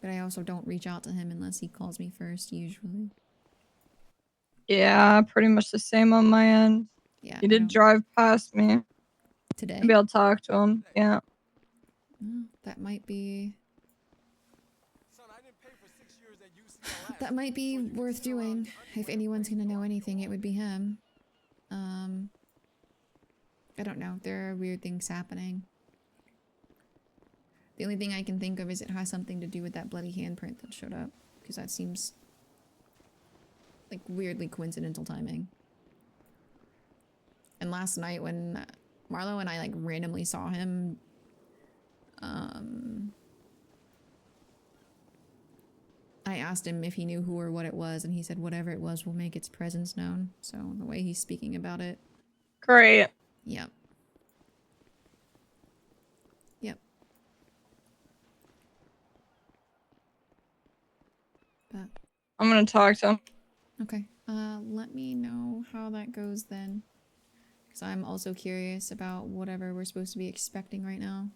Speaker 1: But I also don't reach out to him unless he calls me first, usually.
Speaker 10: Yeah, pretty much the same on my end.
Speaker 1: Yeah.
Speaker 10: He did drive past me.
Speaker 1: Today?
Speaker 10: Maybe I'll talk to him. Yeah.
Speaker 1: Oh, that might be... That might be worth doing. If anyone's gonna know anything, it would be him. I don't know. There are weird things happening. The only thing I can think of is it has something to do with that bloody handprint that showed up. Because that seems... like weirdly coincidental timing. And last night when Marlo and I like randomly saw him, I asked him if he knew who or what it was, and he said whatever it was will make its presence known. So the way he's speaking about it.
Speaker 10: Great.
Speaker 1: Yep. Yep. But
Speaker 10: I'm gonna talk to him.
Speaker 1: okay. Let me know how that goes then. Because I'm also curious about whatever we're supposed to be expecting right now.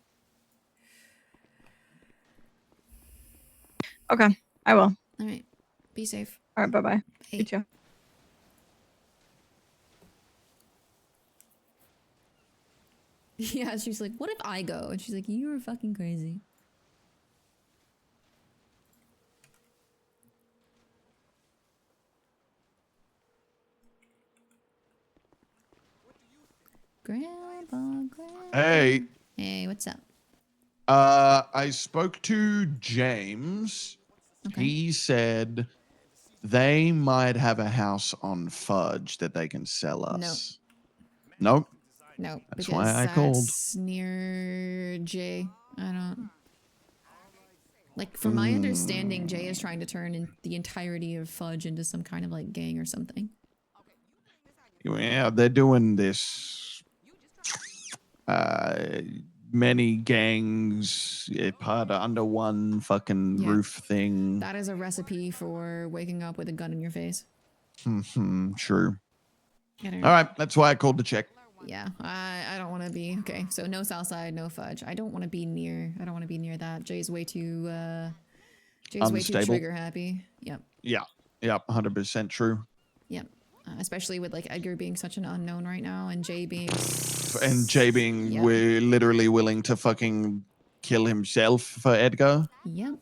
Speaker 10: Okay, I will.
Speaker 1: Alright. Be safe.
Speaker 10: All right, bye-bye.
Speaker 1: Bye.
Speaker 10: You too.
Speaker 1: Yeah, she's like, what if I go? And she's like, you're fucking crazy. Grandpa.
Speaker 4: Hey.
Speaker 1: Hey, what's up?
Speaker 4: I spoke to James.
Speaker 1: Okay.
Speaker 4: He said they might have a house on Fudge that they can sell us. Nope.
Speaker 1: No,
Speaker 4: That's
Speaker 1: because
Speaker 4: why I called.
Speaker 1: that's near Jay. I don't. Like, from my understanding, Jay is trying to turn in the entirety of Fudge into some kind of like gang or something.
Speaker 4: Yeah, they're doing this. Many gangs part under one fucking
Speaker 1: Yeah.
Speaker 4: roof thing.
Speaker 1: That is a recipe for waking up with a gun in your face.
Speaker 4: True.
Speaker 1: I don't-
Speaker 4: All right, that's why I called to check.
Speaker 1: Yeah, I don't want to be okay. So no Southside, no Fudge. I don't want to be near. I don't want to be near that. Jay's way too. Jay's way too
Speaker 4: Unstable.
Speaker 1: trigger happy. Yep.
Speaker 4: Yeah, 100% true.
Speaker 1: Yep. Especially with like Edgar being such an unknown right now, and Jay being.
Speaker 4: And Jay being
Speaker 1: Yeah.
Speaker 4: we're literally willing to fucking kill himself for Edgar.
Speaker 1: Yep.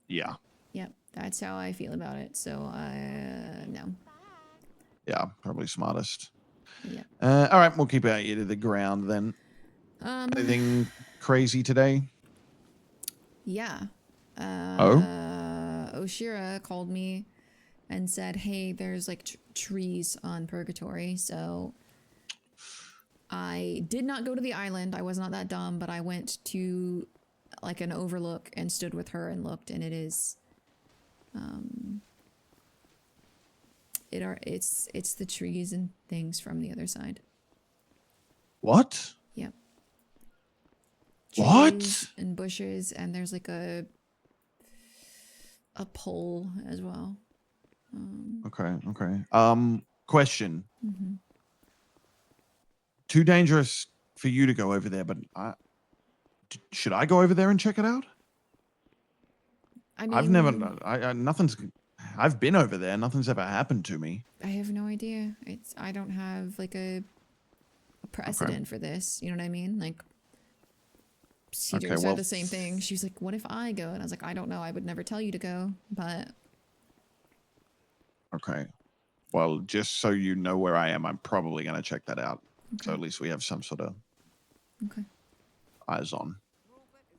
Speaker 4: Yeah.
Speaker 1: Yep. That's how I feel about it. So no.
Speaker 4: Yeah, probably smartest.
Speaker 1: Yep.
Speaker 4: All right, we'll keep our ear to the ground then. Anything crazy today?
Speaker 1: Yeah.
Speaker 4: Oh?
Speaker 1: Oshira called me and said, hey, there's like trees on Purgatory. So I did not go to the island. I was not that dumb, but I went to like an overlook and stood with her and looked, and it is it's the trees and things from the other side.
Speaker 4: What?
Speaker 1: Yep.
Speaker 4: What?
Speaker 1: Trees and bushes, and there's like a pole as well.
Speaker 4: Okay. Question.
Speaker 1: Mm-hmm.
Speaker 4: Too dangerous for you to go over there, but should I go over there and check it out?
Speaker 1: I mean,
Speaker 4: I've never. Nothing's. I've been over there. Nothing's ever happened to me.
Speaker 1: I have no idea. I don't have like a precedent for this. You know what I mean? Like, Cedar said the same thing. She was like, "What if I go?" And I was like, "I don't know. I would never tell you to go, but."
Speaker 4: Okay. Well, just so you know where I am, I'm probably going to check that out.
Speaker 1: Okay.
Speaker 4: So at least we have some sort of eyes on.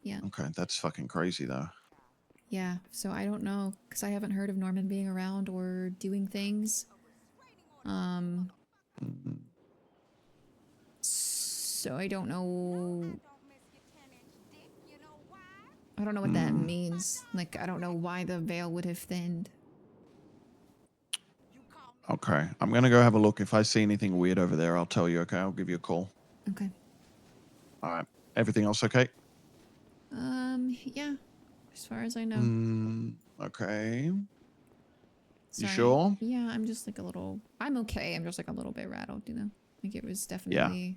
Speaker 1: Yeah.
Speaker 4: Okay, that's fucking crazy though.
Speaker 1: Yeah. So I don't know, because I haven't heard of Norman being around or doing things. So I don't know. I don't know what that means. Like, I don't know why the veil would have thinned.
Speaker 4: Okay, I'm going to go have a look. If I see anything weird over there, I'll tell you, okay? I'll give you a call.
Speaker 1: Okay.
Speaker 4: All right. Everything else okay?
Speaker 1: Yeah. As far as I know.
Speaker 4: Okay.
Speaker 1: Sorry.
Speaker 4: You sure?
Speaker 1: Yeah, I'm just like a little... I'm okay. I'm just like a little bit rattled, you know? Like, it was definitely...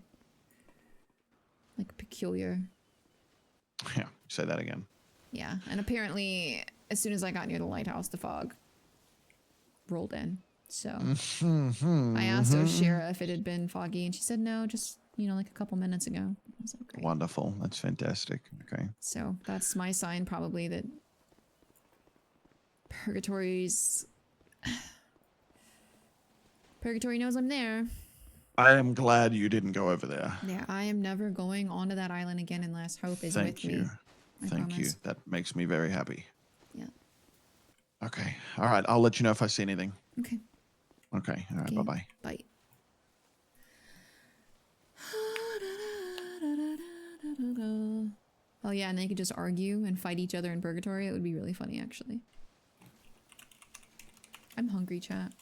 Speaker 1: like, peculiar.
Speaker 4: Yeah, say that again.
Speaker 1: Yeah, and apparently, as soon as I got near the lighthouse, the fog rolled in. So I asked Oshira if it had been foggy, and she said no, just, you know, like a couple minutes ago. I was like, great.
Speaker 4: Wonderful. That's fantastic. Okay.
Speaker 1: So that's my sign, probably, that Purgatory knows I'm there.
Speaker 4: I am glad you didn't go over there.
Speaker 1: Yeah, I am never going onto that island again unless Hope is with me.
Speaker 4: Thank you. That makes me very happy.
Speaker 1: Yeah.
Speaker 4: Okay. All right. I'll let you know if I see anything.
Speaker 1: Okay.
Speaker 4: Okay. All right.
Speaker 1: Okay.
Speaker 4: Bye-bye.
Speaker 1: Bye. Oh yeah, and they could just argue and fight each other in Purgatory. It would be really funny, actually. I'm hungry, chat.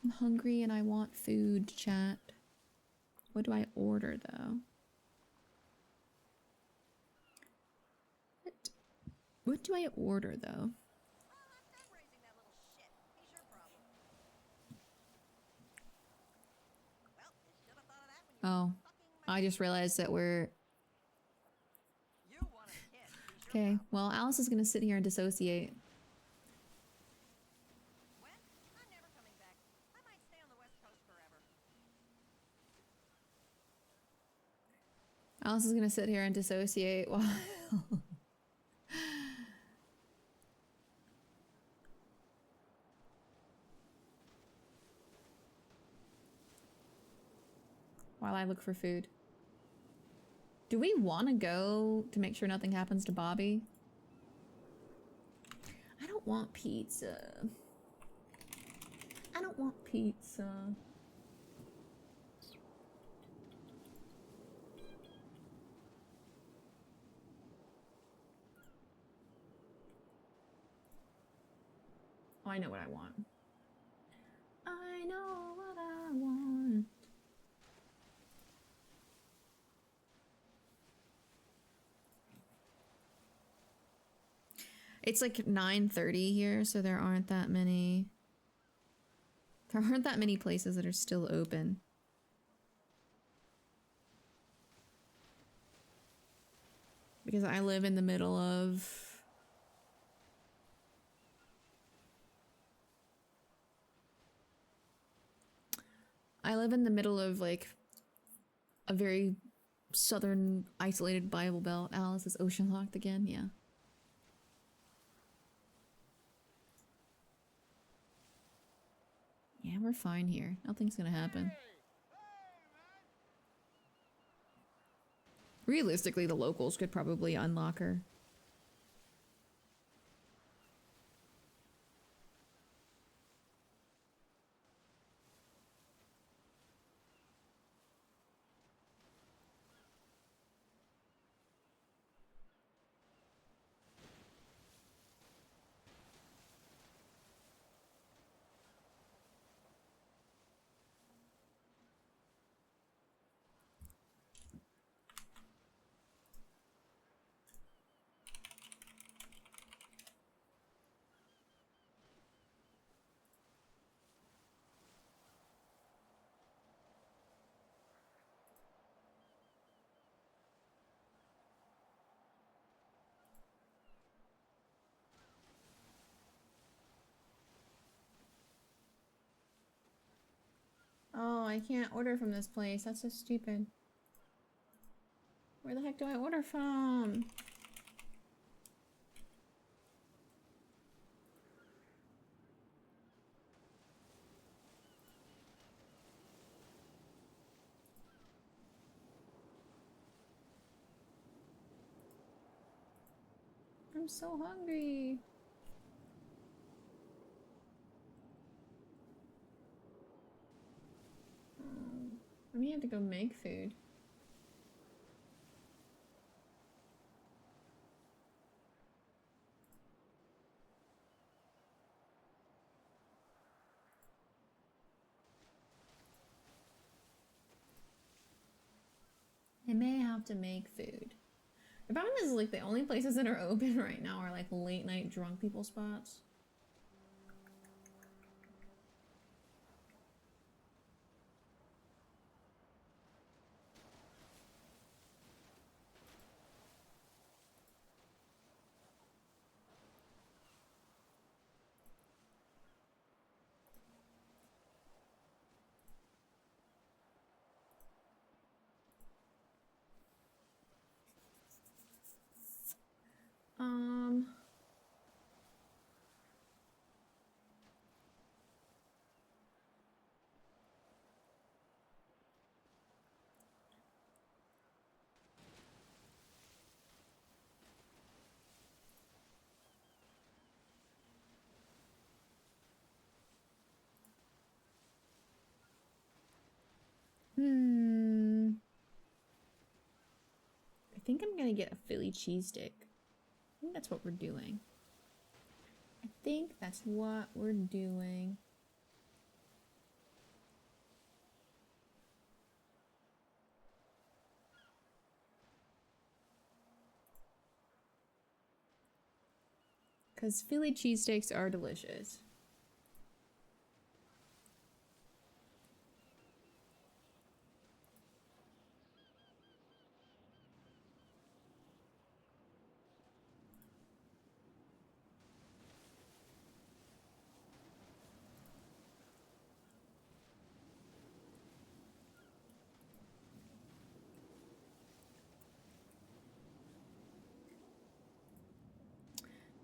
Speaker 1: I'm hungry and I want food, chat. What do I order, though? What do I order, though? Oh, I just realized that we're... Okay, well, Alice is gonna sit here and dissociate. Alice is gonna sit here and dissociate while... I look for food. Do we want to go to make sure nothing happens to Bobby? I don't want pizza. I don't want pizza. Oh, I know what I want. I know what I want. It's like 9:30 here, so there aren't that many. There aren't that many places that are still open. Because I live in the middle of... I live in the middle of, like, a very southern isolated Bible Belt. Alice is ocean locked again, yeah. Yeah, we're fine here. Nothing's gonna happen. Realistically, the locals could probably unlock her. Oh, I can't order from this place. That's so stupid. Where the heck do I order from? I'm so hungry. I may have to go make food. I may have to make food. The problem is, like, the only places that are open right now are, like, late night drunk people spots. Um... I think I'm gonna get a Philly cheesesteak. I think that's what we're doing. I think that's what we're doing. Because Philly cheesesteaks are delicious.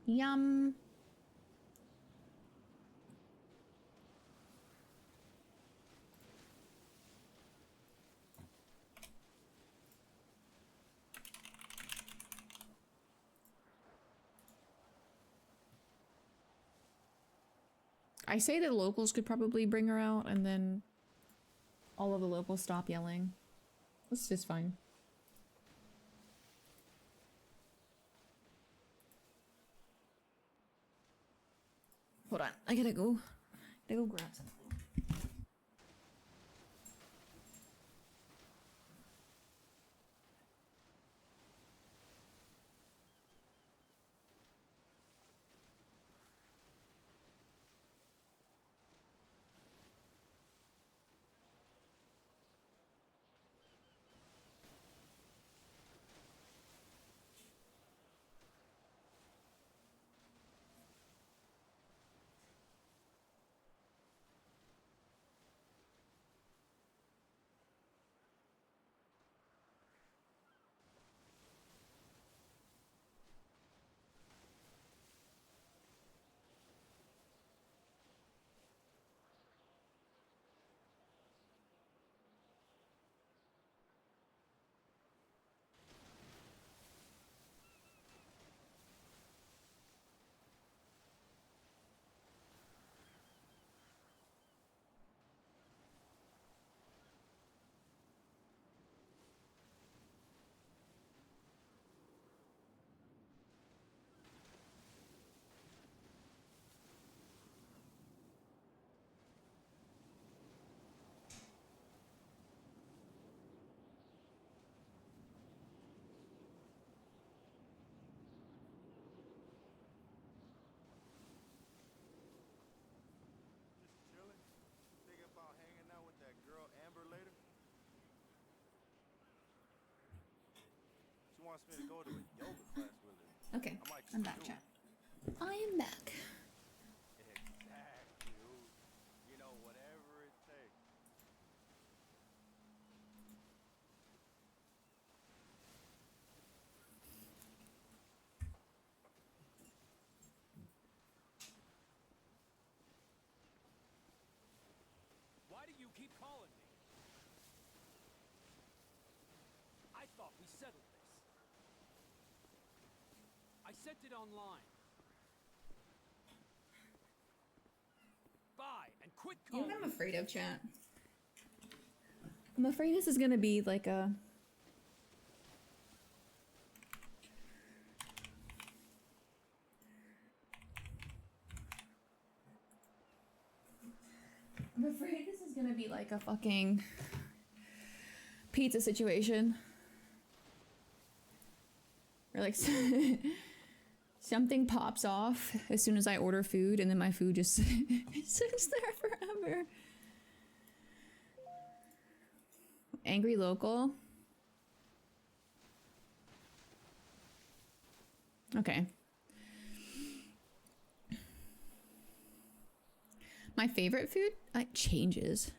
Speaker 1: Yum. I say that locals could probably bring her out, and then all of the locals stop yelling. This is fine. Hold on, I gotta go grab something.
Speaker 8: Just chilling. Thinking about hanging out with that girl Amber later. She wants me to go to a yoga class with her.
Speaker 1: Okay,
Speaker 8: I might just
Speaker 1: I'm back,
Speaker 8: do
Speaker 1: chat.
Speaker 8: it.
Speaker 1: I am back.
Speaker 8: Exactly. You know, whatever it takes.
Speaker 11: Why do you keep calling me? I thought we settled this. I sent it online. Bye, and quit
Speaker 1: You know
Speaker 11: calling.
Speaker 1: what I'm afraid of, chat? I'm afraid this is gonna be like a... I'm afraid this is gonna be like a fucking pizza situation. Or like something pops off as soon as I order food, and then my food just sits there forever. Angry local. Okay. My favorite food changes.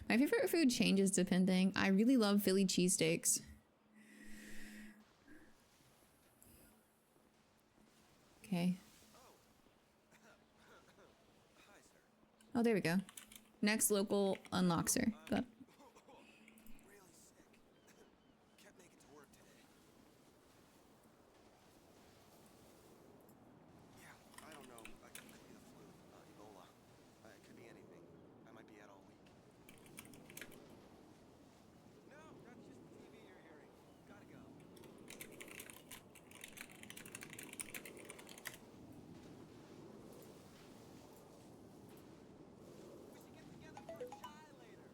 Speaker 1: My favorite food changes depending. I really love Philly cheesesteaks. Okay. Oh, there we go. Next local unlocks her. But
Speaker 8: Really sick. Can't make it to work today. Yeah, I don't know. It could be the flu, Ebola. It could be anything. I might be out all week. No, that's just the TV you're hearing. Gotta go. We should get together for a chai later.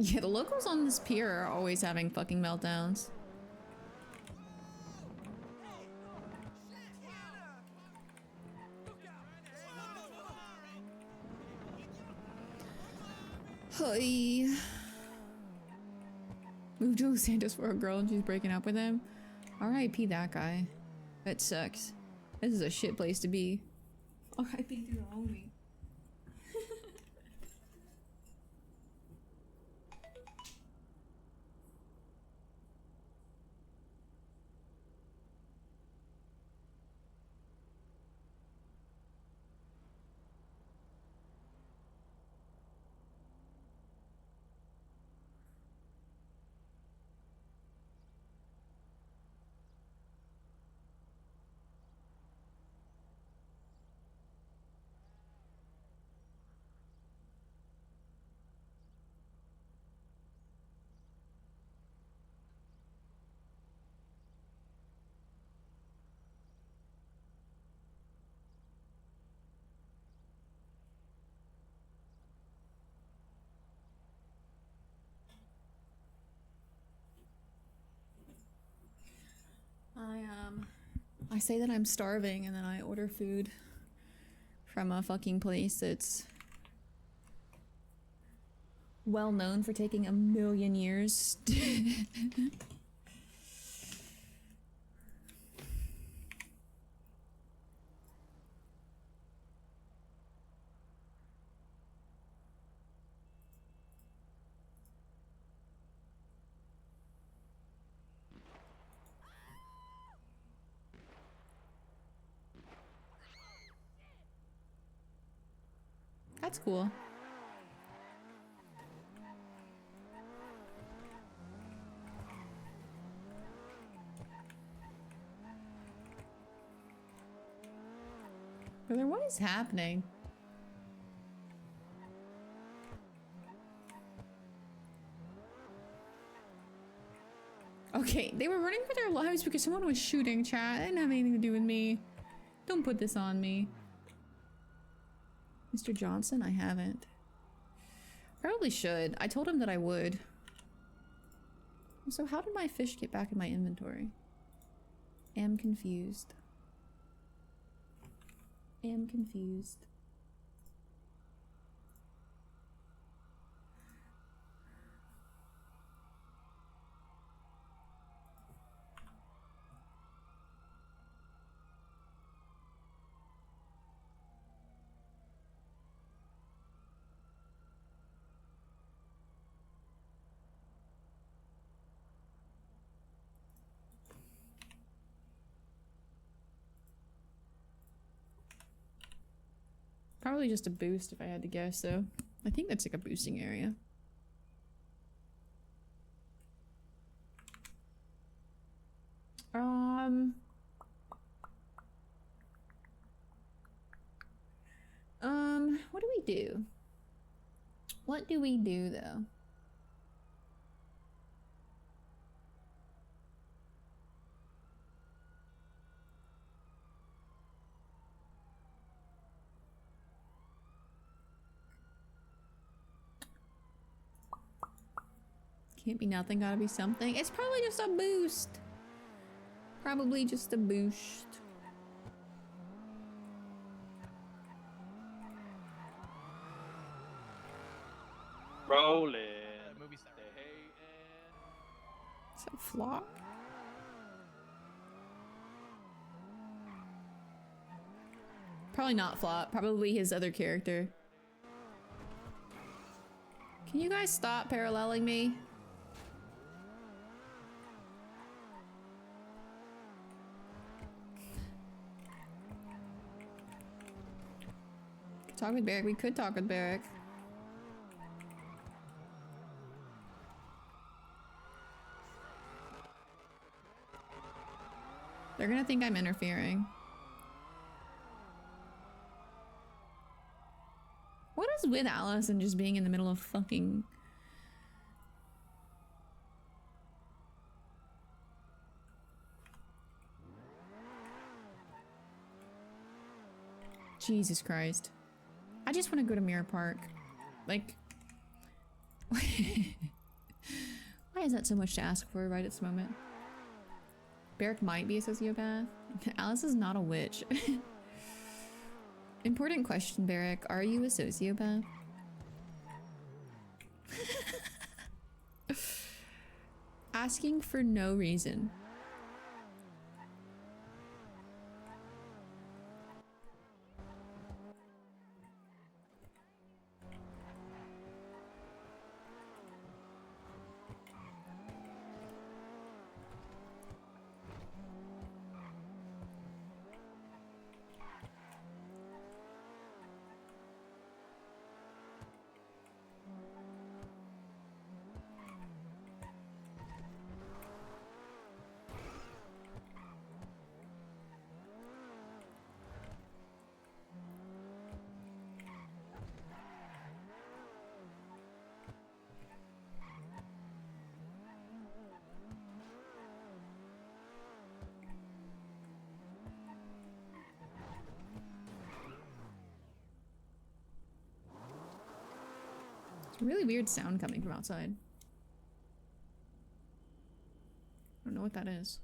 Speaker 1: Yeah, the locals on this pier are always having fucking meltdowns. Hi. Moved to Los Santos for a girl and she's breaking up with him. R.I.P. that guy. That sucks. This is a shit place to be. R.I.P. to the homie. I say that I'm starving and then I order food from a fucking place that's well known for taking a million years. That's cool. Brother, what is happening? Okay, they were running for their lives because someone was shooting, chat. It didn't have anything to do with me. Don't put this on me. Mr. Johnson, I haven't. Probably should. I told him that I would. So how did my fish get back in my inventory? Am confused. Am confused. Probably just a boost if I had to guess, though. I think that's like a boosting area. What do we do? What do we do, though? Can't be nothing, gotta be something. It's probably just a boost. Probably just a boost.
Speaker 9: Rolling.
Speaker 1: Is that Flop? Probably not Flop. Probably his other character. Can you guys stop paralleling me? Talk with Barrick. We could talk with Barrick. They're gonna think I'm interfering. What is with Allison just being in the middle of fucking... Jesus Christ. I just want to go to Mirror Park. Like... Why is that so much to ask for right at this moment? Barrick might be a sociopath. Alice is not a witch. Important question, Barrick. Are you a sociopath? Asking for no reason. Really weird sound coming from outside. I don't know what that is.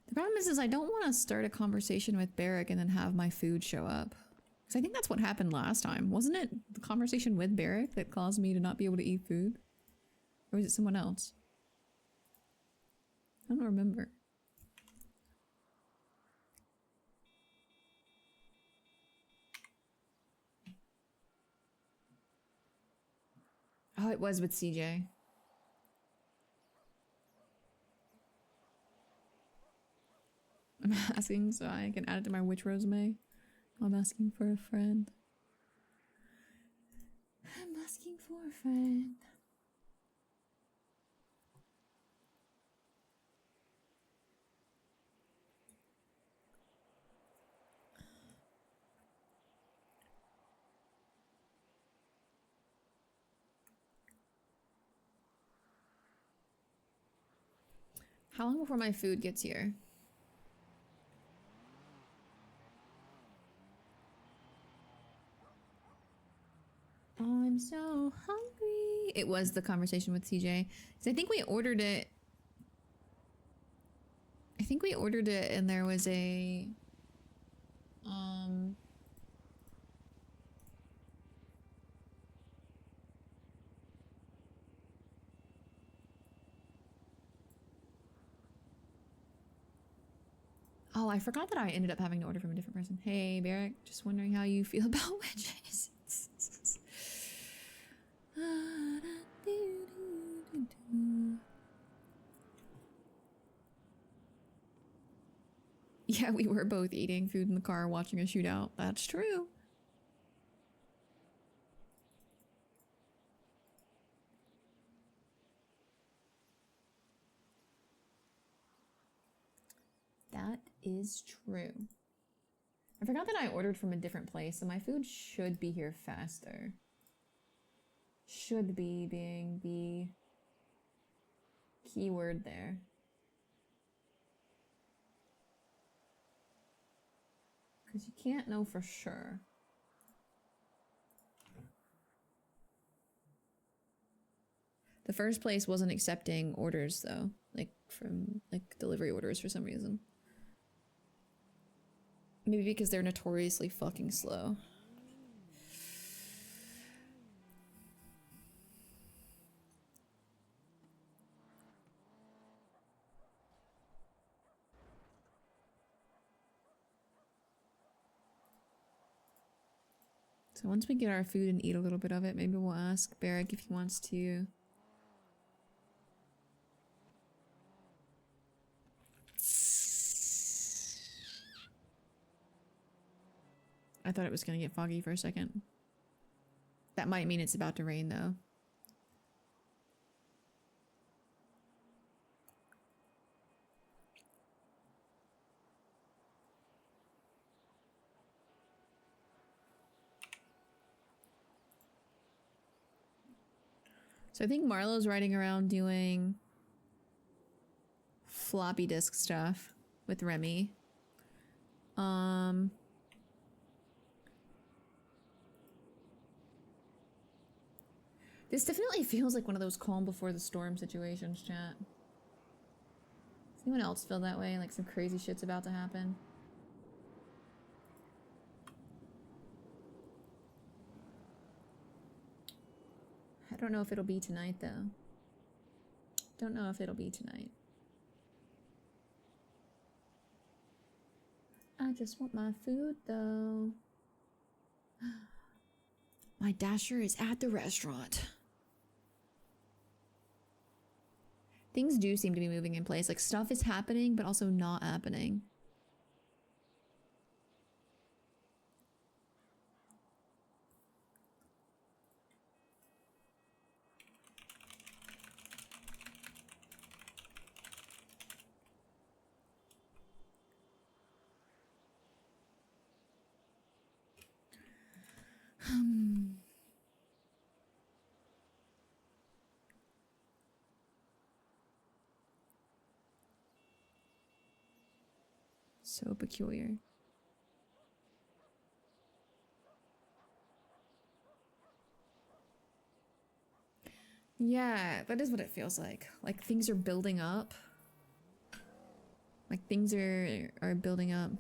Speaker 1: The problem is I don't want to start a conversation with Barrick and then have my food show up. Because I think that's what happened last time. Wasn't it the conversation with Barrick that caused me to not be able to eat food? Or was it someone else? I don't remember. Oh, it was with CJ. I'm asking so I can add it to my witch resume. I'm asking for a friend. I'm asking for a friend. How long before my food gets here? I'm so hungry. It was the conversation with TJ. So I think we ordered it. I think we ordered it and there was a oh, I forgot that I ended up having to order from a different person. Hey, Barrick, just wondering how you feel about witches. Yeah, we were both eating food in the car watching a shootout. That's true. That is true. I forgot that I ordered from a different place, so my food should be here faster. Should be being the key word there. Because you can't know for sure. The first place wasn't accepting orders though, like from like delivery orders for some reason. Maybe because they're notoriously fucking slow. So once we get our food and eat a little bit of it, maybe we'll ask Barrick if he wants to. I thought it was gonna get foggy for a second. That might mean it's about to rain though. So I think Marlo's riding around doing floppy disk stuff with Remy. This definitely feels like one of those calm before the storm situations, chat. Does anyone else feel that way? Like some crazy shit's about to happen? I don't know if it'll be tonight, though. Don't know if it'll be tonight. I just want my food, though. My Dasher is at the restaurant. Things do seem to be moving in place. Like, stuff is happening, but also not happening. So peculiar. Yeah, that is what it feels like. Like things are building up. Like things are building up.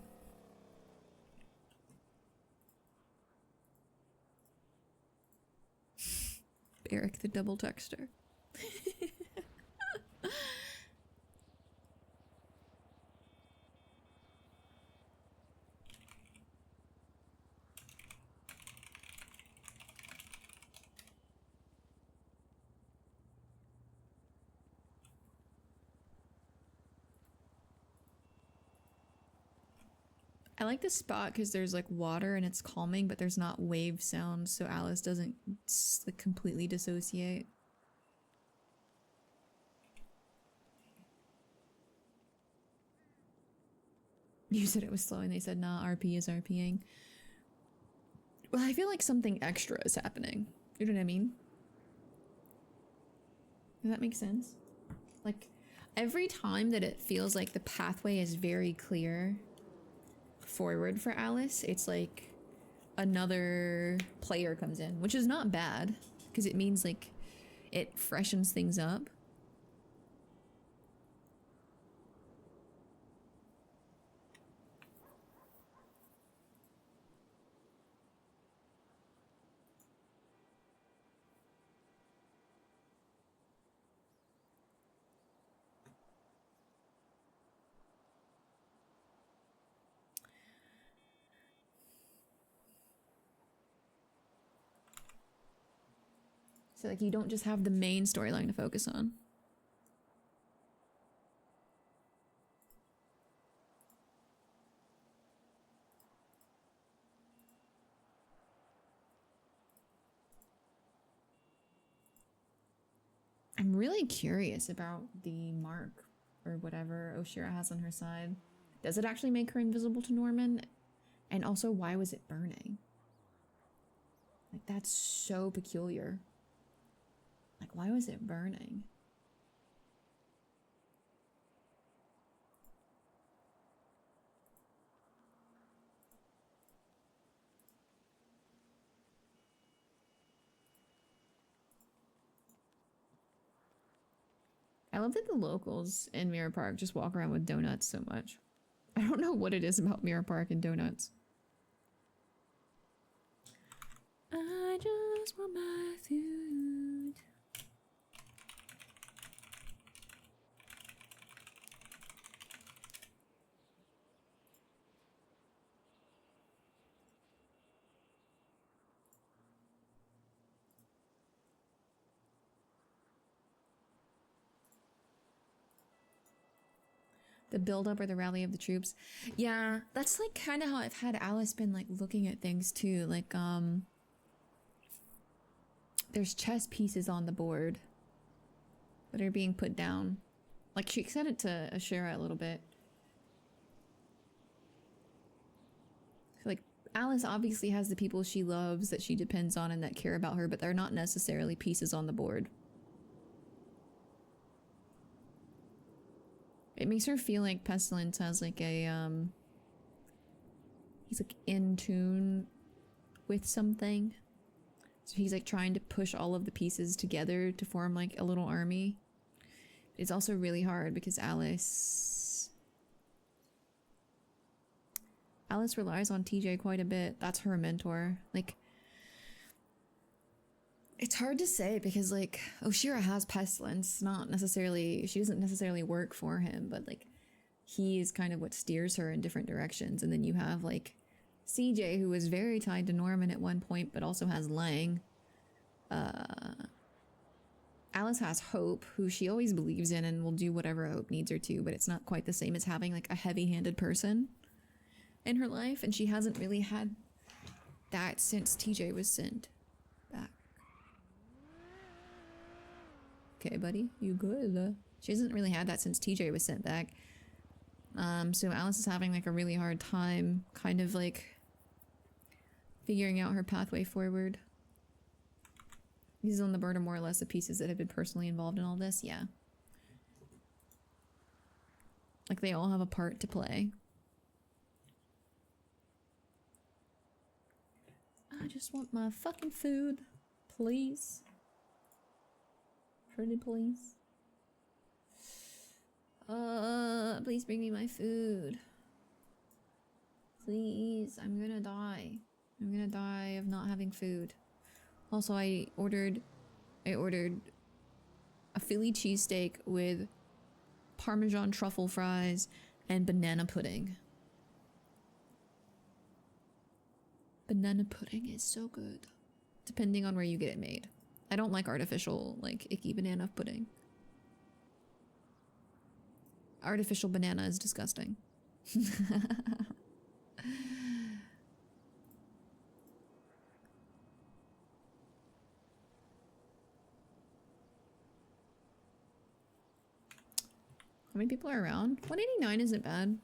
Speaker 1: Eric the double texter. I like this spot because there's like water and it's calming, but there's not wave sound, so Alice doesn't like completely dissociate. You said it was slow and they said nah, RP is RPing. Well, I feel like something extra is happening. You know what I mean? Does that make sense? Like, every time that it feels like the pathway is very clear forward for Alice, it's like another player comes in, which is not bad, because it means like it freshens things up. So like you don't just have the main storyline to focus on. I'm really curious about the mark or whatever Oshira has on her side. Does it actually make her invisible to Norman? And also, why was it burning? Like, that's so peculiar. Like, why was it burning? I love that the locals in Mirror Park just walk around with donuts so much. I don't know what it is about Mirror Park and donuts. I just want my food. The build-up or the rally of the troops. Yeah, that's like kind of how I've had Alice been like looking at things too. Like, there's chess pieces on the board that are being put down. Like, she said it to Ashira a little bit. Like, Alice obviously has the people she loves that she depends on and that care about her, but they're not necessarily pieces on the board. It makes her feel like Pestilence has like a, he's like in tune with something. So he's like trying to push all of the pieces together to form like a little army. It's also really hard because Alice relies on TJ quite a bit. That's her mentor. Like, it's hard to say because like Oshira has pestilence, not necessarily, she doesn't necessarily work for him, but like he is kind of what steers her in different directions. And then you have like CJ, who is very tied to Norman at one point, but also has Lang. Alice has Hope, who she always believes in and will do whatever Hope needs her to, but it's not quite the same as having like a heavy-handed person in her life, and she hasn't really had that since TJ was sent back. Okay, buddy, you good? She hasn't really had that since TJ was sent back. So Alice is having like a really hard time kind of like figuring out her pathway forward. These on the bird are more or less the pieces that have been personally involved in all this, yeah. Like they all have a part to play. I just want my fucking food, please. Pretty please. Please bring me my food. Please, I'm gonna die. I'm gonna die of not having food. Also, I ordered a Philly cheesesteak with Parmesan truffle fries and banana pudding. Banana pudding is so good. Depending on where you get it made. I don't like artificial, like, icky banana pudding. Artificial banana is disgusting. How many people are around? 189 isn't bad.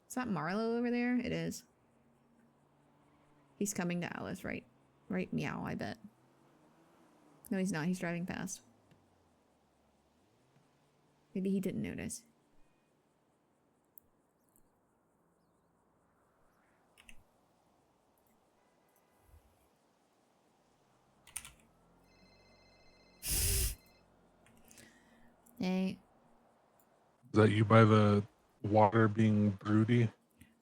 Speaker 1: Is that Marlo over there? It is. He's coming to Alice, right? Right, meow, I bet. No, he's not. He's driving past. Maybe he didn't notice. Hey.
Speaker 5: Is that you by the water being broody?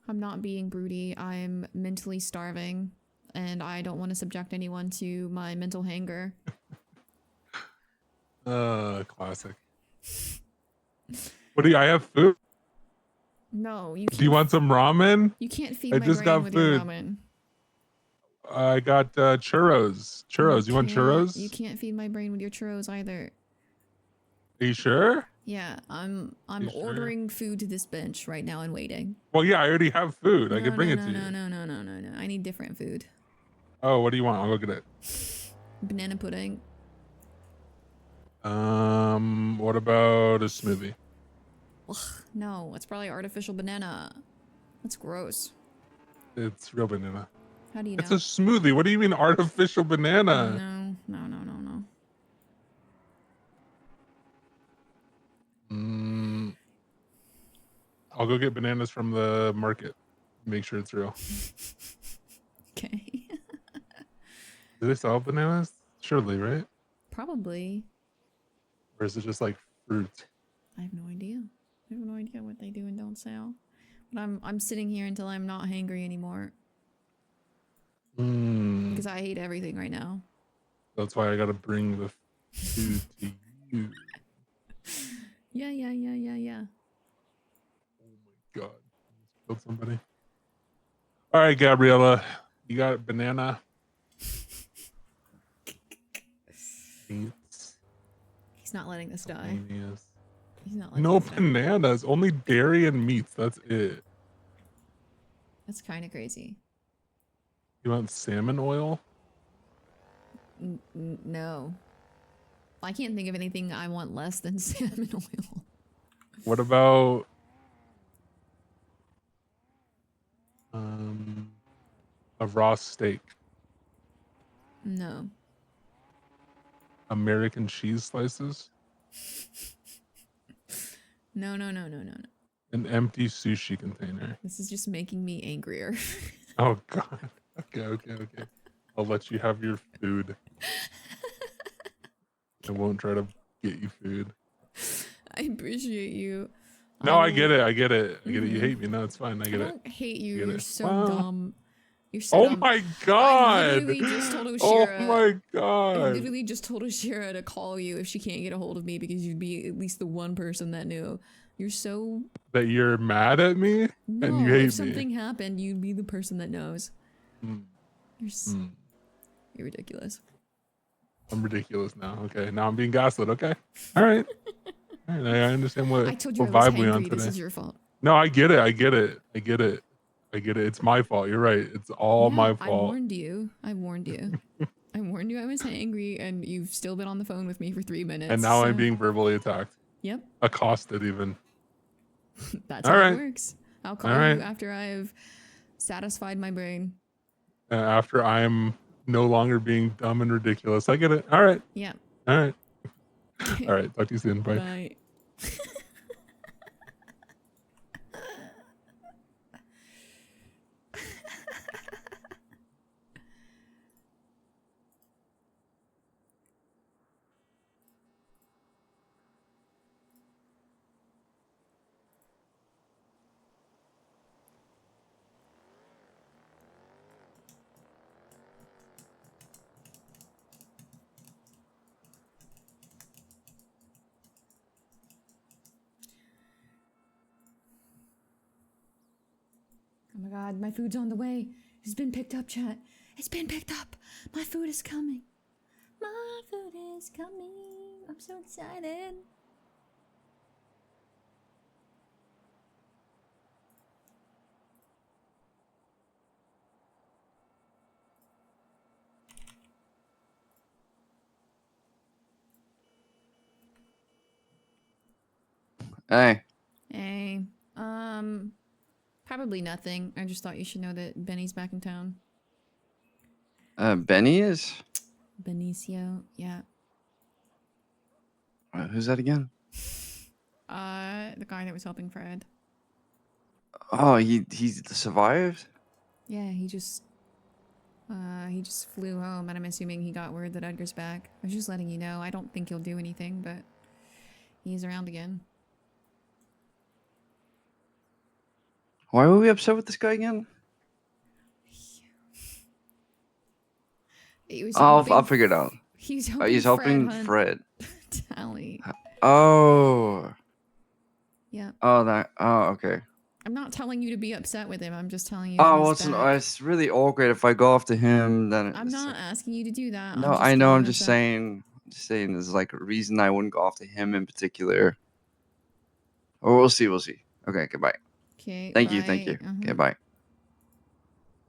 Speaker 1: I'm not being broody. I'm mentally starving, and I don't want to subject anyone to my mental hunger.
Speaker 5: Classic. What do you, I have food?
Speaker 1: No, you can't.
Speaker 5: Do you want some ramen?
Speaker 1: You can't feed
Speaker 5: I
Speaker 1: my
Speaker 5: just
Speaker 1: brain
Speaker 5: got
Speaker 1: with
Speaker 5: food.
Speaker 1: your ramen.
Speaker 5: I got churros. Churros. You want churros?
Speaker 1: You can't feed my brain with your churros either.
Speaker 5: Are you sure?
Speaker 1: Yeah, I'm
Speaker 5: You sure?
Speaker 1: ordering food to this bench right now and waiting.
Speaker 5: Well, yeah, I already have food. I
Speaker 1: No,
Speaker 5: can bring
Speaker 1: no,
Speaker 5: it
Speaker 1: no,
Speaker 5: to
Speaker 1: no,
Speaker 5: you.
Speaker 1: no. I need different food.
Speaker 5: Oh, what do you want? I'll go get it.
Speaker 1: Banana pudding.
Speaker 5: What about a smoothie?
Speaker 1: Ugh, no, it's probably artificial banana. That's gross.
Speaker 5: It's real banana.
Speaker 1: How do you know?
Speaker 5: It's a smoothie. What do you mean artificial banana?
Speaker 1: No.
Speaker 5: I'll go get bananas from the market. Make sure it's real.
Speaker 1: Okay.
Speaker 5: Do they sell bananas? Surely, right?
Speaker 1: Probably.
Speaker 5: Or is it just like fruit?
Speaker 1: I have no idea. I have no idea what they do and don't sell. But I'm sitting here until I'm not hangry anymore. Because I hate everything right now.
Speaker 5: That's why I gotta bring the food to you.
Speaker 1: Yeah.
Speaker 5: Oh my god. Almost killed somebody. Alright, Gabriella. You got banana. Meats.
Speaker 1: He's not letting this die.
Speaker 5: Bananas.
Speaker 1: He's not letting
Speaker 5: No
Speaker 1: this die.
Speaker 5: bananas. Only dairy and meats. That's it.
Speaker 1: That's kind of crazy.
Speaker 5: You want salmon oil?
Speaker 1: No. I can't think of anything I want less than salmon oil.
Speaker 5: What about a raw steak?
Speaker 1: No.
Speaker 5: American cheese slices?
Speaker 1: No, no, no, no, no, no.
Speaker 5: An empty sushi container.
Speaker 1: This is just making me angrier.
Speaker 5: Oh god. Okay. I'll let you have your food. I won't try to get you food.
Speaker 1: I appreciate you.
Speaker 5: No, I get it. I get it. You
Speaker 1: Mhm.
Speaker 5: hate me. No, it's fine. I
Speaker 1: I
Speaker 5: get it.
Speaker 1: don't hate you.
Speaker 5: I get
Speaker 1: You're
Speaker 5: it.
Speaker 1: so
Speaker 5: Wow.
Speaker 1: dumb. You're so
Speaker 5: Oh
Speaker 1: dumb.
Speaker 5: my
Speaker 1: I
Speaker 5: god.
Speaker 1: literally just told
Speaker 5: Oh
Speaker 1: Oshira.
Speaker 5: my
Speaker 1: I
Speaker 5: god.
Speaker 1: literally just told Oshira to call you if she can't get a hold of me because you'd be at least the one person that knew. You're so
Speaker 5: That you're mad at me
Speaker 1: no.
Speaker 5: and you
Speaker 1: If
Speaker 5: hate
Speaker 1: something
Speaker 5: me.
Speaker 1: happened, you'd be the person that knows.
Speaker 5: Mm,
Speaker 1: You're
Speaker 5: mm.
Speaker 1: you're ridiculous.
Speaker 5: I'm ridiculous now. Okay, now I'm being gaslit. Okay, all right. All right, I understand what
Speaker 1: I told you
Speaker 5: what
Speaker 1: I was
Speaker 5: vibe we on
Speaker 1: hangry. This
Speaker 5: today.
Speaker 1: is your fault.
Speaker 5: No, I get it. I get it. I get it. I get it. It's my fault. You're right. It's all
Speaker 1: Yeah,
Speaker 5: my
Speaker 1: I
Speaker 5: fault.
Speaker 1: warned you. I warned you. I warned you I was angry, and you've still been on the phone with me for 3 minutes.
Speaker 5: And now I'm
Speaker 1: so-
Speaker 5: being verbally attacked.
Speaker 1: Yep.
Speaker 5: Accosted even.
Speaker 1: That's
Speaker 5: All
Speaker 1: how
Speaker 5: right.
Speaker 1: it works. I'll call
Speaker 5: All
Speaker 1: you
Speaker 5: right.
Speaker 1: after I've satisfied my brain.
Speaker 5: After I'm no longer being dumb and ridiculous. I get it. All right.
Speaker 1: Yeah.
Speaker 5: All right. All right. Talk to you soon. Bye.
Speaker 1: Bye. Oh my god, my food's on the way. It's been picked up, chat. It's been picked up. My food is coming. My food is coming. I'm so excited.
Speaker 12: Hey,
Speaker 1: Hey, probably nothing. I just thought you should know that Benny's back in town.
Speaker 12: Benny is?
Speaker 1: Benicio, yeah.
Speaker 12: Who's that again?
Speaker 1: The guy that was helping Fred.
Speaker 12: Oh, he survived?
Speaker 1: Yeah, he just flew home, and I'm assuming he got word that Edgar's back. I was just letting you know. I don't think he'll do anything, but he's around again.
Speaker 12: Why were we upset with this guy again?
Speaker 1: He was
Speaker 12: I'll
Speaker 1: helping
Speaker 12: figure it out.
Speaker 1: He's helping,
Speaker 12: He's helping
Speaker 1: hunt
Speaker 12: Fred.
Speaker 1: Tally.
Speaker 12: Oh.
Speaker 1: Yeah.
Speaker 12: Oh, that. Oh, okay.
Speaker 1: I'm not telling you to be upset with him. I'm just telling you
Speaker 12: Oh, well,
Speaker 1: he's back.
Speaker 12: it's really awkward if I go after him. Then
Speaker 1: I'm
Speaker 12: it's
Speaker 1: not asking you to do that.
Speaker 12: no, I know. I'm just saying. There's like a reason I wouldn't go after him in particular. Or we'll see. We'll see. Okay. Goodbye.
Speaker 1: Okay.
Speaker 12: Thank you. Thank
Speaker 1: bye.
Speaker 12: you. Okay. Bye.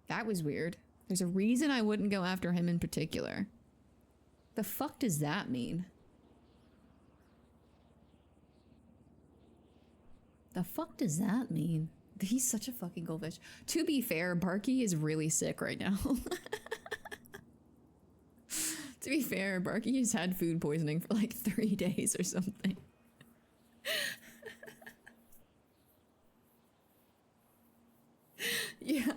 Speaker 1: That was weird. There's a reason I wouldn't go after him in particular. The fuck does that mean? The fuck does that mean? He's such a fucking goldfish. To be fair, Barky is really sick right now. To be fair, Barky has had food poisoning for like 3 days or something. Yeah.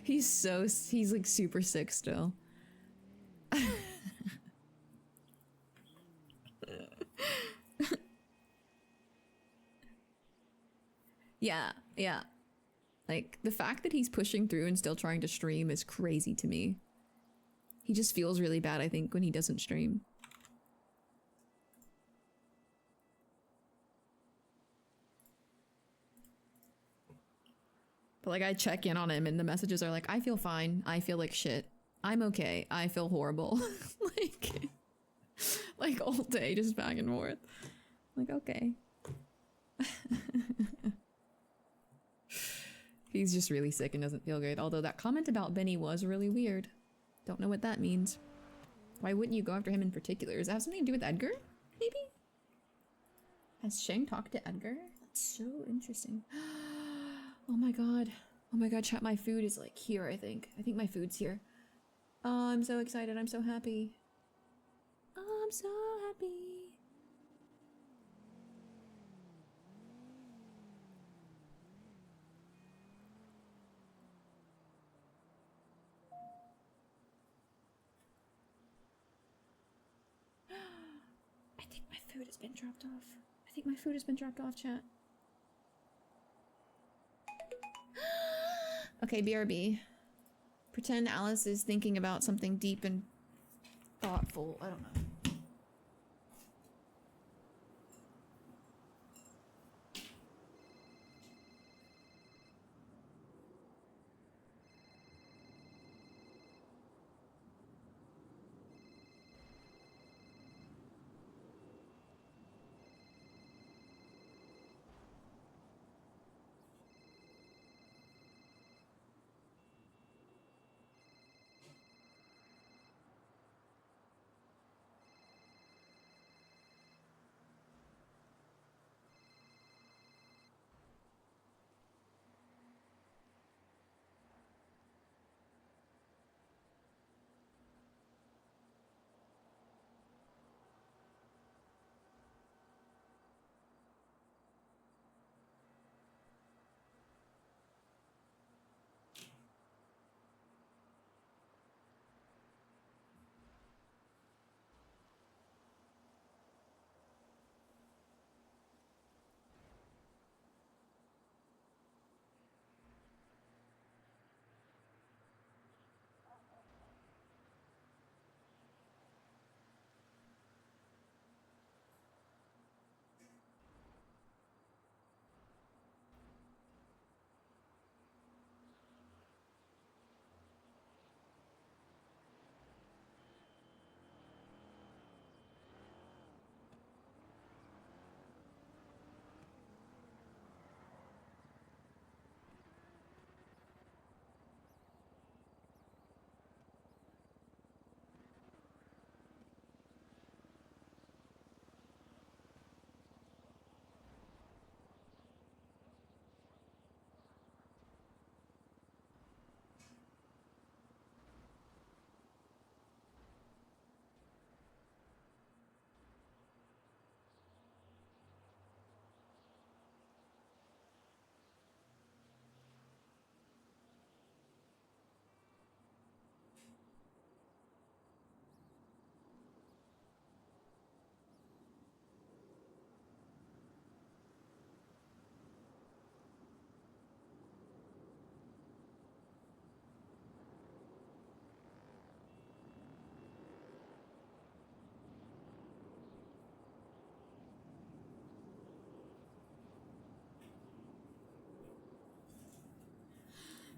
Speaker 1: He's like super sick still. Yeah. Like, the fact that he's pushing through and still trying to stream is crazy to me. He just feels really bad, I think, when he doesn't stream. But, like, I check in on him and the messages are like, I feel fine. I feel like shit. I'm okay. I feel horrible. like all day, just back and forth. Like, okay. He's just really sick and doesn't feel good. Although that comment about Benny was really weird. Don't know what that means. Why wouldn't you go after him in particular? Does that have something to do with Edgar? Maybe? Has Shang talked to Edgar? That's so interesting. Oh my god. Oh my god, chat, my food is like here, I think. I think my food's here. Oh, I'm so excited. I'm so happy. Oh, I'm so happy. think my food has been dropped off. I think my food has been dropped off, chat. Okay, BRB. Pretend Alice is thinking about something deep and thoughtful. I don't know.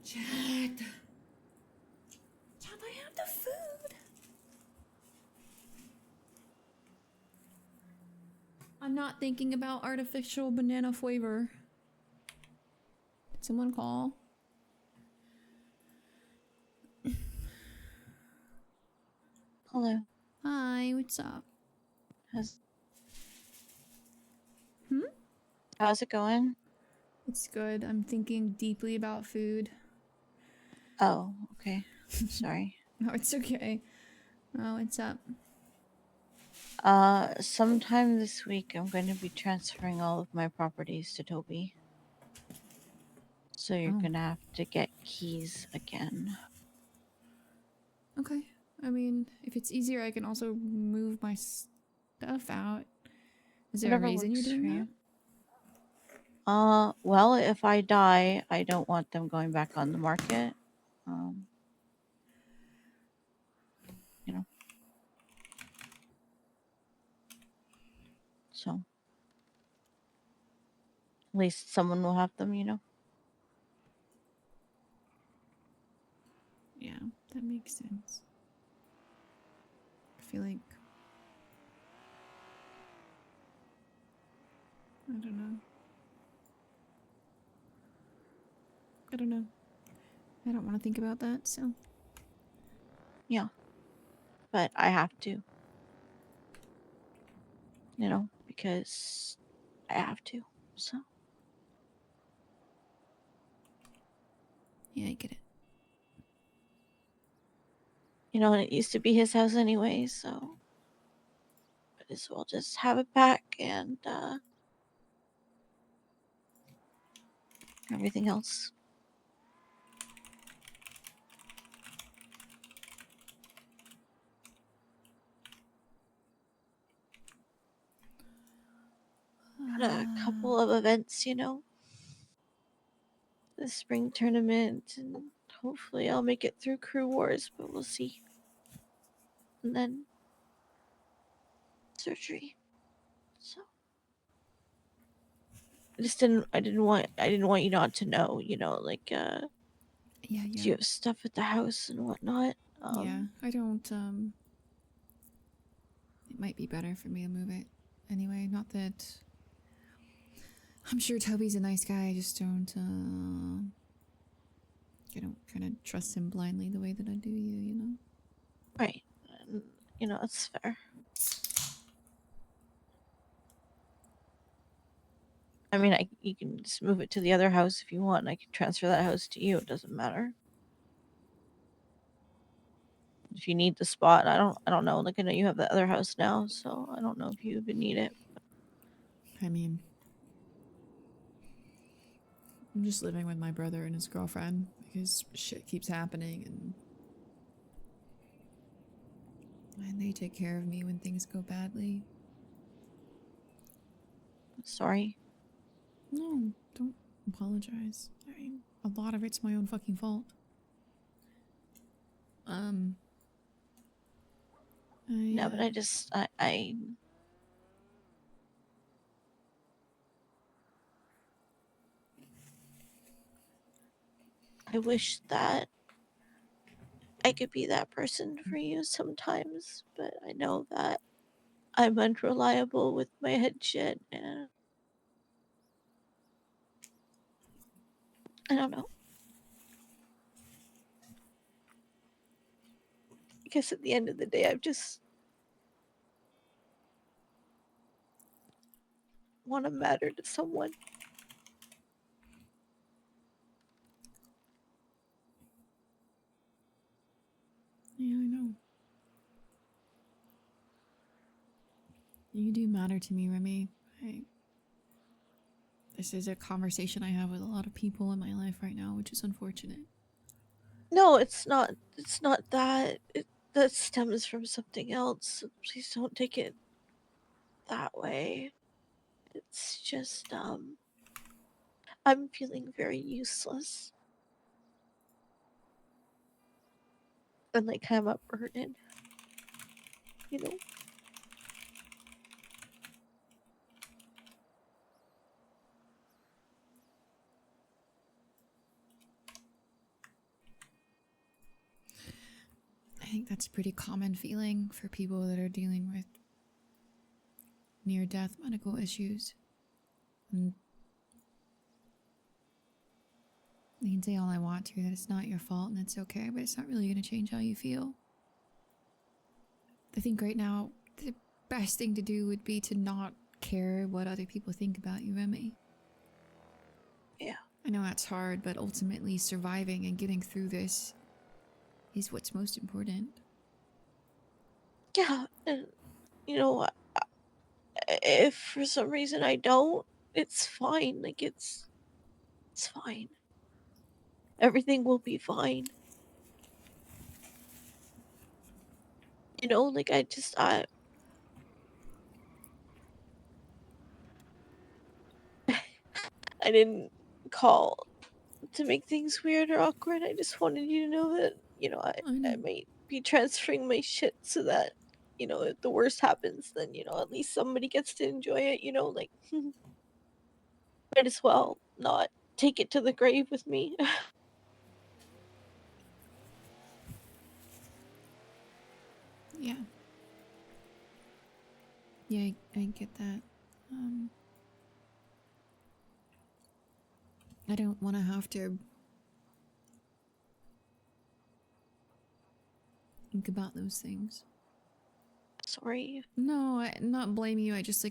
Speaker 1: Chat. Chat, I have the food. I'm not thinking about artificial banana flavor. Did someone call?
Speaker 13: Hello.
Speaker 1: Hi, what's up?
Speaker 13: How's it going?
Speaker 1: It's good. I'm thinking deeply about food.
Speaker 13: Oh, okay. I'm sorry.
Speaker 1: No, it's okay. Oh, what's up?
Speaker 13: Sometime this week I'm going to be transferring all of my properties to Toby. So you're
Speaker 1: Oh.
Speaker 13: gonna have to get keys again.
Speaker 1: Okay. I mean, if it's easier, I can also move my stuff out. Is there
Speaker 13: Whatever
Speaker 1: a reason you're
Speaker 13: works
Speaker 1: doing
Speaker 13: for
Speaker 1: that?
Speaker 13: you. Well, if I die, I don't want them going back on the market. You know. So at least someone will have them, you know.
Speaker 1: Yeah, that makes sense. I feel like... I don't know. I don't know. I don't want to think about that, so...
Speaker 13: Yeah. But I have to. You know, because I have to. So.
Speaker 1: Yeah, I get it.
Speaker 13: You know, and it used to be his house anyway, so might as well just have it back and everything else. a couple of events, you know. The spring tournament, and hopefully I'll make it through Crew Wars, but we'll see. And then surgery. So I didn't want you not to know, you know, like
Speaker 1: Yeah,
Speaker 13: do you have stuff at the house and whatnot?
Speaker 1: Yeah, I don't, it might be better for me to move it anyway. Not that I'm sure Toby's a nice guy. I just don't kind of trust him blindly the way that I do you, you know?
Speaker 13: Right. You know, it's fair. I mean, you can just move it to the other house if you want. And I can transfer that house to you. It doesn't matter. If you need the spot, I don't know. Like I know you have the other house now, so I don't know if you even need it.
Speaker 1: I mean, I'm just living with my brother and his girlfriend because shit keeps happening and they take care of me when things go badly.
Speaker 13: Sorry.
Speaker 1: No, don't apologize. I mean, a lot of it's my own fucking fault.
Speaker 13: No, but I wish that I could be that person for you sometimes, but I know that I'm unreliable with my head shit, and I don't know. I guess at the end of the day, I just want to matter to someone.
Speaker 1: Yeah, I know. You do matter to me, Remy. This is a conversation I have with a lot of people in my life right now, which is unfortunate.
Speaker 13: No, it's not. It's not that. That stems from something else. Please don't take it that way. It's just I'm feeling very useless. And like I'm a burden. You know?
Speaker 1: I think that's a pretty common feeling for people that are dealing with near-death medical issues. And I can say all I want to that it's not your fault and it's okay, but it's not really going to change how you feel. I think right now, the best thing to do would be to not care what other people think about you, Remy.
Speaker 13: Yeah.
Speaker 1: I know that's hard, but ultimately surviving and getting through this is what's most important.
Speaker 13: Yeah, and you know, if for some reason I don't, it's fine. Like it's fine. Everything will be fine. You know, like I didn't call to make things weird or awkward. I just wanted you to know that, you know, I might be transferring my shit so that, you know, if the worst happens, then, you know, at least somebody gets to enjoy it, you know, like, might as well not take it to the grave with me.
Speaker 1: Yeah. Yeah, I get that. I don't want to have to think about those things.
Speaker 13: Sorry.
Speaker 1: No, I'm not blaming you. I just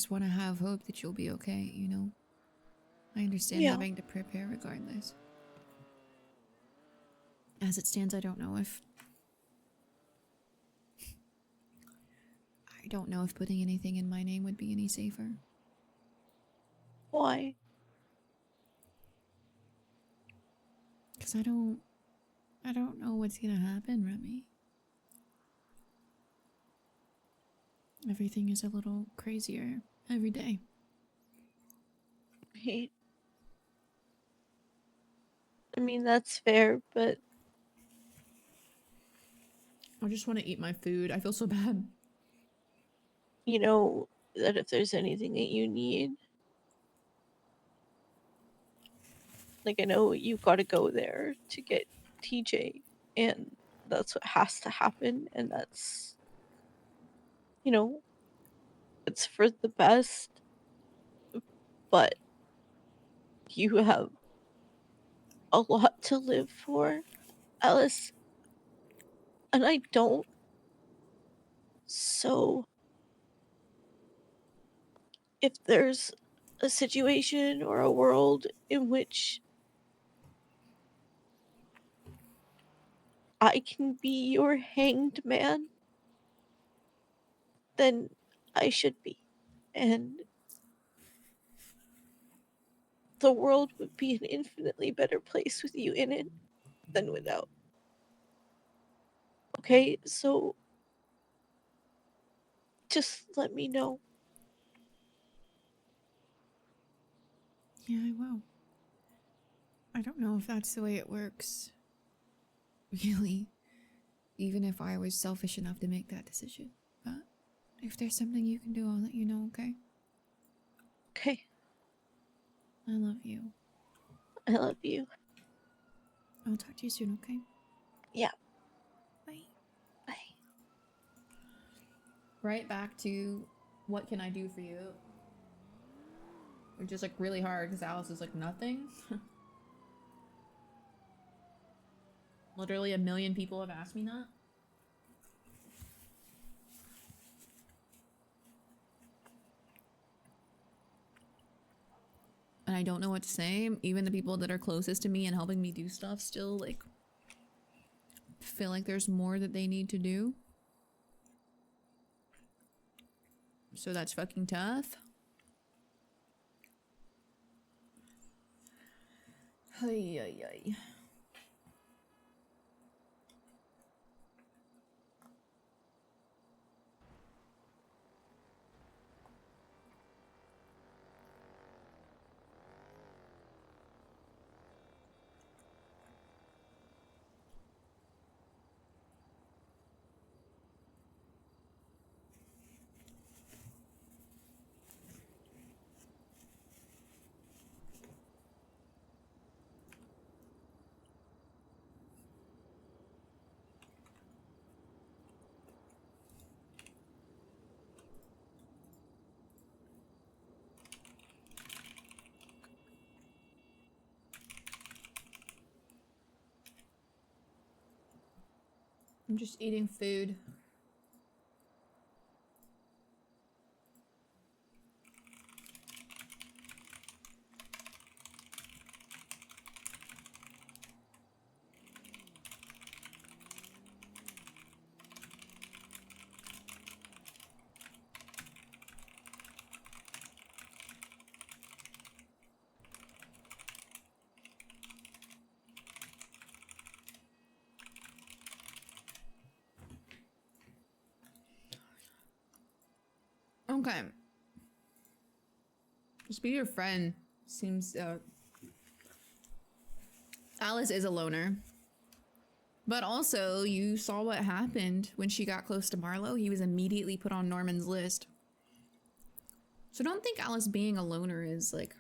Speaker 1: want to have hope that you'll be okay, you know? I understand
Speaker 13: Yeah.
Speaker 1: having to prepare regardless. As it stands, I don't know if putting anything in my name would be any safer.
Speaker 13: Why?
Speaker 1: Because I don't know what's gonna happen, Remy. Everything is a little crazier every day.
Speaker 13: Right. I mean, that's fair, but
Speaker 1: I just want to eat my food. I feel so bad.
Speaker 13: you know that if there's anything that you need, like I know you got to go there to get TJ, and that's what has to happen, and that's, you know, it's for the best, but you have a lot to live for, Alice, and I don't. So, if there's a situation or a world in which I can be your hanged man, then I should be. And the world would be an infinitely better place with you in it than without. Okay, so just let me know.
Speaker 1: Yeah, I will. I don't know if that's the way it works. Really. Even if I was selfish enough to make that decision. But if there's something you can do, I'll let you know, okay?
Speaker 13: Okay,
Speaker 1: I love you.
Speaker 13: I love you.
Speaker 1: I'll talk to you soon, okay?
Speaker 13: Yeah.
Speaker 1: Bye.
Speaker 13: Bye.
Speaker 1: Right back to what can I do for you? Which is like really hard because Alice is like nothing. Literally a million people have asked me that. And I don't know what to say. Even the people that are closest to me and helping me do stuff still like feel like there's more that they need to do. So that's fucking tough. Ay, ay, ay. I'm just eating food. Okay. Just be your friend. Seems, Alice is a loner. But also, you saw what happened when she got close to Marlowe. He was immediately put on Norman's list. So don't think Alice being a loner is, like...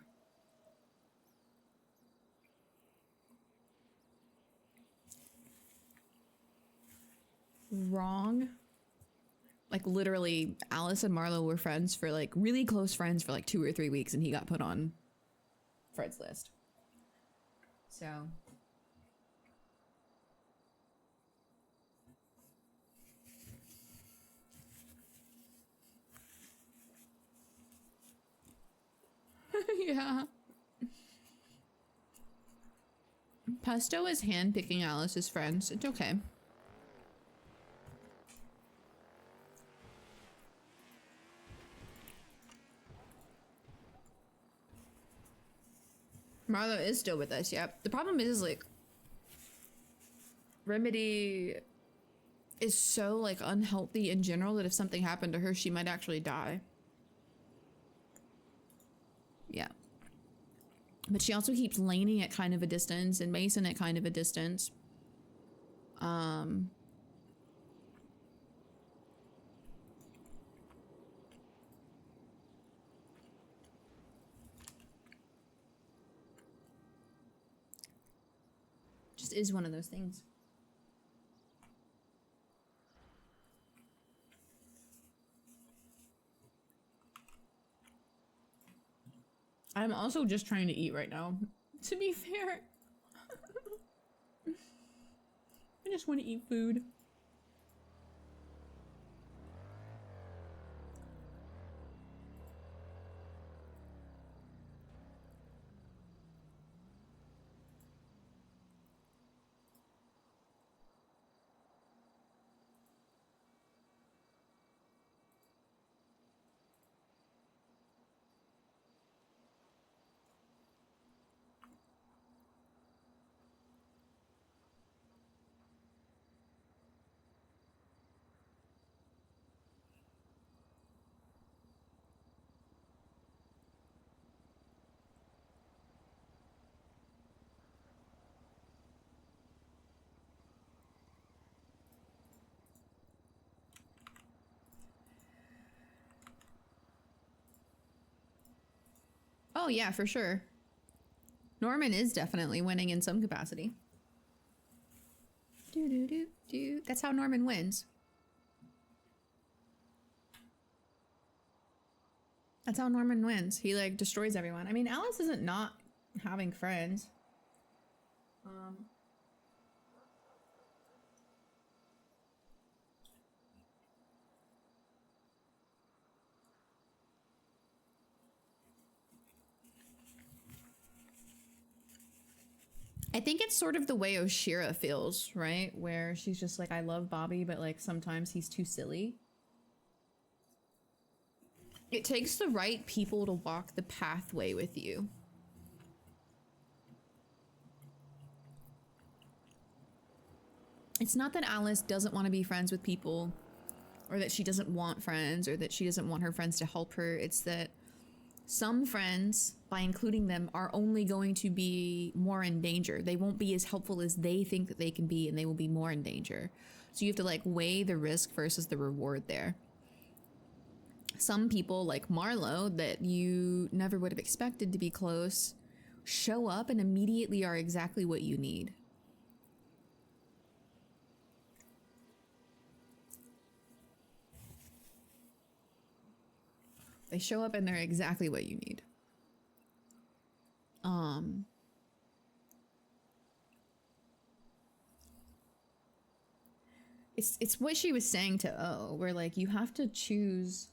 Speaker 1: wrong. Like, literally, Alice and Marlowe were friends for, like, really close friends for, like, 2 or 3 weeks, and he got put on Fred's list. So... yeah. Pesto is handpicking Alice's friends. It's okay. Marlowe is still with us, yep. The problem is, like... Remedy is so like unhealthy in general that if something happened to her, she might actually die. Yeah. But she also keeps Lainey at kind of a distance and Mason at kind of a distance. Just is one of those things. I'm also just trying to eat right now, to be fair. I just want to eat food. Oh yeah, for sure. Norman is definitely winning in some capacity. That's how Norman wins. That's how Norman wins. He like destroys everyone. I mean, Alice isn't not having friends. I think it's sort of the way Oshira feels, right? Where she's just like, I love Bobby, but like sometimes he's too silly. It takes the right people to walk the pathway with you. It's not that Alice doesn't want to be friends with people, or that she doesn't want friends, or that she doesn't want her friends to help her. It's that some friends, by including them, are only going to be more in danger. They won't be as helpful as they think that they can be, and they will be more in danger. So you have to like weigh the risk versus the reward there. Some people like Marlo that you never would have expected to be close show up and immediately are exactly what you need. They show up and they're exactly what you need. It's what she was saying to O, where like you have to choose.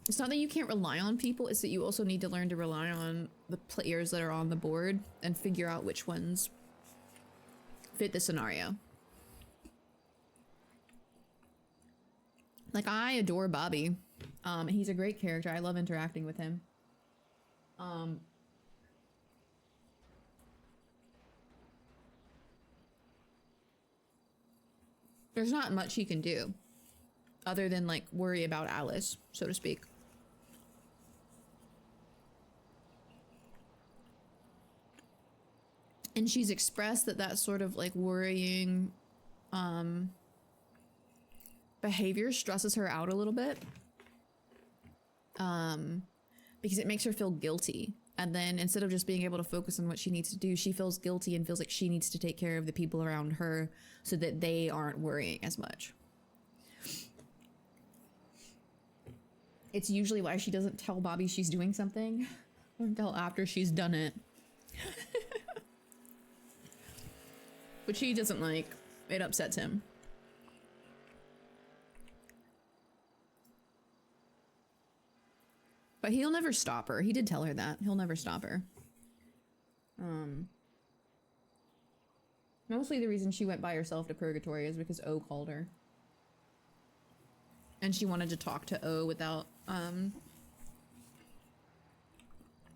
Speaker 1: It's not that you can't rely on people, it's that you also need to learn to rely on the players that are on the board and figure out which ones fit the scenario. Like, I adore Bobby. He's a great character. I love interacting with him. There's not much he can do other than like worry about Alice, so to speak. And she's expressed that that sort of like worrying behavior stresses her out a little bit. Because it makes her feel guilty. And then instead of just being able to focus on what she needs to do, she feels guilty and feels like she needs to take care of the people around her so that they aren't worrying as much. It's usually why she doesn't tell Bobby she's doing something until after she's done it. Which he doesn't like. It upsets him. But he'll never stop her. He did tell her that. He'll never stop her. Mostly the reason she went by herself to Purgatory is because O called her. And she wanted to talk to O without,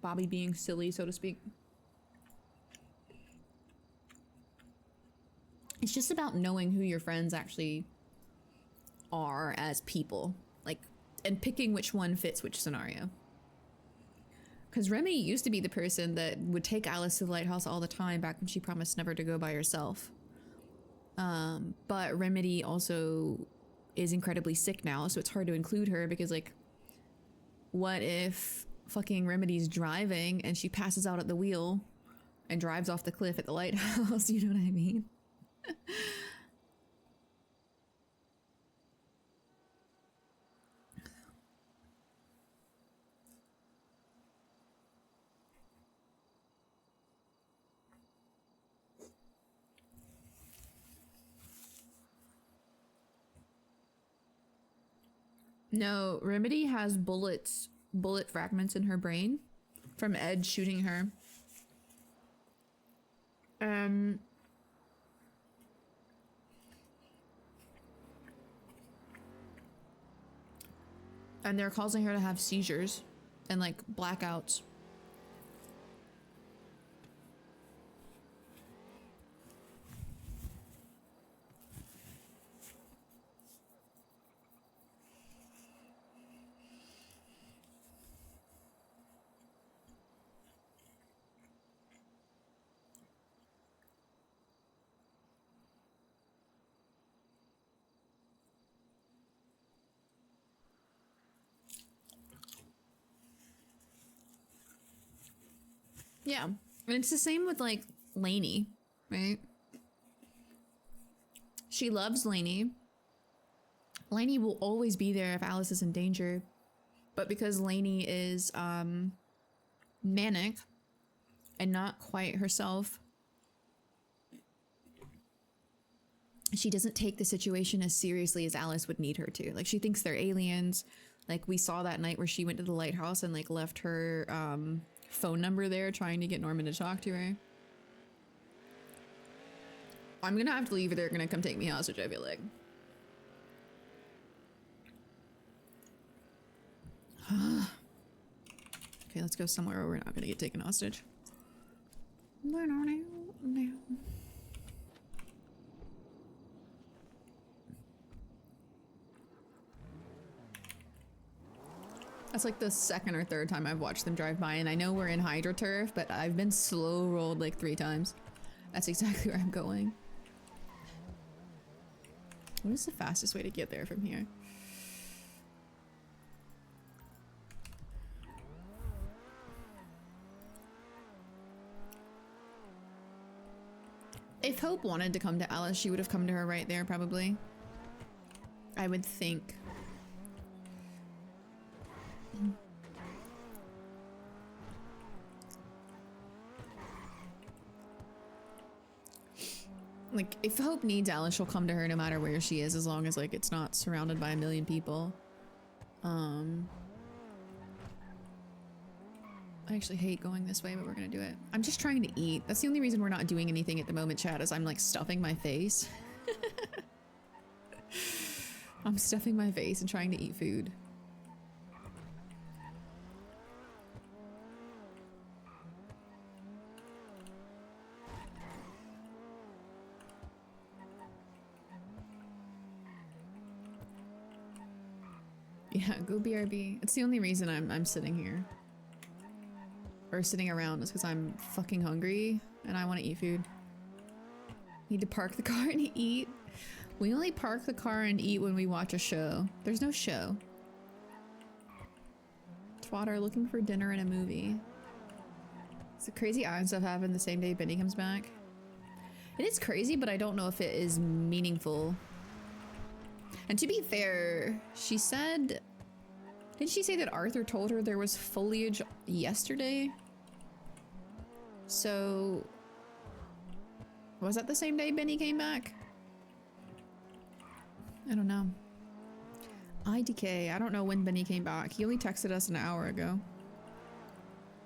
Speaker 1: Bobby being silly, so to speak. It's just about knowing who your friends actually are as people, like, and picking which one fits which scenario. Because Remy used to be the person that would take Alice to the lighthouse all the time back when she promised never to go by herself. But Remedy also is incredibly sick now, so it's hard to include her because, like, what if fucking Remedy's driving and she passes out at the wheel and drives off the cliff at the lighthouse? You know what I mean? No, Remedy has bullet fragments in her brain from Ed shooting her. And they're causing her to have seizures and like blackouts. Yeah, and it's the same with like Lainey, right? She loves Lainey. Lainey will always be there if Alice is in danger, but because Lainey is manic and not quite herself, she doesn't take the situation as seriously as Alice would need her to. Like, she thinks they're aliens. Like, we saw that night where she went to the lighthouse and like left her phone number there trying to get Norman to talk to her. I'm gonna have to leave or they're gonna come take me hostage, I feel like. Okay, let's go somewhere where we're not gonna get taken hostage. That's like the second or third time I've watched them drive by, and I know we're in HydroTurf, but I've been slow rolled like 3 times. That's exactly where I'm going. What is the fastest way to get there from here? If Hope wanted to come to Alice, she would have come to her right there, probably. I would think. Like, if Hope needs Alice, she'll come to her no matter where she is, as long as, like, it's not surrounded by a million people. I actually hate going this way, but we're gonna do it. I'm just trying to eat. That's the only reason we're not doing anything at the moment, chat, is I'm, like, stuffing my face. I'm stuffing my face and trying to eat food. Yeah, go BRB. It's the only reason I'm sitting here. Or sitting around is because I'm fucking hungry and I want to eat food. Need to park the car and eat. We only park the car and eat when we watch a show. There's no show. Twatter looking for dinner and a movie. Does the crazy island stuff happen the same day Benny comes back? It is crazy, but I don't know if it is meaningful. And to be fair, she said... Didn't she say that Arthur told her there was foliage yesterday? So... Was that the same day Benny came back? I don't know. IDK, I don't know when Benny came back. He only texted us an hour ago.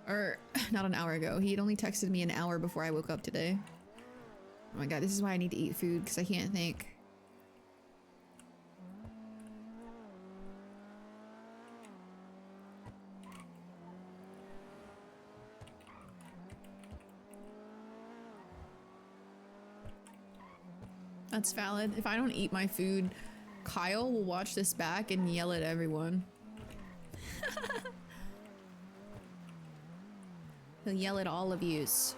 Speaker 1: Or, not an hour ago. He had only texted me an hour before I woke up today. Oh my god, this is why I need to eat food, because I can't think. That's valid. If I don't eat my food, Kyle will watch this back and yell at everyone. He'll yell at all of yous.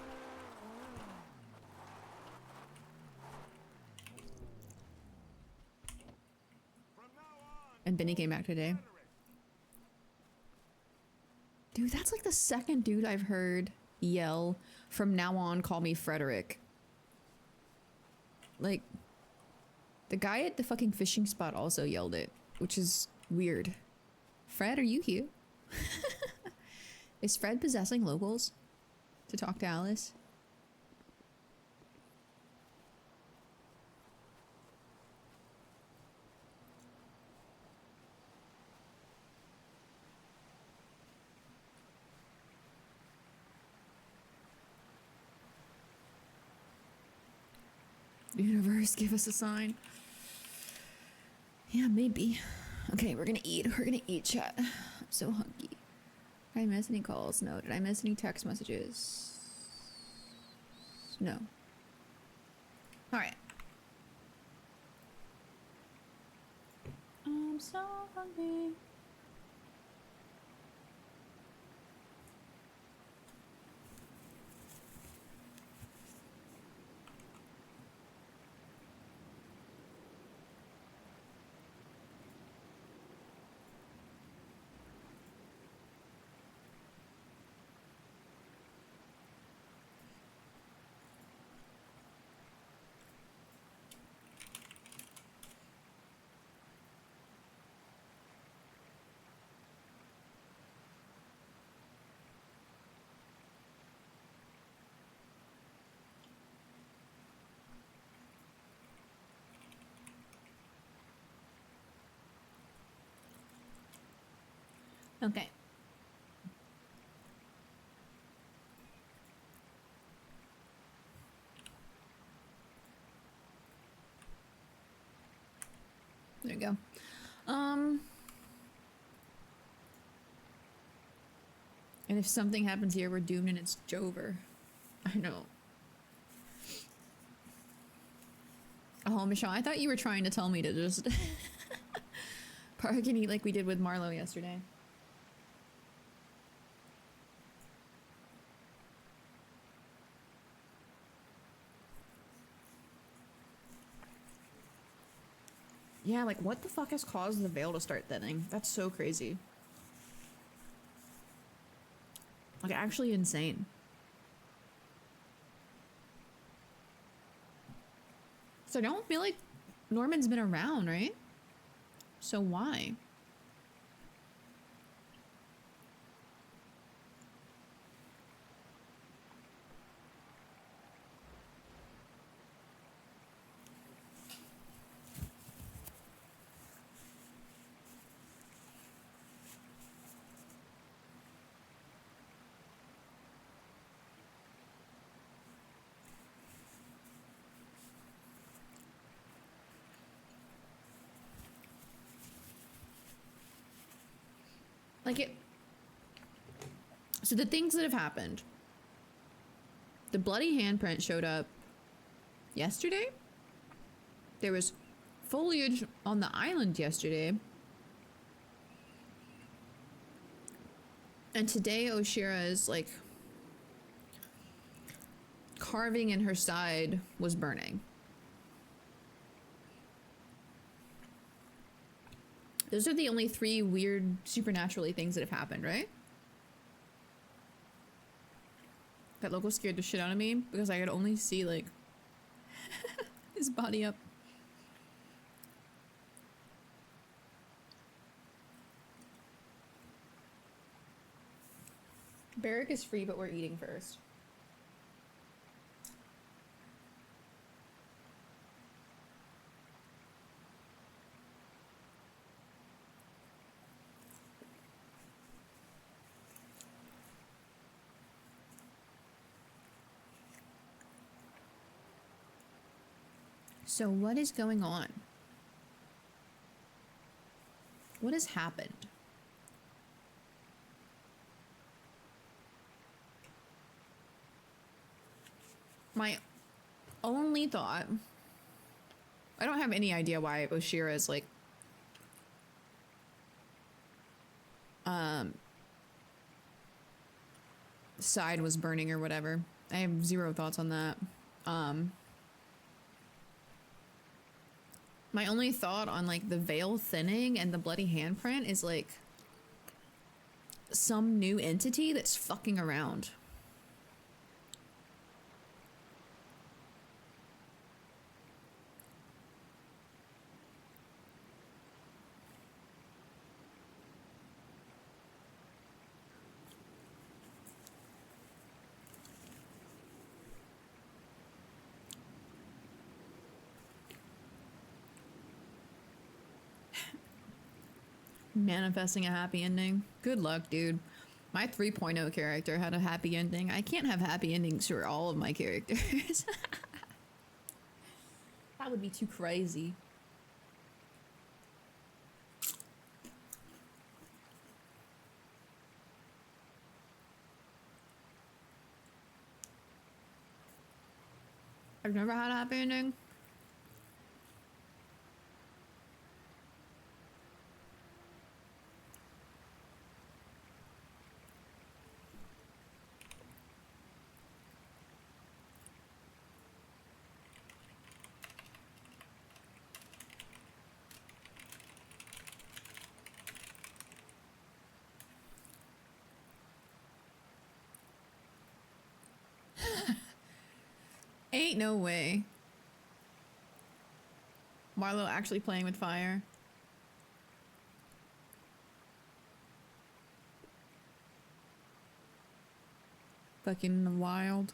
Speaker 1: And Benny came back today. Dude, that's like the second dude I've heard yell, "From now on, call me Frederick." Like, the guy at the fucking fishing spot also yelled it, which is weird. Fred, are you here? Is Fred possessing locals to talk to Alice? Universe, give us a sign. Yeah, maybe. Okay, we're gonna eat. We're gonna eat, chat. I'm so hungry. Did I miss any calls? No. Did I miss any text messages? No. Alright. I'm so hungry. Okay. There you go. And if something happens here, we're doomed and it's Jover. I know. Oh, Michelle, I thought you were trying to tell me to just park and eat like we did with Marlo yesterday. Yeah, like what the fuck has caused the veil to start thinning? That's so crazy. Like actually insane. So I don't feel like Norman's been around, right? So why? Like it. So the things that have happened. The bloody handprint showed up yesterday. There was foliage on the island yesterday. And today Oshira's like carving in her side was burning. Those are the only three weird supernaturally things that have happened, right? That local scared the shit out of me because I could only see like his body up. Barrack is free, but we're eating first. So what is going on? What has happened? My only thought I don't have any idea why Oshira's like side was burning or whatever. I have zero thoughts on that. My only thought on like the veil thinning and the bloody handprint is like some new entity that's fucking around. Manifesting a happy ending. Good luck, dude. My 3.0 character had a happy ending. I can't have happy endings for all of my characters. That would be too crazy. I've never had a happy ending. Ain't no way. Marlo actually playing with fire. Fucking wild.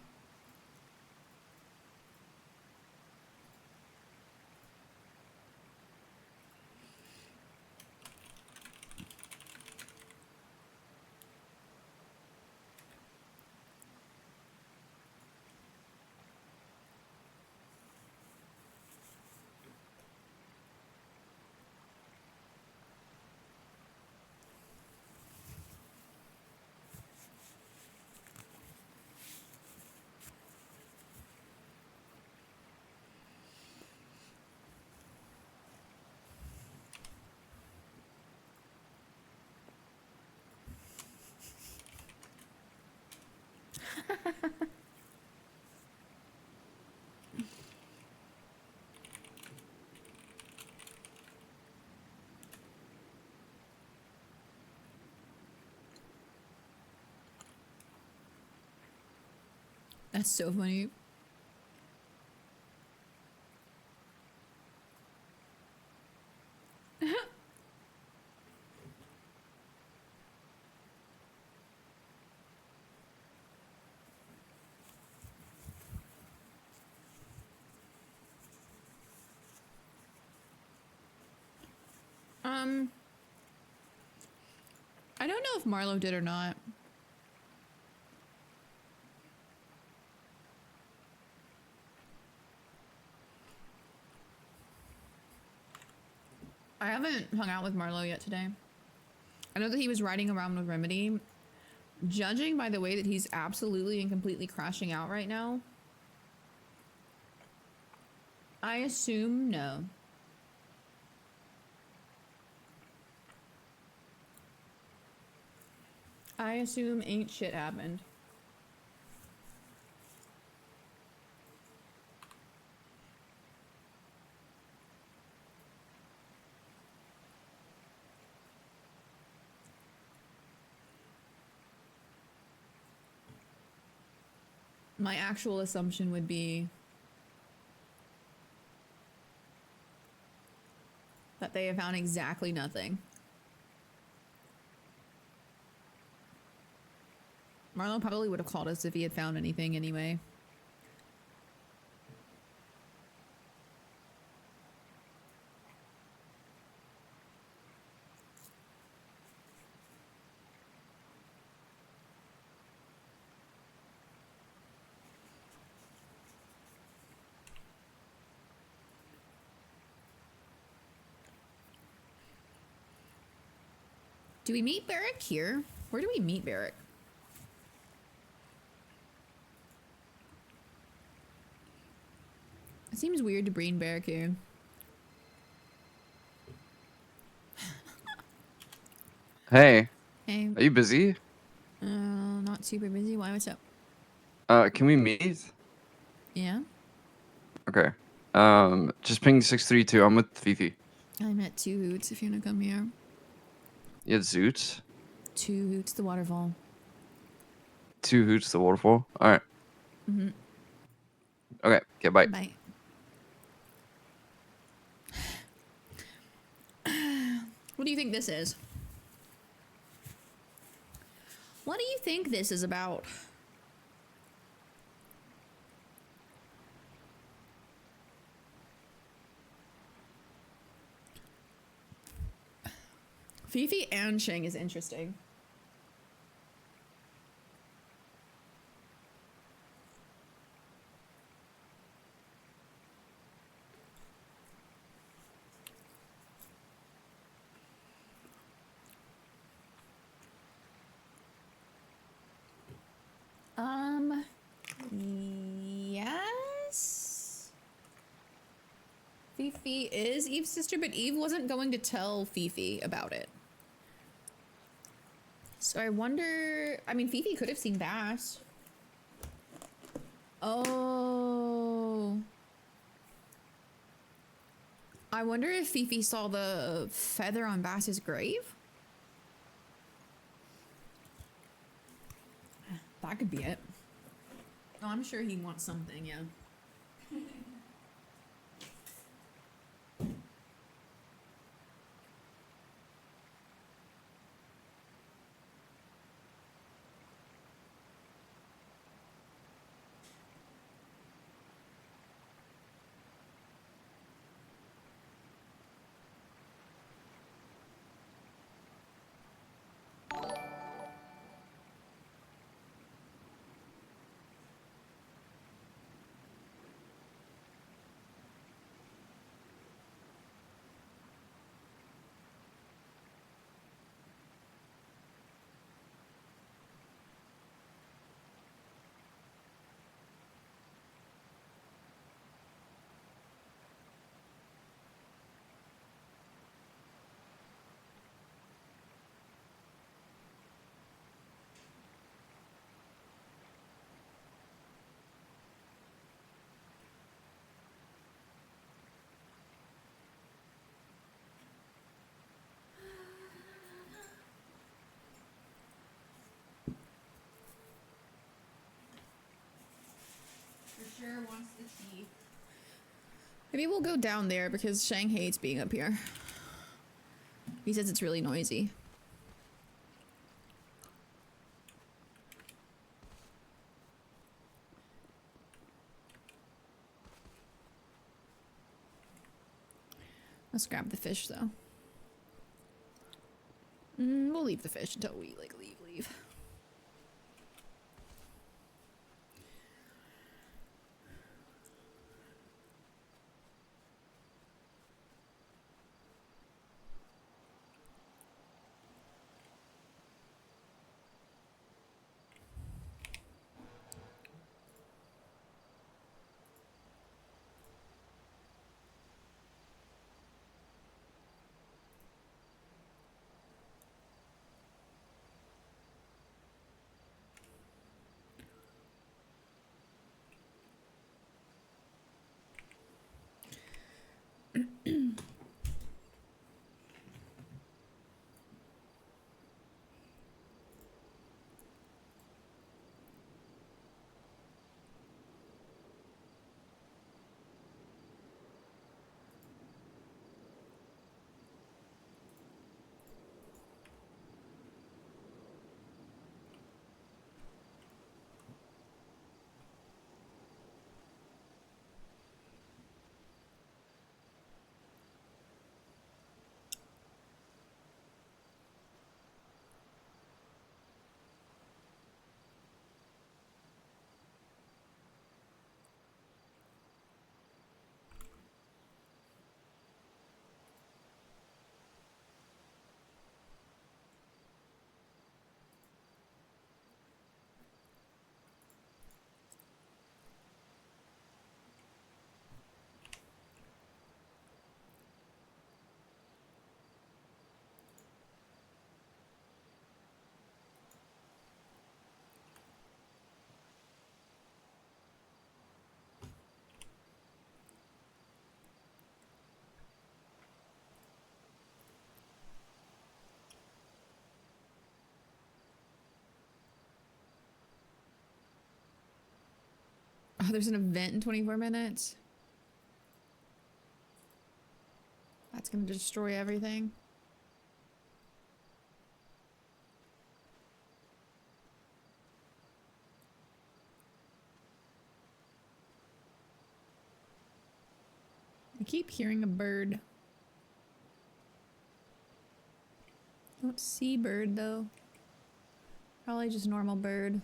Speaker 1: That's so funny. I don't know if Marlo did or not. I haven't hung out with Marlo yet today. I know that he was riding around with Remedy. Judging by the way that he's absolutely and completely crashing out right now, I assume no. I assume ain't shit happened. My actual assumption would be that they have found exactly nothing. Marlon probably would have called us if he had found anything anyway. Do we meet Barrick here? Where do we meet Barrick? It seems weird to bring Barrick here.
Speaker 12: Hey,
Speaker 1: Hey,
Speaker 12: are you busy?
Speaker 1: not super busy. Why? What's up?
Speaker 12: Can we meet?
Speaker 1: Yeah,
Speaker 12: Okay. Just ping 632. I'm with Fifi.
Speaker 1: I'm at Two Hoots if you wanna come here.
Speaker 12: You had Zoots?
Speaker 1: Two Hoots, the waterfall.
Speaker 12: 2 Hoots, the waterfall? Alright.
Speaker 1: Mm-hmm.
Speaker 12: Okay, bye.
Speaker 1: Bye. What do you think this is? What do you think this is about? Fifi and Shang is interesting. Yes? Fifi is Eve's sister, but Eve wasn't going to tell Fifi about it. So I wonder, I mean, Fifi could have seen Bass. Oh. I wonder if Fifi saw the feather on Bass's grave? That could be it. Oh, I'm sure he wants something, yeah. For sure wants the tea. Maybe we'll go down there because Shang hates being up here. He says it's really noisy. Let's grab the fish though. We'll leave the fish until we like leave. Oh, there's an event in 24 minutes. That's gonna destroy everything. I keep hearing a bird. Don't see bird though. Probably just normal bird.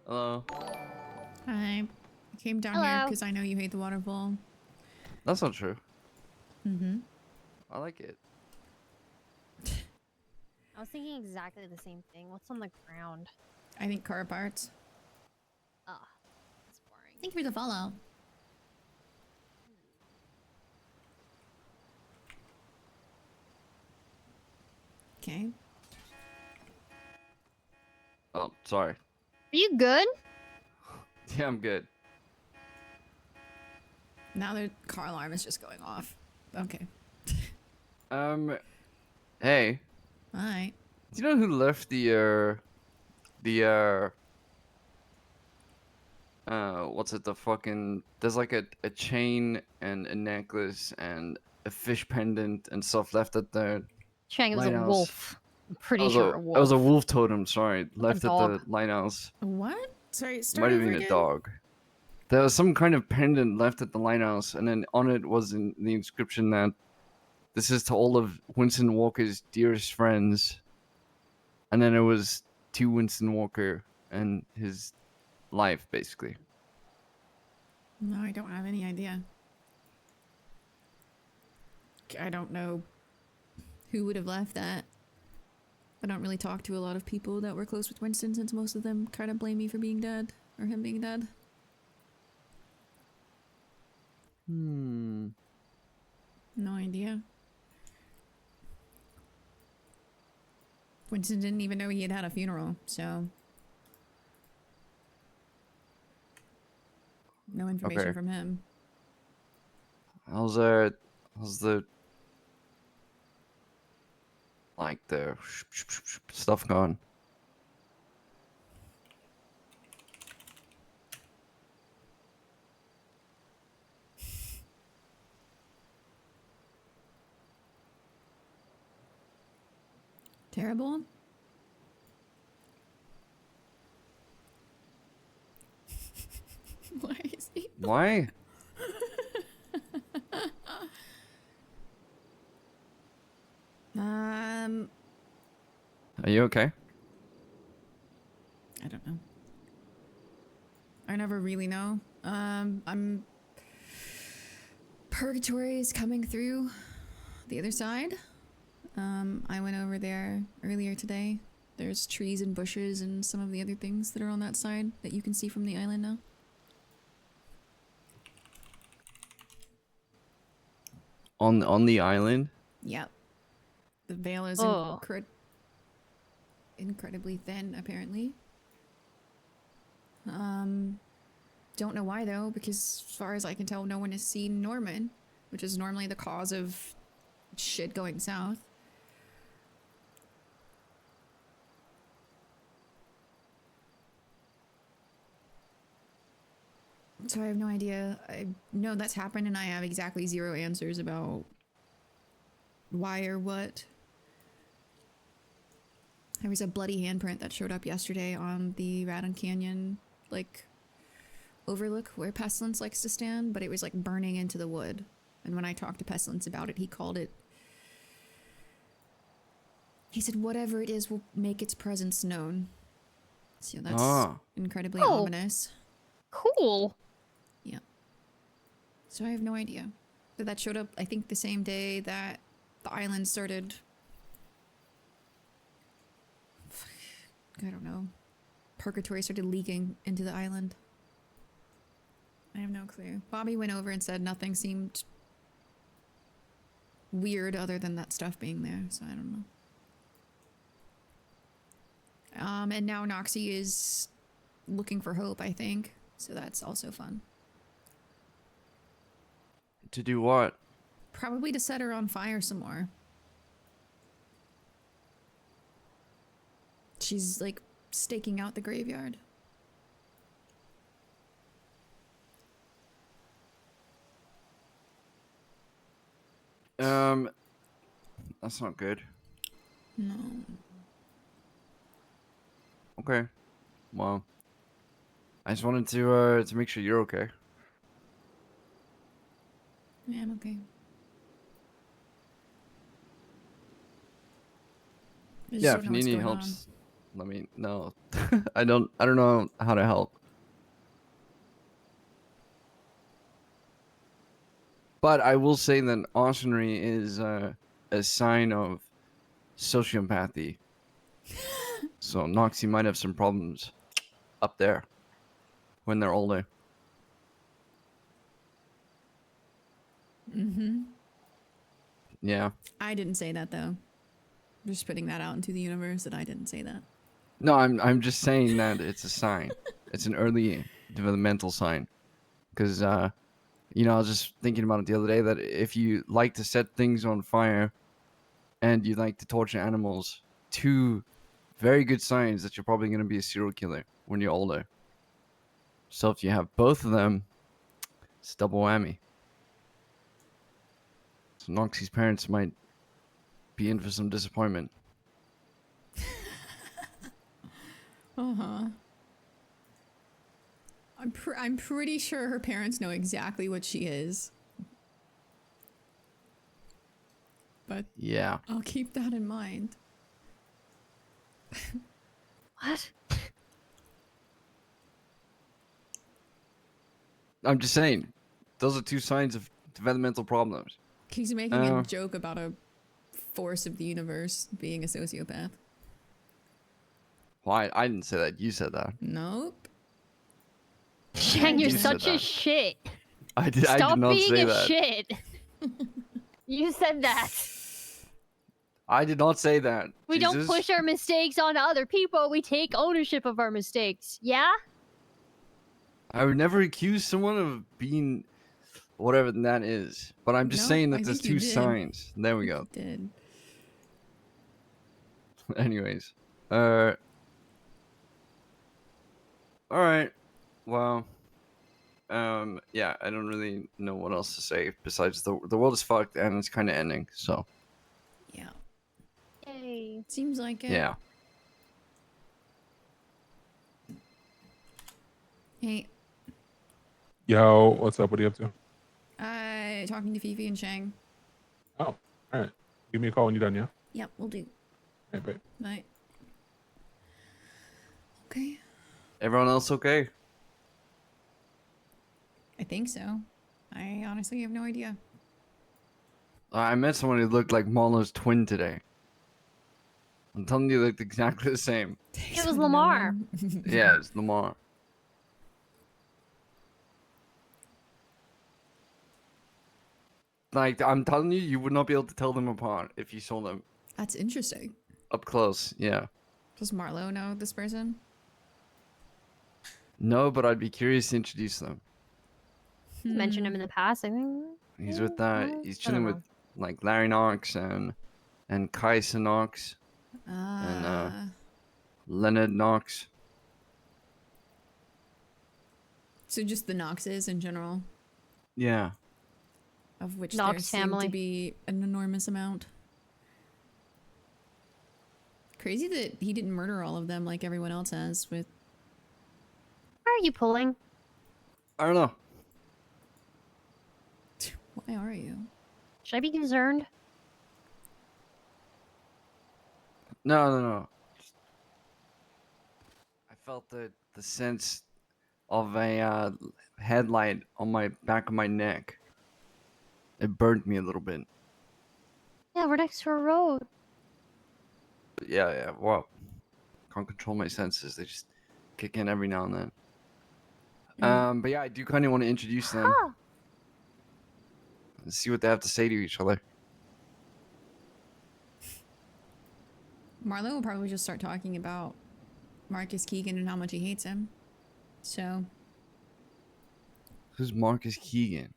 Speaker 12: Hello.
Speaker 1: Hi. I came down here
Speaker 13: Hello.
Speaker 1: because I know you hate the waterfall.
Speaker 12: That's not true.
Speaker 1: Mm-hmm.
Speaker 12: I like it.
Speaker 2: I was thinking exactly the same thing. What's on the ground?
Speaker 1: I think car parts.
Speaker 2: Ugh, that's boring.
Speaker 1: Thank you for the follow. Okay.
Speaker 12: Oh, sorry.
Speaker 2: Are you good?
Speaker 12: Yeah, I'm good.
Speaker 1: Now the car alarm is just going off. Okay.
Speaker 12: Hey,
Speaker 1: Alright.
Speaker 12: do you know who left what's it, the fucking, there's like a chain and a necklace and a fish pendant and stuff left at the
Speaker 2: Chang, it was a
Speaker 12: lighthouse.
Speaker 2: wolf. I'm pretty
Speaker 12: It
Speaker 2: sure a
Speaker 12: It was a
Speaker 2: wolf.
Speaker 12: wolf totem, sorry,
Speaker 2: Not a
Speaker 12: left at the
Speaker 2: dog.
Speaker 12: lighthouse.
Speaker 1: What? Sorry,
Speaker 12: It
Speaker 1: start
Speaker 12: might have
Speaker 1: over
Speaker 12: been
Speaker 1: again?
Speaker 12: a dog. There was some kind of pendant left at the lighthouse, and then on it was the inscription that this is to all of Winston Walker's dearest friends. And then it was to Winston Walker and his life, basically.
Speaker 1: No, I don't have any idea. I don't know who would have left that. I don't really talk to a lot of people that were close with Winston since most of them kind of blame me for being dead. Or him being dead.
Speaker 12: Hmm.
Speaker 1: No idea. Winston didn't even know he had had a funeral, so... No information
Speaker 12: Okay.
Speaker 1: from him.
Speaker 12: How's the like the stuff gone?
Speaker 1: Terrible? Why is he...
Speaker 12: Why? Are you okay?
Speaker 1: I don't know. I never really know. I'm... Purgatory is coming through the other side. I went over there earlier today. There's trees and bushes and some of the other things that are on that side that you can see from the island now.
Speaker 12: On the island?
Speaker 1: Yep. The veil is
Speaker 2: Oh.
Speaker 1: incredibly thin, apparently. Don't know why though, because as far as I can tell, no one has seen Norman, which is normally the cause of shit going south. So I have no idea. I know that's happened and I have exactly zero answers about why or what. There was a bloody handprint that showed up yesterday on the Radon Canyon, like, overlook where Pestilence likes to stand, but it was like burning into the wood. And when I talked to Pestilence about it, he called it... He said whatever it is will make its presence known. So that's incredibly ominous.
Speaker 2: Cool.
Speaker 1: Yeah. So I have no idea. But that showed up, I think, the same day that the island started... I don't know. Purgatory started leaking into the island. I have no clue. Bobby went over and said nothing seemed weird other than that stuff being there, so I don't know. And now Noxie is looking for hope, I think. So that's also fun.
Speaker 12: To do what?
Speaker 1: Probably to set her on fire some more. She's like staking out the graveyard.
Speaker 12: That's not good.
Speaker 1: No.
Speaker 12: Okay. Well, I just wanted to make sure you're okay.
Speaker 1: Yeah, I'm okay. I just
Speaker 12: Yeah,
Speaker 1: don't
Speaker 12: if
Speaker 1: know
Speaker 12: you need
Speaker 1: what's
Speaker 12: any
Speaker 1: going
Speaker 12: help,
Speaker 1: on.
Speaker 12: just let me know. I don't know how to help. But I will say that arsonry is a sign of sociopathy. So Noxie might have some problems up there when they're older.
Speaker 1: Mm-hmm.
Speaker 12: Yeah.
Speaker 1: I didn't say that though. Just putting that out into the universe that I didn't say that.
Speaker 12: No, I'm just saying that it's a sign. It's an early developmental sign. Because you know, I was just thinking about it the other day that if you like to set things on fire and you like to torture animals, two very good signs that you're probably going to be a serial killer when you're older. So if you have both of them, it's double whammy. So Noxie's parents might be in for some disappointment.
Speaker 1: Uh-huh. I'm pretty sure her parents know exactly what she is. But
Speaker 12: yeah,
Speaker 1: I'll keep that in mind.
Speaker 13: What?
Speaker 12: I'm just saying, those are two signs of developmental problems.
Speaker 1: He's making a joke about a force of the universe being a sociopath.
Speaker 12: Why? I didn't say that. You said that.
Speaker 1: Nope.
Speaker 10: Shang, you're
Speaker 12: You said
Speaker 10: such a
Speaker 12: that.
Speaker 10: shit.
Speaker 12: I did
Speaker 10: Stop
Speaker 12: not
Speaker 10: being
Speaker 12: say
Speaker 10: a
Speaker 12: that.
Speaker 10: shit. You said that.
Speaker 12: I did not say that.
Speaker 10: We don't
Speaker 12: Jesus.
Speaker 10: push our mistakes onto other people. We take ownership of our mistakes. Yeah?
Speaker 12: I would never accuse someone of being whatever that is. But I'm just
Speaker 1: Nope,
Speaker 12: saying
Speaker 1: I
Speaker 12: that there's
Speaker 1: think you
Speaker 12: two
Speaker 1: did.
Speaker 12: signs. There we go.
Speaker 1: Did.
Speaker 12: Anyways. Alright. Well. Yeah, I don't really know what else to say besides the world is fucked and it's kinda ending, so
Speaker 1: Yeah.
Speaker 10: Yay.
Speaker 1: Seems like it.
Speaker 12: yeah.
Speaker 1: Hey,
Speaker 5: Yo, what's up? What are you up to?
Speaker 1: talking to Fifi and Shang.
Speaker 5: Oh, all right. Give me a call when you're done, yeah?
Speaker 1: Yep, we'll do.
Speaker 5: Hey, babe.
Speaker 1: Bye. Okay.
Speaker 12: Everyone else okay?
Speaker 1: I think so. I honestly have no idea.
Speaker 12: I met someone who looked like Marlo's twin today. I'm telling you, they looked exactly the same.
Speaker 10: It was Lamar.
Speaker 12: Yeah, it's Lamar. Like, I'm telling you, you would not be able to tell them apart if you saw them
Speaker 1: That's interesting.
Speaker 12: up close. Yeah.
Speaker 1: Does Marlo know this person?
Speaker 12: No, but I'd be curious to introduce them.
Speaker 10: Mentioned him in the past, I think.
Speaker 12: He's with he's
Speaker 10: I
Speaker 12: chilling
Speaker 10: don't
Speaker 12: with like Larry Knox and Kaisa Knox
Speaker 1: Ah.
Speaker 12: and Leonard Knox.
Speaker 1: So just the Knoxes in general,
Speaker 12: Yeah.
Speaker 1: of which
Speaker 10: Knox
Speaker 1: there seem
Speaker 10: family.
Speaker 1: to be an enormous amount. Crazy that he didn't murder all of them like everyone else has with...
Speaker 10: Why are you pulling?
Speaker 12: I don't know.
Speaker 1: Why are you?
Speaker 10: Should I be concerned?
Speaker 12: No. I felt the sense of a headlight on my back of my neck. It burned me a little bit.
Speaker 10: Yeah, we're next to a road.
Speaker 12: But yeah. Well, can't control my senses. They just kick in every now and then. But yeah, I do kind of want to introduce them
Speaker 10: Huh.
Speaker 12: and see what they have to say to each other.
Speaker 1: Marlo will probably just start talking about Marcus Keegan and how much he hates him. So
Speaker 12: Who's Marcus Keegan?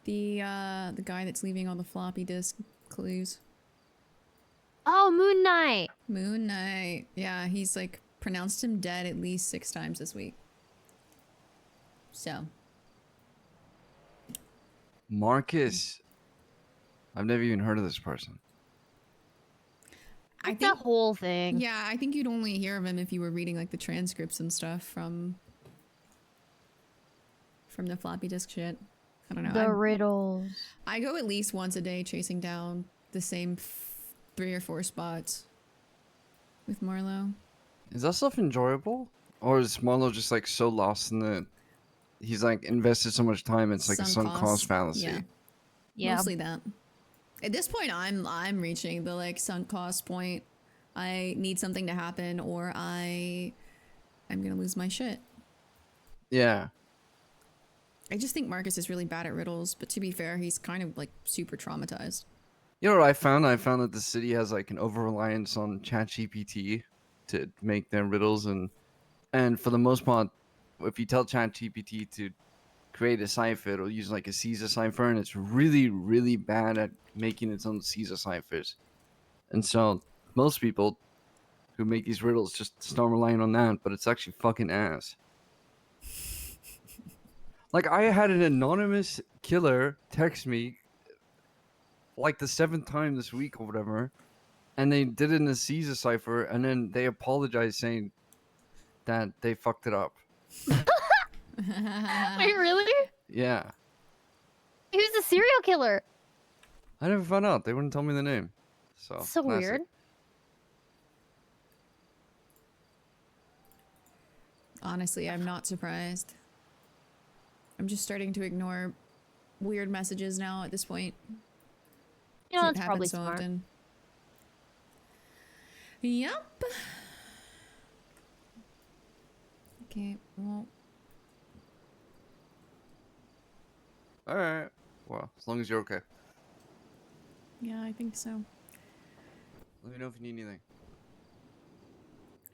Speaker 1: the guy that's leaving all the floppy disk clues.
Speaker 2: Oh, Moon Knight.
Speaker 1: Moon Knight. Yeah, he's like pronounced him dead at least 6 times this week. So
Speaker 12: Marcus. I've never even heard of this person.
Speaker 1: I
Speaker 2: It's
Speaker 1: think
Speaker 2: a whole thing.
Speaker 1: yeah, I think you'd only hear of him if you were reading like the transcripts and stuff from the floppy disk shit. I don't know.
Speaker 2: The riddles.
Speaker 1: I go at least once a day chasing down the same 3 or 4 spots with Marlowe.
Speaker 12: Is that stuff enjoyable? Or is Marlo just like so lost in it? He's like invested so much time, it's like a sunk cost fallacy.
Speaker 1: Yeah.
Speaker 2: Yeah.
Speaker 1: Mostly that. At this point, I'm reaching the like sunk cost point. I need something to happen, or I'm gonna lose my shit.
Speaker 12: Yeah.
Speaker 1: I just think Marcus is really bad at riddles, but to be fair, he's kind of like super traumatized.
Speaker 12: You know what I found? I found that the city has like an over reliance on ChatGPT to make their riddles, and for the most part, if you tell ChatGPT to create a cipher, it'll use like a Caesar cipher, and it's really, really bad at making its own Caesar ciphers. And so most people who make these riddles just start relying on that, but it's actually fucking ass. Like, I had an anonymous killer text me like the 7th time this week or whatever, and they did it in a Caesar cipher, and then they apologized saying that they fucked it up.
Speaker 2: Wait, really?
Speaker 12: Yeah.
Speaker 2: Who's the serial killer?
Speaker 12: I never found out. They wouldn't tell me the name. So,
Speaker 2: So
Speaker 12: classic.
Speaker 2: weird.
Speaker 1: Honestly, I'm not surprised. I'm just starting to ignore weird messages now at this point.
Speaker 2: You know,
Speaker 1: It
Speaker 2: that's probably
Speaker 1: happens so
Speaker 2: smart.
Speaker 1: often. Yup. Okay, well.
Speaker 12: Alright. Well, as long as you're okay.
Speaker 1: Yeah, I think so.
Speaker 12: Let me know if you need anything.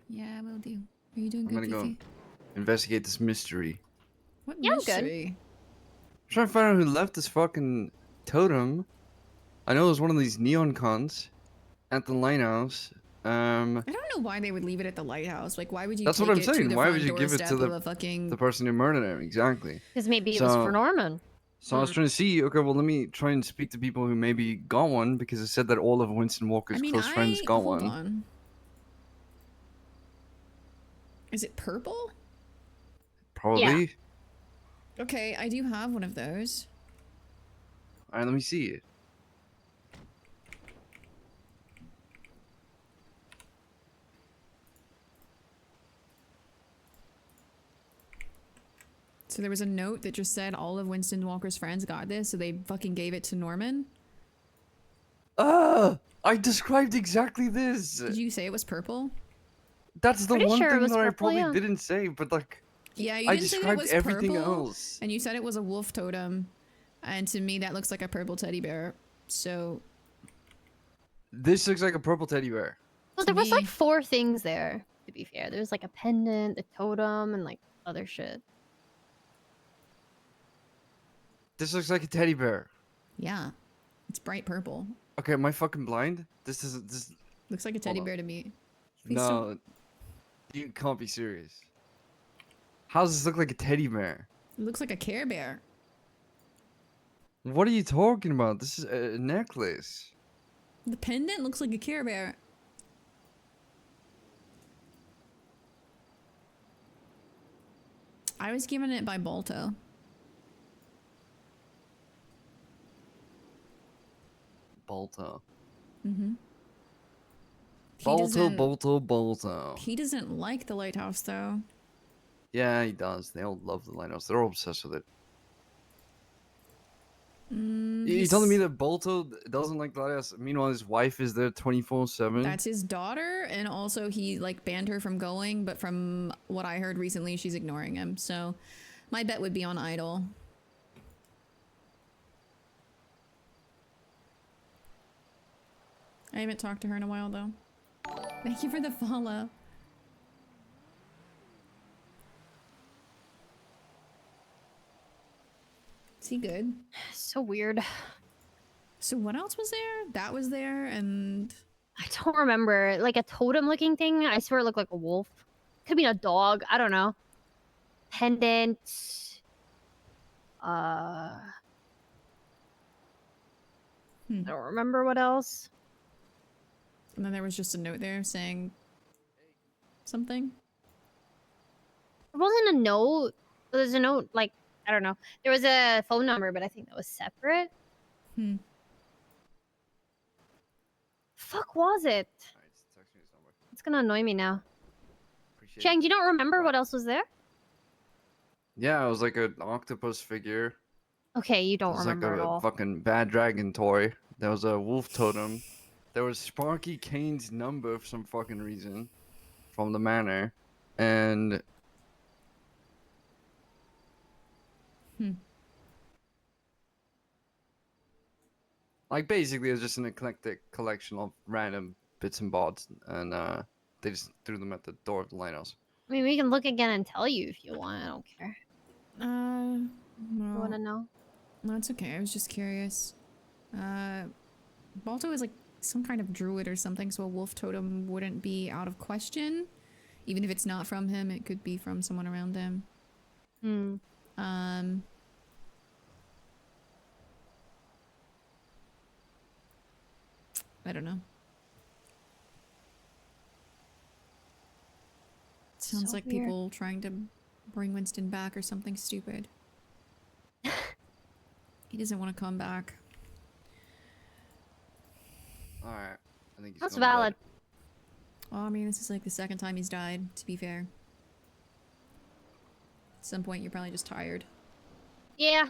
Speaker 1: Yeah, I will do. Are you doing
Speaker 12: I'm
Speaker 1: good,
Speaker 12: gonna
Speaker 1: Fifi?
Speaker 12: go investigate this mystery.
Speaker 1: What
Speaker 2: Yeah, I'm good.
Speaker 1: mystery?
Speaker 12: I'm trying to find out who left this fucking totem. I know it was one of these neon cons at the lighthouse.
Speaker 1: I don't know why they would leave it at the lighthouse. Like, why would you
Speaker 12: That's
Speaker 1: take
Speaker 12: what I'm
Speaker 1: it to
Speaker 12: saying.
Speaker 1: the
Speaker 12: Why
Speaker 1: front
Speaker 12: would you give it
Speaker 1: doorstep
Speaker 12: to
Speaker 1: of a fucking...
Speaker 12: the person who murdered him? Exactly.
Speaker 2: Because maybe it was for Norman.
Speaker 12: So I was trying to see, okay, well, let me try and speak to people who maybe got one, because it said that all of Winston Walker's close friends got
Speaker 1: Hold
Speaker 12: one.
Speaker 1: on. Is it purple?
Speaker 12: Probably.
Speaker 2: Yeah.
Speaker 1: Okay, I do have one of those.
Speaker 12: Alright, let me see it.
Speaker 1: So there was a note that just said all of Winston Walker's friends got this, so they fucking gave it to Norman.
Speaker 12: I described exactly this.
Speaker 1: Did you say it was purple?
Speaker 12: That's the
Speaker 2: Pretty
Speaker 12: one
Speaker 2: sure it
Speaker 12: thing
Speaker 2: was
Speaker 12: that I
Speaker 2: purple,
Speaker 12: probably
Speaker 2: yeah.
Speaker 12: didn't say, but like,
Speaker 1: Yeah, you
Speaker 12: I
Speaker 1: didn't say that it
Speaker 12: described
Speaker 1: was
Speaker 12: everything
Speaker 1: purple,
Speaker 12: else.
Speaker 1: and you said it was a wolf totem, and to me that looks like a purple teddy bear. So
Speaker 12: This looks like a purple teddy bear.
Speaker 2: Well, there was like 4 things there, to be fair. There's like a pendant, a totem, and like other shit.
Speaker 12: This looks like a teddy bear.
Speaker 1: yeah, it's bright purple.
Speaker 12: Okay, am I fucking blind? This isn't. This.
Speaker 1: Looks like a teddy bear to me. Please
Speaker 12: No, you can't be serious. How does this look like a teddy bear?
Speaker 1: It looks like a Care Bear.
Speaker 12: What are you talking about? This is a necklace.
Speaker 1: The pendant looks like a Care Bear. I was given it by Balto.
Speaker 12: Balto.
Speaker 1: Mm-hmm.
Speaker 12: Balto.
Speaker 1: He doesn't like the lighthouse, though.
Speaker 12: Yeah, he does. They all love the lighthouse. They're all obsessed with it. You telling me that Balto doesn't like the lighthouse? Meanwhile, his wife is there 24/7.
Speaker 1: That's his daughter, and also he like banned her from going, but from what I heard recently, she's ignoring him. So my bet would be on Idol. I haven't talked to her in a while, though. Thank you for the follow. Is he good?
Speaker 14: So weird.
Speaker 1: So what else was there? That was there, and
Speaker 14: I don't remember. Like a totem-looking thing. I swear it looked like a wolf. Could be a dog. I don't know. Pendant. I don't remember what else.
Speaker 1: and then there was just a note there saying something.
Speaker 14: It wasn't a note. There's a note, like, I don't know. There was a phone number, but I think that was separate. Fuck was it? It's gonna annoy me now. Chang, do you not remember what else was there?
Speaker 12: Yeah, it was like an octopus figure.
Speaker 14: Okay, you
Speaker 12: It
Speaker 14: don't
Speaker 12: was
Speaker 14: remember
Speaker 12: like
Speaker 14: at
Speaker 12: a
Speaker 14: all.
Speaker 12: fucking bad dragon toy. There was a wolf totem. There was Sparky Kane's number for some fucking reason from the manor. And like basically it was just an eclectic collection of random bits and bobs, and they just threw them at the door of the lighthouse.
Speaker 14: I mean, we can look again and tell you if you want. I don't care.
Speaker 1: No.
Speaker 14: You wanna know?
Speaker 1: No, it's okay. I was just curious. Balto is like some kind of druid or something, so a wolf totem wouldn't be out of question. Even if it's not from him, it could be from someone around him. I don't know. Sounds
Speaker 14: So
Speaker 1: like
Speaker 14: weird.
Speaker 1: people trying to bring Winston back or something stupid. He doesn't want to come back.
Speaker 12: Alright. I think he's
Speaker 14: That's
Speaker 12: going to bed.
Speaker 14: valid.
Speaker 1: Well, I mean, this is like the second time he's died, to be fair. At some point, you're probably just tired.
Speaker 14: Yeah.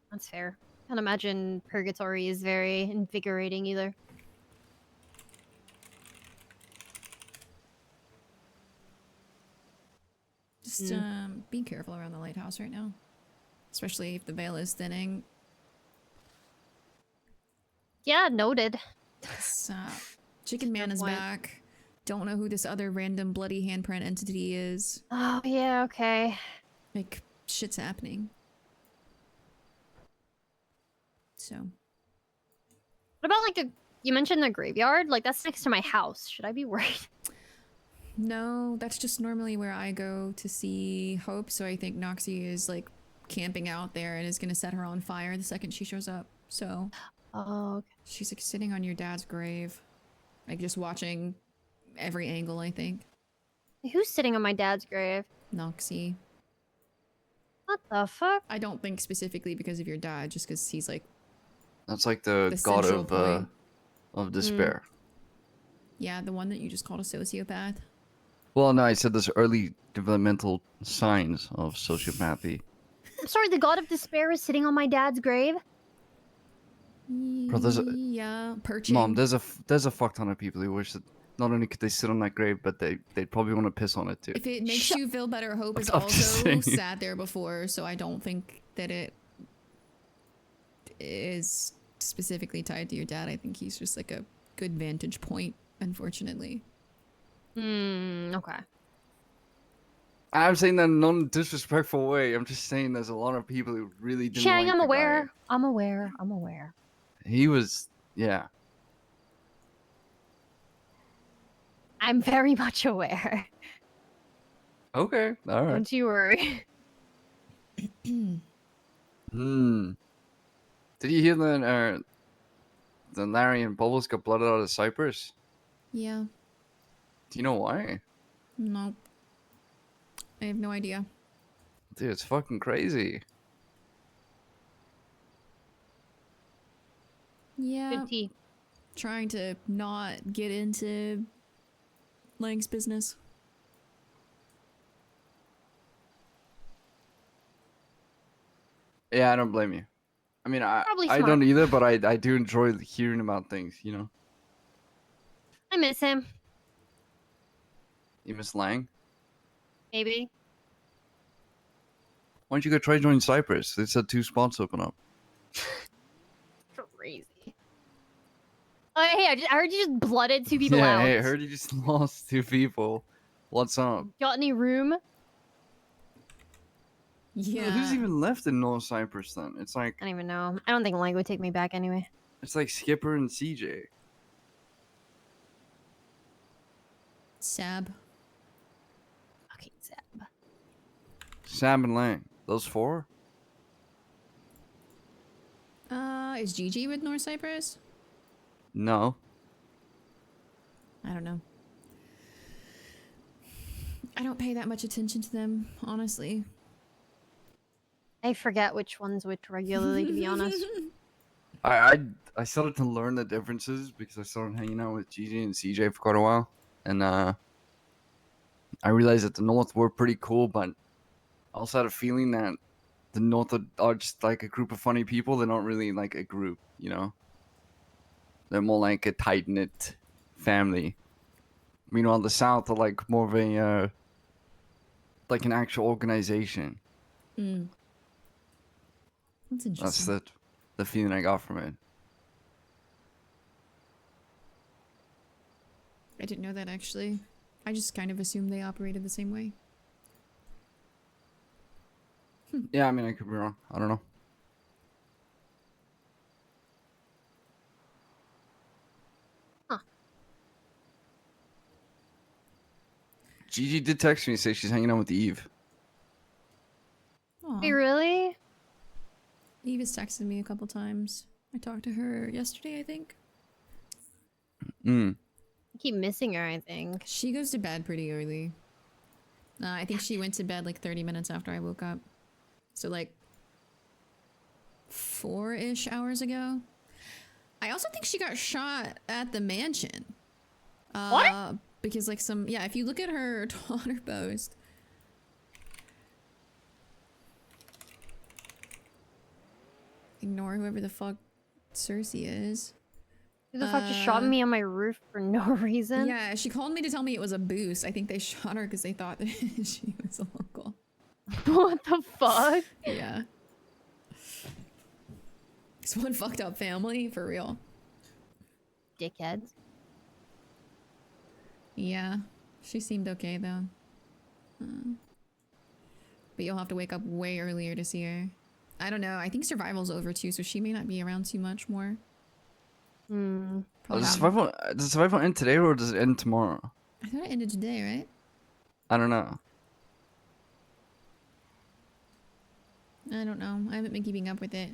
Speaker 14: That's fair. Can't imagine purgatory is very invigorating either.
Speaker 1: Just be careful around the lighthouse right now. Especially if the veil is thinning.
Speaker 14: Yeah, noted.
Speaker 1: Chicken Man is
Speaker 14: point.
Speaker 1: back. Don't know who this other random bloody handprint entity is.
Speaker 14: Oh, yeah, okay.
Speaker 1: Like, shit's happening. So.
Speaker 14: What about, like, you mentioned the graveyard? Like, that's next to my house. Should I be worried?
Speaker 1: No, that's just normally where I go to see Hope, so I think Noxie is, like, camping out there and is gonna set her on fire the second she shows up. So.
Speaker 14: Oh, okay.
Speaker 1: She's, like, sitting on your dad's grave. Like, just watching every angle, I think.
Speaker 14: Who's sitting on my dad's grave?
Speaker 1: Noxie.
Speaker 14: What the fuck?
Speaker 1: I don't think specifically because of your dad, just because he's, like...
Speaker 12: That's like the god
Speaker 1: central point.
Speaker 12: of despair.
Speaker 1: Yeah, the one that you just called a sociopath.
Speaker 12: Well, no, I said there's early developmental signs of sociopathy.
Speaker 14: I'm sorry, the god of despair is sitting on my dad's grave?
Speaker 12: Bro, there's a,
Speaker 1: Yeah, perching.
Speaker 12: Mom, there's a fuck ton of people who wish that not only could they sit on that grave, but they'd probably want to piss on it too.
Speaker 1: If it makes you feel better, Hope is
Speaker 12: I'm just
Speaker 1: also
Speaker 12: saying.
Speaker 1: sat there before, so I don't think that it is specifically tied to your dad. I think he's just like a good vantage point, unfortunately.
Speaker 14: Okay.
Speaker 12: I'm saying that in a non-disrespectful way. I'm just saying there's a lot of people who really didn't
Speaker 14: Chang,
Speaker 12: like
Speaker 14: I'm
Speaker 12: the guy.
Speaker 14: aware. I'm aware. I'm aware.
Speaker 12: He was, yeah.
Speaker 14: I'm very much aware.
Speaker 12: Okay, all right.
Speaker 14: Don't you worry.
Speaker 12: Did you hear that Larry and Bubbles got blooded out of Cyprus?
Speaker 1: Yeah.
Speaker 12: Do you know why?
Speaker 1: Nope. I have no idea.
Speaker 12: Dude, it's fucking crazy.
Speaker 1: Yeah.
Speaker 14: Good tea.
Speaker 1: Trying to not get into Lang's business.
Speaker 12: Yeah, I don't blame you. I mean,
Speaker 14: Probably
Speaker 12: I
Speaker 14: smart.
Speaker 12: don't either, but I do enjoy hearing about things, you know?
Speaker 14: I miss him.
Speaker 12: You miss Lang?
Speaker 14: Maybe.
Speaker 12: Why don't you go try joining Cyprus? They said 2 spots open up.
Speaker 14: Crazy. Oh, hey, I heard you just blooded 2 people
Speaker 12: yeah,
Speaker 14: out.
Speaker 12: hey, I heard you just lost 2 people. What's up?
Speaker 14: Got any room?
Speaker 1: Yeah.
Speaker 12: Who's even left in North Cyprus then? It's like
Speaker 14: I don't even know. I don't think Lang would take me back anyway.
Speaker 12: it's like Skipper and CJ.
Speaker 1: Sab.
Speaker 14: Okay, Zeb.
Speaker 12: Sam and Lang. Those four?
Speaker 1: Is Gigi with North Cyprus?
Speaker 12: No.
Speaker 1: I don't know. I don't pay that much attention to them, honestly.
Speaker 14: I forget which one's which regularly, to be honest.
Speaker 12: I started to learn the differences because I started hanging out with Gigi and CJ for quite a while. And I realized that the North were pretty cool, but I also had a feeling that the North are just like a group of funny people. They're not really like a group, you know? They're more like a tight-knit family. Meanwhile, the South are like more of a, like an actual organization.
Speaker 1: Mm. That's interesting.
Speaker 12: That's the feeling I got from it.
Speaker 1: I didn't know that actually. I just kind of assumed they operated the same way.
Speaker 12: Yeah, I mean, I could be wrong. I don't know.
Speaker 14: Huh.
Speaker 12: Gigi did text me and say she's hanging out with Eve.
Speaker 1: Aw.
Speaker 14: Hey, really?
Speaker 1: Eve has texted me a couple times. I talked to her yesterday, I think.
Speaker 12: Mm.
Speaker 14: I keep missing her, I think.
Speaker 1: She goes to bed pretty early. I think she went to bed like 30 minutes after I woke up. So like 4-ish hours ago. I also think she got shot at the mansion.
Speaker 14: What?
Speaker 1: Because like yeah, if you look at her Twitter post. Ignore whoever the fuck Cersei is.
Speaker 14: Who the fuck just shot me on my roof for no reason?
Speaker 1: Yeah, she called me to tell me it was a boost. I think they shot her because they thought that she was a local.
Speaker 14: What the fuck?
Speaker 1: Yeah. It's one fucked up family, for real.
Speaker 14: Dickheads.
Speaker 1: Yeah. She seemed okay, though. But you'll have to wake up way earlier to see her. I don't know. I think survival's over, too, so she may not be around too much more.
Speaker 14: Hmm.
Speaker 12: Does survival end today or does it end tomorrow?
Speaker 1: I thought it ended today, right?
Speaker 12: I don't know.
Speaker 1: I don't know. I haven't been keeping up with it.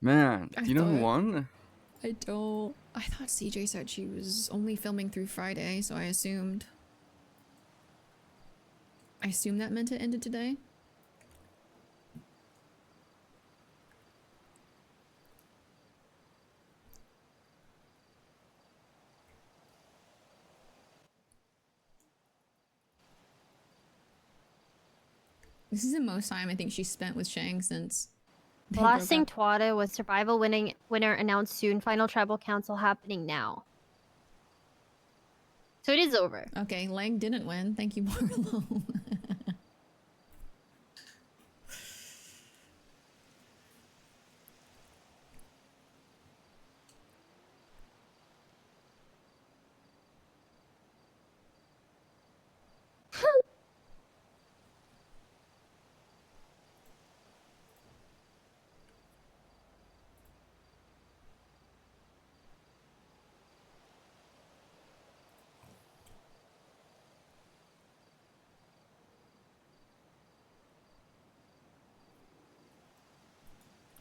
Speaker 12: Man,
Speaker 1: I
Speaker 12: do you know who
Speaker 1: thought-
Speaker 12: won?
Speaker 1: I don't... I thought CJ said she was only filming through Friday, so I assumed... I assumed that meant it ended today. This is the most time I think she spent with Shang since they
Speaker 14: Last
Speaker 1: broke
Speaker 14: thing
Speaker 1: up.
Speaker 14: twatted was survival winner announced soon. Final tribal council happening now. So it is over.
Speaker 1: Okay, Lang didn't win. Thank you, Marlo.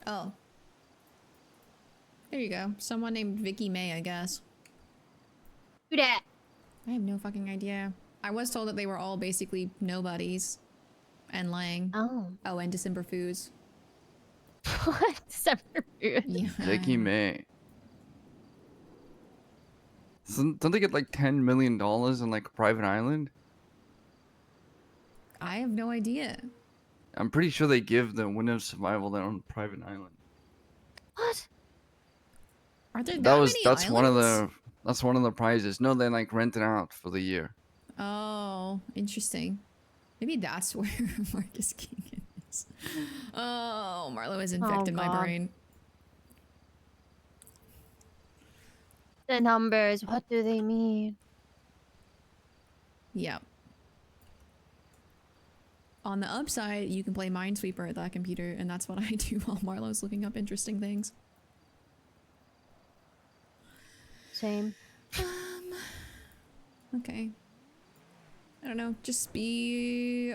Speaker 1: Oh. There you go. Someone named Vicky May, I guess.
Speaker 14: Who dat?
Speaker 1: I have no fucking idea. I was told that they were all basically nobodies. And Lang.
Speaker 14: Oh.
Speaker 1: Oh, and December Foos.
Speaker 14: What? December food.
Speaker 1: Yeah.
Speaker 12: Vicky May. Don't they get like $10 million in like a private island?
Speaker 1: I have no idea.
Speaker 12: I'm pretty sure they give the winner of survival their own private island.
Speaker 14: What?
Speaker 1: Are there that many
Speaker 12: that's one of
Speaker 1: islands?
Speaker 12: one of the prizes. No, they like rent it out for the year.
Speaker 1: Oh, interesting. Maybe that's where Marcus Keegan is. Oh, Marlo has infected my
Speaker 14: God.
Speaker 1: brain.
Speaker 14: The numbers, what do they mean?
Speaker 1: Yep. On the upside, you can play Minesweeper at that computer, and that's what I do while Marlo's looking up interesting things.
Speaker 14: Same.
Speaker 1: Okay. I don't know, just be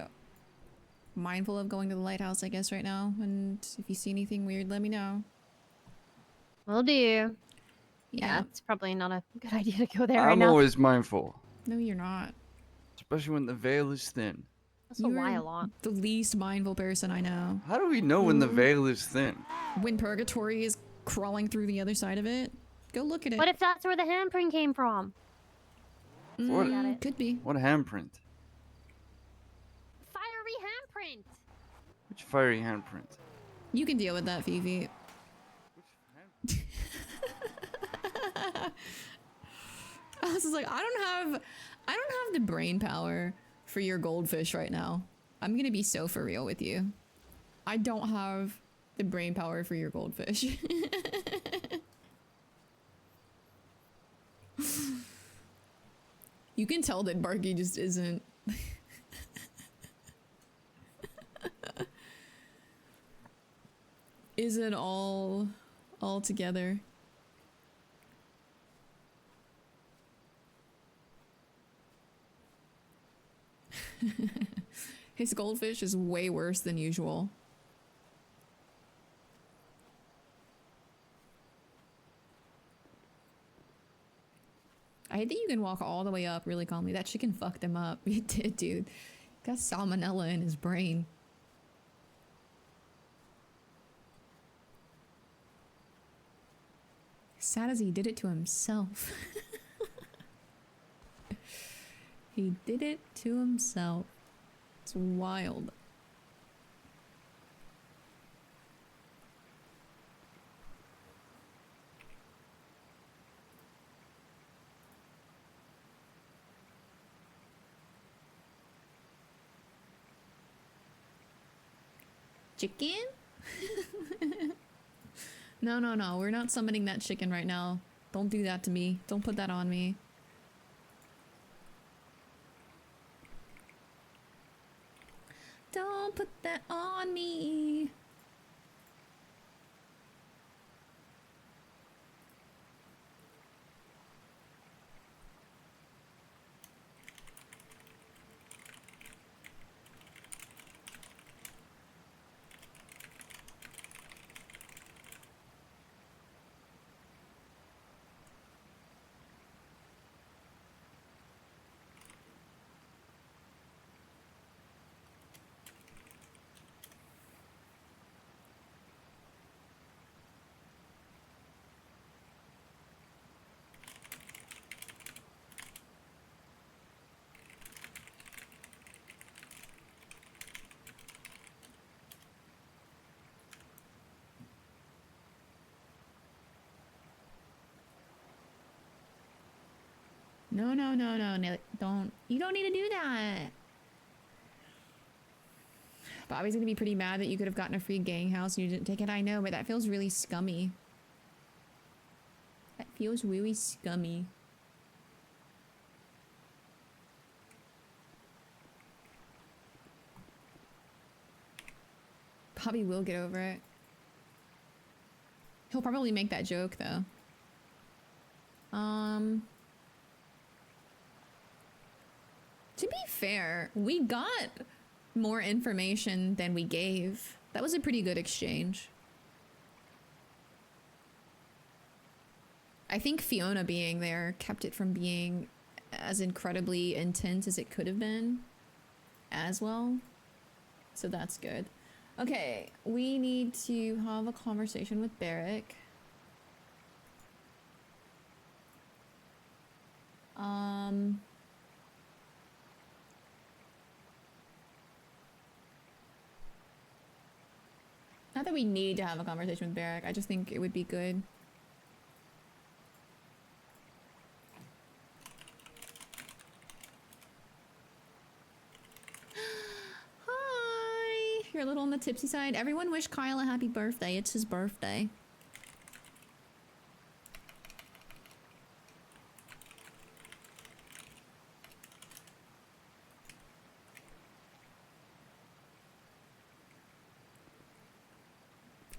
Speaker 1: mindful of going to the lighthouse, I guess, right now. And if you see anything weird, let me know.
Speaker 14: Will do.
Speaker 1: Yeah.
Speaker 14: It's probably not a good idea to go there right
Speaker 12: I'm
Speaker 14: now.
Speaker 12: always mindful,
Speaker 1: No, you're not.
Speaker 12: especially when the veil is thin.
Speaker 14: Also lie a lot.
Speaker 1: The least mindful person I know.
Speaker 12: How do we know when the veil is thin?
Speaker 1: When purgatory is crawling through the other side of it, go look at it.
Speaker 14: What if that's where the handprint came from?
Speaker 12: What?
Speaker 14: Look at it.
Speaker 1: Could be.
Speaker 12: What handprint?
Speaker 14: Fiery handprint.
Speaker 12: Which fiery handprint?
Speaker 1: You can deal with that, Fifi. I was just like, I don't have the brain power for your goldfish right now. I'm gonna be so for real with you. I don't have the brain power for your goldfish. You can tell that Barky just isn't. Isn't all together. His goldfish is way worse than usual. I hate that you can walk all the way up really calmly. That chicken fucked him up. It did, dude. Got salmonella in his brain. Sad as he did it to himself. He did it to himself. It's wild. Chicken? No, no, no. We're not summoning that chicken right now. Don't do that to me. Don't put that on me. Don't put that on me. No, no, no, no, no, don't. You don't need to do that. Bobby's gonna be pretty mad that you could have gotten a free gang house and you didn't take it. I know, but that feels really scummy. That feels really scummy. Bobby will get over it. He'll probably make that joke though. To be fair, we got more information than we gave. That was a pretty good exchange. I think Fiona being there kept it from being as incredibly intense as it could have been as well. So that's good. Okay, we need to have a conversation with Barrick. Not that we need to have a conversation with Barrick, I just think it would be good. Hi! You're a little on the tipsy side. Everyone wish Kyle a happy birthday. It's his birthday.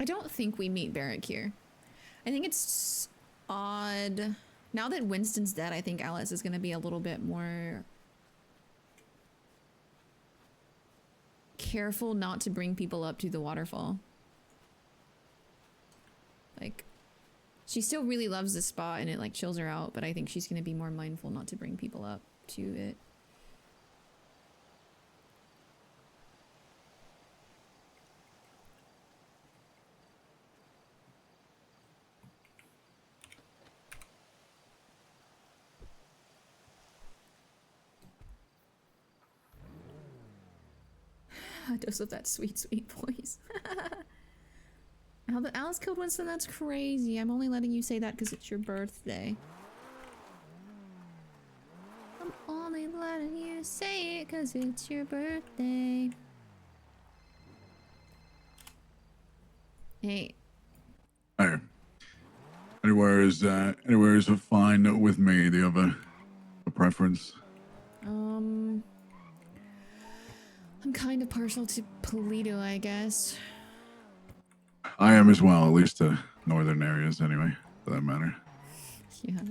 Speaker 1: I don't think we meet Barrick here. I think it's odd. Now that Winston's dead, I think Alice is going to be a little bit more careful not to bring people up to the waterfall. Like, she still really loves this spot and it like chills her out, but I think she's going to be more mindful not to bring people up to it. A dose of that sweet, sweet voice. How the Alice killed Winston? That's crazy. I'm only letting you say that because it's your birthday. I'm only letting you say it because it's your birthday. Hey.
Speaker 15: Hey. Anywhere is fine with me. Do you have a preference?
Speaker 1: I'm kind of partial to Polito, I guess.
Speaker 15: I am as well, at least to northern areas anyway, for that matter.
Speaker 1: Yeah.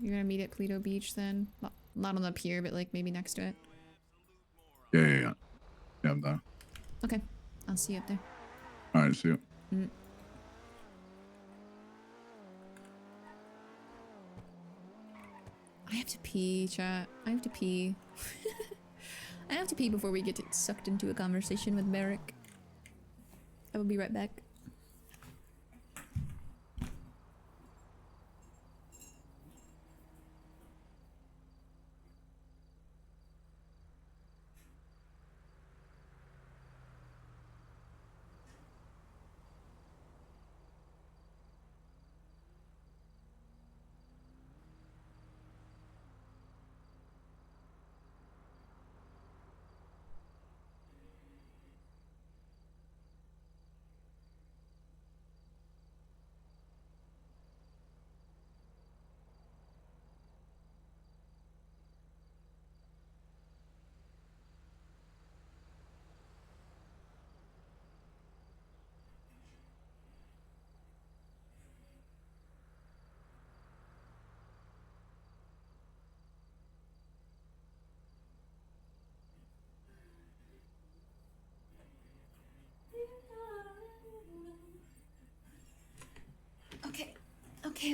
Speaker 1: You're gonna meet at Polito Beach then? Not on the pier, but like maybe next to it.
Speaker 15: Yeah, I'm down.
Speaker 1: Okay. I'll see you up there.
Speaker 15: Alright, see you.
Speaker 1: I have to pee, chat. I have to pee. I have to pee before we get sucked into a conversation with Merrick. I will be right back.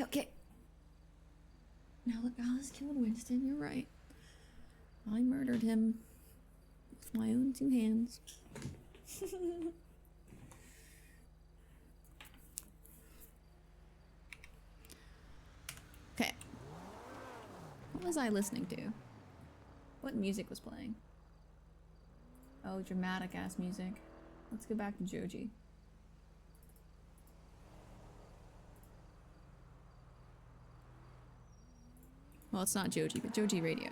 Speaker 1: Okay. Now look, Alice killed Winston, you're right. I murdered him with my own two hands. Okay. What was I listening to? What music was playing? Oh, dramatic ass music. Let's go back to Joji. Well, it's not Joji, but Joji Radio.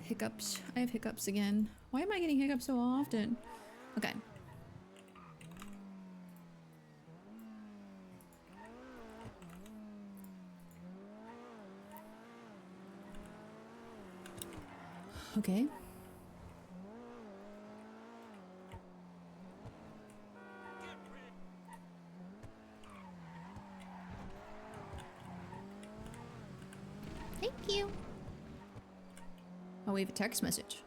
Speaker 1: Hiccups. I have hiccups again. Why am I getting hiccups so often? Okay. Okay. Thank you. Oh, we have a text message.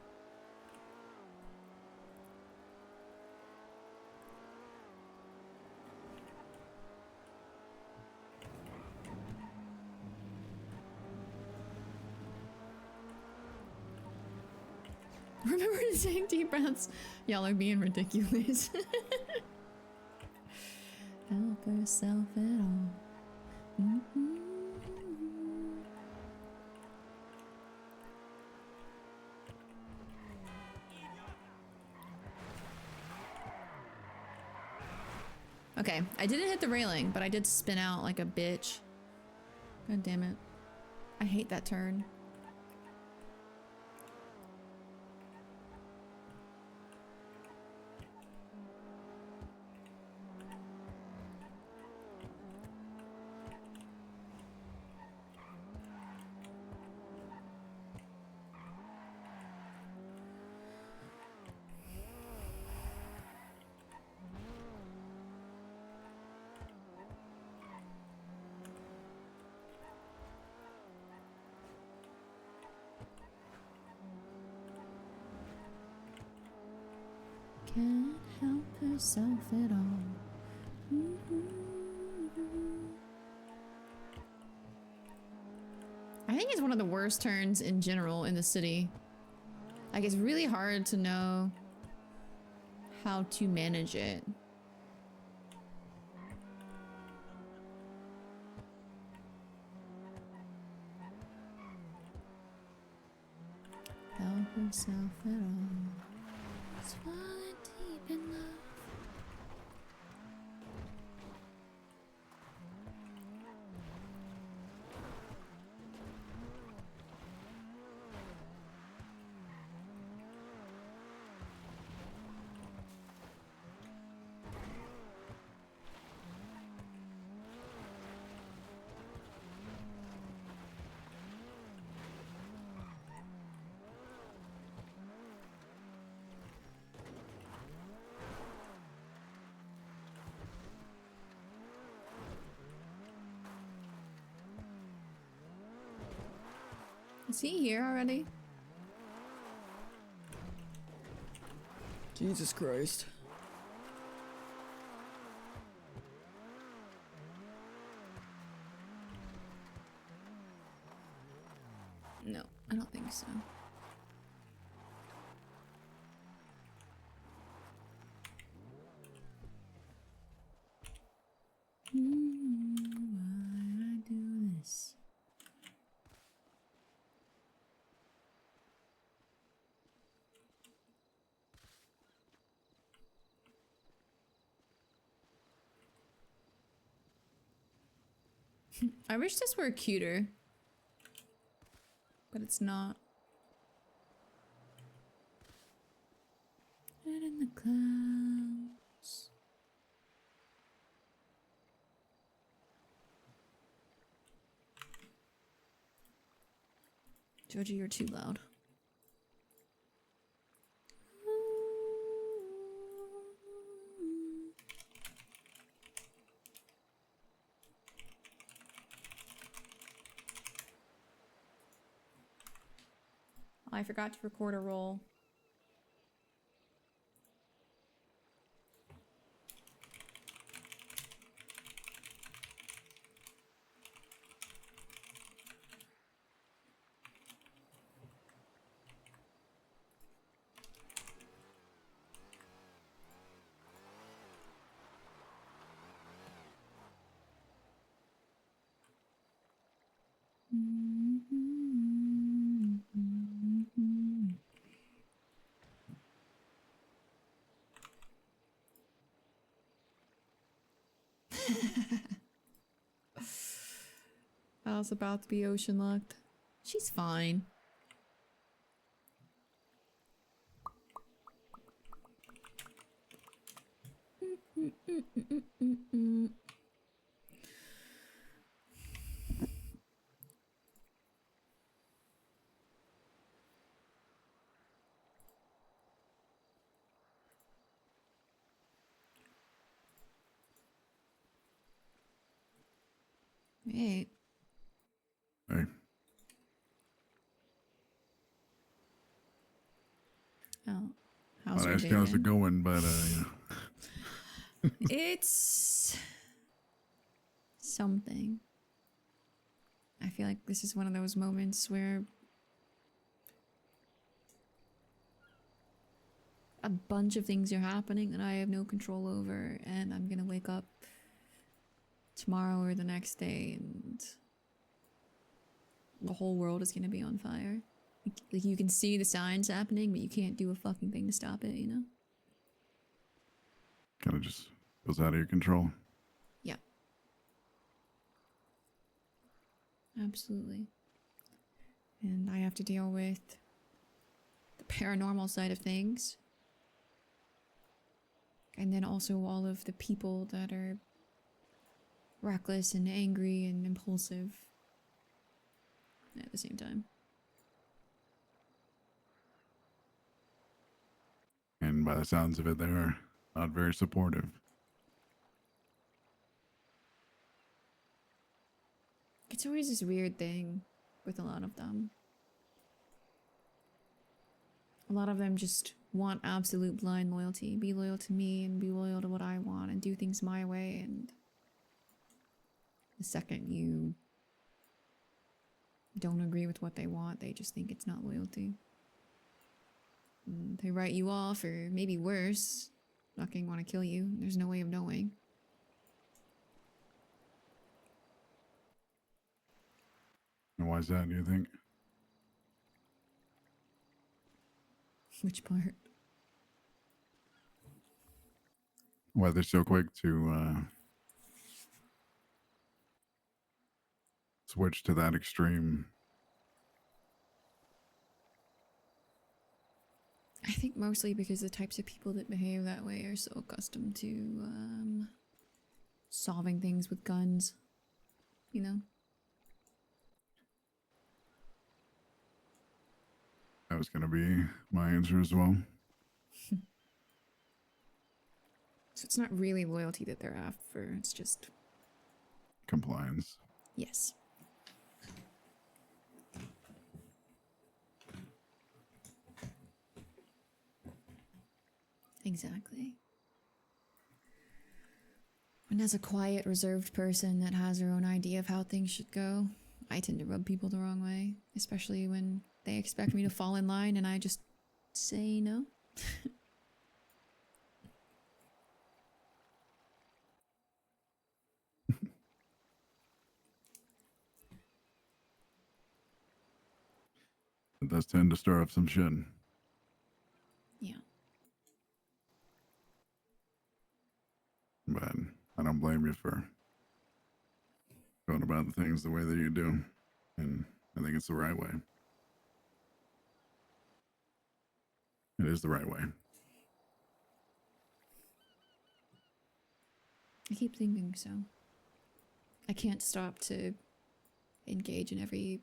Speaker 1: Remember to take deep breaths. Y'all are being ridiculous. Help herself at all. Okay, I didn't hit the railing, but I did spin out like a bitch. God damn it. I hate that turn. Can't help herself at all. I think it's one of the worst turns in general in the city. Like, it's really hard to know how to manage it. Help himself at all. Swallowed deep in love. Is he here already? Jesus Christ. No, I don't think so. Why I do this? I wish this were cuter, but it's not. Head in the clouds. Georgie, you're too loud. I forgot to record a roll. I was about to be ocean locked. She's fine. Hey.
Speaker 15: Hey.
Speaker 1: Oh, how's
Speaker 15: I'd
Speaker 1: your
Speaker 15: ask
Speaker 1: day
Speaker 15: how's it
Speaker 1: been?
Speaker 15: going, but
Speaker 1: It's something. I feel like this is one of those moments where a bunch of things are happening that I have no control over, and I'm gonna wake up tomorrow or the next day and the whole world is gonna be on fire. Like you can see the signs happening, but you can't do a fucking thing to stop it, you know?
Speaker 15: kind of just goes out of your control.
Speaker 1: Yeah. Absolutely. And I have to deal with the paranormal side of things. And then also all of the people that are reckless and angry and impulsive at the same time.
Speaker 15: And by the sounds of it, they're not very supportive.
Speaker 1: It's always this weird thing with a lot of them. A lot of them just want absolute blind loyalty. Be loyal to me and be loyal to what I want and do things my way, and the second you don't agree with what they want, they just think it's not loyalty. And they write you off, or maybe worse, fucking want to kill you. There's no way of knowing.
Speaker 15: And why is that, do you think?
Speaker 1: Which part?
Speaker 15: Why they're so quick to switch to that extreme?
Speaker 1: I think mostly because the types of people that behave that way are so accustomed to solving things with guns, you know?
Speaker 15: That was going to be my answer as well.
Speaker 1: So it's not really loyalty that they're after, it's just...
Speaker 15: Compliance.
Speaker 1: Yes. Exactly. And as a quiet, reserved person that has her own idea of how things should go, I tend to rub people the wrong way, especially when they expect me to fall in line and I just say no.
Speaker 15: It does tend to stir up some shit.
Speaker 1: Yeah.
Speaker 15: But I don't blame you for going about the things the way that you do. And I think it's the right way. It is the right way.
Speaker 1: I keep thinking so. I can't stop to engage in every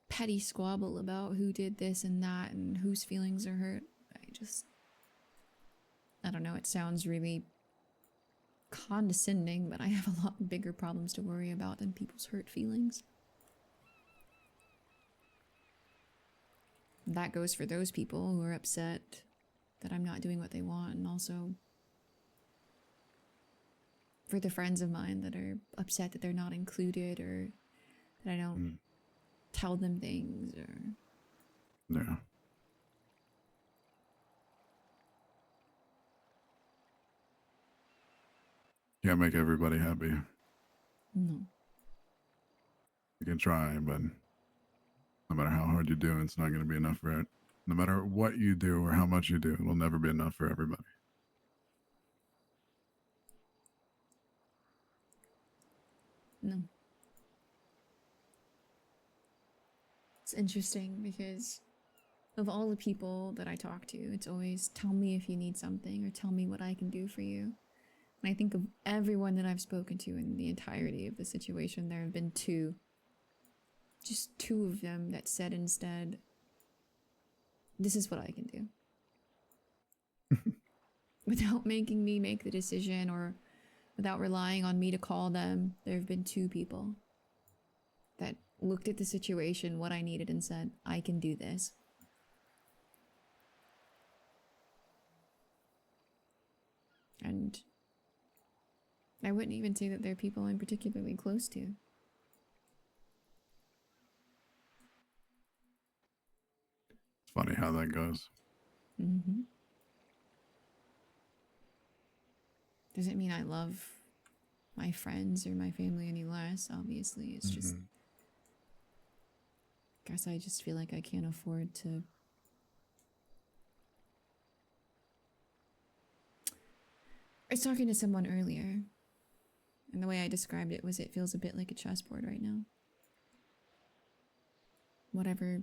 Speaker 1: petty squabble about who did this and that and whose feelings are hurt. I don't know, it sounds really condescending, but I have a lot bigger problems to worry about than people's hurt feelings. That goes for those people who are upset that I'm not doing what they want, and also for the friends of mine that are upset that they're not included, or that I don't tell them things, or...
Speaker 15: Yeah. Can't make everybody happy.
Speaker 1: No.
Speaker 15: You can try, but no matter how hard you do, it's not going to be enough for it. No matter what you do or how much you do, it will never be enough for everybody.
Speaker 1: No. It's interesting because of all the people that I talk to, it's always tell me if you need something or tell me what I can do for you. And I think of everyone that I've spoken to in the entirety of the situation, there have been just two of them that said instead, this is what I can do. Without making me make the decision or without relying on me to call them, there have been two people that looked at the situation, what I needed, and said, I can do this. And I wouldn't even say that they're people I'm particularly close to.
Speaker 15: It's funny how that goes.
Speaker 1: Mm-hmm. Doesn't mean I love my friends or my family any less, obviously. It's just... guess I just feel like I can't afford to... I was talking to someone earlier, and the way I described it was it feels a bit like a chessboard right now. Whatever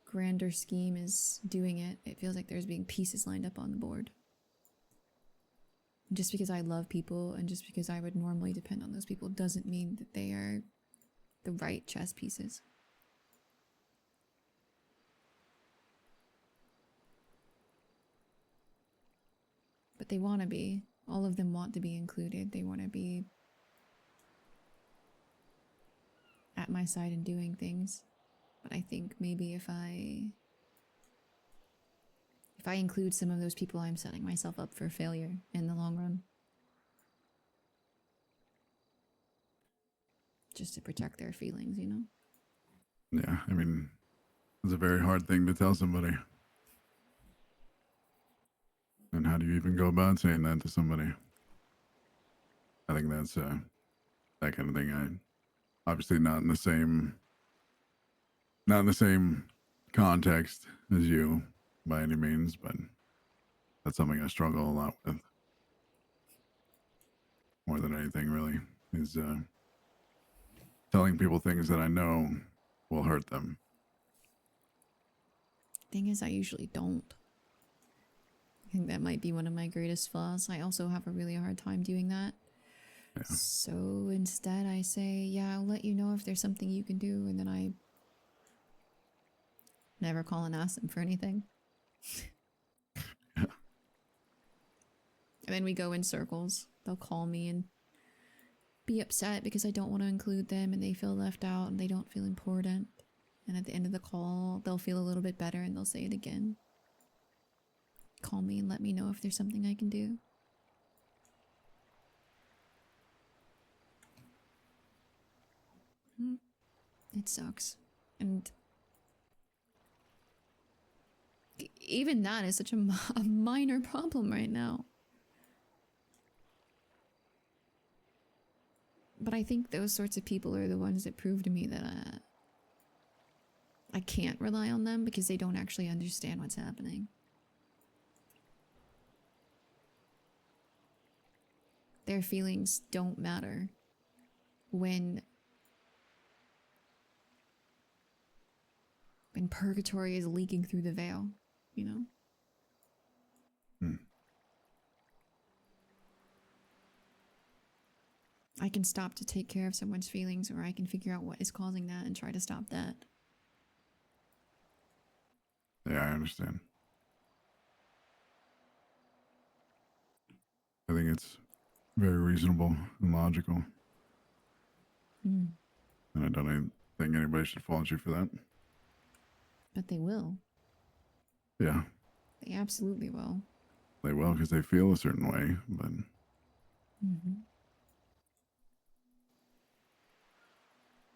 Speaker 1: grander scheme is doing it, it feels like there's being pieces lined up on the board. Just because I love people and just because I would normally depend on those people doesn't mean that they are the right chess pieces. But they want to be. All of them want to be included. They want to be at my side and doing things. But I think maybe if I If I include some of those people, I'm setting myself up for failure in the long run. Just to protect their feelings, you know?
Speaker 15: Yeah, I mean, it's a very hard thing to tell somebody. And how do you even go about saying that to somebody? I think that's that kind of thing. Obviously not in the same context as you by any means, but that's something I struggle a lot with. More than anything, really, is telling people things that I know will hurt them.
Speaker 1: Thing is, I usually don't. I think that might be one of my greatest flaws. I also have a really hard time doing that.
Speaker 15: Yeah.
Speaker 1: So instead, I say, yeah, I'll let you know if there's something you can do, and then I never call and ask them for anything.
Speaker 15: Yeah.
Speaker 1: And then we go in circles. They'll call me and be upset because I don't want to include them, and they feel left out and they don't feel important. And at the end of the call, they'll feel a little bit better and they'll say it again. Call me and let me know if there's something I can do. It sucks. And even that is such a minor problem right now. But I think those sorts of people are the ones that prove to me that I can't rely on them because they don't actually understand what's happening. Their feelings don't matter when purgatory is leaking through the veil, you know? I can stop to take care of someone's feelings, or I can figure out what is causing that and try to stop that.
Speaker 15: Yeah, I understand. I think it's very reasonable and logical.
Speaker 1: Mm.
Speaker 15: And I don't think anybody should fault you for that.
Speaker 1: But they will.
Speaker 15: Yeah,
Speaker 1: They absolutely will.
Speaker 15: they will because they feel a certain way, but
Speaker 1: Mm-hmm.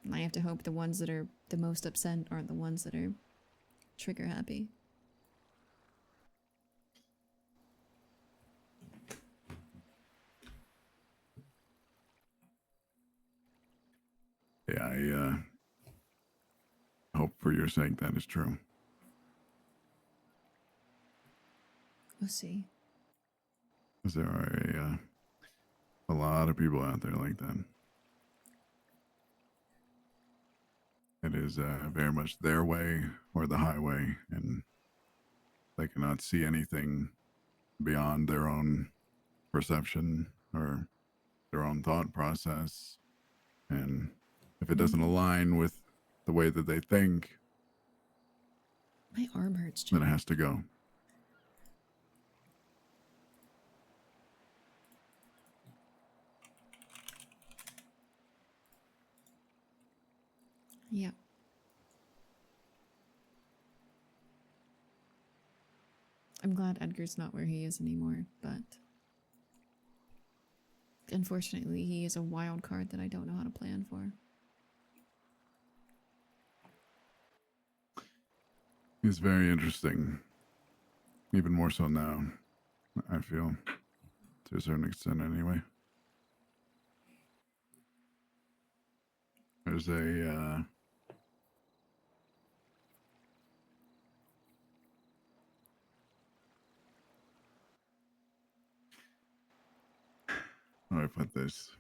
Speaker 1: And I have to hope the ones that are the most upset aren't the ones that are trigger happy.
Speaker 15: yeah, I hope for your sake that is true.
Speaker 1: We'll see.
Speaker 15: Because there are a lot of people out there like that. It is very much their way or the highway, and they cannot see anything beyond their own perception or their own thought process. And if it doesn't align with the way that they think,
Speaker 1: My arm hurts,
Speaker 15: then
Speaker 1: Jim.
Speaker 15: it has to go.
Speaker 1: Yeah. I'm glad Edgar's not where he is anymore, but unfortunately he is a wild card that I don't know how to plan for.
Speaker 15: It's very interesting. Even more so now, I feel, to a certain extent anyway. There's a how do I put this?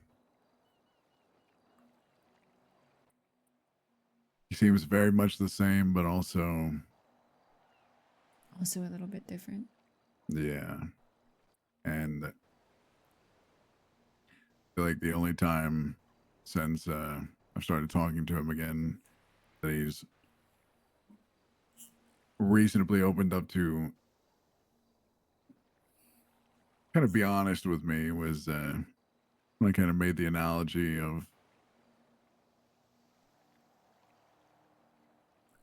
Speaker 15: He seems very much the same, but also,
Speaker 1: Also a little bit different.
Speaker 15: yeah. And I feel like the only time since I've started talking to him again that he's reasonably opened up to kind of be honest with me was when I kind of made the analogy of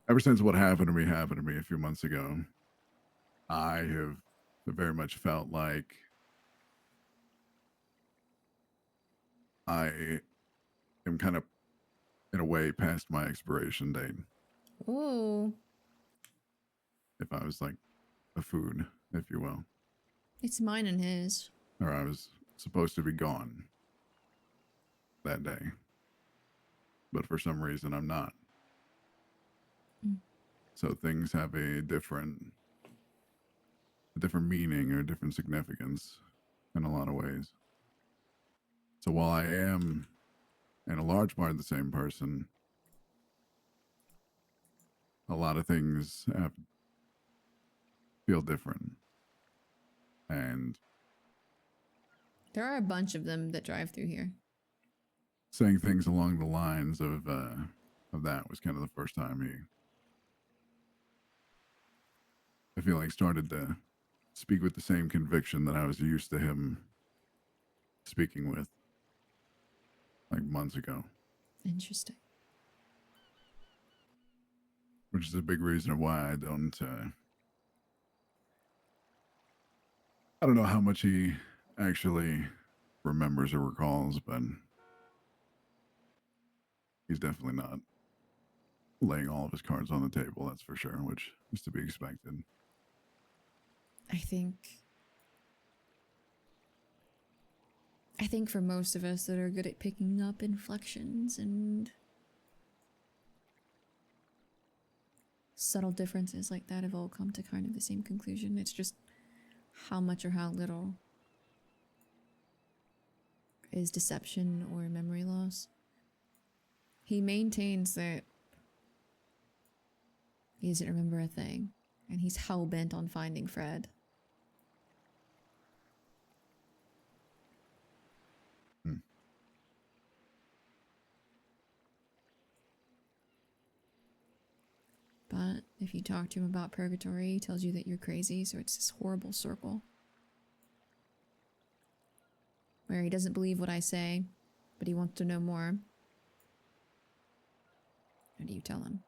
Speaker 15: ever since what happened to me a few months ago, I have very much felt like I am kind of, in a way, past my expiration date.
Speaker 1: Whoa.
Speaker 15: If I was like a food, if you will.
Speaker 1: It's mine and his.
Speaker 15: Or I was supposed to be gone that day. But for some reason, I'm not.
Speaker 1: Mm.
Speaker 15: So things have a different meaning or different significance in a lot of ways. So while I am, in a large part, the same person, a lot of things feel different. And
Speaker 1: There are a bunch of them that drive through here.
Speaker 15: saying things along the lines of that was kind of the first time I feel like started to speak with the same conviction that I was used to him speaking with like months ago.
Speaker 1: Interesting.
Speaker 15: Which is a big reason of why I don't know how much he actually remembers or recalls, but he's definitely not laying all of his cards on the table, that's for sure, which is to be expected.
Speaker 1: I think for most of us that are good at picking up inflections and subtle differences like that have all come to kind of the same conclusion. It's just how much or how little is deception or memory loss. He maintains that he doesn't remember a thing, and he's hell-bent on finding Fred. But if you talk to him about purgatory, he tells you that you're crazy, so it's this horrible circle. Where he doesn't believe what I say, but he wants to know more. How do you tell him?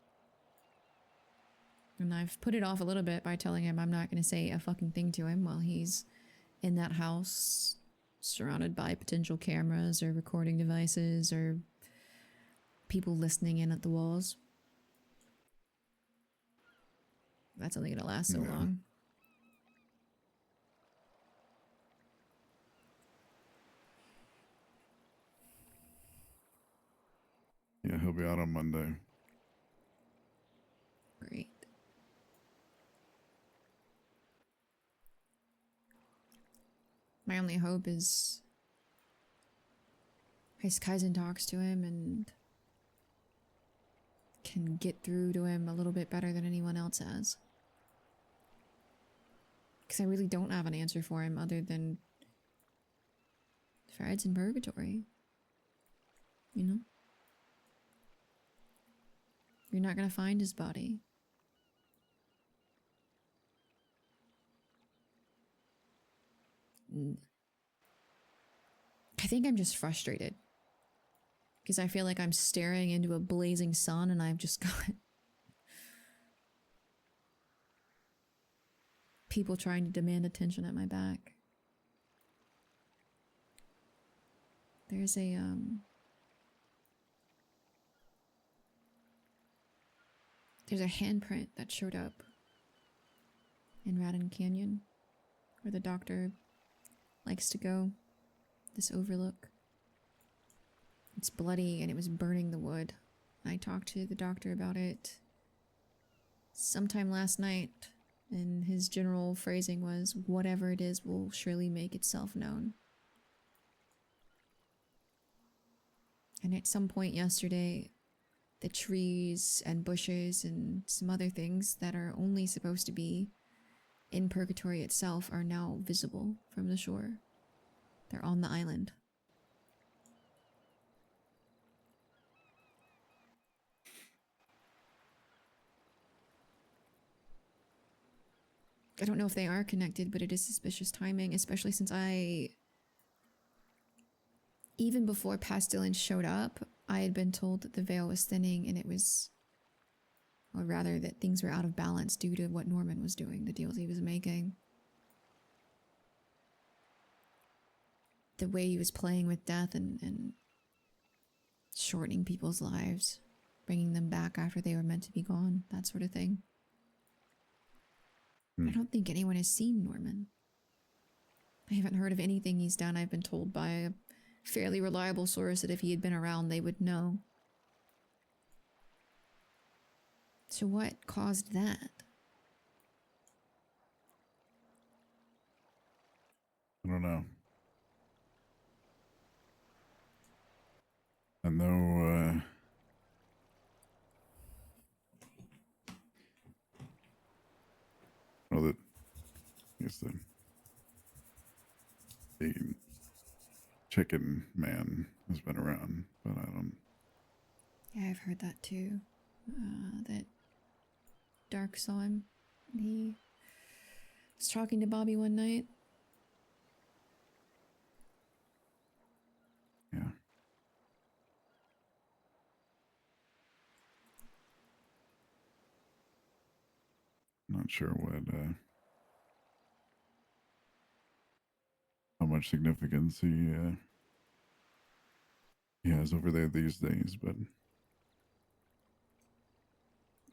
Speaker 1: And I've put it off a little bit by telling him I'm not going to say a fucking thing to him while he's in that house, surrounded by potential cameras or recording devices or people listening in at the walls. That's only going to last so long.
Speaker 15: Yeah, he'll be out on Monday.
Speaker 1: Great. My only hope is his cousin talks to him and can get through to him a little bit better than anyone else has. Because I really don't have an answer for him other than Fred's in purgatory. You know? You're not gonna find his body. I think I'm just frustrated. Because I feel like I'm staring into a blazing sun and I've just got people trying to demand attention at my back. There's a handprint that showed up in Radin Canyon, where the doctor likes to go. This overlook. It's bloody and it was burning the wood. I talked to the doctor about it sometime last night, and his general phrasing was, whatever it is will surely make itself known. And at some point yesterday, the trees and bushes and some other things that are only supposed to be in purgatory itself are now visible from the shore. They're on the island. I don't know if they are connected, but it is suspicious timing, especially since even before Pastilin showed up, I had been told that the veil was thinning and it was Or rather, that things were out of balance due to what Norman was doing, the deals he was making. The way he was playing with death and shortening people's lives, bringing them back after they were meant to be gone, that sort of thing. I don't think anyone has seen Norman. I haven't heard of anything he's done. I've been told by a fairly reliable source that if he had been around, they would know. So what caused that?
Speaker 15: I don't know. I know, that I guess the chicken man has been around, but I don't.
Speaker 1: Yeah, I've heard that too. That Dark saw him. He was talking to Bobby one night.
Speaker 15: Yeah. Not sure what, how much significance he has over there these days, but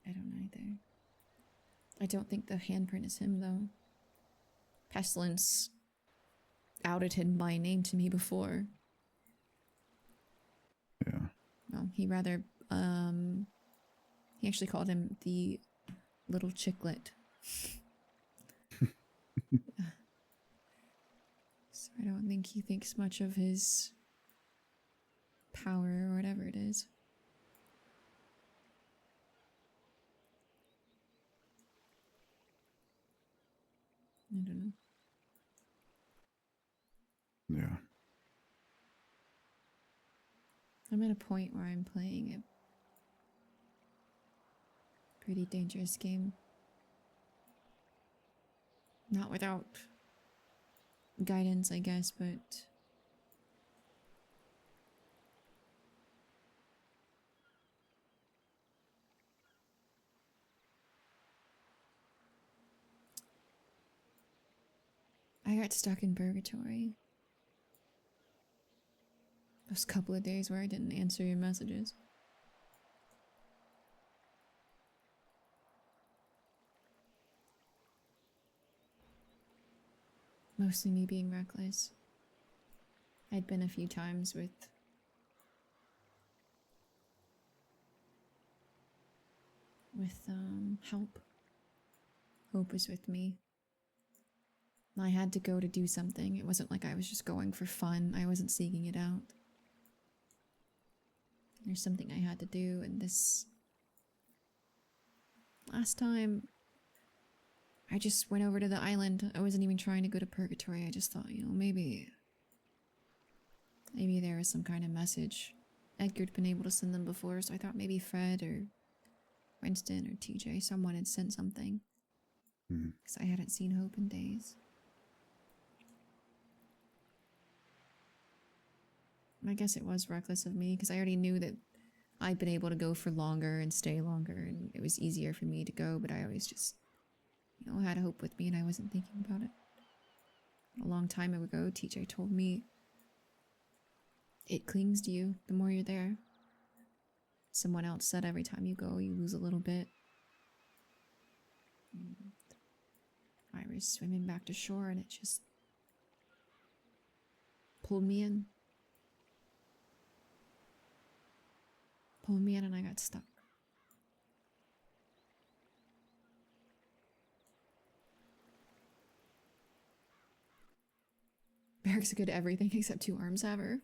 Speaker 1: I don't know either. I don't think the handprint is him, though. Pestilence outed him by name to me before.
Speaker 15: Yeah.
Speaker 1: No, he rather, he actually called him the little chicklet. So I don't think he thinks much of his power or whatever it is. I don't know.
Speaker 15: yeah.
Speaker 1: I'm at a point where I'm playing a pretty dangerous game. Not without guidance, I guess, but I got stuck in purgatory. Those couple of days where I didn't answer your messages. Mostly me being reckless. I'd been a few times with help. Hope was with me. I had to go to do something. It wasn't like I was just going for fun. I wasn't seeking it out. There's something I had to do, and this last time I just went over to the island. I wasn't even trying to go to purgatory. I just thought, maybe there was some kind of message. Edgar'd been able to send them before, so I thought maybe Fred or Winston or TJ, someone had sent something. Because I hadn't seen Hope in days. I guess it was reckless of me, because I already knew that I'd been able to go for longer and stay longer, and it was easier for me to go, but I always just, had Hope with me and I wasn't thinking about it. A long time ago, TJ told me it clings to you the more you're there. Someone else said every time you go, you lose a little bit. I was swimming back to shore and it just pulled me in. Pulled me in and I got stuck. Barrick's good at everything except 2 arms haver.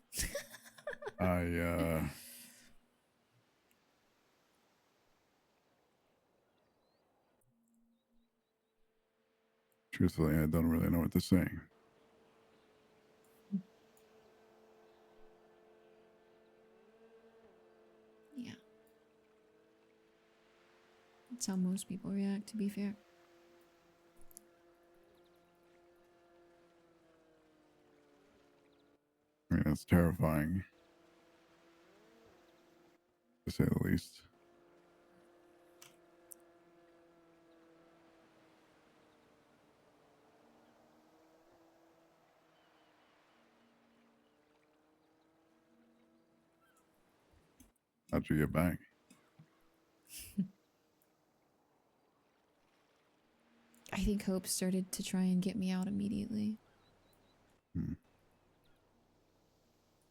Speaker 15: Truthfully, I don't really know what to say.
Speaker 1: Yeah. That's how most people react, to be fair.
Speaker 15: I mean, that's terrifying, to say the least. How'd you get back?
Speaker 1: I think Hope started to try and get me out immediately.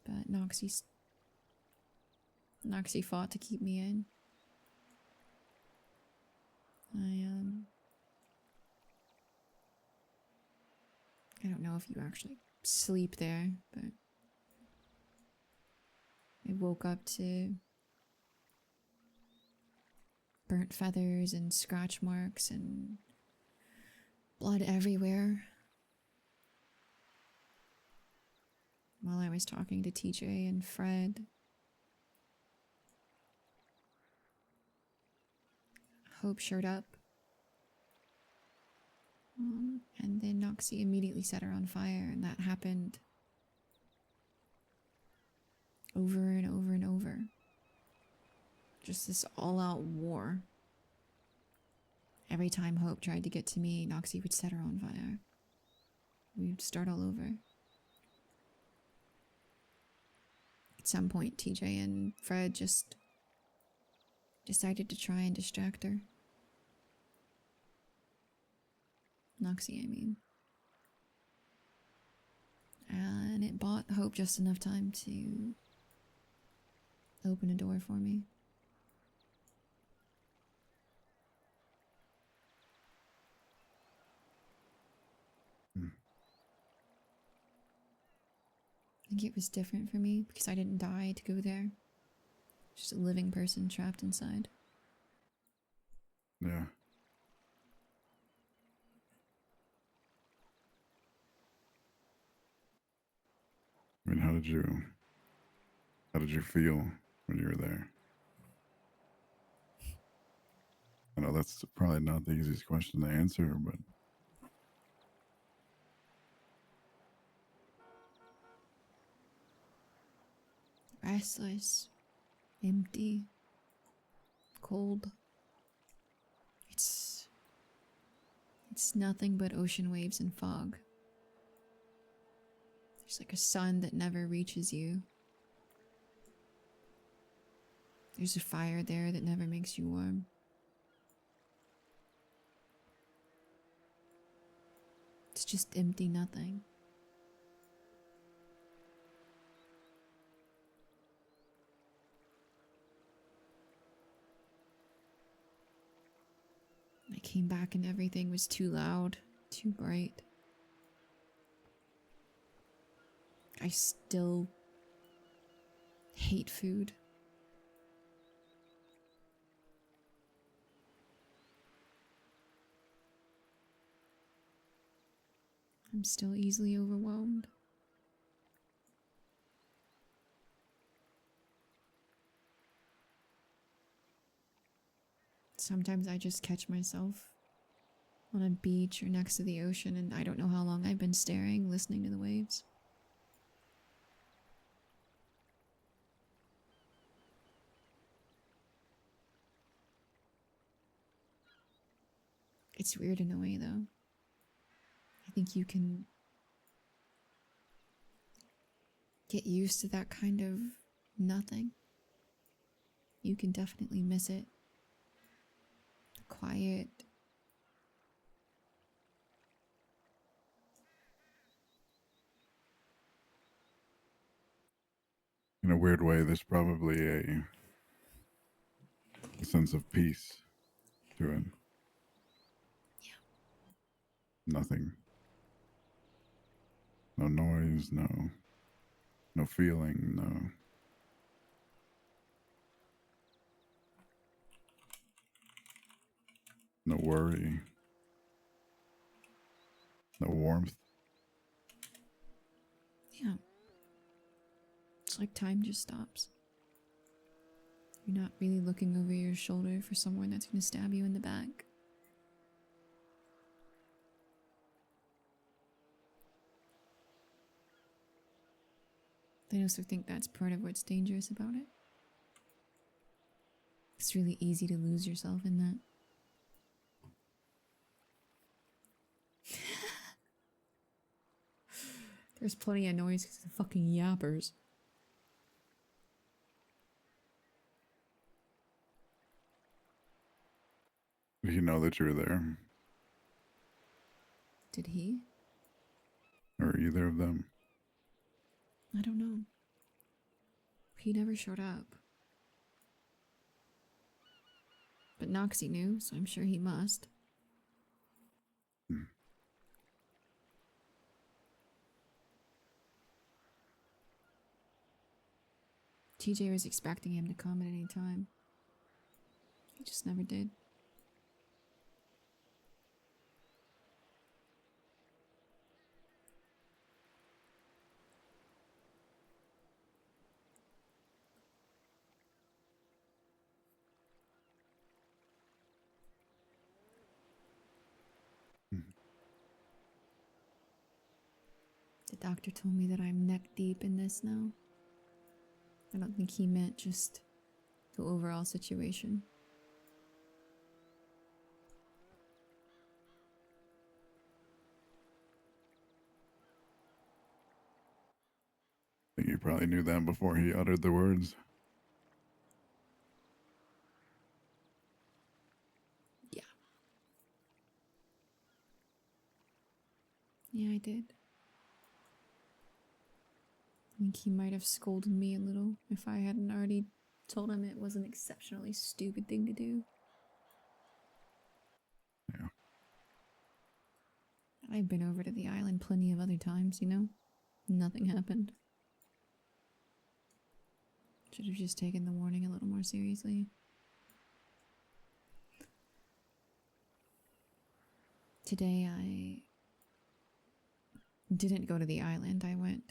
Speaker 1: But Noxie fought to keep me in. I don't know if you actually sleep there, but I woke up to burnt feathers and scratch marks and blood everywhere. While I was talking to TJ and Fred. Hope showed up. And then Noxie immediately set her on fire, and that happened over and over and over. Just this all-out war. Every time Hope tried to get to me, Noxie would set her on fire. We'd start all over. At some point, TJ and Fred just decided to try and distract her. Noxie, I mean. And it bought Hope just enough time to open a door for me. I think it was different for me because I didn't die to go there. Just a living person trapped inside.
Speaker 15: Yeah. I mean, how did you feel when you were there? I know that's probably not the easiest question to answer, but
Speaker 1: Restless, empty, cold. It's nothing but ocean waves and fog. There's like a sun that never reaches you. There's a fire there that never makes you warm. It's just empty nothing. I came back and everything was too loud, too bright. I still hate food. I'm still easily overwhelmed. Sometimes I just catch myself on a beach or next to the ocean and I don't know how long I've been staring, listening to the waves. It's weird in a way, though. I think you can get used to that kind of nothing. You can definitely miss it. The quiet.
Speaker 15: in a weird way, there's probably a sense of peace to it.
Speaker 1: Yeah.
Speaker 15: Nothing. No noise, no feeling, no worry, no warmth.
Speaker 1: Yeah. It's like time just stops. You're not really looking over your shoulder for someone that's going to stab you in the back. I also think that's part of what's dangerous about it. It's really easy to lose yourself in that. There's plenty of noise because of the fucking yappers.
Speaker 15: Did he know that you were there?
Speaker 1: Did he?
Speaker 15: Or either of them?
Speaker 1: I don't know. He never showed up. But Noxie knew, so I'm sure he must. TJ was expecting him to come at any time. He just never did. The doctor told me that I'm neck deep in this now. I don't think he meant just the overall situation.
Speaker 15: I think he probably knew that before he uttered the words.
Speaker 1: Yeah. Yeah, I did. I think he might have scolded me a little if I hadn't already told him it was an exceptionally stupid thing to do.
Speaker 15: Yeah.
Speaker 1: I've been over to the island plenty of other times, you know? Nothing happened. Should have just taken the warning a little more seriously. Today I didn't go to the island. I went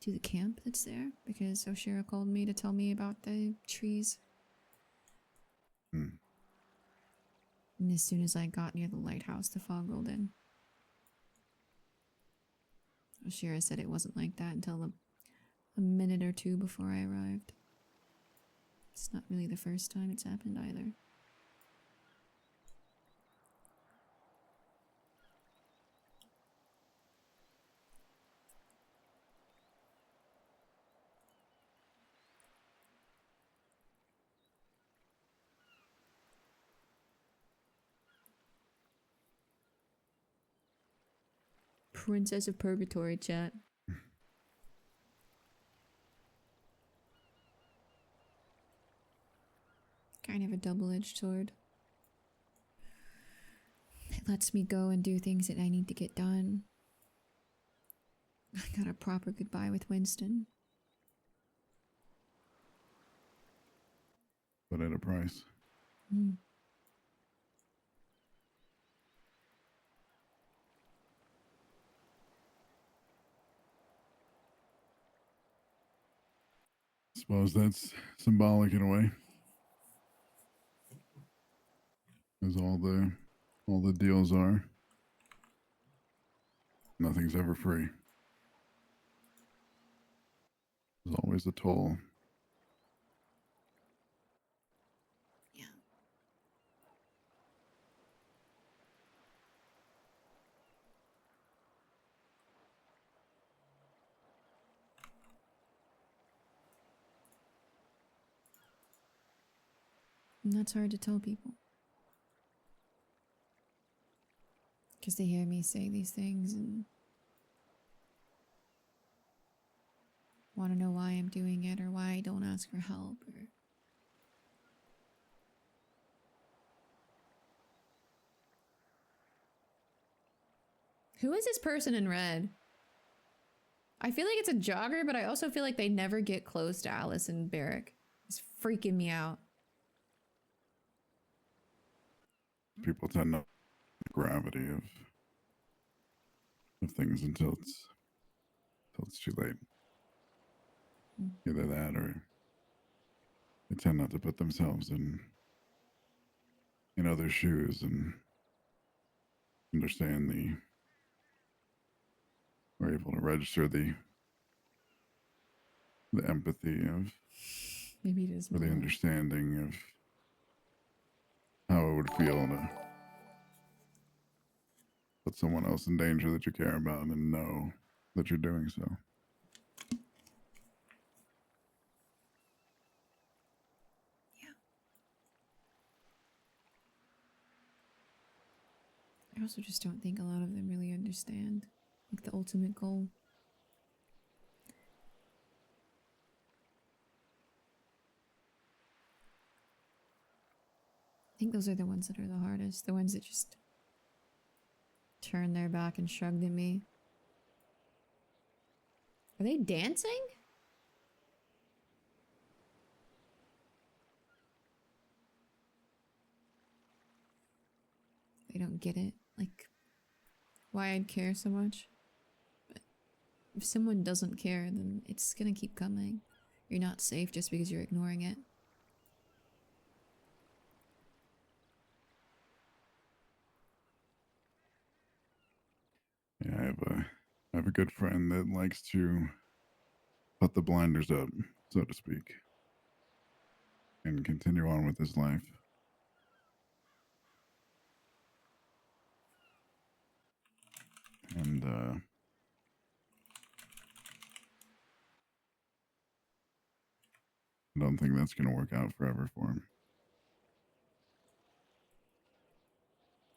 Speaker 1: to the camp that's there because Oshira called me to tell me about the trees. And as soon as I got near the lighthouse, the fog rolled in. Oshira said it wasn't like that until a minute or two before I arrived. It's not really the first time it's happened either. Princess of Purgatory, chat. Kind of a double-edged sword. It lets me go and do things that I need to get done. I got a proper goodbye with Winston.
Speaker 15: But at a price. Suppose that's symbolic in a way. As all the deals are. Nothing's ever free. There's always a toll.
Speaker 1: Yeah. And that's hard to tell people. Because they hear me say these things and want to know why I'm doing it or why I don't ask for help. Or who is this person in red? I feel like it's a jogger, but I also feel like they never get close to Alice and Barrick. It's freaking me out.
Speaker 15: People tend to the gravity of things until it's too late. Either that or they tend not to put themselves in other shoes and understand or able to register the empathy of
Speaker 1: Maybe it is
Speaker 15: or the
Speaker 1: more.
Speaker 15: understanding of how it would feel to put someone else in danger that you care about and know that you're doing so.
Speaker 1: I also just don't think a lot of them really understand, like, the ultimate goal. I think those are the ones that are the hardest, the ones that just turn their back and shrugged at me. Are they dancing? They don't get it, like, why I'd care so much. But if someone doesn't care, then it's gonna keep coming. You're not safe just because you're ignoring it.
Speaker 15: Yeah, I have a good friend that likes to put the blinders up, so to speak, and continue on with his life. And I don't think that's going to work out forever for him.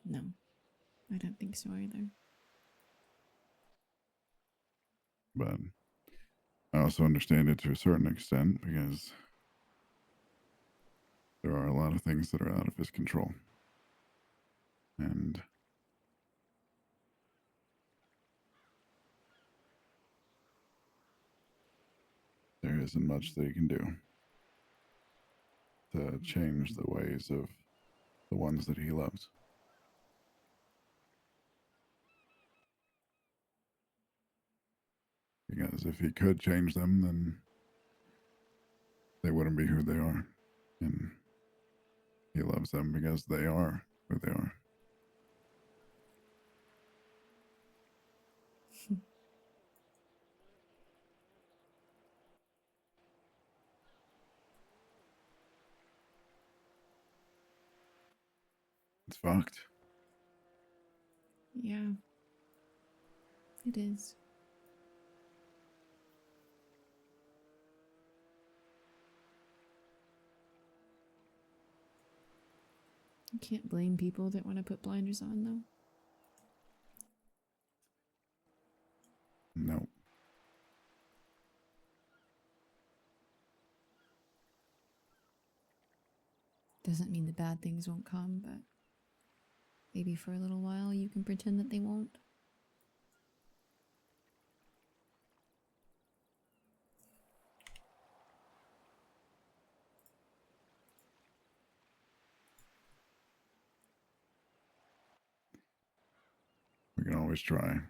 Speaker 1: No, I don't think so either.
Speaker 15: But I also understand it to a certain extent because there are a lot of things that are out of his control. And there isn't much that he can do to change the ways of the ones that he loves. Because if he could change them, then they wouldn't be who they are. And he loves them because they are who they are. It's fucked.
Speaker 1: Yeah. It is. You can't blame people that want to put blinders on, though.
Speaker 15: No.
Speaker 1: Doesn't mean the bad things won't come, but maybe for a little while you can pretend that they won't.
Speaker 15: We can always try.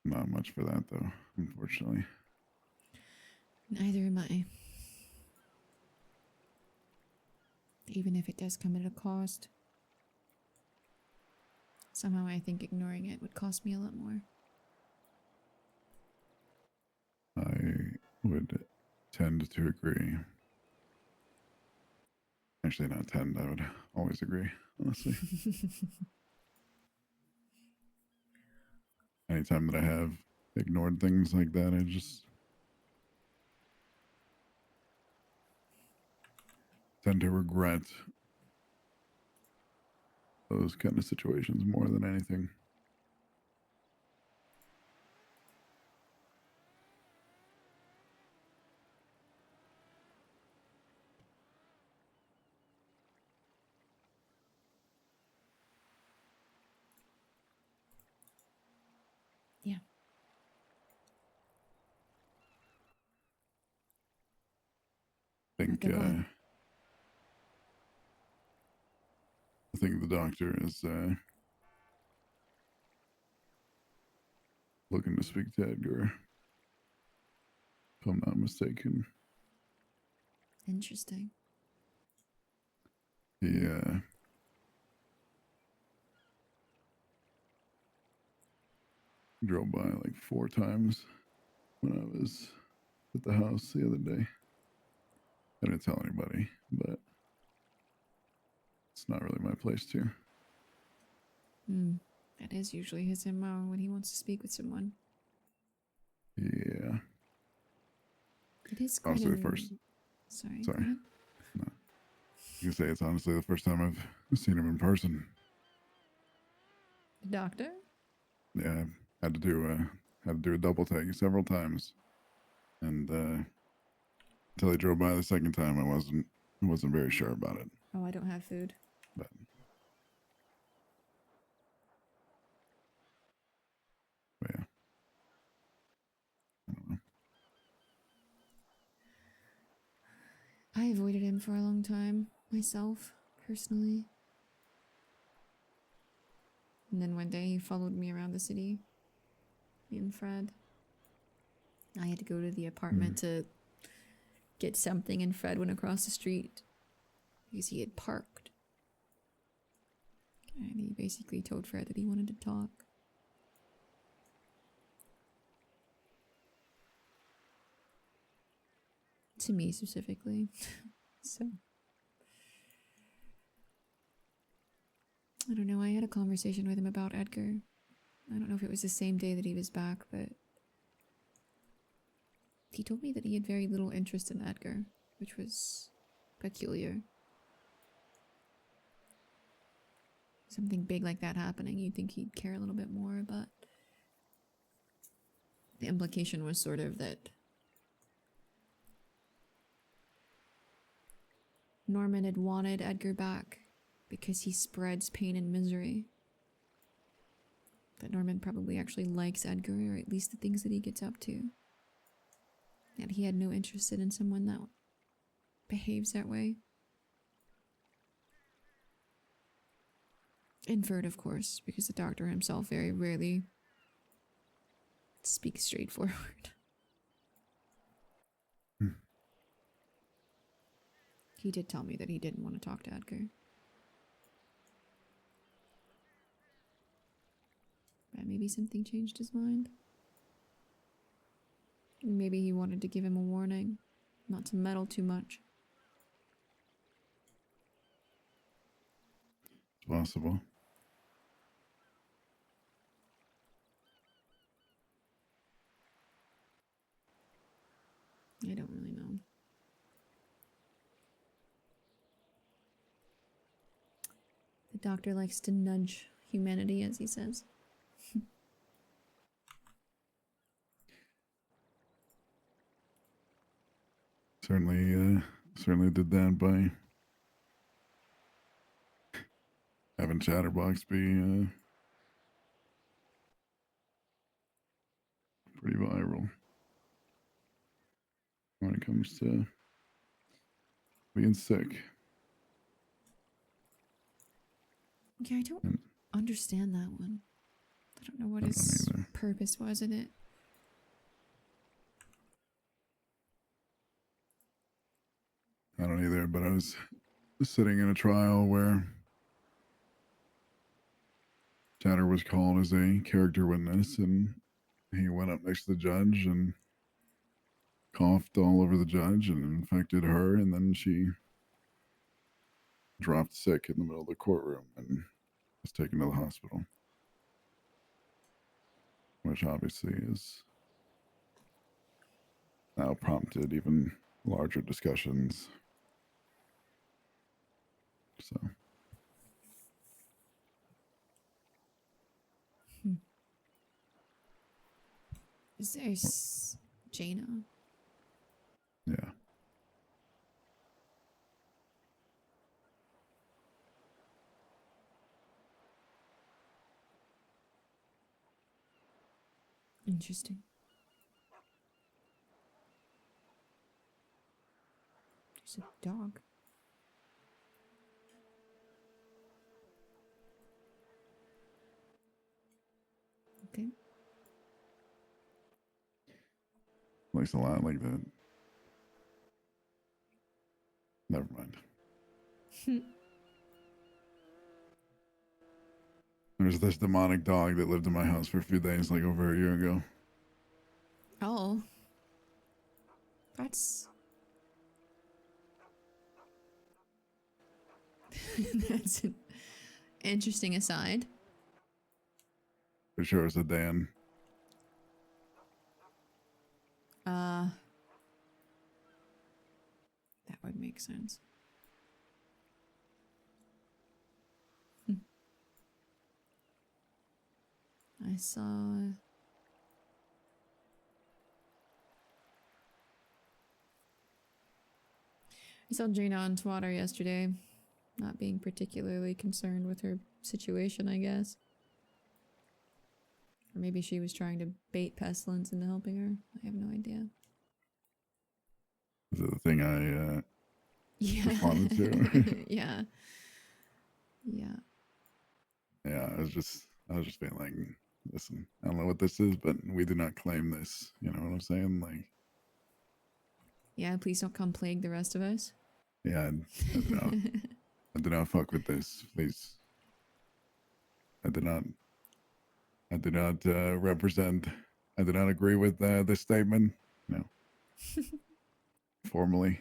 Speaker 15: Not much for that, though, unfortunately.
Speaker 1: Neither am I. Even if it does come at a cost. Somehow I think ignoring it would cost me a lot more.
Speaker 15: I would tend to agree. Actually, not tend. I would always agree, honestly. Anytime that I have ignored things like that, I just tend to regret those kind of situations more than anything.
Speaker 1: Yeah.
Speaker 15: I think the doctor is looking to speak to Edgar, if I'm not mistaken.
Speaker 1: Interesting.
Speaker 15: He drove by like 4 times when I was at the house the other day. I didn't tell anybody, but it's not really my place to.
Speaker 1: That is usually his MO when he wants to speak with someone.
Speaker 15: Yeah.
Speaker 1: It is quite
Speaker 15: Also, first.
Speaker 1: Sorry.
Speaker 15: Sorry.
Speaker 1: Go ahead.
Speaker 15: No. You say it's honestly the first time I've seen him in person.
Speaker 1: The doctor?
Speaker 15: Yeah, I had to do a double take several times, and until he drove by the second time, I wasn't very sure about it.
Speaker 1: Oh, I don't have food.
Speaker 15: But yeah, I don't know.
Speaker 1: I avoided him for a long time, myself, personally. And then one day he followed me around the city. Me and Fred. I had to go to the apartment to get something, and Fred went across the street because he had parked. And he basically told Fred that he wanted to talk. To me specifically. So. I don't know, I had a conversation with him about Edgar. I don't know if it was the same day that he was back, but he told me that he had very little interest in Edgar, which was peculiar. Something big like that happening, you'd think he'd care a little bit more, but the implication was sort of that Norman had wanted Edgar back because he spreads pain and misery. That Norman probably actually likes Edgar, or at least the things that he gets up to. And he had no interest in someone that behaves that way. Inferred, of course, because the doctor himself very rarely speaks straightforward. He did tell me that he didn't want to talk to Edgar. But maybe something changed his mind. Maybe he wanted to give him a warning, not to meddle too much.
Speaker 15: It's possible.
Speaker 1: I don't really know. The doctor likes to nudge humanity, as he says.
Speaker 15: Certainly did that by having Chatterbox be pretty viral when it comes to being sick.
Speaker 1: Yeah, I don't understand that one. I don't know what his purpose was in it.
Speaker 15: I don't either, but I was sitting in a trial where Chatter was called as a character witness, and he went up next to the judge and coughed all over the judge and infected her, and then she dropped sick in the middle of the courtroom and was taken to the hospital, which obviously is now prompted even larger discussions. So
Speaker 1: Is there Jaina?
Speaker 15: yeah.
Speaker 1: Interesting. There's a dog. Okay.
Speaker 15: Looks a lot like that. Never mind. There's this demonic dog that lived in my house for a few days, like over a year ago.
Speaker 1: Oh. That's... That's an interesting aside.
Speaker 15: For sure it's a Dan.
Speaker 1: That would make sense. I saw Jaina on Twitter yesterday, not being particularly concerned with her situation, I guess. Or maybe she was trying to bait Pestilence into helping her. I have no idea.
Speaker 15: Is it the thing I
Speaker 1: Yeah.
Speaker 15: responded to?
Speaker 1: Yeah. Yeah.
Speaker 15: Yeah, I was just being like, listen, I don't know what this is, but we do not claim this. You know what I'm saying? Like,
Speaker 1: Yeah, please don't come plague the rest of us.
Speaker 15: yeah, I do not fuck with this, please. I do not represent. I do not agree with this statement. No, formally.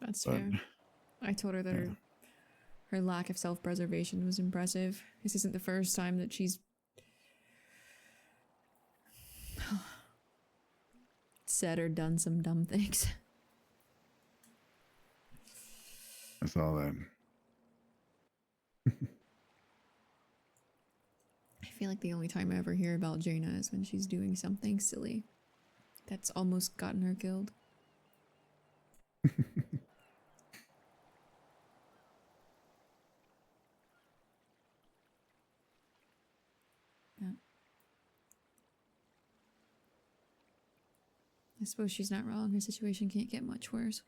Speaker 1: That's
Speaker 15: But,
Speaker 1: fair. I told her that her lack of self-preservation was impressive. This isn't the first time that she's said or done some dumb things.
Speaker 15: I saw that.
Speaker 1: I feel like the only time I ever hear about Jaina is when she's doing something silly that's almost gotten her killed. Yeah. I suppose she's not wrong. Her situation can't get much worse.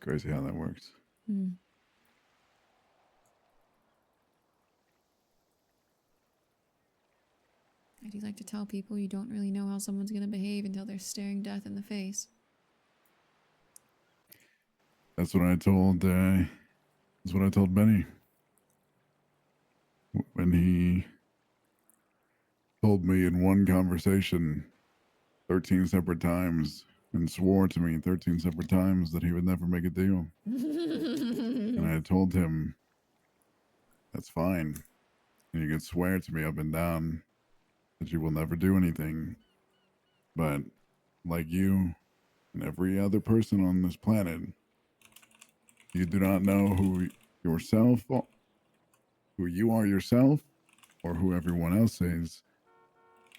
Speaker 15: Crazy how that works.
Speaker 1: Hmm. I do like to tell people you don't really know how someone's going to behave until they're staring death in the face.
Speaker 15: That's what I told. That's what I told Benny when he told me in one conversation 13 separate times and swore to me 13 separate times that he would never make a deal. And I told him, that's fine. And you can swear to me up and down that you will never do anything. But like you and every other person on this planet, you do not know who you are yourself, or who everyone else is,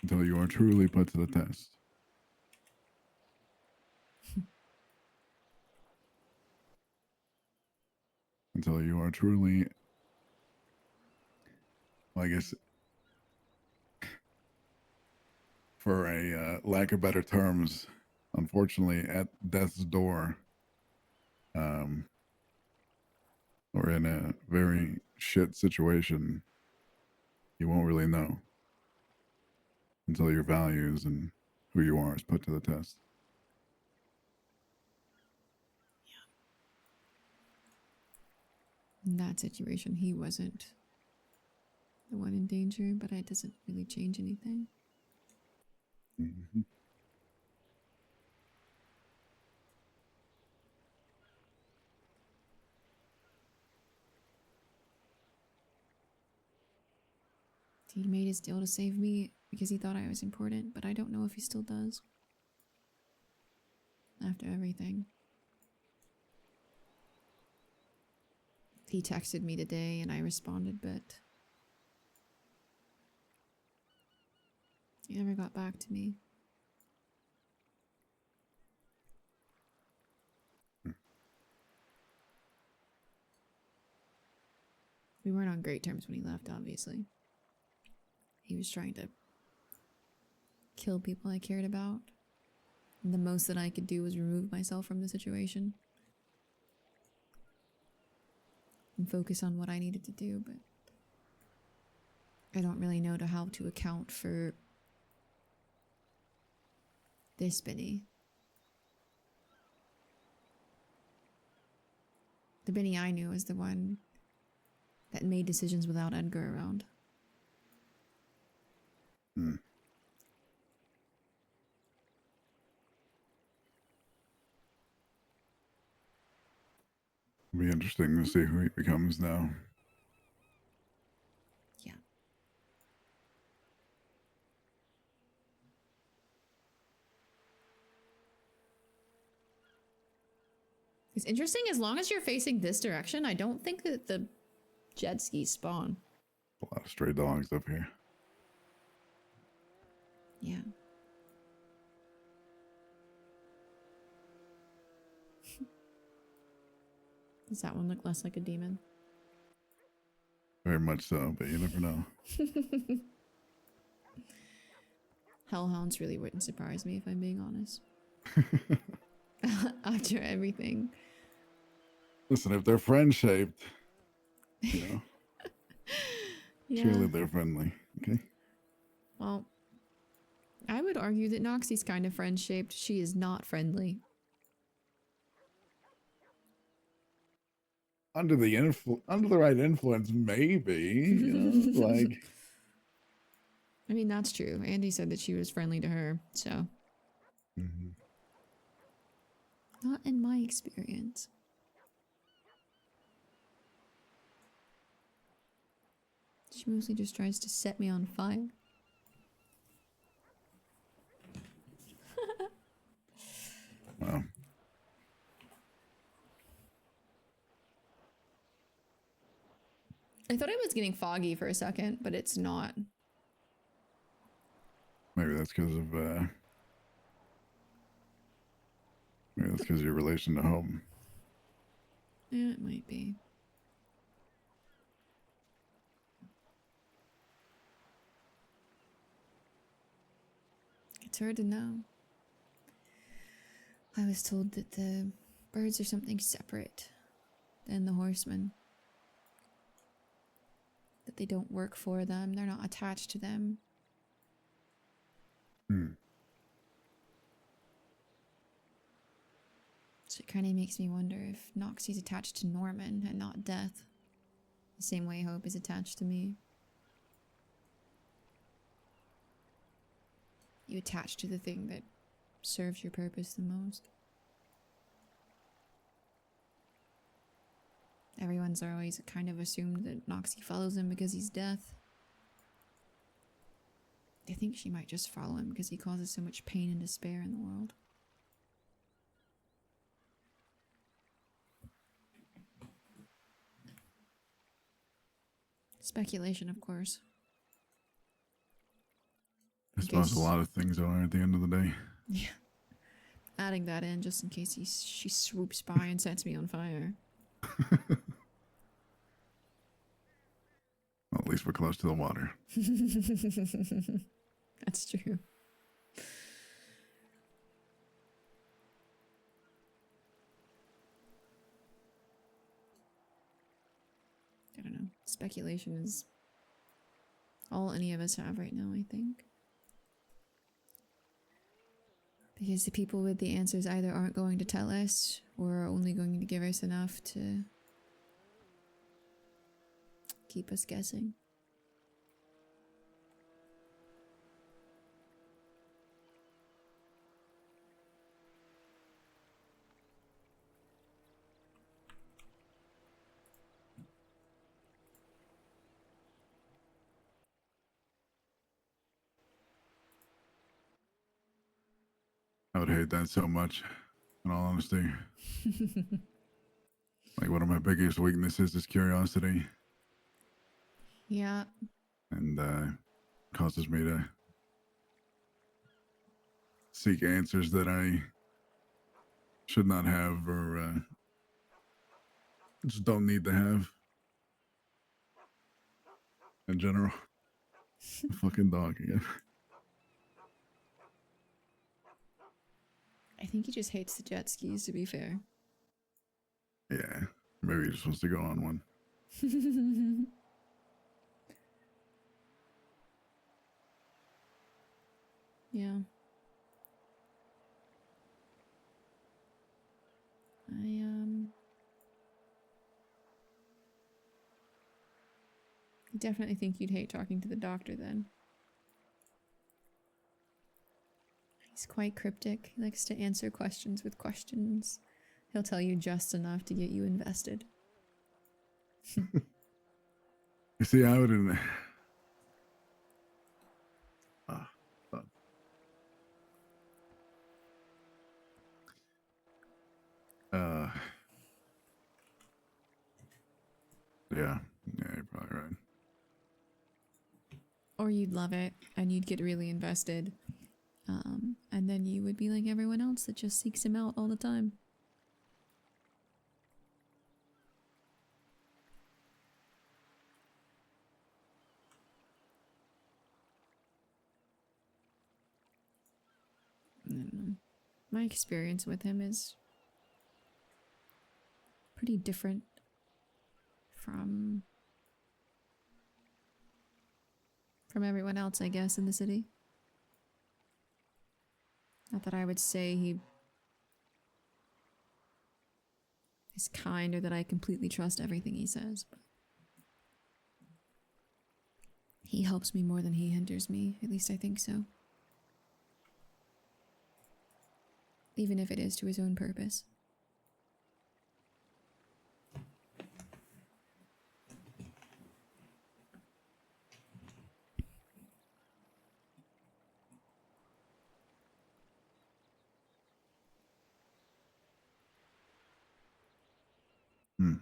Speaker 15: until you are truly put to the test. Until you are truly, I guess, for a lack of better terms, unfortunately, at death's door, or in a very shit situation, you won't really know until your values and who you are is put to the test.
Speaker 1: In that situation, he wasn't the one in danger, but it doesn't really change anything.
Speaker 15: Mm-hmm.
Speaker 1: He made his deal to save me because he thought I was important, but I don't know if he still does. After everything. He texted me today and I responded, but he never got back to me. We weren't on great terms when he left, obviously. He was trying to kill people I cared about. And the most that I could do was remove myself from the situation. And focus on what I needed to do, but I don't really know how to account for this Benny. The Benny I knew was the one that made decisions without Edgar around.
Speaker 15: Hmm. It'll be interesting to see who he becomes now.
Speaker 1: Yeah. It's interesting, as long as you're facing this direction, I don't think that the jet skis spawn.
Speaker 15: A lot of stray dogs up here.
Speaker 1: Yeah. Does that one look less like a demon?
Speaker 15: Very much so, but you never know.
Speaker 1: Hellhounds really wouldn't surprise me if I'm being honest. After everything.
Speaker 15: Listen, if they're friend shaped, you know,
Speaker 1: Yeah.
Speaker 15: surely they're friendly. Okay.
Speaker 1: Well, I would argue that Noxie's kind of friend-shaped. She is not friendly.
Speaker 15: Under the right influence, maybe. You know, like.
Speaker 1: I mean, that's true. Andy said that she was friendly to her, so.
Speaker 15: Mm-hmm.
Speaker 1: Not in my experience. She mostly just tries to set me on fire.
Speaker 15: Wow.
Speaker 1: I thought it was getting foggy for a second, but it's not.
Speaker 15: Maybe that's because of your relation to home.
Speaker 1: Yeah, it might be. It's hard to know. I was told that the birds are something separate than the horsemen. That they don't work for them, they're not attached to them. So it kind of makes me wonder if Noxie's attached to Norman and not Death. The same way Hope is attached to me. You attach to the thing that serves your purpose the most. Everyone's always kind of assumed that Noxie follows him because he's Death. I think she might just follow him because he causes so much pain and despair in the world. Speculation, of course.
Speaker 15: I suppose a lot of things are at the end of the day.
Speaker 1: Yeah. Adding that in just in case she swoops by and sets me on fire.
Speaker 15: Well, at least we're close to the water.
Speaker 1: That's true. I don't know. Speculation is all any of us have right now, I think. Because the people with the answers either aren't going to tell us or are only going to give us enough to keep us guessing.
Speaker 15: I would hate that so much, in all honesty. Like, one of my biggest weaknesses is curiosity.
Speaker 1: Yeah.
Speaker 15: And causes me to seek answers that I should not have or just don't need to have. In general. A fucking dog again.
Speaker 1: I think he just hates the jet skis, to be fair.
Speaker 15: Yeah. Maybe you're supposed to go on one.
Speaker 1: Yeah. I definitely think you'd hate talking to the doctor then. He's quite cryptic. He likes to answer questions with questions. He'll tell you just enough to get you invested.
Speaker 15: You see, I wouldn't.
Speaker 1: Or you'd love it and you'd get really invested. And then you would be like everyone else that just seeks him out all the time. I don't know. My experience with him is pretty different from everyone else, I guess, in the city. Not that I would say he is kind or that I completely trust everything he says, but he helps me more than he hinders me. At least I think so. Even if it is to his own purpose.
Speaker 15: Hmm.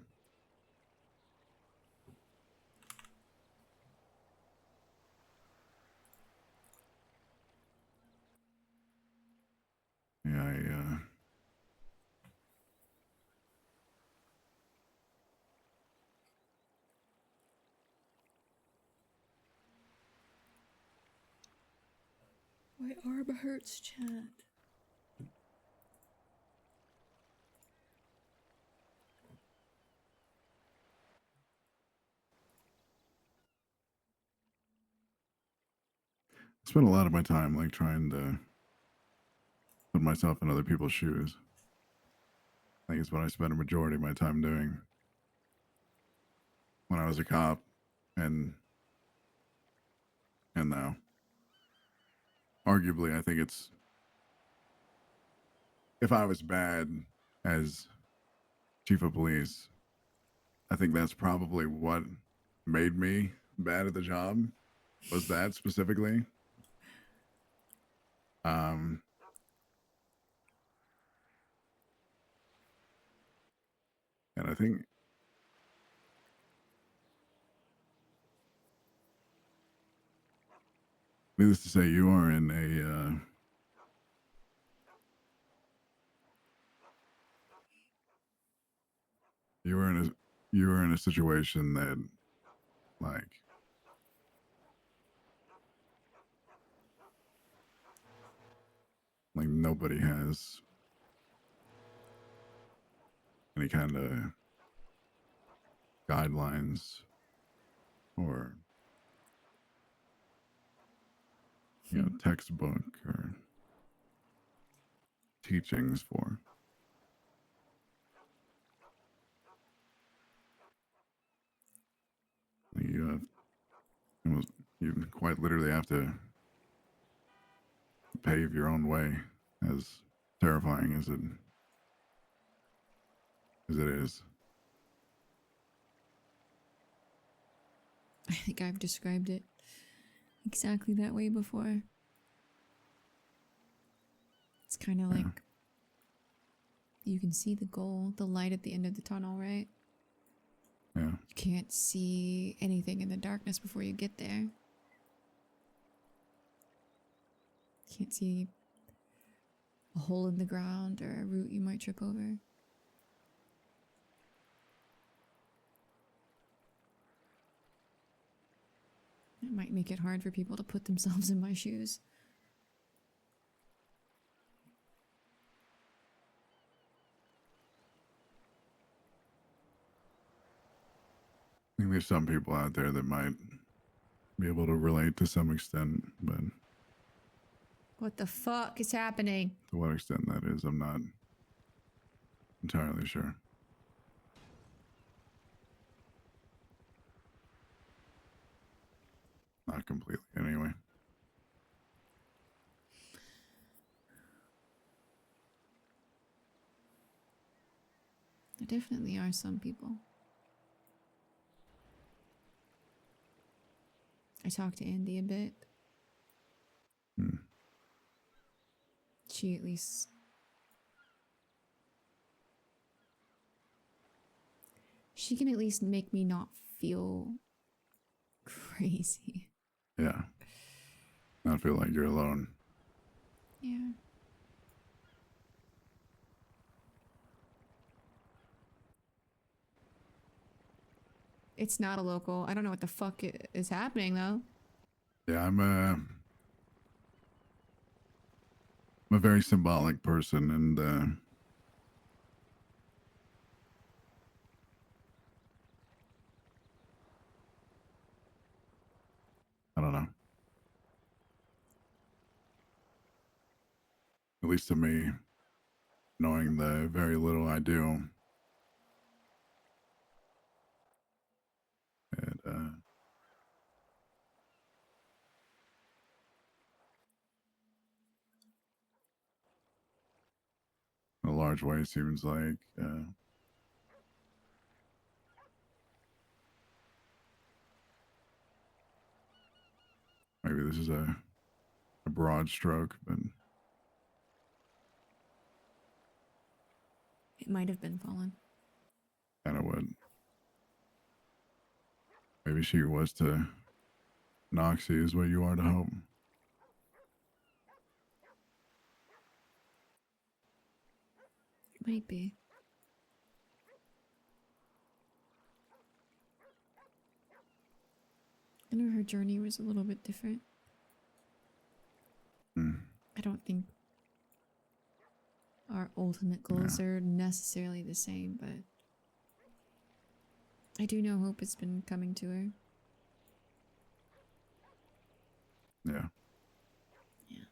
Speaker 15: Yeah,
Speaker 1: My arm hurts, chat.
Speaker 15: spend a lot of my time like trying to put myself in other people's shoes. I think it's what I spent a majority of my time doing when I was a cop and now. Arguably, I think it's if I was bad as chief of police, I think that's probably what made me bad at the job. Was that specifically? And I think needless to say, you are in a you were in a situation that like nobody has any kind of guidelines or textbook or teachings for. You you quite literally have to pave your own way, as terrifying as it is.
Speaker 1: I think I've described it exactly that way before. It's kind of like you can see the goal, the light at the end of the tunnel, right?
Speaker 15: Yeah.
Speaker 1: You can't see anything in the darkness before you get there. You can't see a hole in the ground or a root you might trip over. It might make it hard for people to put themselves in my shoes.
Speaker 15: I think there's some people out there that might be able to relate to some extent, but
Speaker 1: What the fuck is happening?
Speaker 15: to what extent that is, I'm not entirely sure. Not completely, anyway.
Speaker 1: There definitely are some people. I talked to Andy a bit. She at least... She can at least make me not feel crazy.
Speaker 15: Yeah. Not feel like you're alone.
Speaker 1: Yeah. It's not a local. I don't know what the fuck is happening though.
Speaker 15: Yeah, I'm a very symbolic person, and I don't know. At least to me, knowing the very little I do, it in a large way seems like maybe this is a broad stroke, but
Speaker 1: It might have been fallen.
Speaker 15: kind of what maybe she was to Noxie is what you are to Hope.
Speaker 1: It might be. I know her journey was a little bit different. I don't think our ultimate goals are necessarily the same, but I do know Hope has been coming to her.
Speaker 15: Yeah.
Speaker 1: Yeah.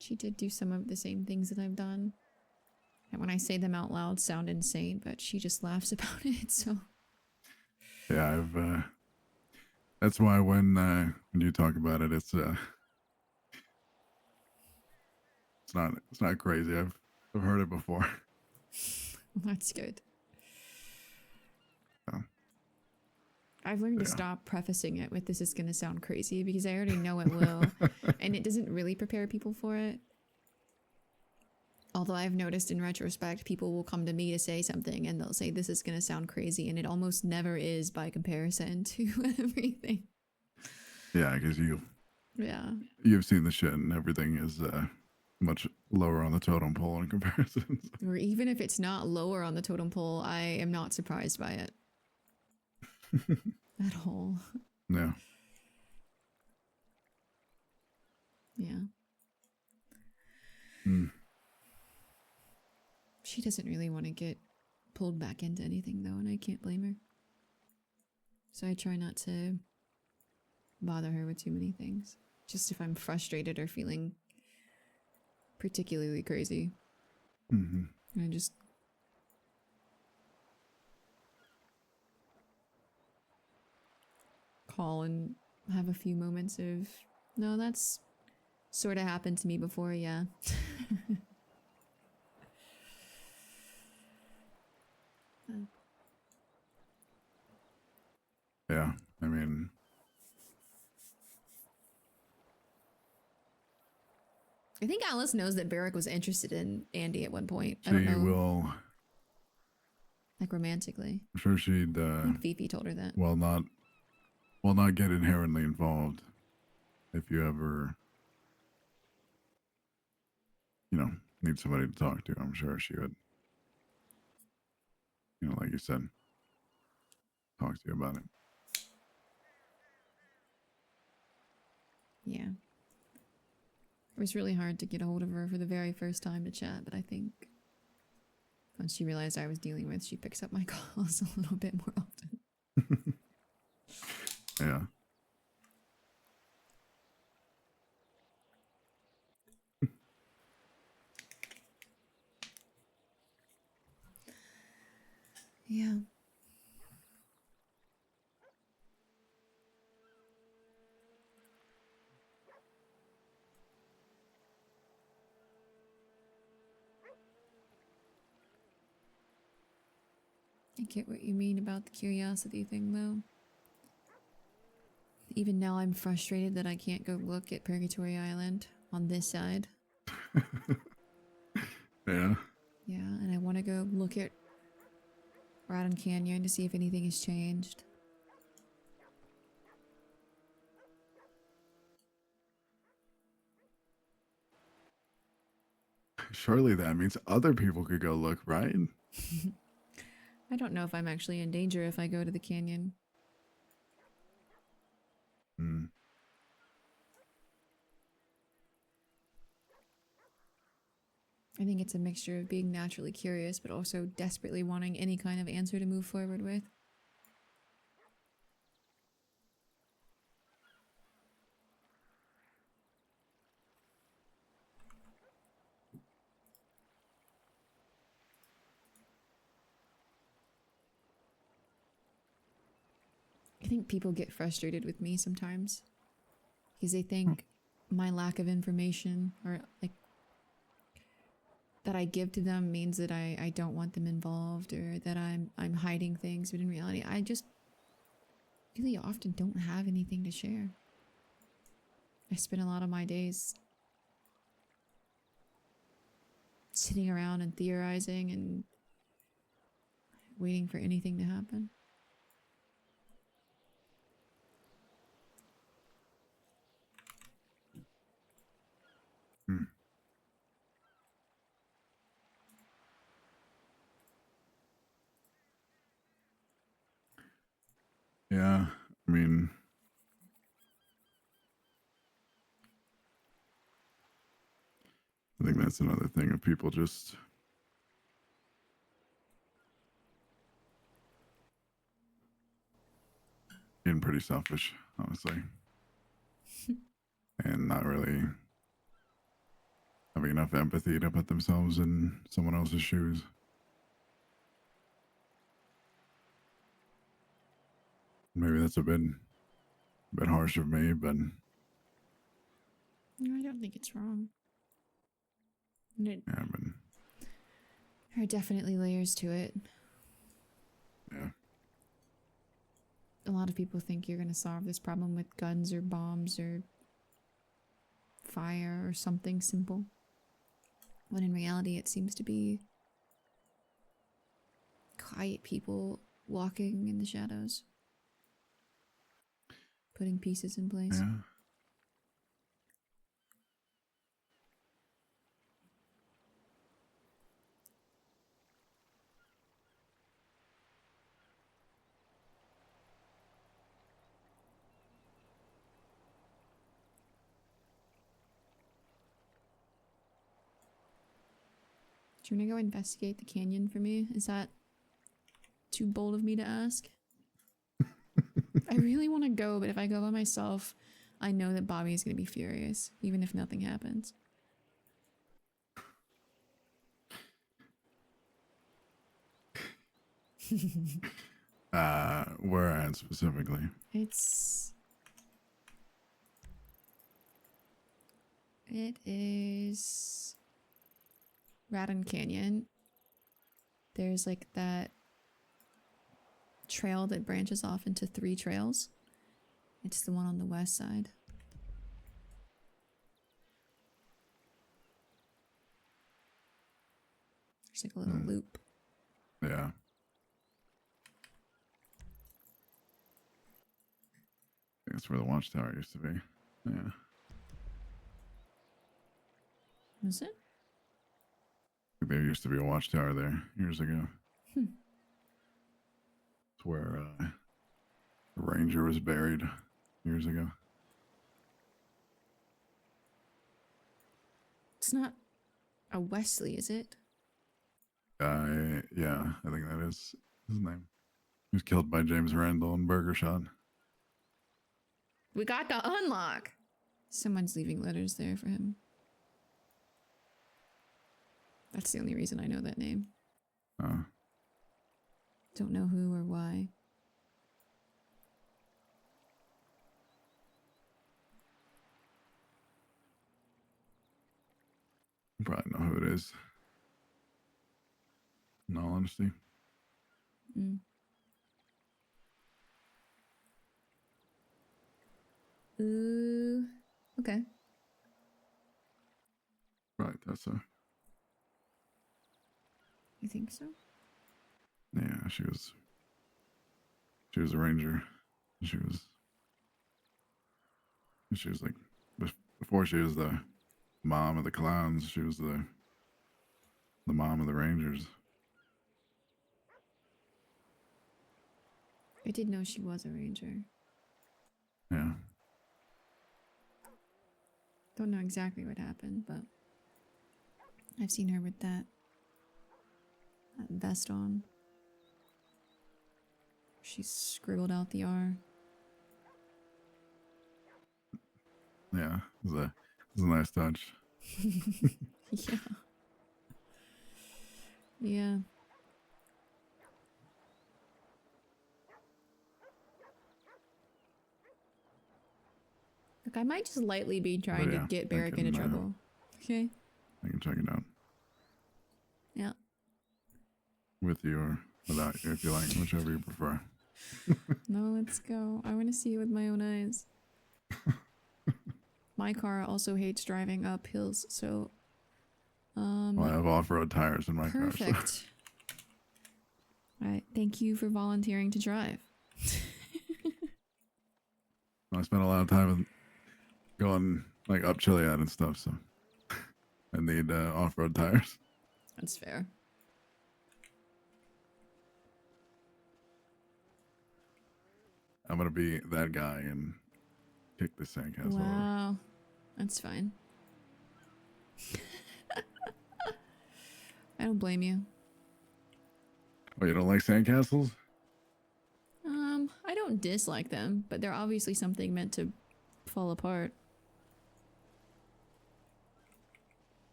Speaker 1: She did do some of the same things that I've done. And when I say them out loud, sound insane, but she just laughs about it, so.
Speaker 15: Yeah, I've that's why when you talk about it, it's not crazy. I've heard it before.
Speaker 1: That's good.
Speaker 15: Oh.
Speaker 1: I've learned to stop prefacing it with "this is going to sound crazy" because I already know it will, and it doesn't really prepare people for it. Although I've noticed in retrospect, people will come to me to say something and they'll say this is going to sound crazy, and it almost never is by comparison to everything.
Speaker 15: Yeah, because you've seen the shit, and everything is much lower on the totem pole in comparison.
Speaker 1: Or even if it's not lower on the totem pole, I am not surprised by it. At all.
Speaker 15: Yeah.
Speaker 1: Yeah. She doesn't really want to get pulled back into anything though, and I can't blame her. So I try not to bother her with too many things. Just if I'm frustrated or feeling particularly crazy. I just call and have a few moments of, no, that's sort of happened to me before, yeah.
Speaker 15: Yeah, I mean,
Speaker 1: I think Alice knows that Barrick was interested in Andy at one point. I
Speaker 15: she
Speaker 1: don't know.
Speaker 15: will.
Speaker 1: Like romantically.
Speaker 15: I'm sure she'd.
Speaker 1: I think Fifi told her that.
Speaker 15: Well, not get inherently involved if you ever, need somebody to talk to. I'm sure she would. Like you said, talk to you about it.
Speaker 1: Yeah. It was really hard to get a hold of her for the very first time to chat, but I think once she realized I was dealing with, she picks up my calls a little bit more often.
Speaker 15: Yeah.
Speaker 1: Yeah. I get what you mean about the curiosity thing, though. Even now, I'm frustrated that I can't go look at Purgatory Island on this side.
Speaker 15: Yeah.
Speaker 1: Yeah, and I want to go look at Radon Canyon to see if anything has changed.
Speaker 15: Surely that means other people could go look, right?
Speaker 1: I don't know if I'm actually in danger if I go to the canyon.
Speaker 15: Hmm.
Speaker 1: I think it's a mixture of being naturally curious, but also desperately wanting any kind of answer to move forward with. I think people get frustrated with me sometimes because they think my lack of information or like that I give to them means that I don't want them involved or that I'm hiding things, but in reality I just really often don't have anything to share. I spend a lot of my days sitting around and theorizing and waiting for anything to happen.
Speaker 15: Hmm. Yeah, I mean, I think that's another thing of people just being pretty selfish, honestly, and not really having enough empathy to put themselves in someone else's shoes. Maybe that's a bit harsh of me, but
Speaker 1: No, I don't think it's wrong. And
Speaker 15: yeah, but
Speaker 1: there are definitely layers to it.
Speaker 15: yeah,
Speaker 1: A lot of people think you're going to solve this problem with guns or bombs or fire or something simple. When in reality it seems to be quiet people walking in the shadows. Putting pieces in place.
Speaker 15: yeah.
Speaker 1: Do you want to go investigate the canyon for me? Is that too bold of me to ask? I really want to go, but if I go by myself, I know that Bobby is going to be furious, even if nothing happens.
Speaker 15: Where at specifically?
Speaker 1: It is Radon Canyon. There's like that trail that branches off into 3 trails. It's the one on the west side. There's like a little loop.
Speaker 15: Yeah. I think that's where the watchtower used to be. Yeah.
Speaker 1: Was it?
Speaker 15: There used to be a watchtower there years ago.
Speaker 1: Hmm.
Speaker 15: It's where the ranger was buried years ago.
Speaker 1: It's not a Wesley, is it?
Speaker 15: Yeah, I think that is his name. He was killed by James Randall in Burger Shot.
Speaker 1: We got the unlock! Someone's leaving letters there for him. That's the only reason I know that name. Don't know who or why.
Speaker 15: You probably know who it is. In all honesty.
Speaker 1: Mm. Ooh. Okay.
Speaker 15: Right, that's a
Speaker 1: You think so?
Speaker 15: Yeah, she was a ranger. She was like before she was the mom of the clowns, she was the mom of the rangers.
Speaker 1: I did know she was a ranger.
Speaker 15: Yeah.
Speaker 1: Don't know exactly what happened, but I've seen her with that vest on. She scribbled out the R.
Speaker 15: Yeah, it was a nice touch.
Speaker 1: Yeah. Yeah. Look, I might just lightly be trying to
Speaker 15: yeah,
Speaker 1: get
Speaker 15: I
Speaker 1: Barrick
Speaker 15: can,
Speaker 1: into trouble. Okay?
Speaker 15: I can check it out
Speaker 1: Yeah.
Speaker 15: with you or without you if you like, whichever you prefer.
Speaker 1: No, let's go. I want to see it with my own eyes. My car also hates driving up hills, so
Speaker 15: Well, I have off-road tires in my car. So.
Speaker 1: perfect. Alright, thank you for volunteering to drive.
Speaker 15: I spent a lot of time going like up Chiliad and stuff, so I need off-road tires.
Speaker 1: That's fair.
Speaker 15: I'm gonna be that guy and kick the sandcastle over.
Speaker 1: Wow. That's fine. I don't blame you.
Speaker 15: Oh, you don't like sandcastles?
Speaker 1: I don't dislike them, but they're obviously something meant to fall apart.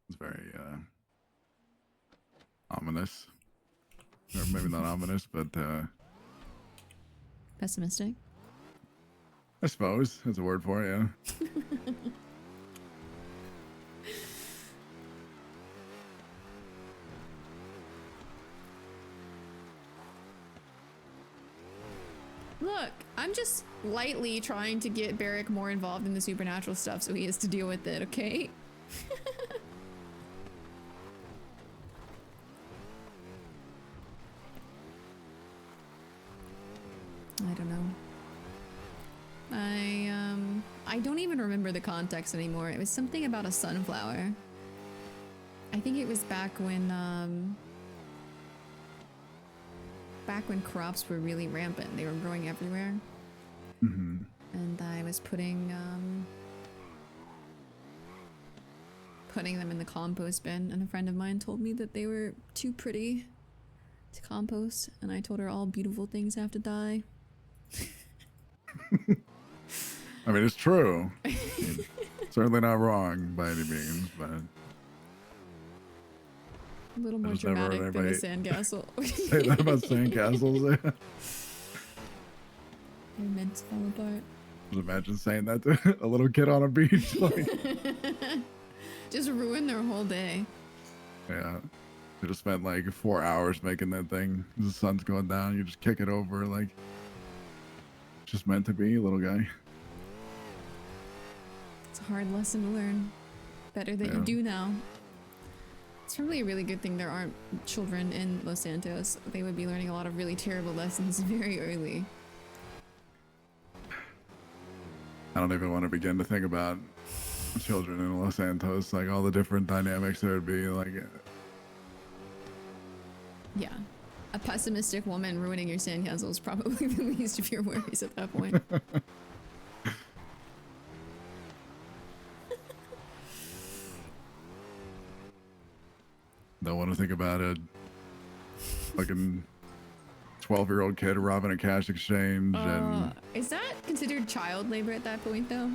Speaker 15: It's very ominous. Or maybe not ominous, but
Speaker 1: Pessimistic.
Speaker 15: I suppose that's a word for it, yeah.
Speaker 1: Look, I'm just lightly trying to get Barrick more involved in the supernatural stuff so he has to deal with it, okay? I don't know. I don't even remember the context anymore. It was something about a sunflower. I think it was back when crops were really rampant. They were growing everywhere.
Speaker 15: Mm-hmm.
Speaker 1: And I was putting them in the compost bin, and a friend of mine told me that they were too pretty to compost, and I told her all beautiful things have to die.
Speaker 15: I mean, it's true. Certainly not wrong by any means, but
Speaker 1: A little
Speaker 15: I
Speaker 1: more
Speaker 15: just never heard
Speaker 1: dramatic than the
Speaker 15: anybody
Speaker 1: sandcastle.
Speaker 15: say that about sandcastles.
Speaker 1: They're meant to fall apart.
Speaker 15: Just imagine saying that to a little kid on a beach. Like,
Speaker 1: Just ruin their whole day.
Speaker 15: yeah. You just spent like 4 hours making that thing. The sun's going down. You just kick it over like it's just meant to be, little guy.
Speaker 1: It's a hard lesson to learn. Better that you
Speaker 15: Yeah.
Speaker 1: do now. It's probably a really good thing there aren't children in Los Santos. They would be learning a lot of really terrible lessons very early.
Speaker 15: I don't even want to begin to think about children in Los Santos, like all the different dynamics there would be. Like,
Speaker 1: Yeah. A pessimistic woman ruining your sandcastle is probably the least of your worries at that point.
Speaker 15: don't want to think about a fucking 12-year-old kid robbing a cash exchange and
Speaker 1: Is that considered child labor at that point, though?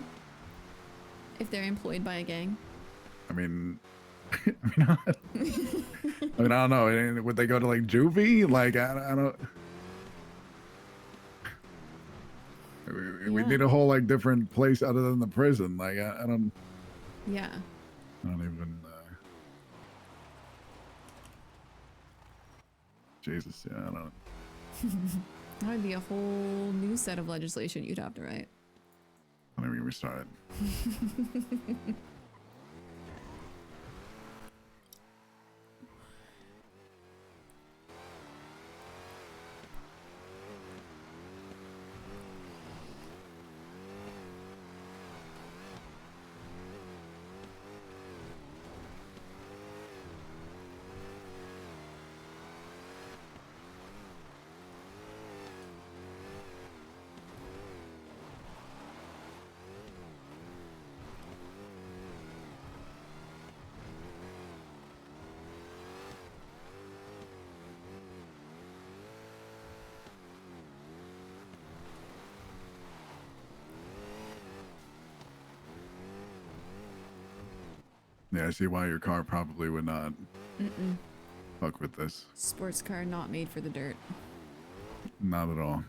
Speaker 1: If they're employed by a gang?
Speaker 15: I mean, I don't know. Would they go to like juvie? Like, I don't. We
Speaker 1: Yeah.
Speaker 15: need a whole like different place other than the prison. Like, I don't.
Speaker 1: Yeah.
Speaker 15: I don't even. Jesus, yeah, I don't.
Speaker 1: That would be a whole new set of legislation you'd have to write.
Speaker 15: I don't even get me started. Yeah, I see why your car probably would not
Speaker 1: Mm-mm.
Speaker 15: fuck with this.
Speaker 1: Sports car not made for the dirt.
Speaker 15: Not at all.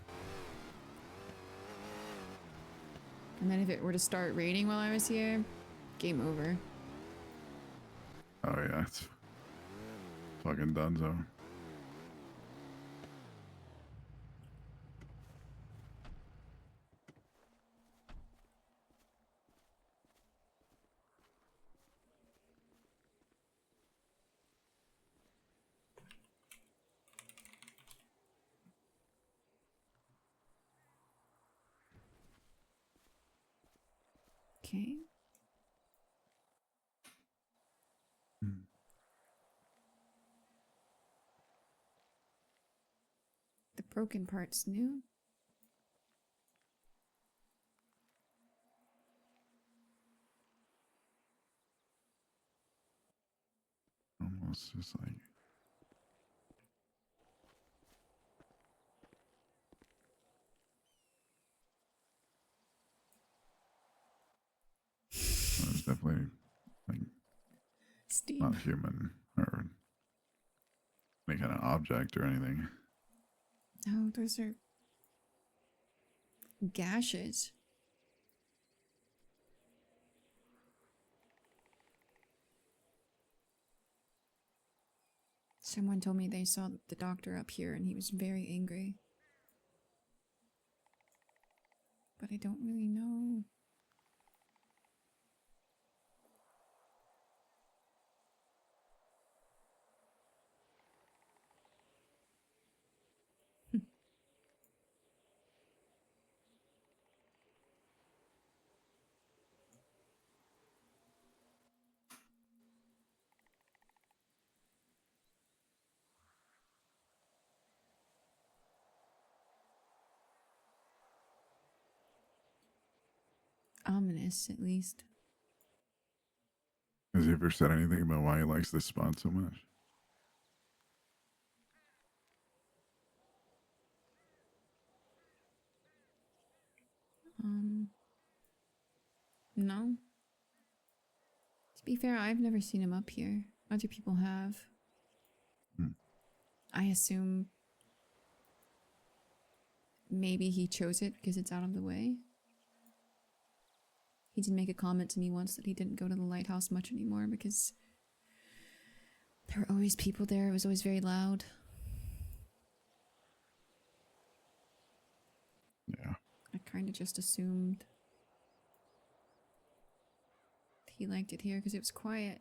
Speaker 1: And then if it were to start raining while I was here, game over.
Speaker 15: Oh yeah, it's fucking donezo.
Speaker 1: Okay. The broken part's new.
Speaker 15: Almost just like it's definitely like
Speaker 1: Steam.
Speaker 15: not human or any kind of object or anything.
Speaker 1: Oh, those are gashes. Someone told me they saw the doctor up here and he was very angry. But I don't really know. Ominous, at least.
Speaker 15: Has he ever said anything about why he likes this spot so much?
Speaker 1: No. To be fair, I've never seen him up here. Other people have. I assume maybe he chose it because it's out of the way. He did make a comment to me once that he didn't go to the lighthouse much anymore because there were always people there. It was always very loud.
Speaker 15: Yeah.
Speaker 1: I kind of just assumed he liked it here because it was quiet.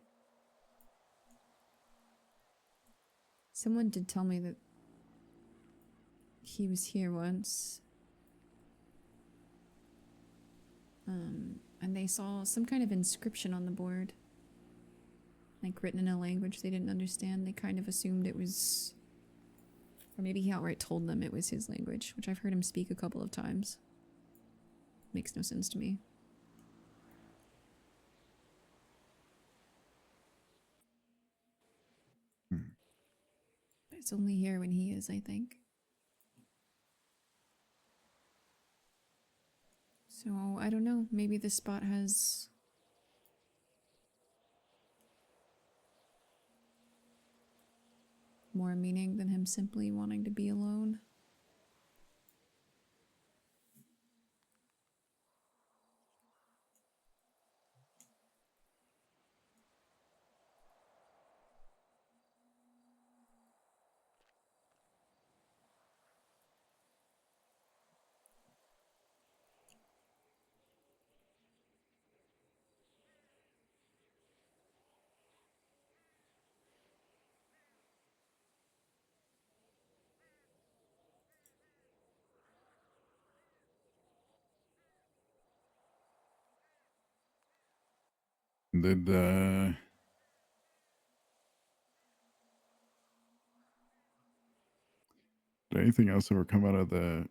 Speaker 1: Someone did tell me that he was here once. And they saw some kind of inscription on the board. Like written in a language they didn't understand. They kind of assumed it was... Or maybe he outright told them it was his language, which I've heard him speak a couple of times. Makes no sense to me. But it's only here when he is, I think. So, I don't know. Maybe this spot has... more meaning than him simply wanting to be alone.
Speaker 15: Did anything else ever come out of the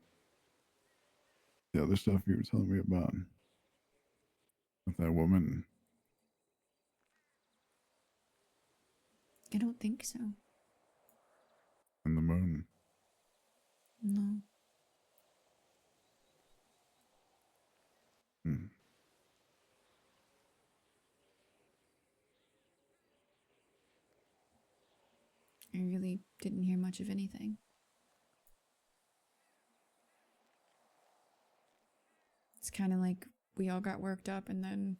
Speaker 15: other stuff you were telling me about with that woman?
Speaker 1: I don't think so.
Speaker 15: And the moon?
Speaker 1: No. I really didn't hear much of anything. It's kind of like we all got worked up and then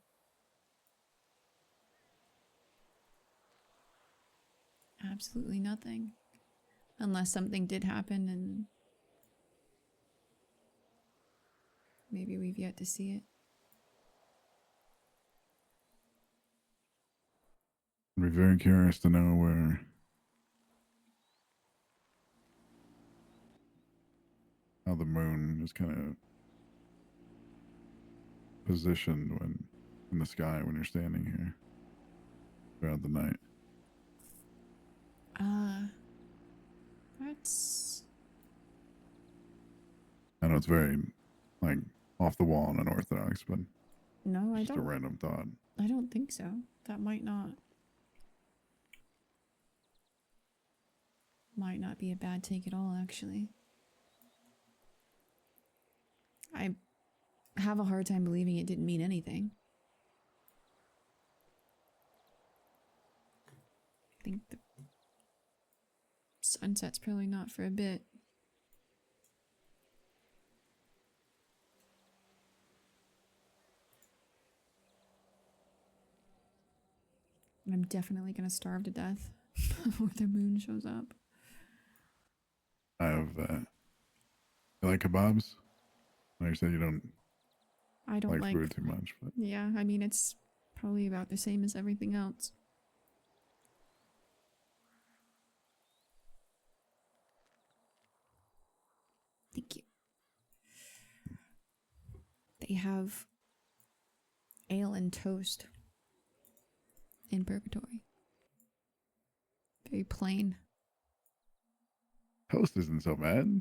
Speaker 1: absolutely nothing. Unless something did happen and maybe we've yet to see it.
Speaker 15: I'd be very curious to know where how the moon is kind of positioned when in the sky when you're standing here throughout the night.
Speaker 1: That's
Speaker 15: I know it's very like off the wall and unorthodox, but
Speaker 1: no, I
Speaker 15: just a
Speaker 1: don't.
Speaker 15: random thought.
Speaker 1: I don't think so. That might not be a bad take at all, actually. I have a hard time believing it didn't mean anything. I think the sunset's probably not for a bit. And I'm definitely gonna starve to death before the moon shows up.
Speaker 15: I have you like kebabs? I know you said you don't
Speaker 1: I don't like
Speaker 15: food too much, but
Speaker 1: yeah, I mean it's probably about the same as everything else. Thank you. They have ale and toast in Purgatory. Very plain.
Speaker 15: toast isn't so bad.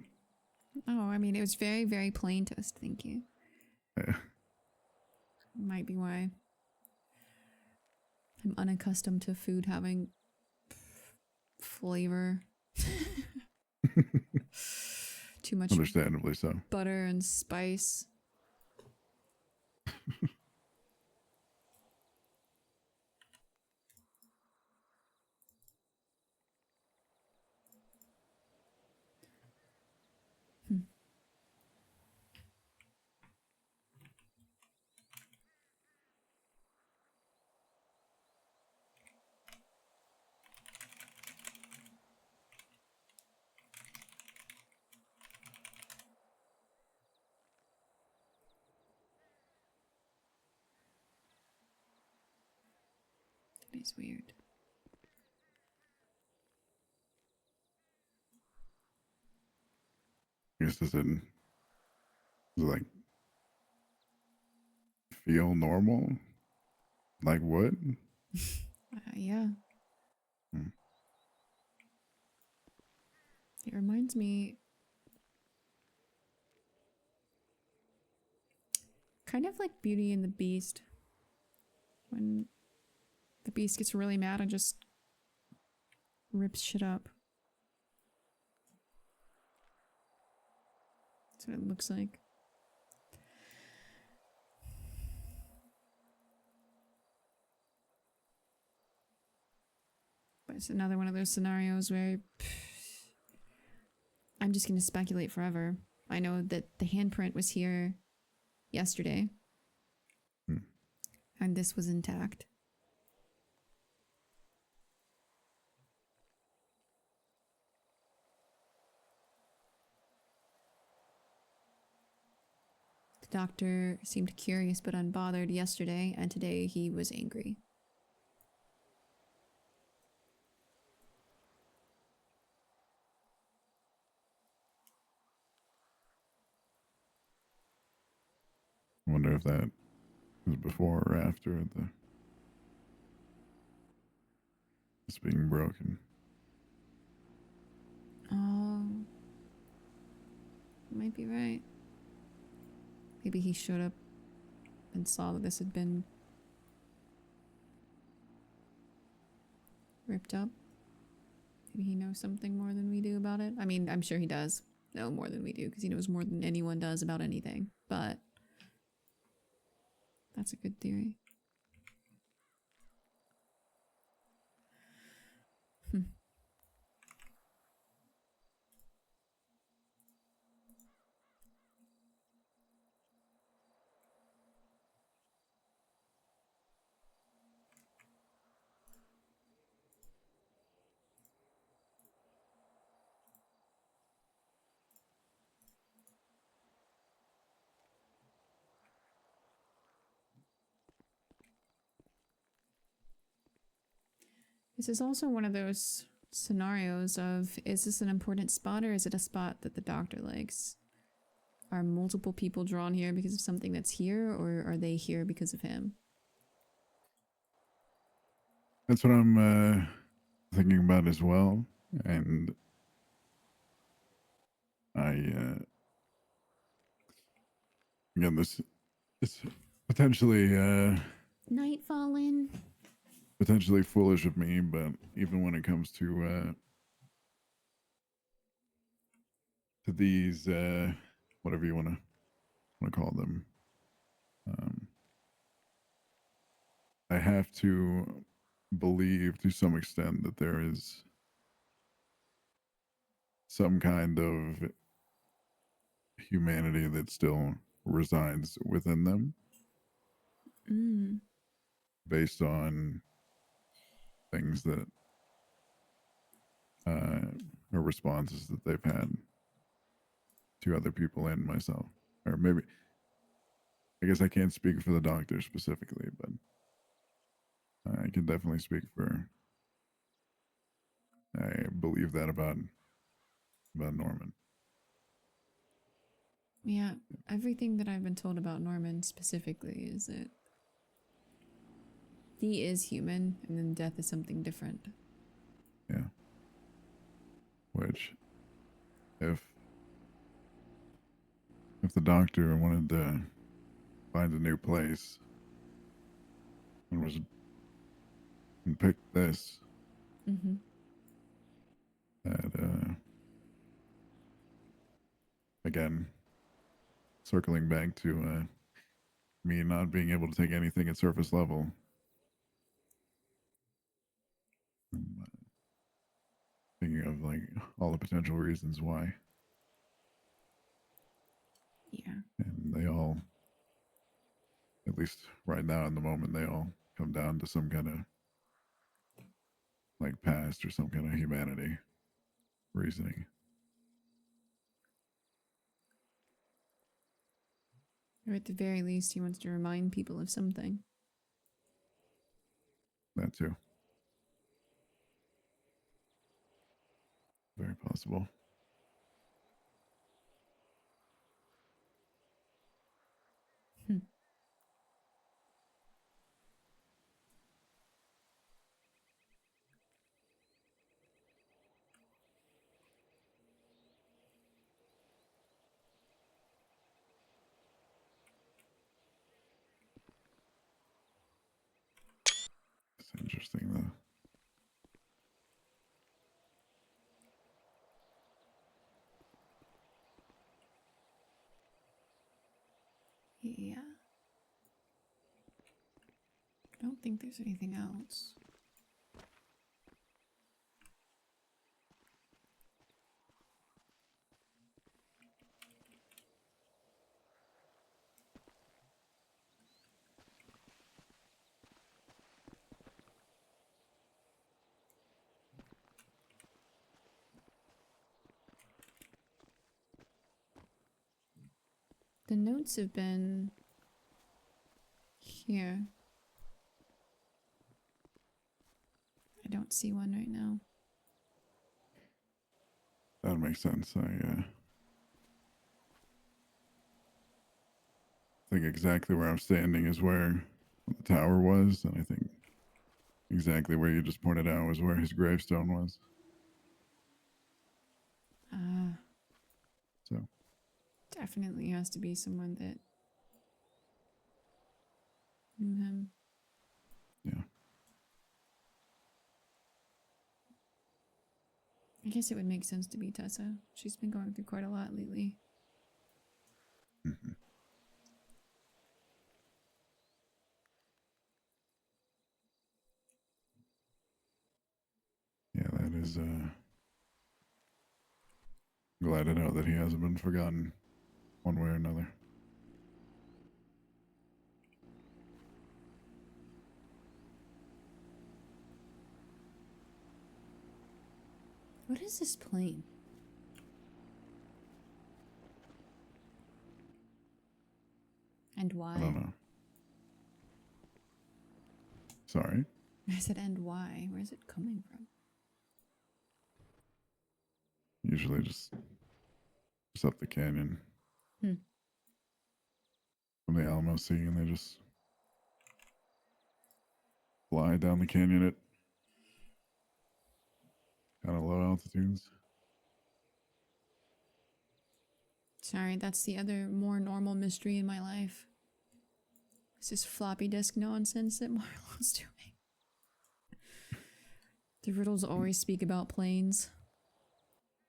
Speaker 1: Oh, I mean, it was very, very plain toast. Thank you.
Speaker 15: Yeah.
Speaker 1: Might be why I'm unaccustomed to food having flavor. Too much
Speaker 15: Understandably so.
Speaker 1: butter and spice. It is weird.
Speaker 15: I guess does it like feel normal? Like what?
Speaker 1: Yeah.
Speaker 15: Hmm.
Speaker 1: It reminds me kind of like Beauty and the Beast. When the Beast gets really mad and just rips shit up. That's what it looks like. But it's another one of those scenarios where I'm just going to speculate forever. I know that the handprint was here yesterday. And this was intact. The doctor seemed curious but unbothered yesterday, and today he was angry.
Speaker 15: I wonder if that was before or after it's being broken.
Speaker 1: Oh. Might be right. Maybe he showed up and saw that this had been ripped up. Maybe he knows something more than we do about it. I mean, I'm sure he does know more than we do because he knows more than anyone does about anything. But that's a good theory. This is also one of those scenarios of, is this an important spot or is it a spot that the doctor likes? Are multiple people drawn here because of something that's here, or are they here because of him?
Speaker 15: That's what I'm thinking about as well. And again, this is potentially
Speaker 1: Night fallen.
Speaker 15: potentially foolish of me, but even when it comes to these whatever you want to call them, I have to believe to some extent that there is some kind of humanity that still resides within them based on things that or responses that they've had to other people and myself. Or maybe, I guess I can't speak for the doctor specifically, but I can definitely speak for, I believe that about Norman.
Speaker 1: Yeah, everything that I've been told about Norman specifically is that he is human and then death is something different.
Speaker 15: Yeah. Which, if the doctor wanted to find a new place and picked this, that again, circling back to me not being able to take anything at surface level, thinking of like all the potential reasons why.
Speaker 1: Yeah.
Speaker 15: And they all, at least right now in the moment, they all come down to some kind of like past or some kind of humanity reasoning.
Speaker 1: Or at the very least, he wants to remind people of something.
Speaker 15: That too. Very possible. It's interesting though.
Speaker 1: Yeah. I don't think there's anything else. The notes have been here. I don't see one right now.
Speaker 15: That makes sense. I think exactly where I'm standing is where the tower was, and I think exactly where you just pointed out was where his gravestone was. So
Speaker 1: Definitely has to be someone that knew him.
Speaker 15: yeah.
Speaker 1: I guess it would make sense to be Tessa. She's been going through quite a lot lately.
Speaker 15: Mm-hmm. Yeah, that is glad to know that he hasn't been forgotten one way or another.
Speaker 1: What is this plane? And why?
Speaker 15: I don't know. Sorry.
Speaker 1: I said, and why? Where is it coming
Speaker 15: usually just up the canyon
Speaker 1: Hmm.
Speaker 15: from the Alamo Sea, and they just fly down the canyon at kind of low altitudes.
Speaker 1: Sorry, that's the other more normal mystery in my life. It's this floppy disk nonsense that Marlo's doing. The riddles always speak about planes.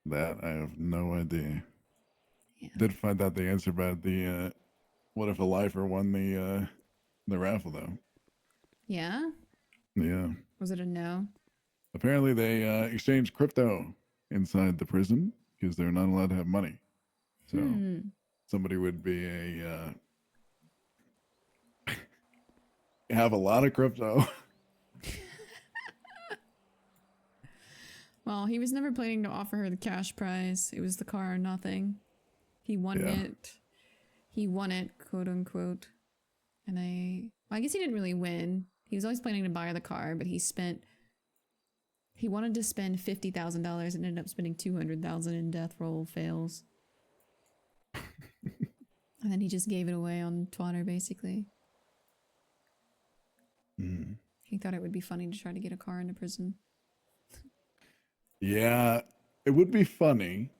Speaker 15: That I have no idea.
Speaker 1: Yeah.
Speaker 15: Did find out the answer about the what if a lifer won the raffle though.
Speaker 1: Yeah?
Speaker 15: Yeah.
Speaker 1: Was it a no?
Speaker 15: Apparently they exchanged crypto inside the prison because they're not allowed to have money. So somebody would be a have a lot of crypto.
Speaker 1: Well, he was never planning to offer her the cash prize. It was the car or nothing. He won it. He won it, quote unquote. And well, I guess he didn't really win. He was always planning to buy the car, but he wanted to spend $50,000 and ended up spending $200,000 in death roll fails. And then he just gave it away on Twitter, basically. He thought it would be funny to try to get a car into prison.
Speaker 15: Yeah, it would be funny.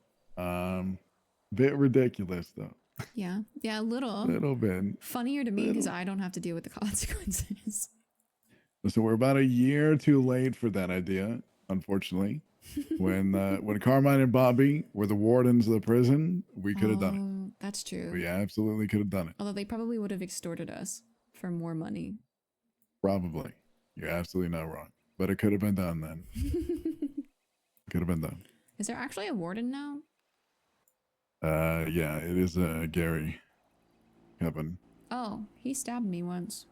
Speaker 15: Bit ridiculous though.
Speaker 1: Yeah, a little.
Speaker 15: Little bit.
Speaker 1: Funnier to me because I don't have to deal with the consequences.
Speaker 15: So we're about a year too late for that idea, unfortunately. when Carmine and Bobby were the wardens of the prison, we could have done
Speaker 1: it. That's true.
Speaker 15: We absolutely could have done it.
Speaker 1: Although they probably would have extorted us for more money.
Speaker 15: Probably. You're absolutely not wrong. But it could have been done then. Could have been done.
Speaker 1: Is there actually a warden now?
Speaker 15: Yeah, it is Gary Kevin.
Speaker 1: Oh, he stabbed me once.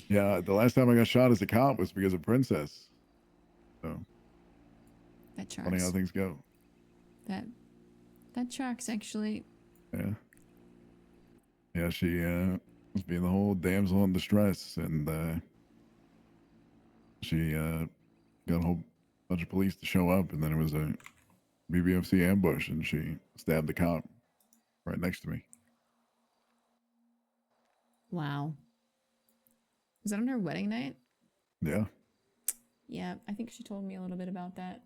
Speaker 15: Yeah, the last time I got shot as a cop was because of Princess. So
Speaker 1: that tracks.
Speaker 15: Funny how things go.
Speaker 1: That tracks actually.
Speaker 15: Yeah. Yeah, she was being the whole damsel in distress, and she got a whole bunch of police to show up, and then it was a BBFC ambush, and she stabbed the cop right next to me.
Speaker 1: Wow. Was that on her wedding night?
Speaker 15: Yeah.
Speaker 1: Yeah, I think she told me a little bit about that.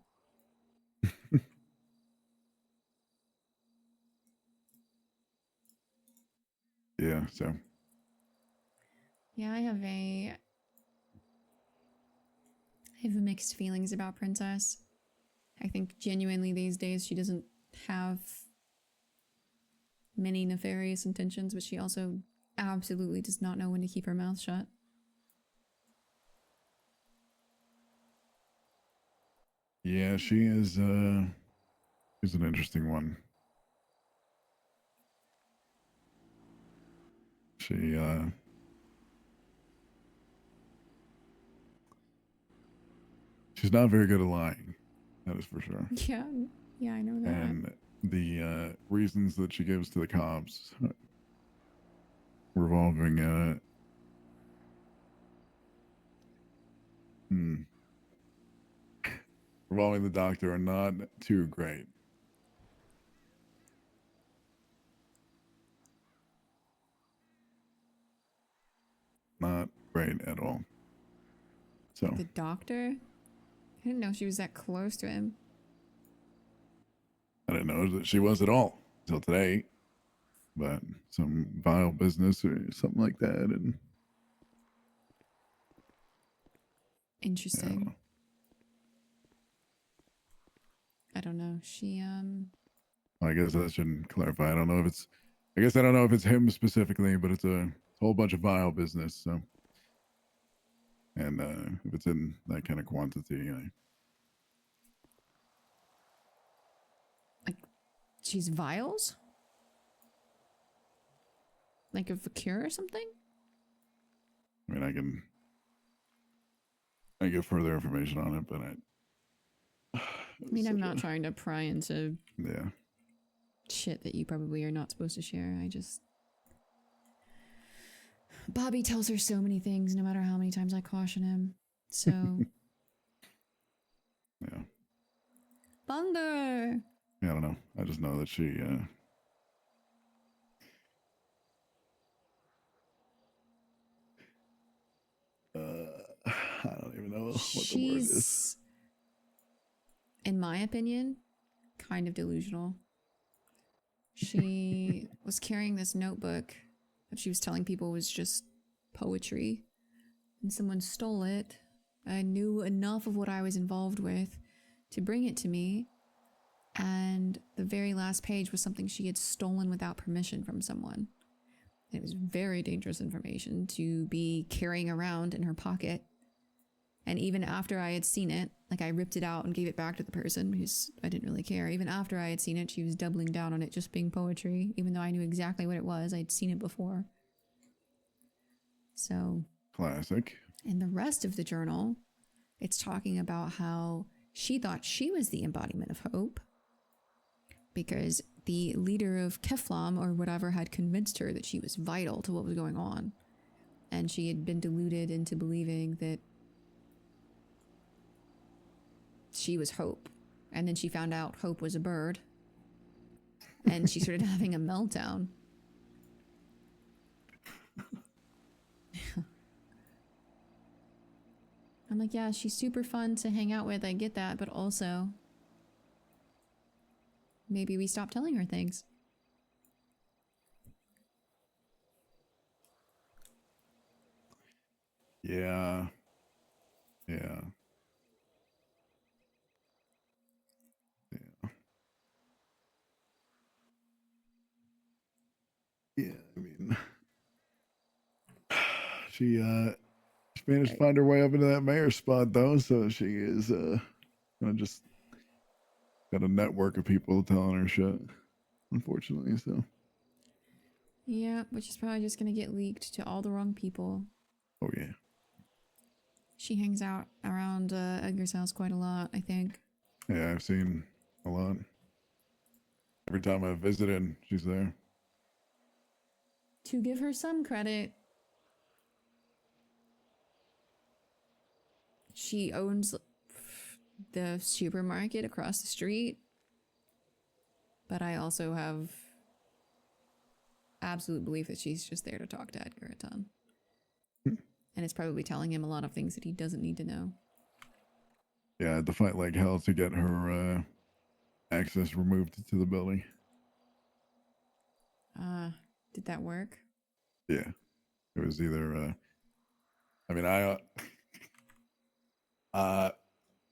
Speaker 15: Yeah, so.
Speaker 1: Yeah, I have mixed feelings about Princess. I think genuinely these days she doesn't have many nefarious intentions, but she also absolutely does not know when to keep her mouth shut.
Speaker 15: Yeah, she is an interesting one. She's not very good at lying. That is for sure.
Speaker 1: Yeah, I know that.
Speaker 15: And the reasons that she gives to the cops revolving revolving the doctor are not too great. Not great at all. So
Speaker 1: the doctor? I didn't know she was that close to him.
Speaker 15: I didn't know that she was at all until today. But some vile business or something like that, and
Speaker 1: interesting. I don't know. She
Speaker 15: I guess that shouldn't clarify. I don't know if it's him specifically, but it's a whole bunch of vile business. So, and if it's in that kind of quantity,
Speaker 1: like she's vials. Like of a cure or something?
Speaker 15: I mean, I get further information on it, but
Speaker 1: I mean, I'm not trying to pry into shit that you probably are not supposed to share. Bobby tells her so many things, no matter how many times I caution him. So
Speaker 15: yeah.
Speaker 1: Thunder.
Speaker 15: Yeah, I don't know. I just know that she. I don't even know what the word is.
Speaker 1: She's, in my opinion, kind of delusional. She was carrying this notebook that she was telling people was just poetry, and someone stole it. I knew enough of what I was involved with to bring it to me, and the very last page was something she had stolen without permission from someone. It was very dangerous information to be carrying around in her pocket. And even after I had seen it, like I ripped it out and gave it back to the person because I didn't really care. Even after I had seen it, she was doubling down on it just being poetry, even though I knew exactly what it was. I'd seen it before. So.
Speaker 15: Classic.
Speaker 1: In the rest of the journal, it's talking about how she thought she was the embodiment of hope because the leader of Keflam or whatever had convinced her that she was vital to what was going on. And she had been deluded into believing that she was Hope. And then she found out Hope was a bird. And she started having a meltdown. I'm like, yeah, she's super fun to hang out with. I get that. But also, maybe we stop telling her things.
Speaker 15: Yeah. Yeah. Yeah, I mean, she managed to find her way up into that mayor spot though, so she is just got a network of people telling her shit, unfortunately. So
Speaker 1: Yeah, which is probably just gonna get leaked to all the wrong people.
Speaker 15: oh yeah,
Speaker 1: She hangs out around Edgar's house quite a lot, I think.
Speaker 15: yeah, I've seen a lot. Every time I visited, she's there.
Speaker 1: To give her some credit, she owns the supermarket across the street, but I also have absolute belief that she's just there to talk to Edgar a ton. And it's probably telling him a lot of things that he doesn't need to know.
Speaker 15: Yeah, I had to fight like hell to get her access removed to the building.
Speaker 1: Did that work?
Speaker 15: Yeah, it was either. I mean,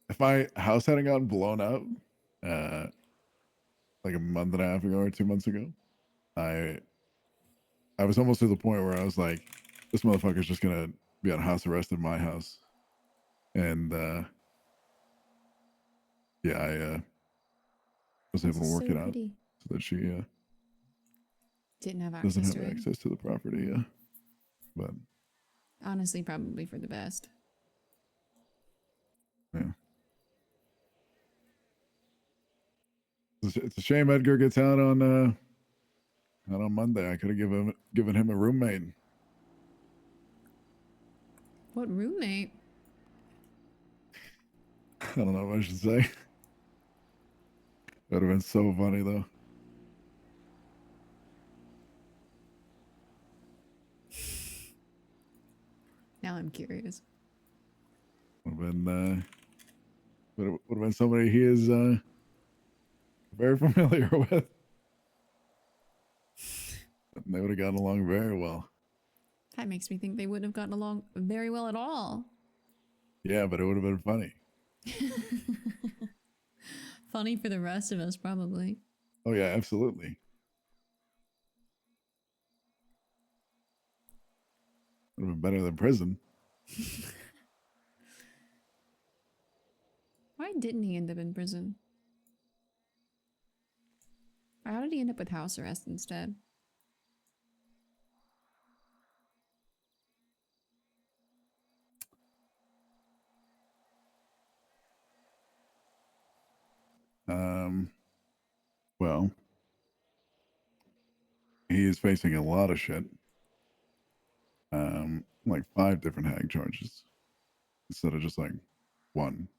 Speaker 15: if my house hadn't gotten blown up, like a month and a half ago or 2 months ago, I was almost to the point where I was like, this motherfucker's just gonna be on house arrest in my house, and yeah, I was able to work it out so that she
Speaker 1: didn't have
Speaker 15: doesn't
Speaker 1: access
Speaker 15: have
Speaker 1: to it.
Speaker 15: access to the property. Yeah, but
Speaker 1: Honestly, probably for the best.
Speaker 15: yeah. It's a shame Edgar gets out on Monday. I could have given him a roommate.
Speaker 1: What roommate?
Speaker 15: I don't know what I should say. That would have been so funny though.
Speaker 1: Now I'm curious.
Speaker 15: Would have been somebody he is very familiar with. And they would have gotten along very well.
Speaker 1: That makes me think they wouldn't have gotten along very well at all.
Speaker 15: Yeah, but it would have been funny.
Speaker 1: Funny for the rest of us, probably.
Speaker 15: Oh yeah, absolutely. Would have been better than prison.
Speaker 1: Why didn't he end up in prison? How did he end up with house arrest instead?
Speaker 15: Well, he is facing a lot of shit. Like 5 different hag charges instead of just like 1.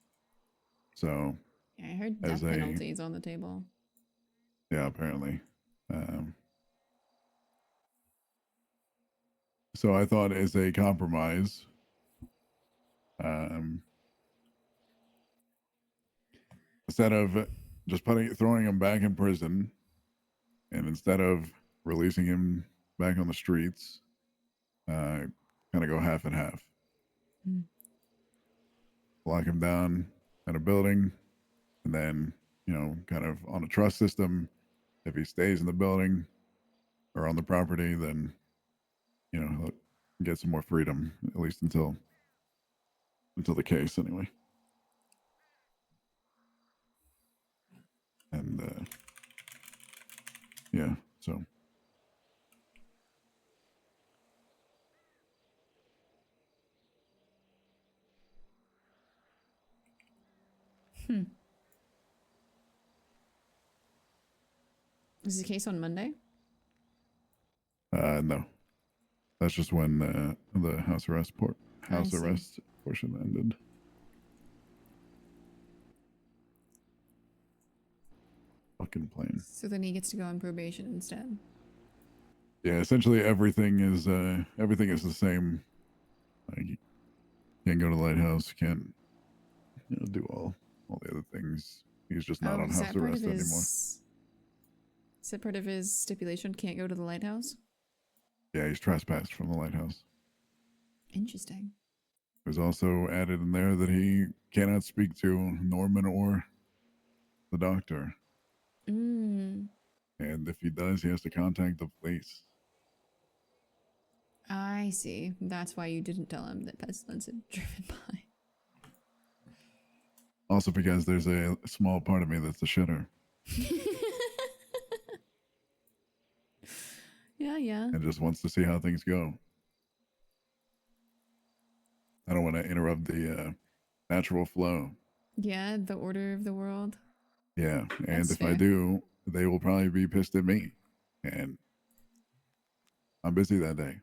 Speaker 15: So
Speaker 1: Yeah. I heard
Speaker 15: as
Speaker 1: death
Speaker 15: a
Speaker 1: penalties on the table.
Speaker 15: yeah, apparently. So I thought as a compromise, instead of just throwing him back in prison, and instead of releasing him back on the streets, kind of go half and half. Lock him down in a building, and then, kind of on a trust system. If he stays in the building or on the property, then, he'll get some more freedom, at least until the case, anyway. And yeah, so.
Speaker 1: Is the case on Monday?
Speaker 15: No, that's just when the house arrest portion ended. Fucking plane.
Speaker 1: So then he gets to go on probation instead.
Speaker 15: Yeah, essentially everything is the same. Like, you can't go to the lighthouse. You can't, do all the other things. He's just not on house arrest anymore.
Speaker 1: Is that part of his stipulation? Can't go to the lighthouse?
Speaker 15: Yeah, he's trespassed from the lighthouse.
Speaker 1: Interesting.
Speaker 15: It was also added in there that he cannot speak to Norman or the doctor. And if he does, he has to contact the police.
Speaker 1: I see. That's why you didn't tell him that pestilence had driven by.
Speaker 15: Also because there's a small part of me that's a shitter.
Speaker 1: Yeah.
Speaker 15: And just wants to see how things go. I don't want to interrupt the natural flow.
Speaker 1: Yeah, the order of the world.
Speaker 15: Yeah, and
Speaker 1: That's
Speaker 15: if I
Speaker 1: fair.
Speaker 15: do, they will probably be pissed at me. And I'm busy that day.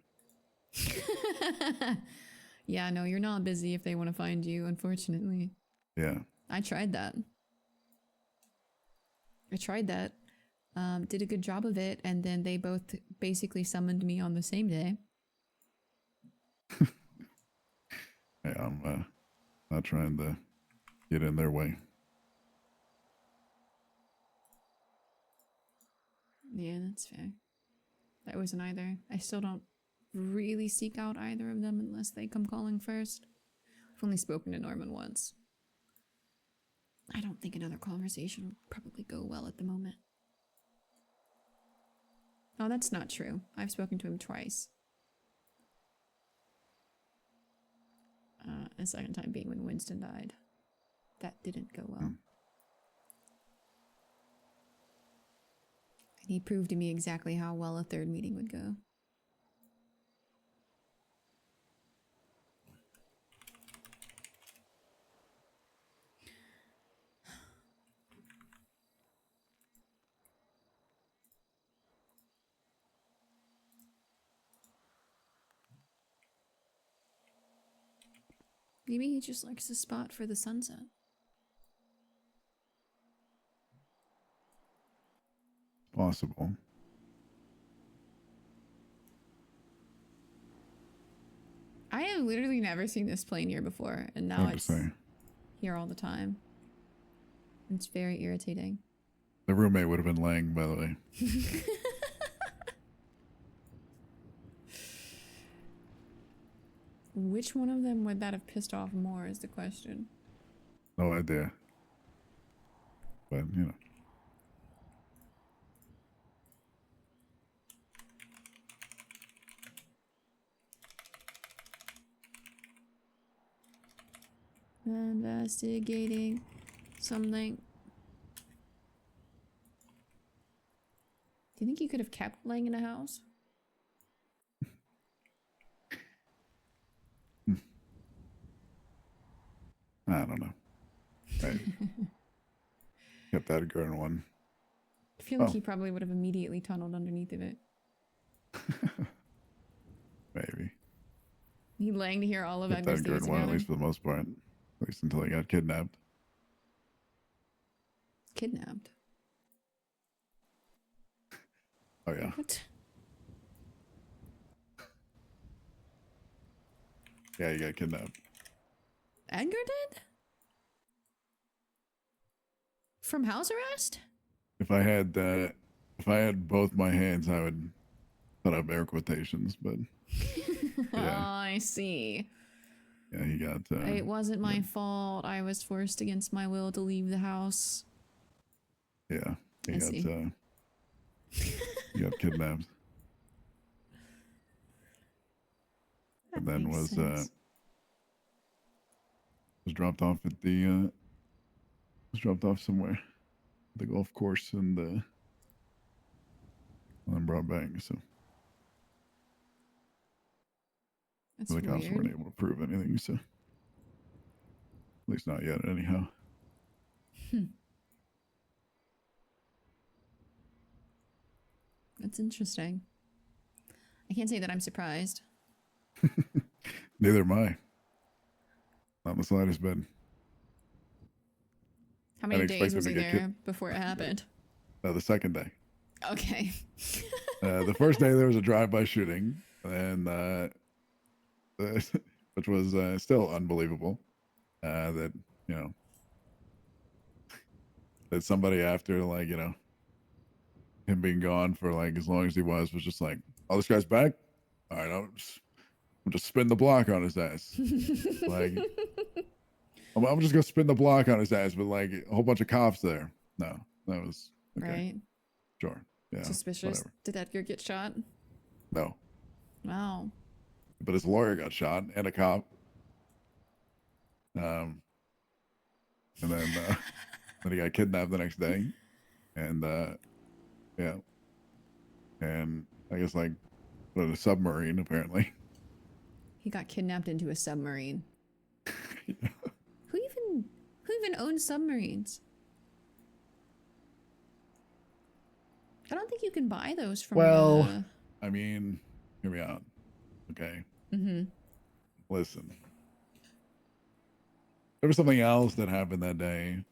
Speaker 1: Yeah, no, you're not busy if they want to find you, unfortunately.
Speaker 15: Yeah.
Speaker 1: I tried that. Did a good job of it, and then they both basically summoned me on the same day.
Speaker 15: Yeah, I'm not trying to get in their way.
Speaker 1: Yeah, that's fair. That wasn't either. I still don't really seek out either of them unless they come calling first. I've only spoken to Norman once. I don't think another conversation would probably go well at the moment. Oh, that's not true. I've spoken to him twice. A second time being when Winston died. That didn't go well. And he proved to me exactly how well a third meeting would go. Maybe he just likes the spot for the sunset.
Speaker 15: Possible.
Speaker 1: I have literally never seen this plane here before, and now
Speaker 15: Hard to
Speaker 1: it's
Speaker 15: say.
Speaker 1: here all the time. It's very irritating.
Speaker 15: The roommate would have been Lang, by the way.
Speaker 1: Which one of them would that have pissed off more is the question.
Speaker 15: No idea. But,
Speaker 1: Investigating something. Do you think you could have kept Lang in a house?
Speaker 15: I don't know. Right. Kept that girl in one.
Speaker 1: I feel like he probably would have immediately tunneled underneath of it.
Speaker 15: Maybe.
Speaker 1: Need Lang to hear all of
Speaker 15: Kept
Speaker 1: Edgar's
Speaker 15: that girl
Speaker 1: days
Speaker 15: in one, at
Speaker 1: together.
Speaker 15: least for the most part. At least until he got kidnapped.
Speaker 1: kidnapped.
Speaker 15: Oh yeah.
Speaker 1: What?
Speaker 15: Yeah, you got kidnapped.
Speaker 1: Edgar did? From house arrest?
Speaker 15: If I had both my hands, I would put up air quotations, but
Speaker 1: Oh, I see.
Speaker 15: yeah, he got.
Speaker 1: It wasn't my fault. I was forced against my will to leave the house.
Speaker 15: Yeah,
Speaker 1: I see.
Speaker 15: He got kidnapped. And then
Speaker 1: makes
Speaker 15: was
Speaker 1: sense.
Speaker 15: dropped off at the was dropped off somewhere, the golf course, and then brought back. So
Speaker 1: That's
Speaker 15: the cops weren't
Speaker 1: weird.
Speaker 15: able to prove anything. So at least not yet, anyhow.
Speaker 1: That's interesting. I can't say that I'm surprised.
Speaker 15: Neither am I. Not in the slightest bit.
Speaker 1: How many
Speaker 15: I'd
Speaker 1: days
Speaker 15: expect him
Speaker 1: was
Speaker 15: to
Speaker 1: he
Speaker 15: get
Speaker 1: there before it happened?
Speaker 15: The second day.
Speaker 1: Okay.
Speaker 15: The first day there was a drive-by shooting, and which was still unbelievable. That that somebody after him being gone for as long as he was just like, oh, this guy's back. All right, I'll just spin the block on his ass. Like, I'm just gonna spin the block on his ass with a whole bunch of cops there. No, that was okay.
Speaker 1: Right.
Speaker 15: Sure. Yeah.
Speaker 1: Suspicious.
Speaker 15: Whatever.
Speaker 1: Did Edgar get shot?
Speaker 15: No.
Speaker 1: Wow.
Speaker 15: But his lawyer got shot and a cop. And then he got kidnapped the next day, and yeah, and I guess put in a submarine apparently.
Speaker 1: He got kidnapped into a submarine. Who even owns submarines? I don't think you can buy those from.
Speaker 15: Well, I mean, hear me out, okay?
Speaker 1: Mm-hmm.
Speaker 15: Listen, there was something else that happened that day.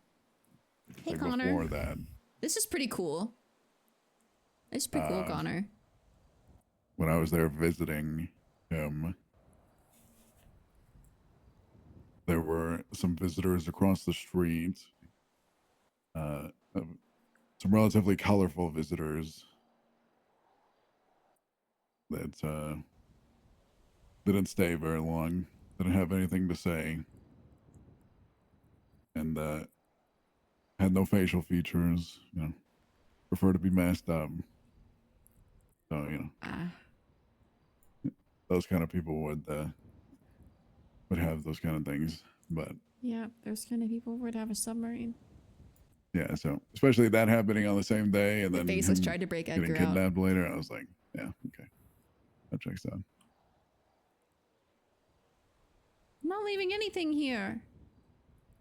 Speaker 1: Hey,
Speaker 15: before
Speaker 1: Connor.
Speaker 15: that.
Speaker 1: This is pretty cool. It's pretty cool, Connor.
Speaker 15: When I was there visiting him, there were some visitors across the street. Some relatively colorful visitors that didn't stay very long, didn't have anything to say, and had no facial features, prefer to be masked up. So, those kind of people would have those kind of things. But
Speaker 1: Yeah, those kind of people would have a submarine.
Speaker 15: yeah, so especially that happening on the same day, and
Speaker 1: The
Speaker 15: then
Speaker 1: Faceless
Speaker 15: him
Speaker 1: tried to break
Speaker 15: getting
Speaker 1: Edgar out.
Speaker 15: kidnapped later, I was like, yeah, okay, that checks out.
Speaker 1: I'm not leaving anything here.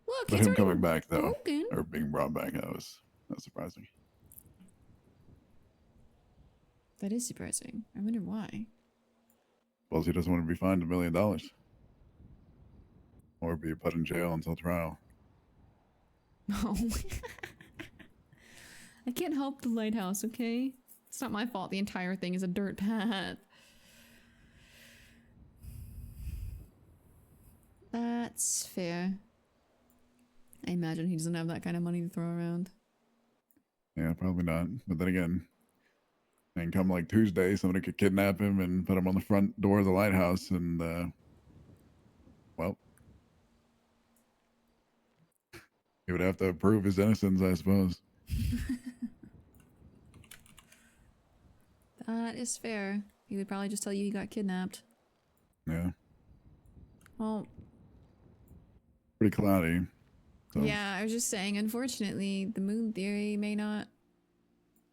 Speaker 1: Look,
Speaker 15: But
Speaker 1: it's
Speaker 15: him
Speaker 1: already
Speaker 15: coming back though,
Speaker 1: broken.
Speaker 15: or being brought back, that was surprising.
Speaker 1: That is surprising. I wonder why.
Speaker 15: Well, he doesn't want to be fined $1 million or be put in jail until trial.
Speaker 1: Oh. I can't help the lighthouse, okay? It's not my fault the entire thing is a dirt path. That's fair. I imagine he doesn't have that kind of money to throw around.
Speaker 15: Yeah, probably not. But then again, and come Tuesday, somebody could kidnap him and put him on the front door of the lighthouse, and well, he would have to prove his innocence, I suppose.
Speaker 1: That is fair. He would probably just tell you he got kidnapped.
Speaker 15: Yeah,
Speaker 1: Well,
Speaker 15: pretty cloudy. So
Speaker 1: yeah, I was just saying, unfortunately, the moon theory may not.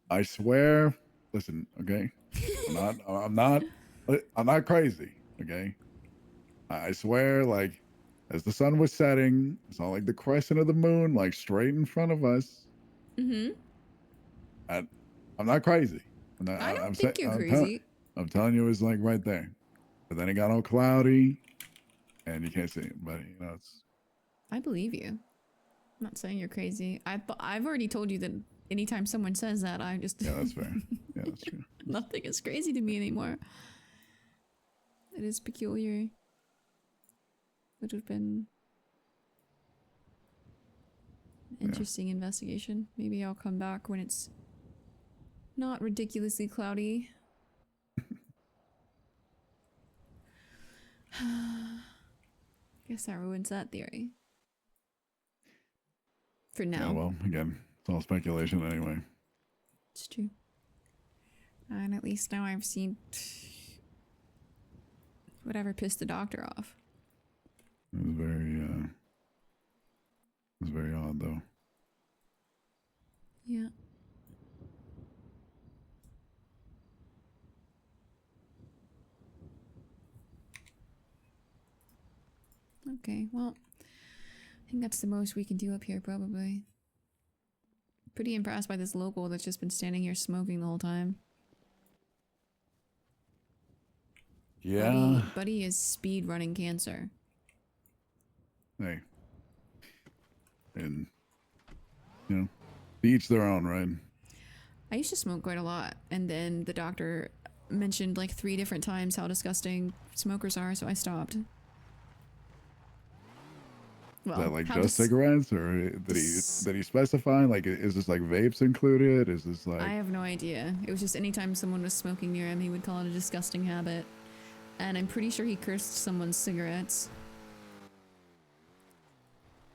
Speaker 15: I swear, listen, okay, I'm not crazy, okay. I swear, as the sun was setting, I saw the crescent of the moon, straight in front of us.
Speaker 1: Mm-hmm.
Speaker 15: I'm not crazy.
Speaker 1: I don't think you're crazy.
Speaker 15: I'm telling you, it was right there. But then it got all cloudy, and you can't see it. But it's.
Speaker 1: I believe you. I'm not saying you're crazy. I've already told you that anytime someone says that, I just
Speaker 15: Yeah, that's fair. Yeah, that's true.
Speaker 1: nothing is crazy to me anymore. It is peculiar. Would have been an interesting investigation. Maybe I'll come back when it's not ridiculously cloudy. Guess that ruins that theory. For now.
Speaker 15: Yeah, well, again, it's all speculation anyway.
Speaker 1: It's true. And at least now I've seen whatever pissed the doctor off.
Speaker 15: It was very odd though.
Speaker 1: Yeah. Okay, well, I think that's the most we can do up here, probably. Pretty impressed by this local that's just been standing here smoking the whole time.
Speaker 15: Yeah.
Speaker 1: Buddy is speed running cancer.
Speaker 15: Hey. And, you know, to each their own, right?
Speaker 1: I used to smoke quite a lot, and then the doctor mentioned like 3 different times how disgusting smokers are, so I stopped. Well,
Speaker 15: Is that like
Speaker 1: how
Speaker 15: just cigarettes, or did he specify? Like, is this like vapes included? Is this like?
Speaker 1: I have no idea. It was just anytime someone was smoking near him, he would call it a disgusting habit. And I'm pretty sure he cursed someone's cigarettes.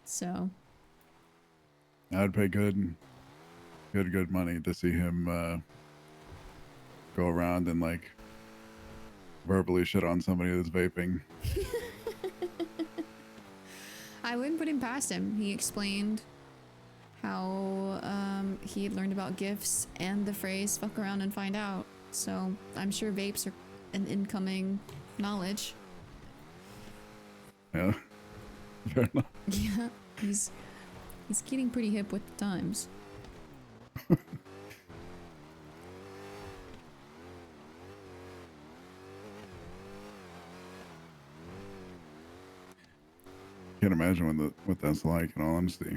Speaker 1: So.
Speaker 15: I'd pay good money to see him go around and like verbally shit on somebody that's vaping.
Speaker 1: I wouldn't put him past him. He explained how he had learned about gifts and the phrase fuck around and find out. So I'm sure vapes are an incoming knowledge.
Speaker 15: Yeah. Fair enough.
Speaker 1: Yeah, he's getting pretty hip with the times.
Speaker 15: Can't imagine what that's like, in all honesty.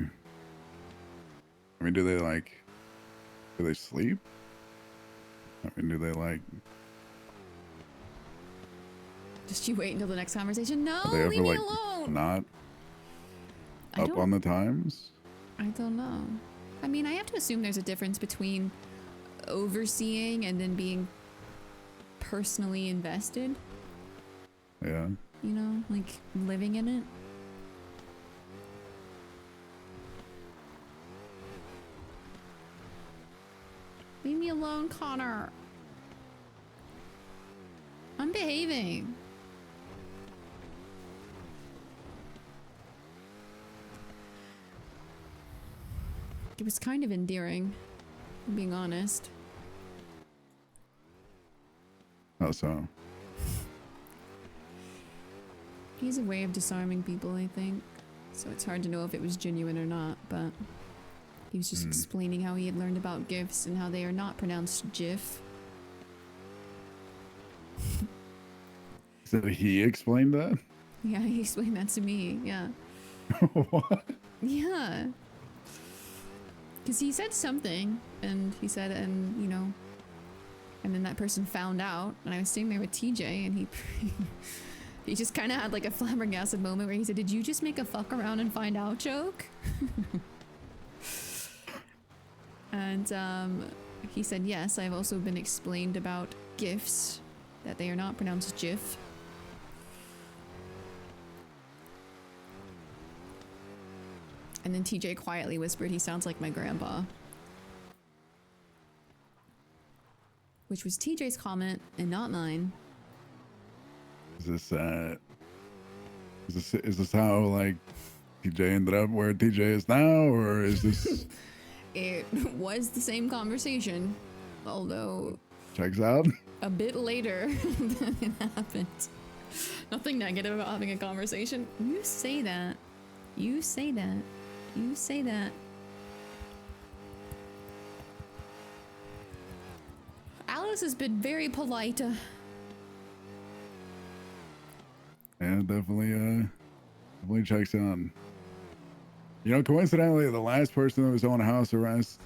Speaker 15: I mean, do they sleep? I mean, do they like?
Speaker 1: Just you wait until the next conversation. No,
Speaker 15: Are they
Speaker 1: leave
Speaker 15: ever
Speaker 1: me
Speaker 15: like
Speaker 1: alone.
Speaker 15: not
Speaker 1: I
Speaker 15: up
Speaker 1: don't-
Speaker 15: on the times?
Speaker 1: I don't know. I mean, I have to assume there's a difference between overseeing and then being personally invested.
Speaker 15: Yeah.
Speaker 1: You know, like living in it. Leave me alone, Connor. I'm behaving. It was kind of endearing, I'm being honest.
Speaker 15: How so?
Speaker 1: He has a way of disarming people, I think. So it's hard to know if it was genuine or not, but he was just explaining how he had learned about gifts and how they are not pronounced GIF.
Speaker 15: Did he explain that?
Speaker 1: Yeah, he explained that to me, yeah.
Speaker 15: What?
Speaker 1: Yeah. Because he said something, and he said, and, you know, and then that person found out, and I was sitting there with TJ, and he he just kind of had like a flabbergasted moment where he said, "Did you just make a fuck around and find out joke?" And he said, "Yes, I've also been explained about gifts, that they are not pronounced GIF." And then TJ quietly whispered, "He sounds like my grandpa." Which was TJ's comment and not mine.
Speaker 15: Is this how like TJ ended up where TJ is now, or is this
Speaker 1: It was the same conversation, although
Speaker 15: checks out?
Speaker 1: a bit later than it happened. Nothing negative about having a conversation. You say that. You say that. You say that. Alice has been very polite.
Speaker 15: Yeah, definitely checks on. You know, coincidentally, the last person that was on house arrest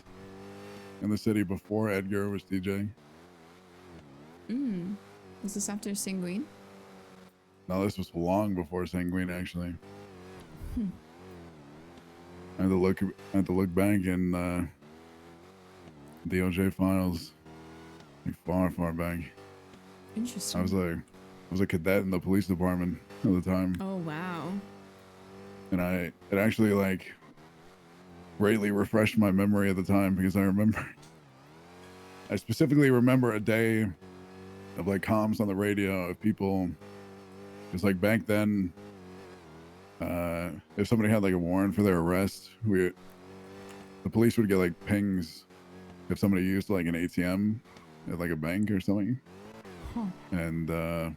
Speaker 15: in the city before Edgar was TJ.
Speaker 1: Is this after Sanguine?
Speaker 15: No, this was long before Sanguine, actually.
Speaker 1: Hmm.
Speaker 15: I had to look back in DOJ files, like far back.
Speaker 1: Interesting.
Speaker 15: I was a cadet in the police department at the time,
Speaker 1: Oh wow.
Speaker 15: and it actually like greatly refreshed my memory at the time because I specifically remember a day of like comms on the radio of people, because like back then, if somebody had like a warrant for their arrest, the police would get like pings if somebody used like an ATM at like a bank or something.
Speaker 1: Huh.
Speaker 15: And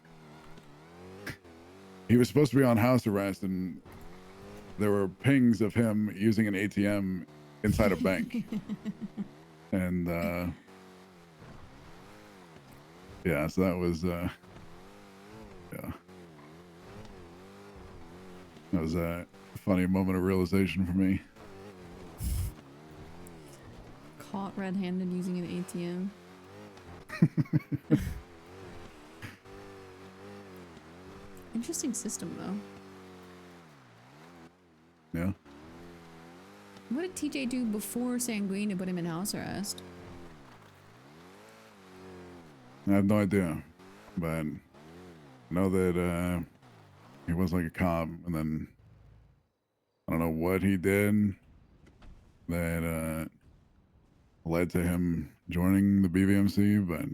Speaker 15: he was supposed to be on house arrest, and there were pings of him using an ATM inside a bank. And yeah, so that was yeah, that was a funny moment of realization for me.
Speaker 1: Caught red-handed using an ATM. Interesting system, though.
Speaker 15: Yeah.
Speaker 1: What did TJ do before Sanguine to put him in house arrest?
Speaker 15: I have no idea, but I know that he was like a cop, and then I don't know what he did that led to him joining the BVMC, but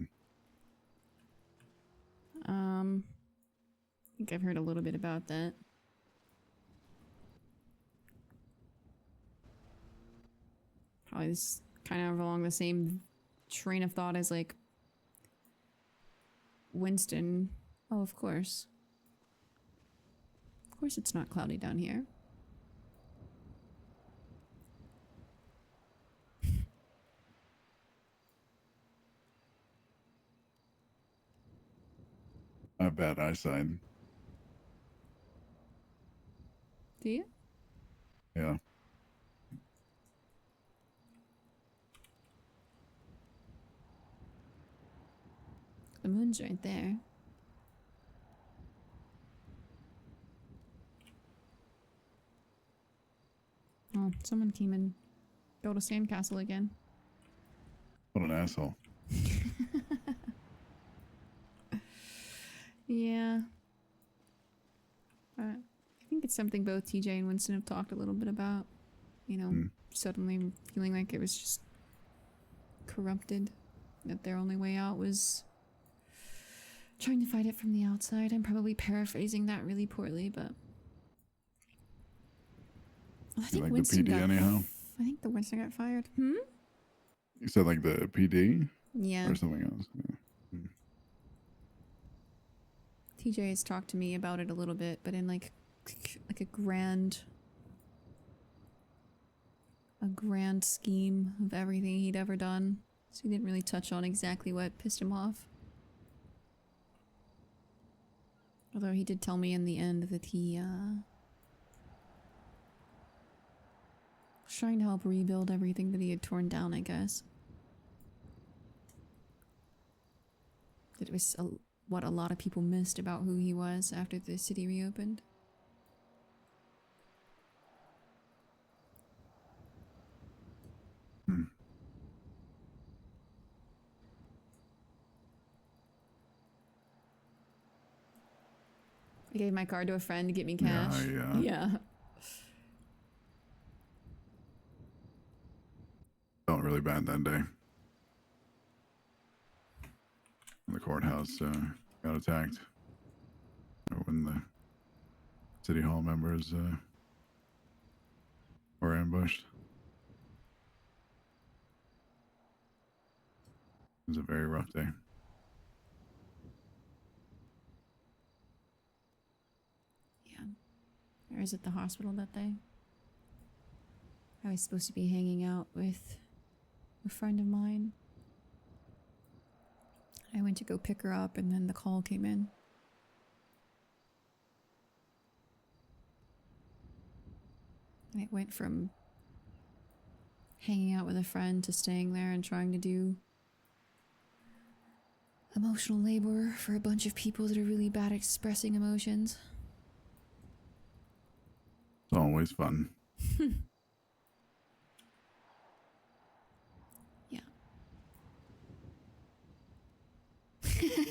Speaker 1: I think I've heard a little bit about that. Probably this kind of along the same train of thought as like Winston. Oh, of course. Of course it's not cloudy down here.
Speaker 15: I have bad eyesight.
Speaker 1: Do you?
Speaker 15: Yeah.
Speaker 1: The moon's right there. Oh, someone came and built a sandcastle again.
Speaker 15: What an asshole.
Speaker 1: Yeah. I think it's something both TJ and Winston have talked a little bit about. You know, suddenly feeling like it was just corrupted. That their only way out was trying to fight it from the outside. I'm probably paraphrasing that really poorly, but I think
Speaker 15: like
Speaker 1: Winston
Speaker 15: the PD
Speaker 1: got
Speaker 15: anyhow?
Speaker 1: I think the Winston got fired.
Speaker 15: You said like the PD?
Speaker 1: Yeah.
Speaker 15: Or something else? Yeah.
Speaker 1: TJ has talked to me about it a little bit, but in like a grand scheme of everything he'd ever done. So he didn't really touch on exactly what pissed him off. Although he did tell me in the end that he was trying to help rebuild everything that he had torn down, I guess. That it was what a lot of people missed about who he was after the city reopened. I gave my card to a friend to get me cash. Yeah.
Speaker 15: Felt really bad that day. The courthouse got attacked. When the city hall members were ambushed. It was a very rough day.
Speaker 1: I was at the hospital that day. I was supposed to be hanging out with a friend of mine. I went to go pick her up and then the call came in. And it went from hanging out with a friend to staying there and trying to do emotional labor for a bunch of people that are really bad at expressing emotions.
Speaker 15: It's always fun.
Speaker 1: Yeah.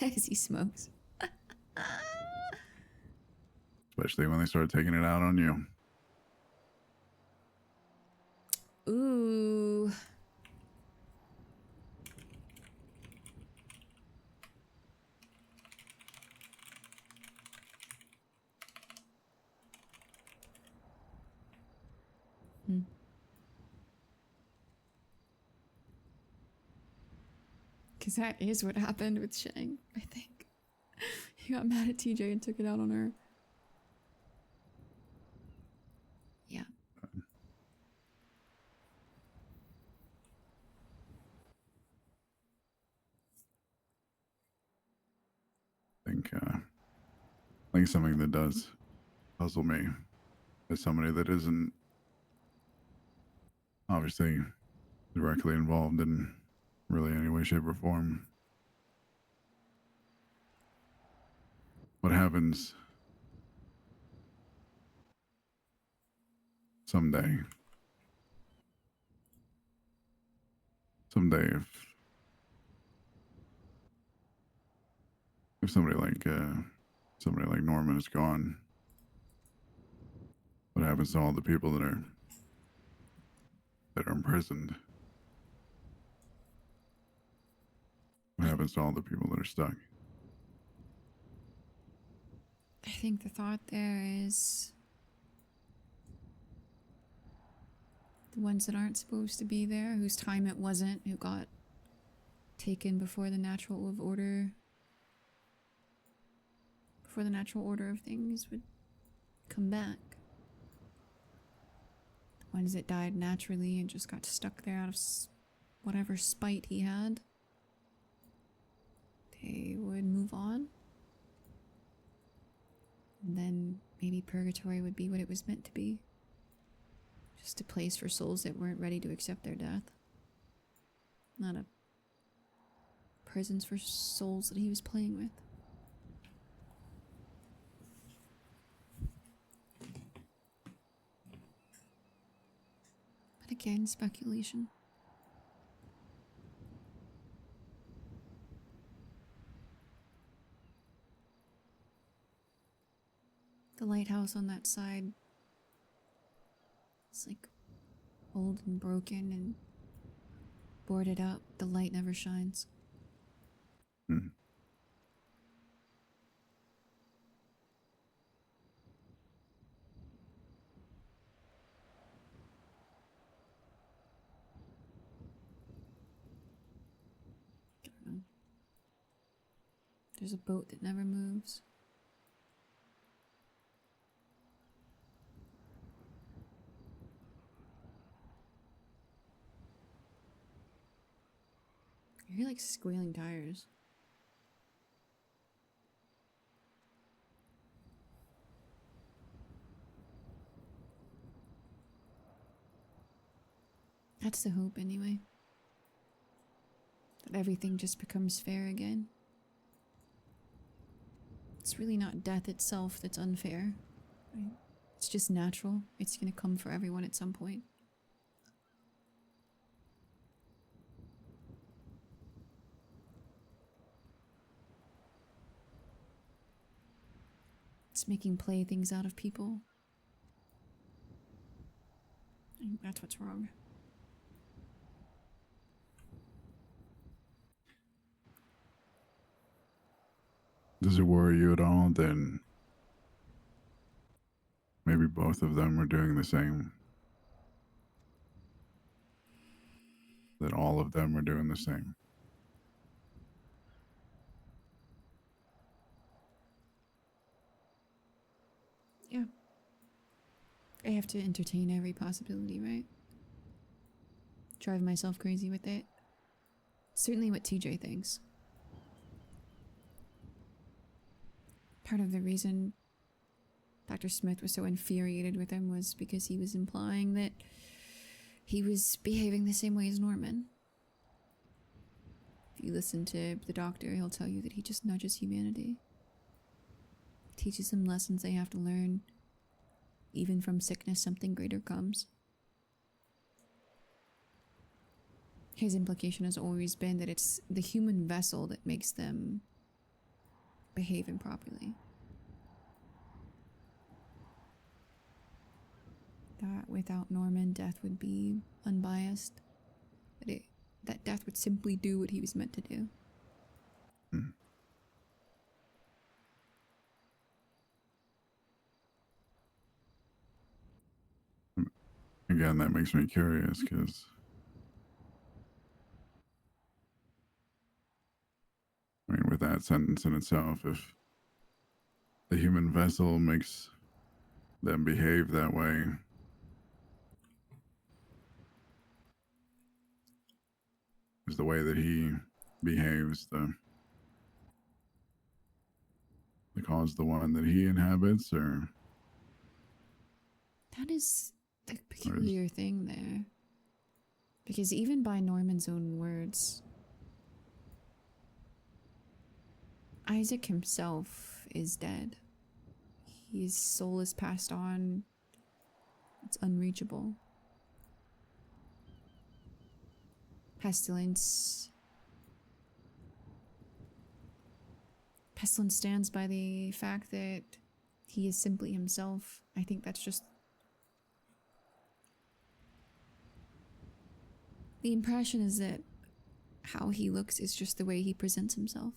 Speaker 1: As he smokes.
Speaker 15: Especially when they start taking it out on you.
Speaker 1: Ooh. Hmm. Because that is what happened with Shang, I think. He got mad at TJ and took it out on her. Yeah.
Speaker 15: I think something that does puzzle me is somebody that isn't obviously directly involved in really any way, shape, or form. What happens someday? Someday, if somebody like Norman is gone, what happens to all the people that are imprisoned? What happens to all the people that are stuck?
Speaker 1: I think the thought there is the ones that aren't supposed to be there, whose time it wasn't, who got taken before the natural order of things would come back. The ones that died naturally and just got stuck there out of whatever spite he had, they would move on. And then maybe purgatory would be what it was meant to be. Just a place for souls that weren't ready to accept their death. Not a prisons for souls that he was playing with. But again, speculation. The lighthouse on that side is like old and broken and boarded up. The light never shines.
Speaker 15: Hmm.
Speaker 1: I don't know. There's a boat that never moves. I hear like squealing tires. That's the hope anyway. That everything just becomes fair again. It's really not death itself that's unfair. Right? It's just natural. It's gonna come for everyone at some point. It's making playthings out of people. I think that's what's wrong.
Speaker 15: Does it worry you at all? Then maybe both of them are doing the same. That all of them are doing the same.
Speaker 1: Yeah. I have to entertain every possibility, right? Drive myself crazy with it. Certainly what TJ thinks. Part of the reason Dr. Smith was so infuriated with him was because he was implying that he was behaving the same way as Norman. If you listen to the doctor, he'll tell you that he just nudges humanity. Teaches them lessons they have to learn. Even from sickness, something greater comes. His implication has always been that it's the human vessel that makes them behave improperly. That without Norman, death would be unbiased. That death would simply do what he was meant to do.
Speaker 15: Again, that makes me curious because I mean, with that sentence in itself, if the human vessel makes them behave that way, is the way that he behaves the cause the one that he inhabits, or
Speaker 1: That is the peculiar thing there. Because even by Norman's own words, Isaac himself is dead. His soul is passed on. It's unreachable. Pestilence stands by the fact that he is simply himself. I think that's just the impression is that how he looks is just the way he presents himself.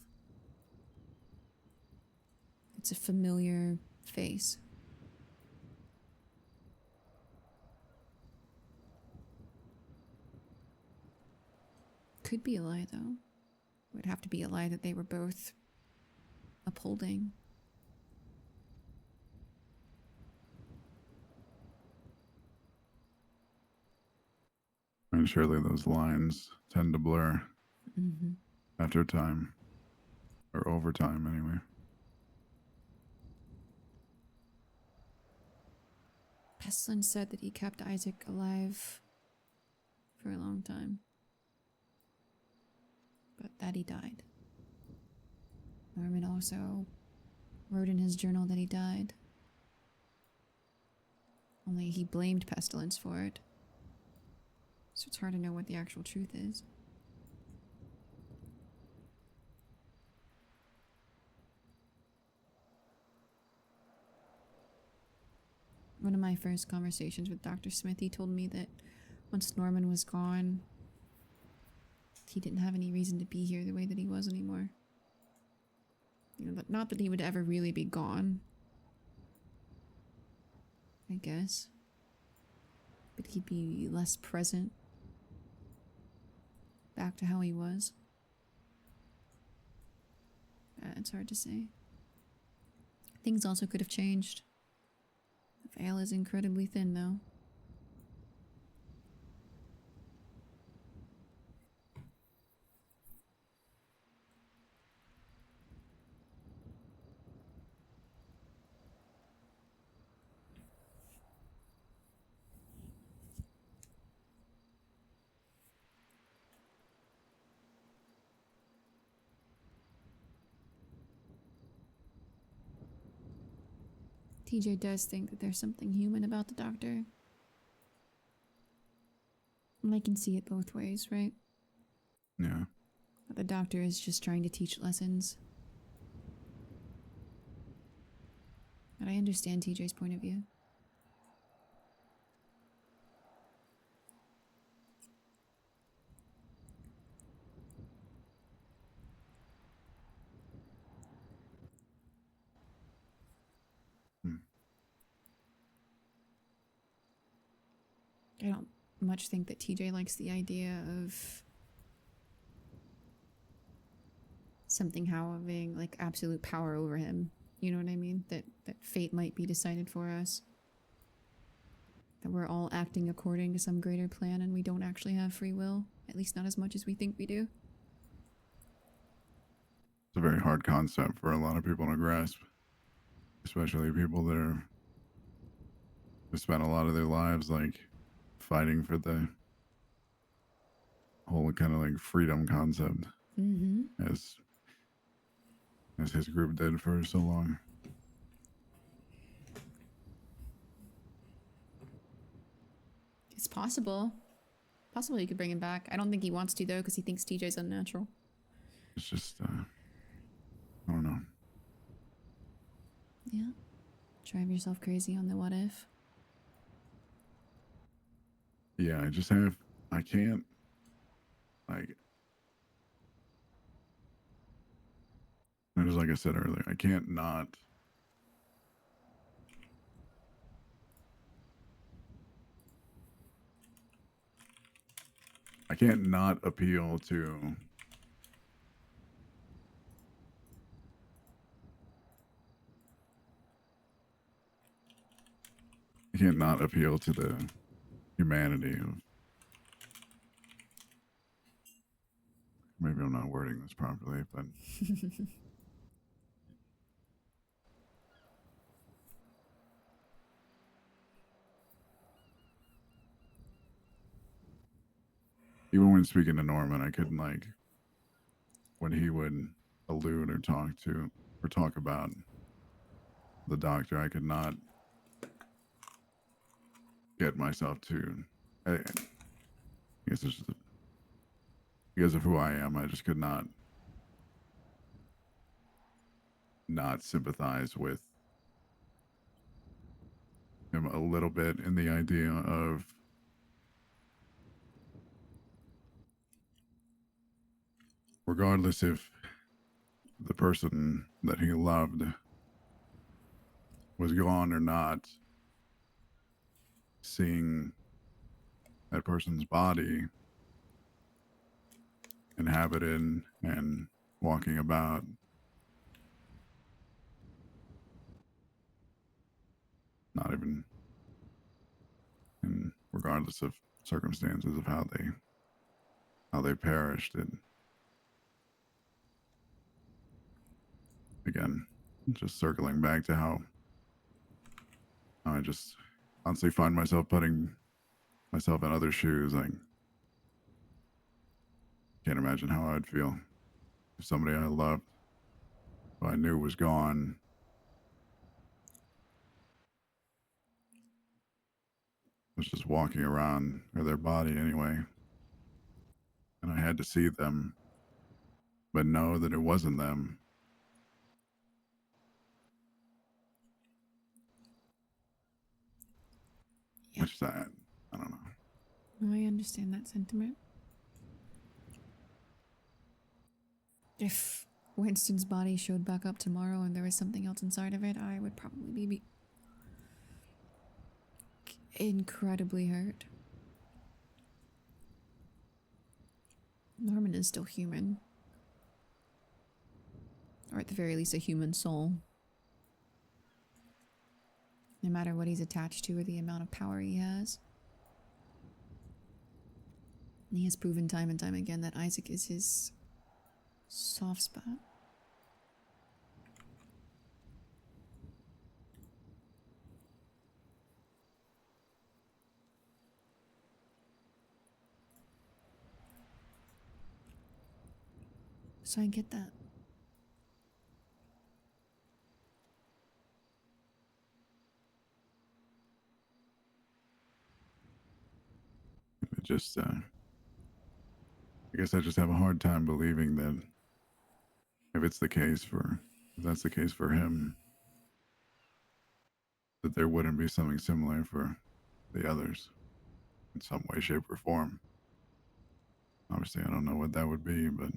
Speaker 1: It's a familiar face. Could be a lie, though. It would have to be a lie that they were both upholding.
Speaker 15: and surely those lines tend to blur after time, or over time, anyway.
Speaker 1: Pestilence said that he kept Isaac alive for a long time, but that he died. Norman also wrote in his journal that he died. Only he blamed Pestilence for it. So it's hard to know what the actual truth is. One of my first conversations with Dr. Smith, he told me that once Norman was gone, he didn't have any reason to be here the way that he was anymore. You know, but not that he would ever really be gone, I guess. But he'd be less present. Back to how he was. It's hard to say. Things also could have changed. The veil is incredibly thin, though. TJ does think that there's something human about the doctor. And I can see it both ways, right?
Speaker 15: Yeah.
Speaker 1: The doctor is just trying to teach lessons. But I understand TJ's point of view. I don't much think that TJ likes the idea of something having like absolute power over him. You know what I mean? That fate might be decided for us. That we're all acting according to some greater plan and we don't actually have free will. At least not as much as we think we do.
Speaker 15: It's a very hard concept for a lot of people to grasp. Especially people that are who spent a lot of their lives like fighting for the whole kind of like freedom concept,
Speaker 1: Mm-hmm.
Speaker 15: as his group did for so long.
Speaker 1: It's possible. Possible you could bring him back. I don't think he wants to though, because he thinks TJ's unnatural.
Speaker 15: It's just, I don't know.
Speaker 1: Yeah. Drive yourself crazy on the what if.
Speaker 15: Yeah, I can't, like, just like I said earlier, I can't not. I can't not appeal to the humanity of, maybe I'm not wording this properly, but even when speaking to Norman, I couldn't, like, when he would allude or talk about the doctor, I could not get myself to, I guess it's just because of who I am, I just could not sympathize with him a little bit in the idea of regardless if the person that he loved was gone or not, seeing that person's body inhabited and walking about, not even, and regardless of circumstances of how they perished, it, again, just circling back to how I just honestly find myself putting myself in other shoes. I can't imagine how I'd feel if somebody I loved, who I knew was gone, was just walking around, or their body anyway, and I had to see them, but know that it wasn't them.
Speaker 1: Yeah.
Speaker 15: Which I don't know.
Speaker 1: No, I understand that sentiment. If Winston's body showed back up tomorrow and there was something else inside of it, I would probably be incredibly hurt. Norman is still human. Or at the very least a human soul. No matter what he's attached to or the amount of power he has. And he has proven time and time again that Isaac is his soft spot. So I get that.
Speaker 15: It just, I guess I just have a hard time believing that if that's the case for him, that there wouldn't be something similar for the others in some way, shape, or form. Obviously, I don't know what that would be, but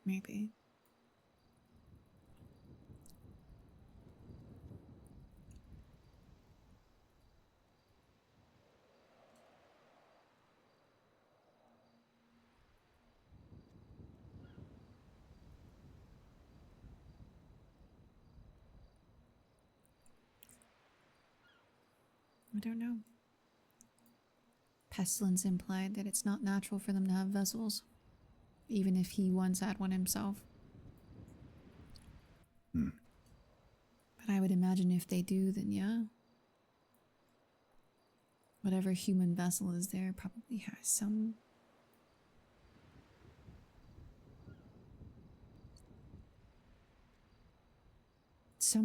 Speaker 1: Maybe. I don't know. Pestilence implied that it's not natural for them to have vessels, even if he once had one himself.
Speaker 15: Hmm.
Speaker 1: But But I would imagine if they do, then yeah. Whatever human vessel is there probably has some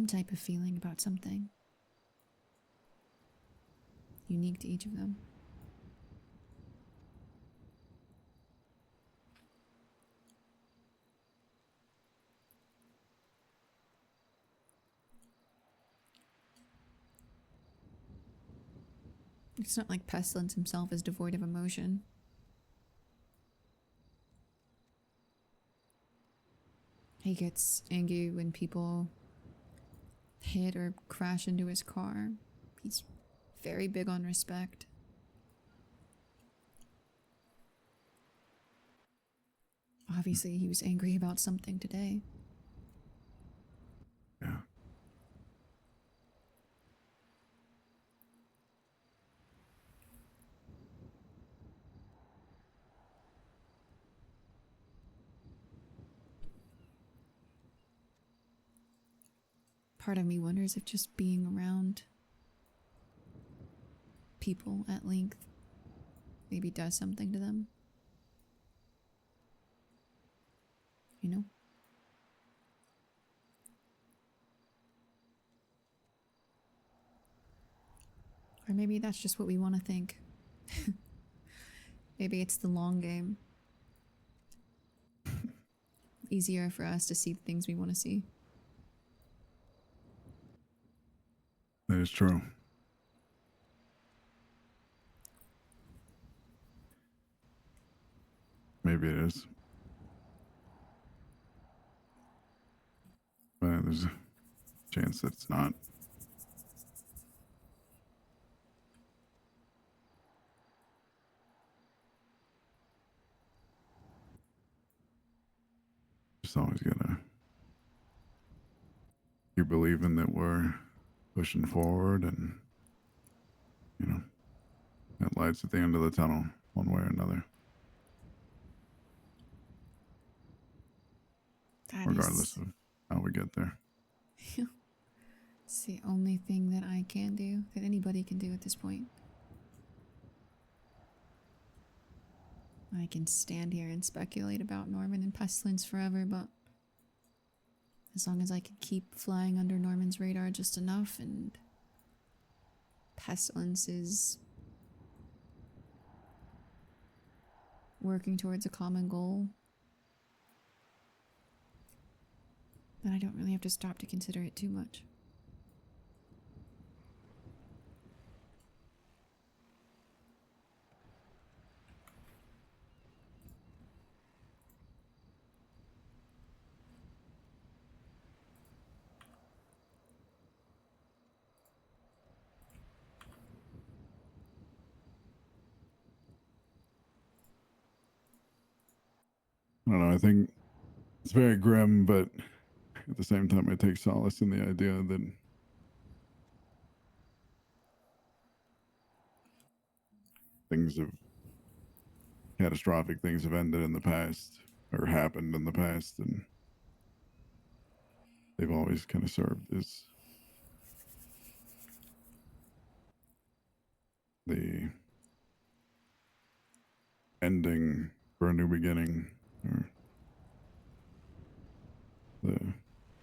Speaker 1: type of feeling about something. Unique to each of them. It's not like Pestilence himself is devoid of emotion. He gets angry when people hit or crash into his car. He's very big on respect. Obviously, he was angry about something today.
Speaker 15: Yeah.
Speaker 1: Part of me wonders if just being around people at length maybe does something to them. You know? Or maybe that's just what we want to think. Maybe it's the long game. Easier for us to see the things we want to see.
Speaker 15: That is true. Maybe it is. But there's a chance that it's not. Just always gotta keep believing that we're pushing forward, and you know, that light's at the end of the tunnel, one way or another. Regardless of how we get there.
Speaker 1: It's the only thing that I can do, that anybody can do at this point. I can stand here and speculate about Norman and Pestilence forever, but as long as I can keep flying under Norman's radar just enough, and Pestilence is working towards a common goal, then I don't really have to stop to consider it too much.
Speaker 15: I don't know. I think it's very grim, but at the same time, I take solace in the idea that catastrophic things have ended in the past, or happened in the past, and they've always kind of served as the ending for a new beginning, or the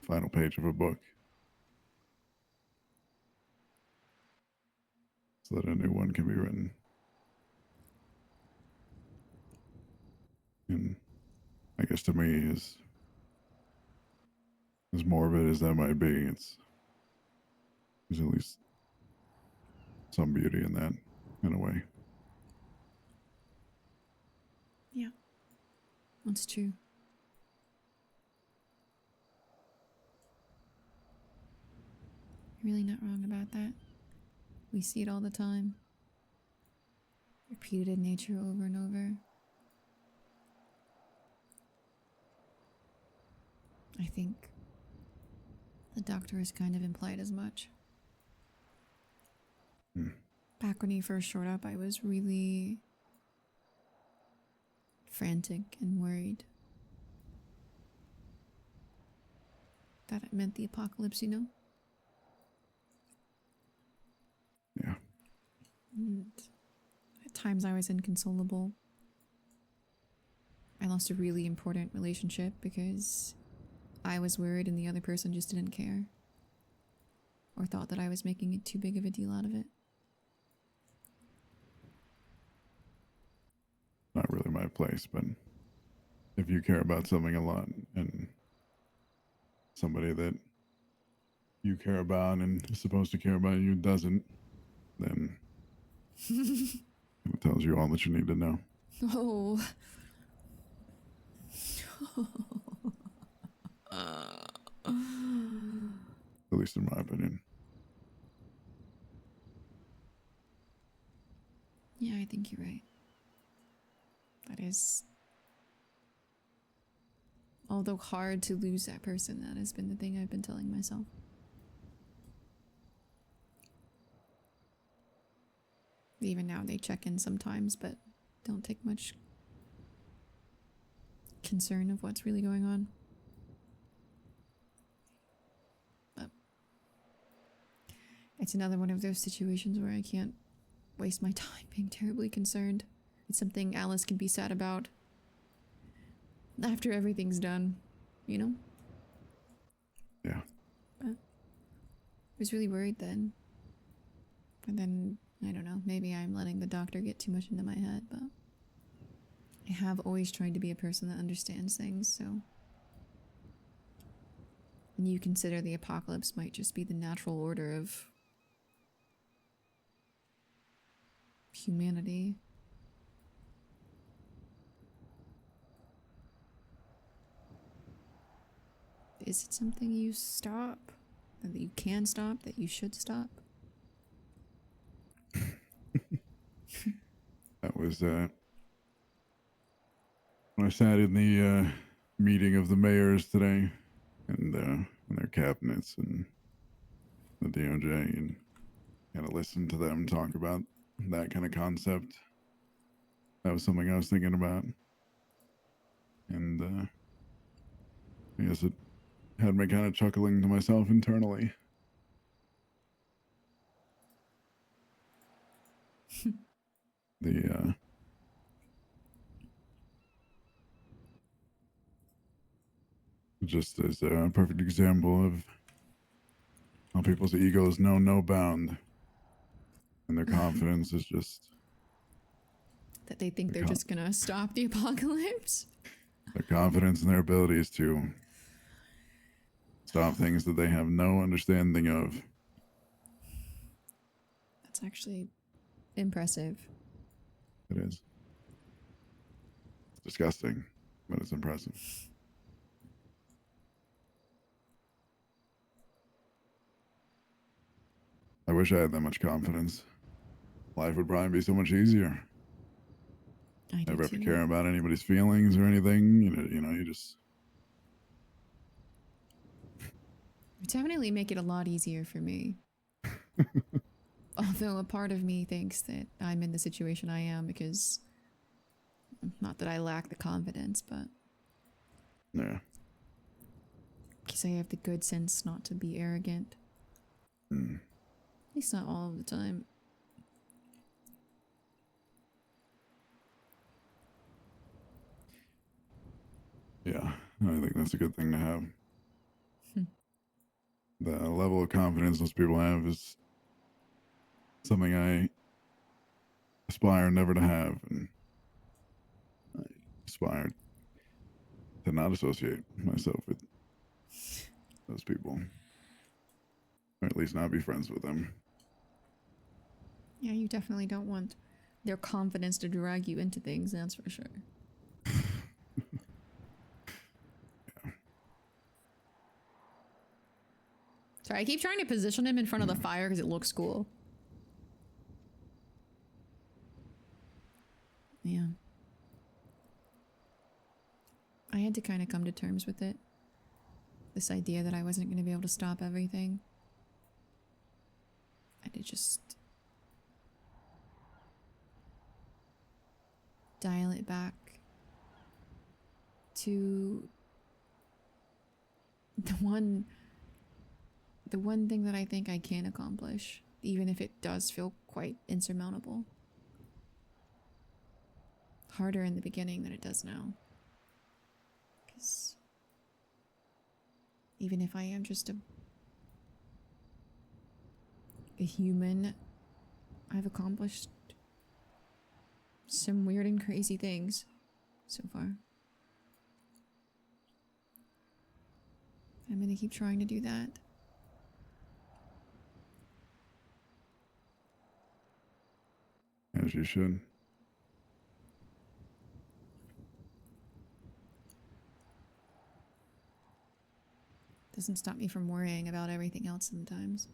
Speaker 15: final page of a book, so that a new one can be written. And I guess to me, as morbid as that might be, there's at least some beauty in that, in a way.
Speaker 1: Yeah, that's true. You're really not wrong about that. We see it all the time. Repeated in nature over and over. I think the doctor has kind of implied as much. Back when he first showed up, I was really frantic and worried that it meant the apocalypse, you know?
Speaker 15: Yeah.
Speaker 1: And at times I was inconsolable. I lost a really important relationship because I was worried and the other person just didn't care. Or thought that I was making it too big of a deal out of it.
Speaker 15: Not really my place, but if you care about something a lot and somebody that you care about and is supposed to care about you doesn't, then it tells you all that you need to know.
Speaker 1: Oh.
Speaker 15: At least in my opinion.
Speaker 1: Yeah, I think you're right. That is... Although hard to lose that person, that has been the thing I've been telling myself. Even now they check in sometimes, but don't take much concern of what's really going on. But it's another one of those situations where I can't waste my time being terribly concerned. It's something Alice can be sad about after everything's done, you know?
Speaker 15: Yeah.
Speaker 1: But I was really worried then. And then, I don't know, maybe I'm letting the doctor get too much into my head, but I have always tried to be a person that understands things, so... And you consider the apocalypse might just be the natural order of humanity. Is it something you stop? That you can stop? That you should stop?
Speaker 15: That was when I sat in the meeting of the mayors today and their cabinets and the DOJ and kind of listened to them talk about that kind of concept. That was something I was thinking about. And I guess it had me kind of chuckling to myself internally. The just as a perfect example of how people's egos know no bound, and their confidence is just
Speaker 1: That they think they're just gonna stop the apocalypse?
Speaker 15: their confidence in their abilities to stop things that they have no understanding of.
Speaker 1: That's actually impressive.
Speaker 15: It is. It's disgusting, but it's impressive. I wish I had that much confidence. Life would probably be so much easier.
Speaker 1: I do
Speaker 15: Never have to
Speaker 1: too.
Speaker 15: care about anybody's feelings or anything. You just
Speaker 1: It definitely make it a lot easier for me. Although a part of me thinks that I'm in the situation I am because... Not that I lack the confidence, but...
Speaker 15: yeah.
Speaker 1: Because I have the good sense not to be arrogant.
Speaker 15: Mm.
Speaker 1: At least not all of the time.
Speaker 15: Yeah, I think that's a good thing to have.
Speaker 1: Hmm.
Speaker 15: The level of confidence those people have is something I aspire never to have, and I aspire to not associate myself with those people, or at least not be friends with them.
Speaker 1: Yeah, you definitely don't want their confidence to drag you into things, that's for sure. Sorry, I keep trying to position him in front of the fire because it looks cool. Yeah. I had to kind of come to terms with it. This idea that I wasn't going to be able to stop everything. I had to just dial it back to the one thing that I think I can accomplish, even if it does feel quite insurmountable. Harder in the beginning than it does now. Because even if I am just a human, I've accomplished some weird and crazy things so far. I'm gonna keep trying to do that.
Speaker 15: As you should.
Speaker 1: Doesn't stop me from worrying about everything else sometimes.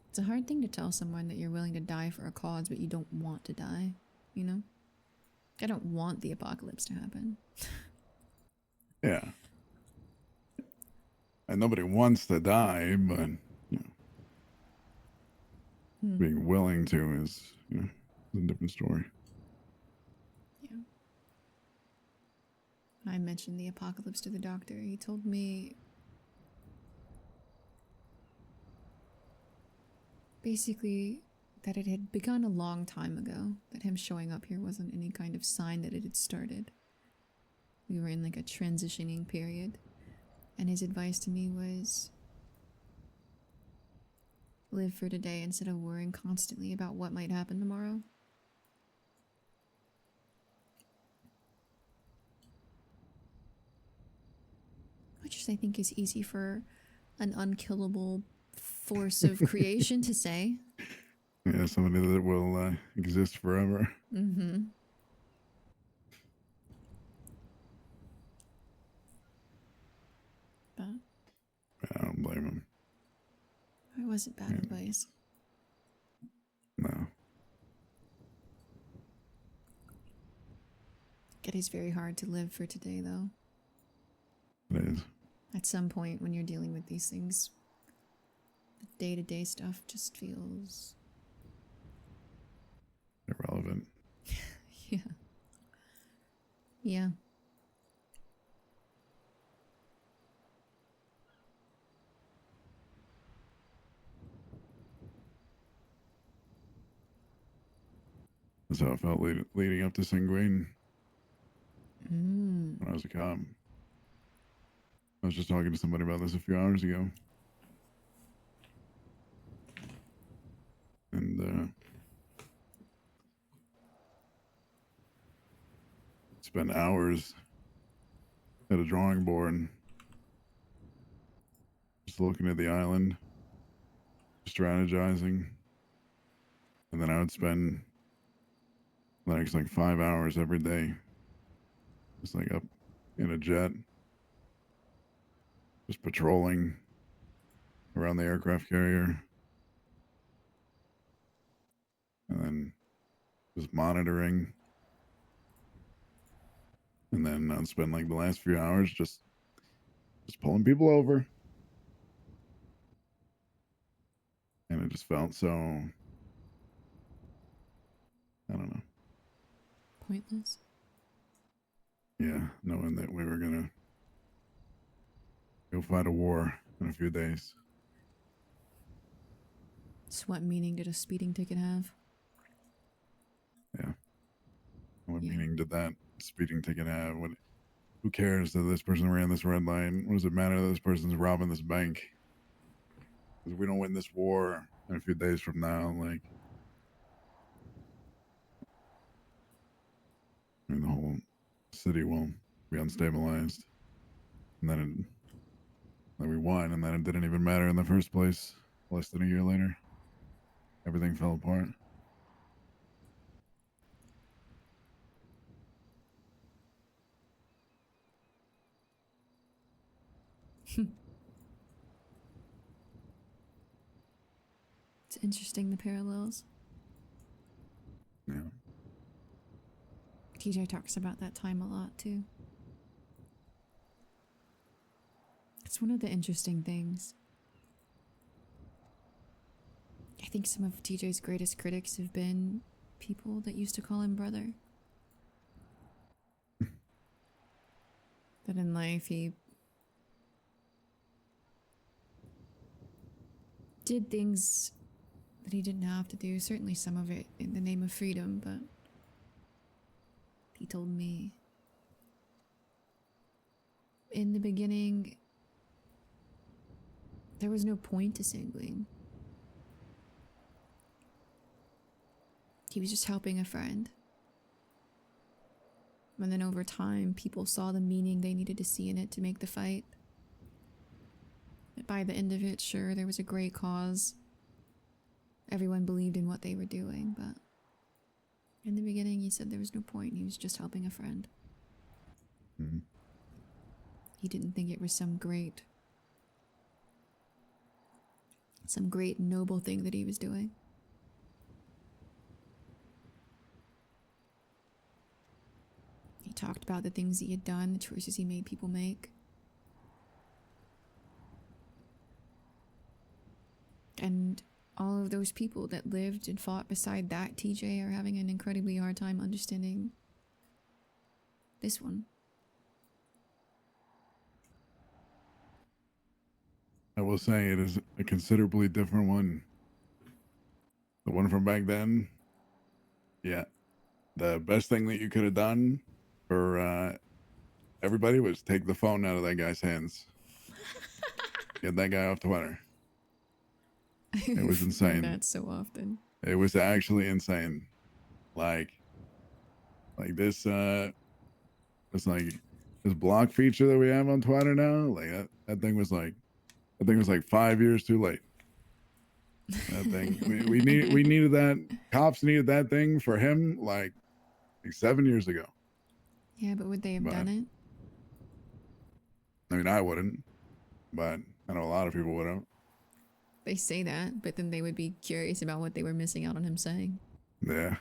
Speaker 1: It's a hard thing to tell someone that you're willing to die for a cause, but you don't want to die, you know? I don't want the apocalypse to happen.
Speaker 15: Yeah. And nobody wants to die, but being willing to is, a different story.
Speaker 1: Yeah. I mentioned the apocalypse to the doctor. He told me basically that it had begun a long time ago, that him showing up here wasn't any kind of sign that it had started. We were in like a transitioning period, and his advice to me was live for today instead of worrying constantly about what might happen tomorrow. Which I think is easy for an unkillable force of creation to say.
Speaker 15: Yeah, somebody that will exist forever.
Speaker 1: Mm-hmm. But
Speaker 15: I don't blame him.
Speaker 1: it wasn't bad advice.
Speaker 15: No.
Speaker 1: It is very hard to live for today, though.
Speaker 15: It is.
Speaker 1: At some point when you're dealing with these things, the day-to-day stuff just feels
Speaker 15: Irrelevant.
Speaker 1: yeah. Yeah.
Speaker 15: That's how it felt leading up to Sanguine
Speaker 1: Mm.
Speaker 15: when I was a cop. I was just talking to somebody about this a few hours ago. And spent hours at a drawing board just looking at the island, strategizing. And then I would spend the next like 5 hours every day just like up in a jet, just patrolling around the aircraft carrier. And then just monitoring. And then I'd spend like the last few hours just pulling people over. And it just felt so, I don't know.
Speaker 1: Pointless.
Speaker 15: Yeah, knowing that we were gonna go fight a war in a few days.
Speaker 1: So what meaning did a speeding ticket have?
Speaker 15: Yeah. What meaning did that speeding ticket have? Who cares that this person ran this red light? What does it matter that this person's robbing this bank? Because we don't win this war in a few days from now, like, I mean, the whole city will be unstabilized. And then we won, and then it didn't even matter in the first place. Less than a year later, everything fell apart.
Speaker 1: It's interesting, the parallels.
Speaker 15: Yeah.
Speaker 1: TJ talks about that time a lot, too. It's one of the interesting things. I think some of TJ's greatest critics have been people that used to call him brother. That in life he did things that he didn't have to do. Certainly some of it in the name of freedom, but he told me in the beginning there was no point to singling. He was just helping a friend. And then over time, people saw the meaning they needed to see in it to make the fight. But by the end of it, sure, there was a great cause. Everyone believed in what they were doing, but in the beginning, he said there was no point. He was just helping a friend. He didn't think it was some great noble thing that he was doing. He talked about the things he had done, the choices he made people make. And all of those people that lived and fought beside that TJ are having an incredibly hard time understanding this one.
Speaker 15: I will say it is a considerably different one. The one from back then, yeah. The best thing that you could have done for everybody was take the phone out of that guy's hands. Get that guy off Twitter. It was insane.
Speaker 1: That so often.
Speaker 15: It was actually insane. Like this this block feature that we have on Twitter now, like that thing was like 5 years too late. That thing we needed that. Cops needed that thing for him like 7 years ago.
Speaker 1: Yeah, but would they have done it?
Speaker 15: I mean, I wouldn't, but I know a lot of people would have.
Speaker 1: They say that, but then they would be curious about what they were missing out on him saying.
Speaker 15: Yeah.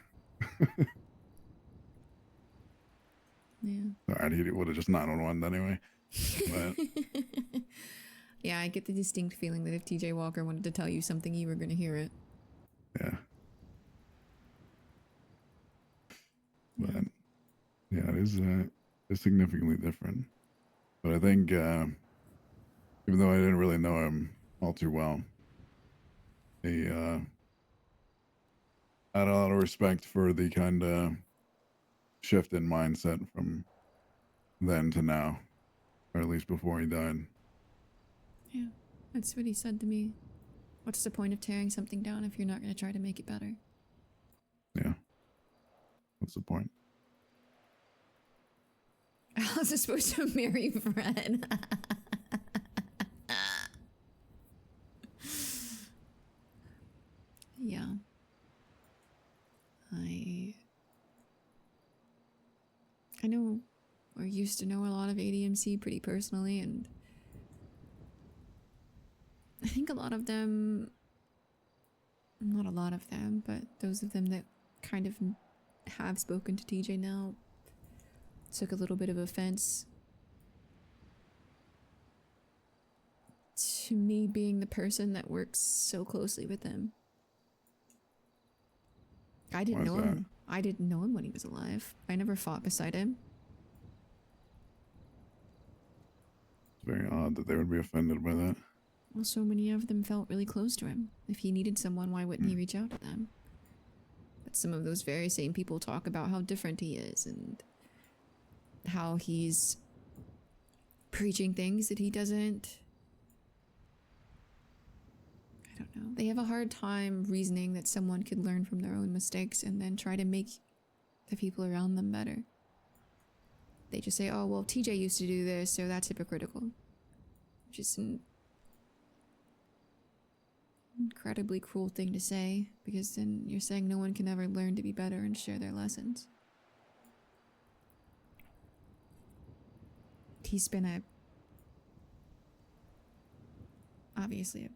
Speaker 1: Yeah.
Speaker 15: Alright, he would have just not on one anyway. But
Speaker 1: Yeah, I get the distinct feeling that if TJ Walker wanted to tell you something, you were going to hear it.
Speaker 15: yeah. But yeah, it is it's significantly different. But I think even though I didn't really know him all too well, he had a lot of respect for the kind of shift in mindset from then to now, or at least before he died.
Speaker 1: Yeah, that's what he said to me. What's the point of tearing something down if you're not going to try to make it better?
Speaker 15: Yeah. What's the point?
Speaker 1: Alice is supposed to marry Fred. Yeah. I know, or used to know a lot of ADMC pretty personally, and I think a lot of them, not a lot of them, but those of them that kind of have spoken to TJ now took a little bit of offense to me being the person that works so closely with him. I didn't know him. I didn't know him when he was alive. I never fought beside him.
Speaker 15: It's very odd that they would be offended by that.
Speaker 1: Well, so many of them felt really close to him. If he needed someone, why wouldn't he reach out to them? But some of those very same people talk about how different he is and how he's preaching things that he doesn't. I don't know. They have a hard time reasoning that someone could learn from their own mistakes and then try to make the people around them better. They just say, oh, well, TJ used to do this, so that's hypocritical. Which is an incredibly cruel thing to say, because then you're saying no one can ever learn to be better and share their lessons. He's been obviously a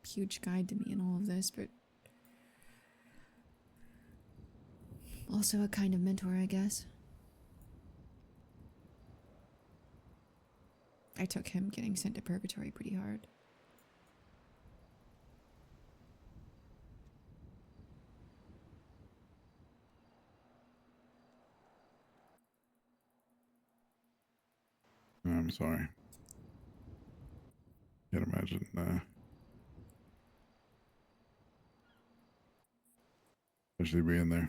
Speaker 1: huge guide to me in all of this, but also a kind of mentor, I guess. I took him getting sent to purgatory pretty hard.
Speaker 15: I'm sorry. Can't imagine especially being there.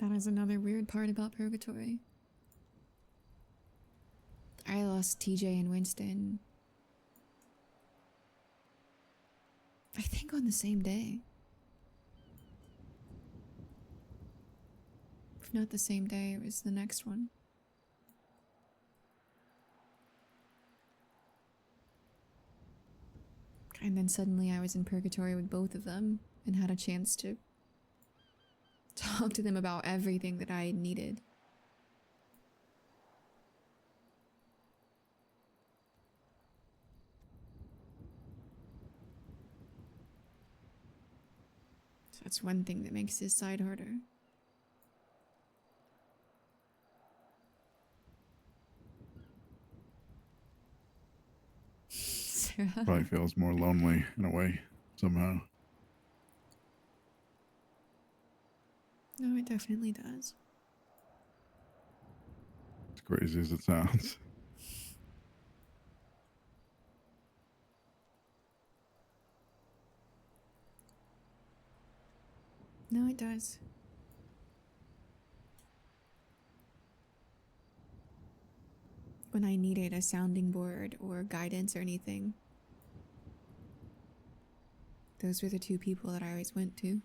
Speaker 1: That is another weird part about Purgatory. I lost TJ and Winston, I think on the same day. If not the same day, it was the next one. And then suddenly I was in Purgatory with both of them and had a chance to talk to them about everything that I needed. So that's one thing that makes his side harder. Sarah.
Speaker 15: Probably feels more lonely in a way, somehow.
Speaker 1: No, it definitely does.
Speaker 15: As crazy as it sounds.
Speaker 1: No, it does. When I needed a sounding board or guidance or anything, those were the two people that I always went to.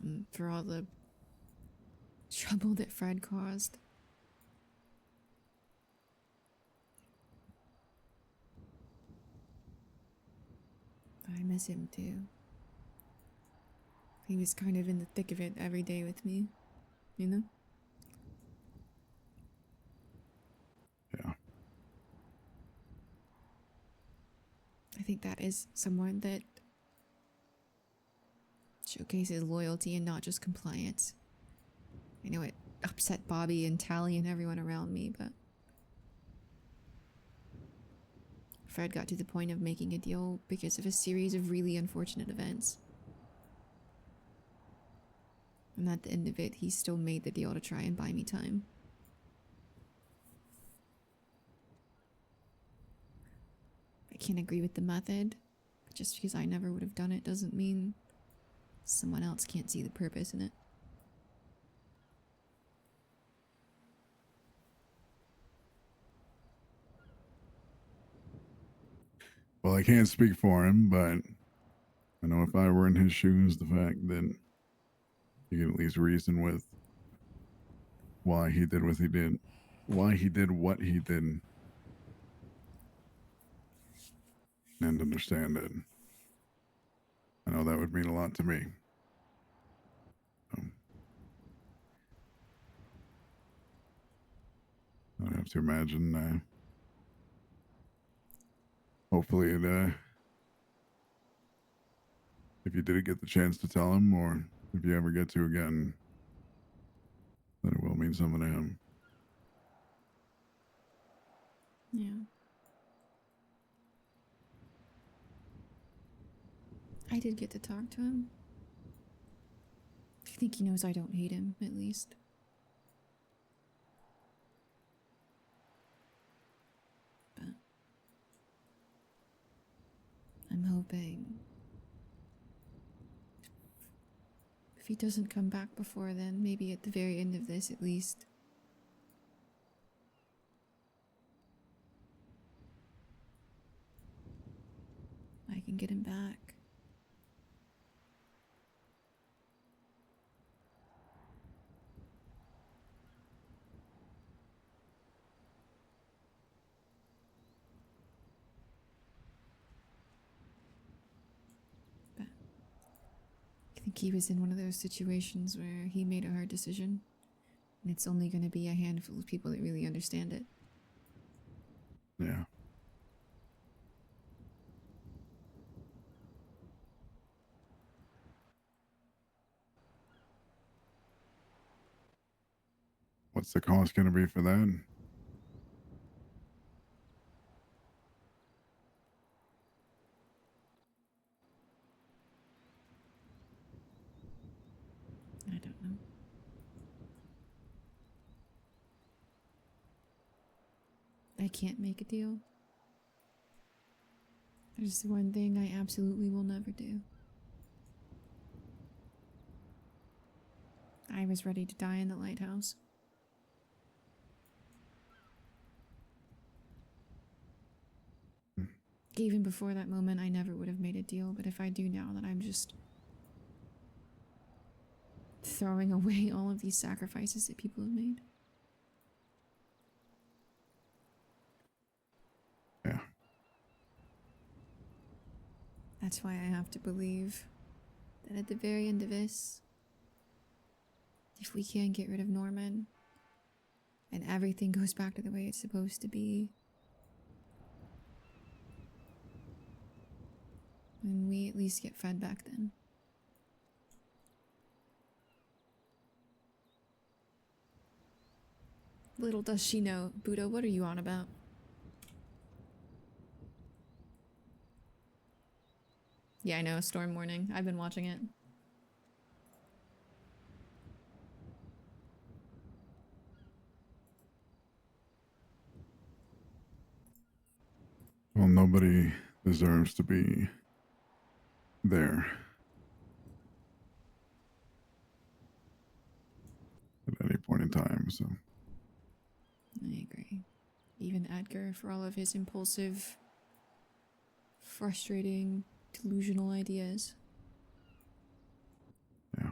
Speaker 1: And for all the trouble that Fred caused. I miss him too. He was kind of in the thick of it every day with me, you know?
Speaker 15: Yeah.
Speaker 1: I think that is someone that showcases loyalty and not just compliance. I know it upset Bobby and Tally and everyone around me, but Fred got to the point of making a deal because of a series of really unfortunate events. And at the end of it, he still made the deal to try and buy me time. I can't agree with the method, but just because I never would have done it doesn't mean someone else can't see the purpose in it.
Speaker 15: Well, I can't speak for him, but I know if I were in his shoes, the fact that you can at least reason with why he did what he did, and understand it. I know that would mean a lot to me. I'd have to imagine, hopefully if you did get the chance to tell him, or if you ever get to again, then it will mean something to him.
Speaker 1: Yeah. I did get to talk to him. I think he knows I don't hate him, at least. But I'm hoping if he doesn't come back before then, maybe at the very end of this at least, I can get him back. But I think he was in one of those situations where he made a hard decision, and it's only going to be a handful of people that really understand it.
Speaker 15: Yeah. What's the cost going to be for that?
Speaker 1: I can't make a deal. There's one thing I absolutely will never do. I was ready to die in the lighthouse. Even before that moment, I never would have made a deal, but if I do now, then I'm just throwing away all of these sacrifices that people have made.
Speaker 15: Yeah.
Speaker 1: That's why I have to believe that at the very end of this, if we can get rid of Norman and everything goes back to the way it's supposed to be, then we at least get fed back then. Little does she know, Buddha, what are you on about? Yeah, I know, Storm Warning. I've been watching it.
Speaker 15: Well, nobody deserves to be there at any point in time, so.
Speaker 1: I agree. Even Edgar, for all of his impulsive, frustrating, delusional ideas.
Speaker 15: Yeah.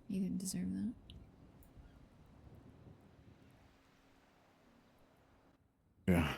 Speaker 1: He didn't deserve that.
Speaker 15: Yeah.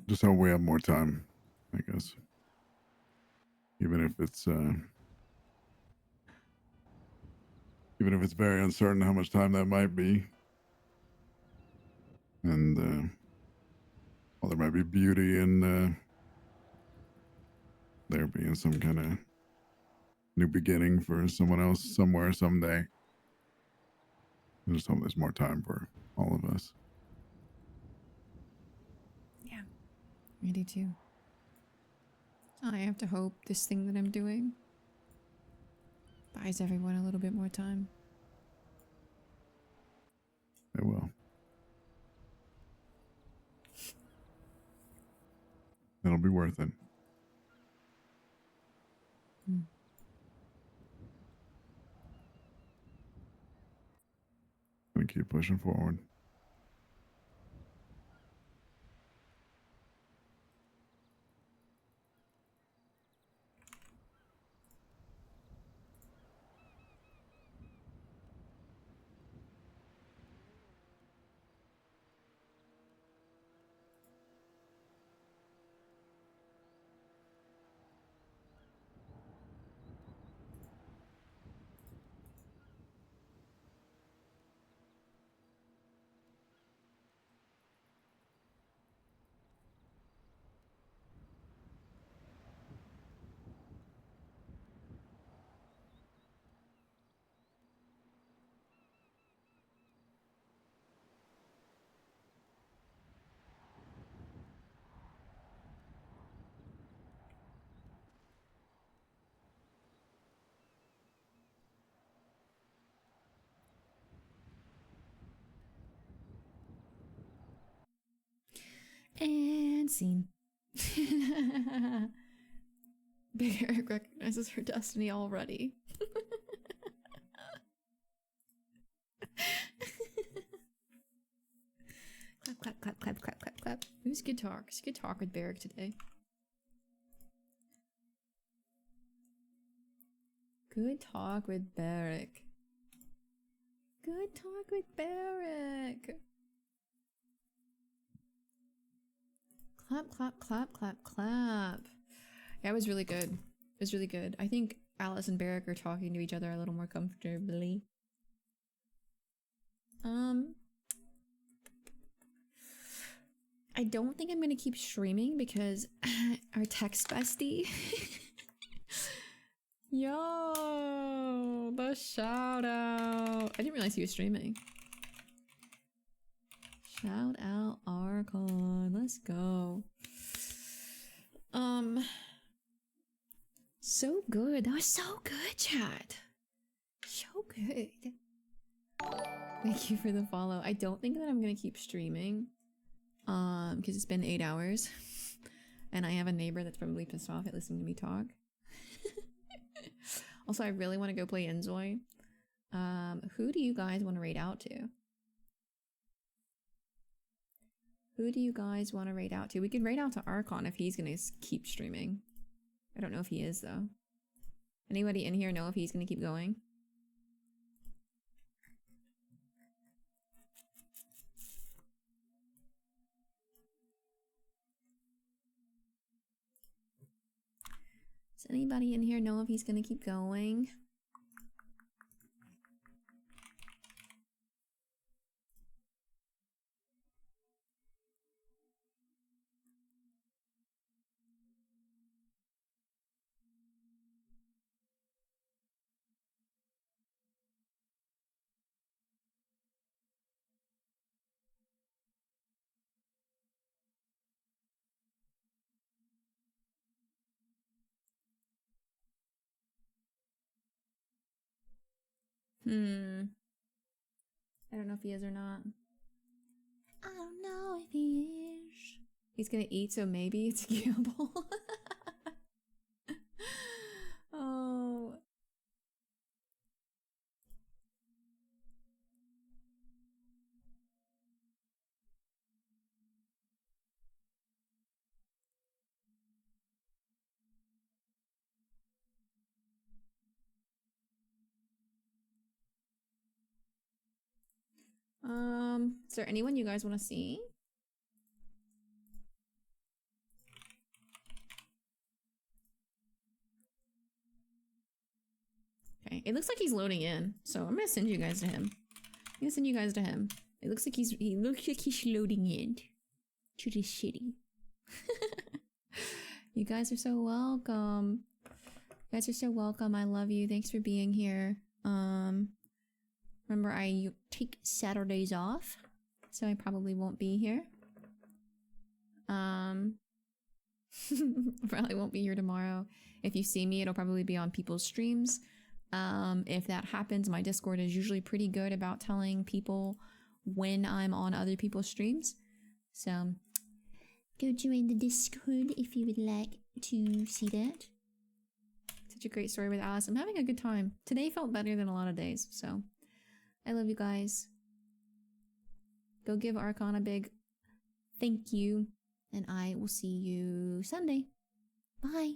Speaker 15: Just hope we have more time, I guess. Even if it's very uncertain how much time that might be. And well, there might be beauty in there being some kind of new beginning for someone else somewhere someday. I just hope there's more time for all of us.
Speaker 1: Yeah, I do too. I have to hope this thing that I'm doing buys everyone a little bit more time.
Speaker 15: It will. It'll be worth it. Gonna keep pushing forward.
Speaker 1: And scene. Big Eric recognizes her destiny already. Clap, clap, clap, clap, clap, clap, clap. It was good talk. It's good talk with Barrick today. Good talk with Barrick. Good talk with Barrick. Clap, clap, clap, clap, clap. Yeah, it was really good. It was really good. I think Alice and Barrick are talking to each other a little more comfortably. I don't think I'm gonna keep streaming because our text bestie. Yo, the shout out. I didn't realize he was streaming. Shout out Archon. Let's go. So good. That was so good, chat. So good. Thank you for the follow. I don't think that I'm gonna keep streaming. Because it's been 8 hours. And I have a neighbor that's probably pissed off at listening to me talk. Also, I really want to go play Enzoy. Who do you guys want to raid out to? Who do you guys want to raid out to? We could raid out to Archon if he's gonna keep streaming. I don't know if he is, though. Anybody in here know if he's gonna keep going? Does anybody in here know if he's gonna keep going? I don't know if he is or not. I don't know if he is. He's gonna eat, so maybe it's a gamble. Oh. Is there anyone you guys want to see? Okay, it looks like he's loading in, so I'm gonna send you guys to him. I'm gonna send you guys to him. It looks like he's loading in to the city. You guys are so welcome. You guys are so welcome. I love you. Thanks for being here. Remember, I take Saturdays off, so I probably won't be here. Probably won't be here tomorrow. If you see me, it'll probably be on people's streams. If that happens, my Discord is usually pretty good about telling people when I'm on other people's streams. So, go join the Discord if you would like to see that. Such a great story with Alice. I'm having a good time. Today felt better than a lot of days, so I love you guys. Go give Archon a big thank you, and I will see you Sunday. Bye.